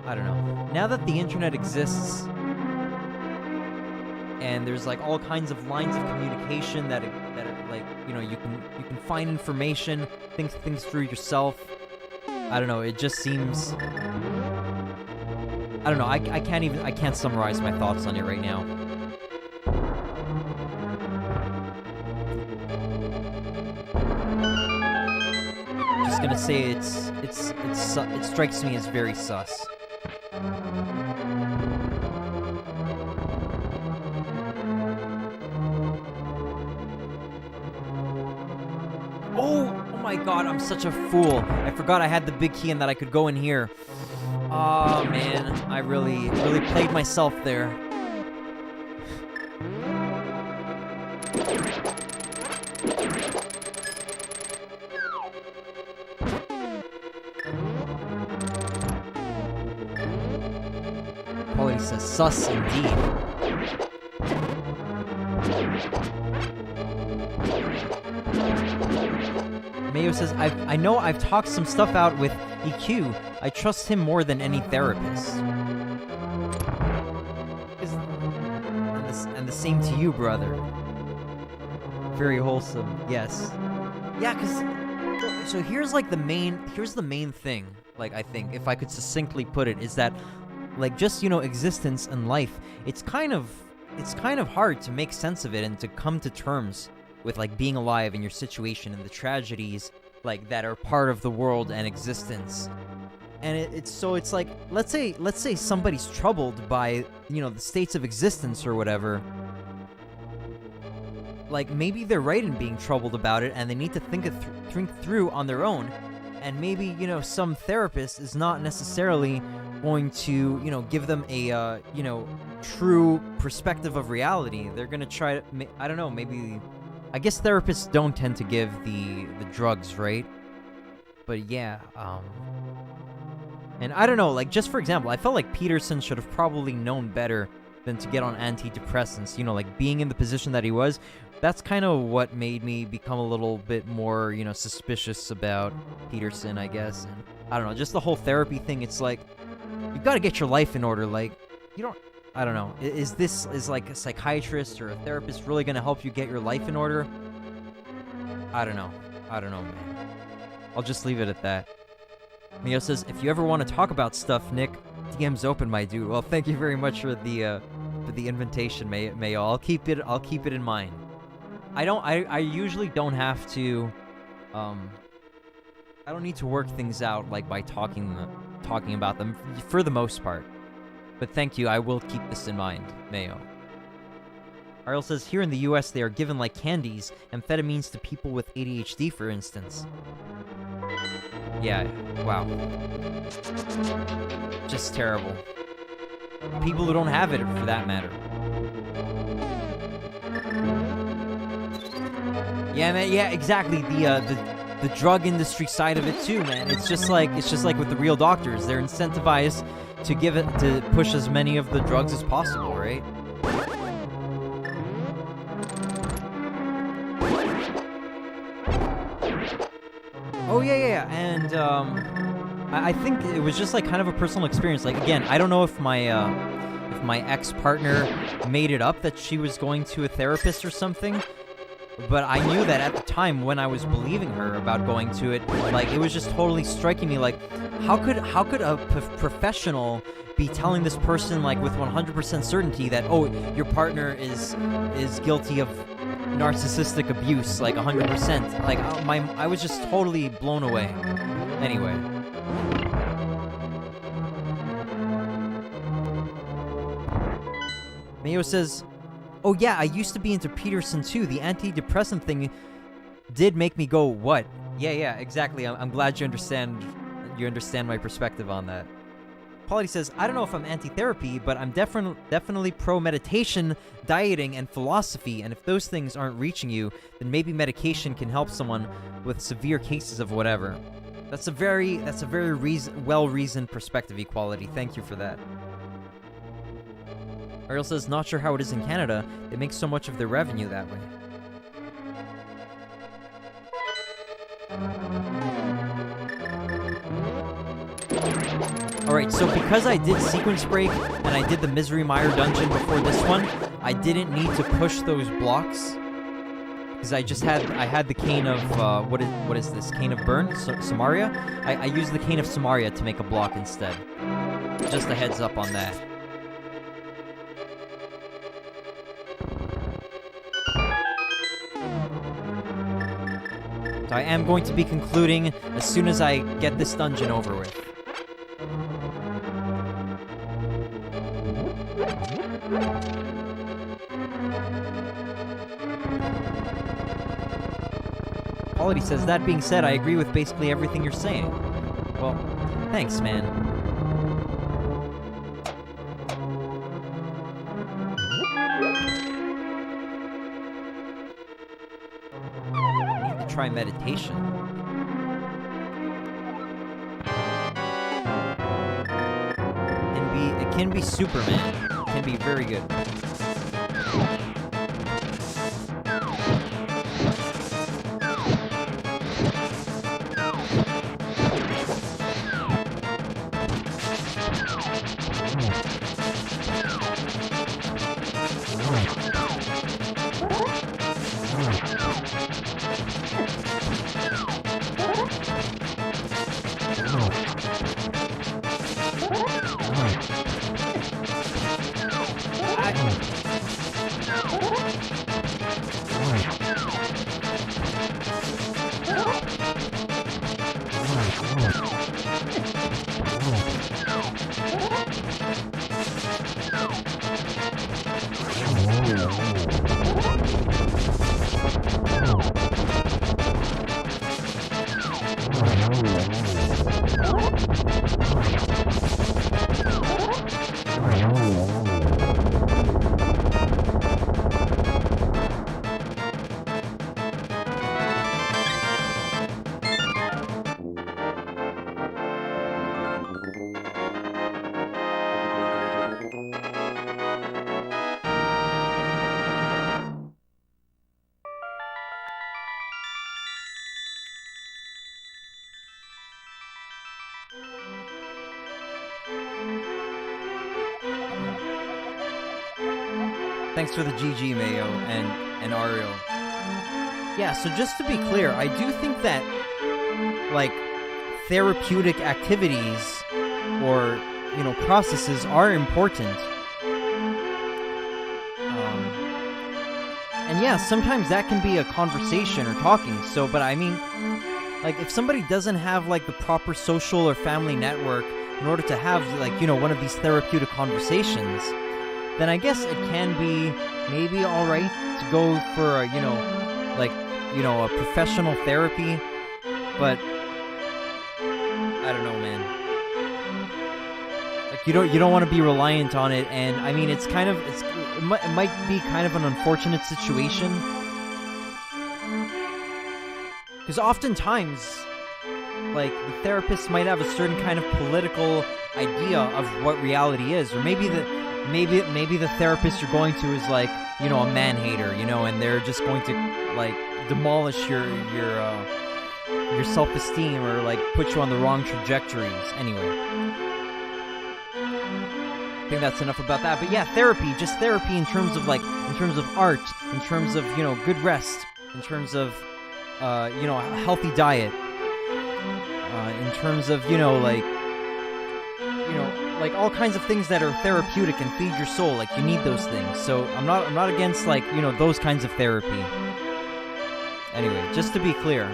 [SPEAKER 1] don't know. Now that the internet exists, and there's like all kinds of lines of communication that are like, you can find information, think things through yourself. I don't know. It just seems. I don't know. I can't summarize my thoughts on it right now. Just gonna say it strikes me as very sus. Oh my god, I'm such a fool. I forgot I had the big key and that I could go in here. Oh man, I really played myself there. Quality says sus indeed. Mayo says, I know I've talked some stuff out with EQ. I trust him more than any therapist. And the same to you, brother. Very wholesome, yes. Yeah, because... So here's the main thing, like, I think, if I could succinctly put it, is that, like, just, existence and life, it's kind of hard to make sense of it and to come to terms with, like, being alive and your situation and the tragedies, like, that are part of the world and existence. And it's like, let's say somebody's troubled by, the states of existence or whatever. Like, maybe they're right in being troubled about it, and they need to think through on their own. And maybe, some therapist is not necessarily going to, give them a, true perspective of reality. They're gonna try to, I don't know, maybe... I guess therapists don't tend to give the drugs, right? But yeah, and I don't know, like, just for example, I felt like Peterson should have probably known better than to get on antidepressants, like, being in the position that he was. That's kind of what made me become a little bit more, suspicious about Peterson, I guess. And I don't know, just the whole therapy thing, it's like, you've got to get your life in order, like, I don't know. Is like a psychiatrist or a therapist really going to help you get your life in order? I don't know, man. I'll just leave it at that. Mio says, if you ever want to talk about stuff, Nick, DM's open, my dude. Well, thank you very much for the invitation, Mayo. I'll keep it in mind. I usually don't have to, I don't need to work things out, like, by talking about them, for the most part. But thank you, I will keep this in mind, Mayo. Ariel says, here in the US, they are given like candies, amphetamines to people with ADHD, for instance. Yeah, wow. Just terrible. People who don't have it, for that matter. Yeah, man. Yeah, exactly. The drug industry side of it too, man. It's just like with the real doctors. They're incentivized to push as many of the drugs as possible, right? Oh yeah. And I think it was just like kind of a personal experience. Like, again, I don't know if my ex-partner made it up that she was going to a therapist or something. But I knew that at the time when I was believing her about going to it, like, it was just totally striking me, like, how could a professional be telling this person, like, with 100% certainty that, oh, your partner is guilty of narcissistic abuse, like, 100%. Like, I was just totally blown away. Anyway. Mayo says, oh yeah, I used to be into Peterson too. The antidepressant thing did make me go, what? Yeah, exactly. I'm glad you understand my perspective on that. Polly says, I don't know if I'm anti-therapy, but I'm definitely pro-meditation, dieting, and philosophy, and if those things aren't reaching you, then maybe medication can help someone with severe cases of whatever. That's a very well-reasoned perspective, Equality. Thank you for that. Ariel says, not sure how it is in Canada. They make so much of their revenue that way. Alright, so because I did Sequence Break and I did the Misery Mire dungeon before this one, I didn't need to push those blocks. Because I had the Cane of, what is this? Cane of Burn? Samaria? I used the Cane of Samaria to make a block instead. Just a heads up on that. I am going to be concluding as soon as I get this dungeon over with. Quality says, that being said, I agree with basically everything you're saying. Well, thanks, man. Try meditation. It can be Superman. It can be very good. Thanks for the GG, Mayo, and Ariel. Yeah, so just to be clear, I do think that, like, therapeutic activities or, processes are important. And yeah, sometimes that can be a conversation or talking. So, but I mean, like, if somebody doesn't have, like, the proper social or family network in order to have, like, you know, one of these therapeutic conversations, then I guess it can be maybe alright to go for a, you know, like, you know, a professional therapy, but I don't know, man. Like, you don't want to be reliant on it, and I mean, it might be kind of an unfortunate situation, because oftentimes, like, the therapist might have a certain kind of political idea of what reality is, or maybe the therapist you're going to is, like, you know, a man-hater, you know, and they're just going to, like, demolish your self-esteem or, like, put you on the wrong trajectories. Anyway, I think that's enough about that. But yeah, just therapy in terms of art, in terms of, you know, good rest, in terms of, you know, a healthy diet, in terms of, you know, like all kinds of things that are therapeutic and feed your soul. Like, you need those things. So I'm not against, like, you know, those kinds of therapy. Anyway, just to be clear.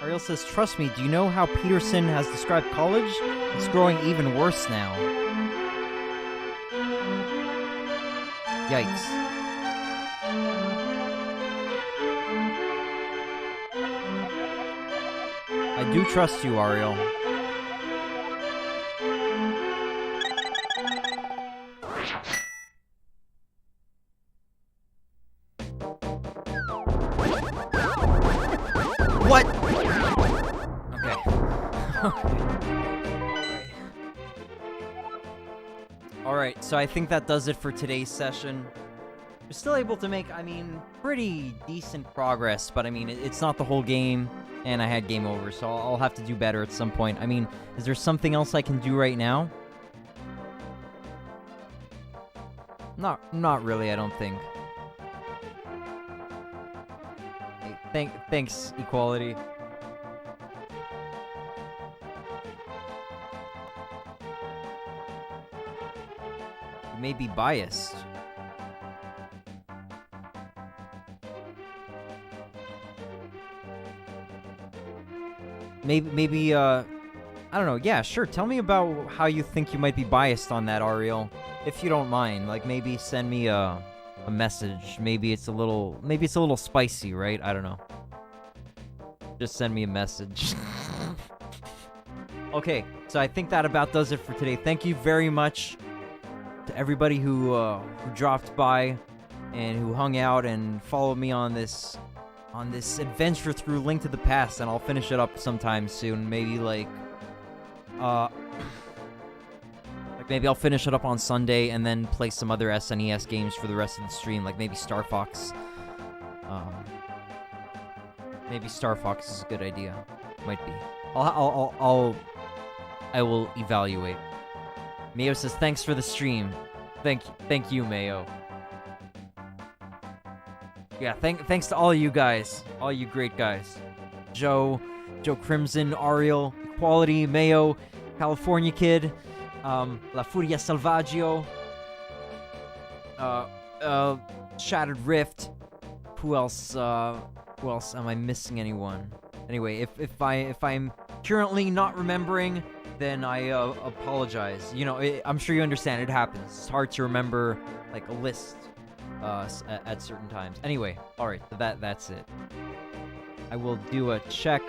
[SPEAKER 1] Ariel says, trust me, do you know how Peterson has described college? It's growing even worse now. Yikes. I do trust you, Ariel. What? Okay. Alright, so I think that does it for today's session. We're still able to make, I mean, pretty decent progress, but I mean, it's not the whole game, and I had game over, so I'll have to do better at some point. I mean, is there something else I can do right now? Not really, I don't think. Thanks, Equality. You may be biased. Maybe, I don't know. Yeah, sure. Tell me about how you think you might be biased on that, Ariel. If you don't mind. Like, maybe send me a message. Maybe it's a little spicy, right? I don't know. Just send me a message. Okay, so I think that about does it for today. Thank you very much to everybody who dropped by and who hung out and followed me on this adventure through Link to the Past, and I'll finish it up sometime soon. Maybe maybe I'll finish it up on Sunday and then play some other SNES games for the rest of the stream, like maybe Star Fox. Maybe Star Fox is a good idea. Might be. I will evaluate. Mayo says, thanks for the stream. Thank you, Mayo. Yeah, thanks to all you guys. All you great guys. Joe Crimson, Ariel, Equality, Mayo, California Kid, La Furia Salvaggio, Shattered Rift. Who else am I missing? Anyone? Anyway, if I'm currently not remembering, then I apologize. You know, I'm sure you understand. It happens. It's hard to remember like a list at certain times. Anyway, all right. So that's it. I will do a check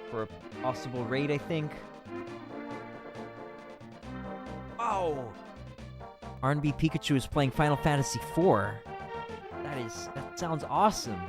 [SPEAKER 1] for a possible raid, I think. Oh! R&B Pikachu is playing Final Fantasy IV. That sounds awesome.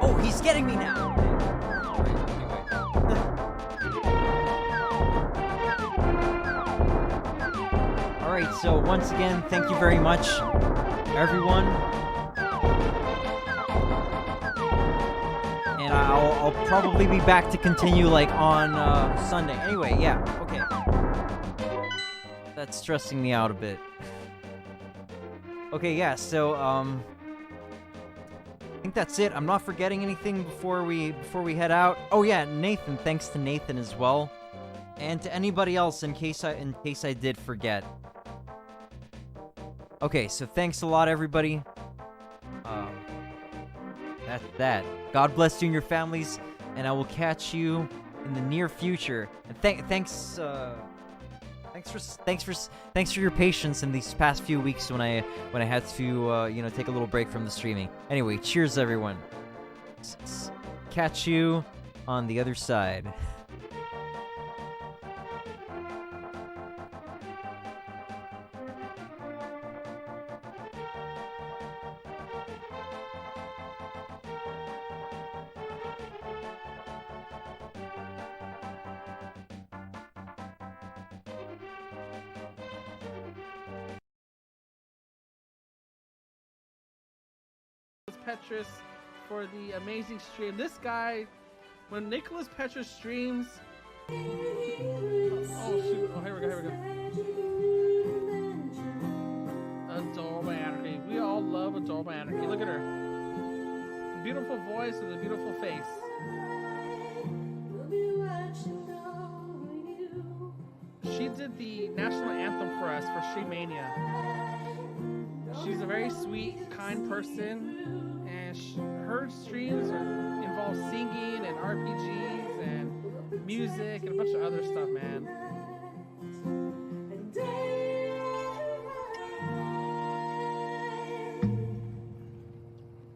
[SPEAKER 1] Oh, he's getting me now. All right, so once again, thank you very much, everyone. And I'll probably be back to continue like on Sunday. Anyway, yeah, okay. That's stressing me out a bit. Okay, yeah, so I think that's it. I'm not forgetting anything before we head out. Oh yeah, Nathan, thanks to Nathan as well. And to anybody else in case I did forget. Okay, so thanks a lot, everybody. That's that. God bless you and your families, and I will catch you in the near future. And thanks for your patience in these past few weeks when I had to take a little break from the streaming. Anyway, cheers, everyone. Catch you on the other side.
[SPEAKER 3] Petrus for the amazing stream. This guy, when Nicholas Petrus streams, oh shoot! Oh, here we go. Adorable Anarchy. We all love Adorable Anarchy. Look at her, beautiful voice with a beautiful face. She did the national anthem for us for Streammania. She's a very sweet, kind person. And her streams involve singing and RPGs and music and a bunch of other stuff, man.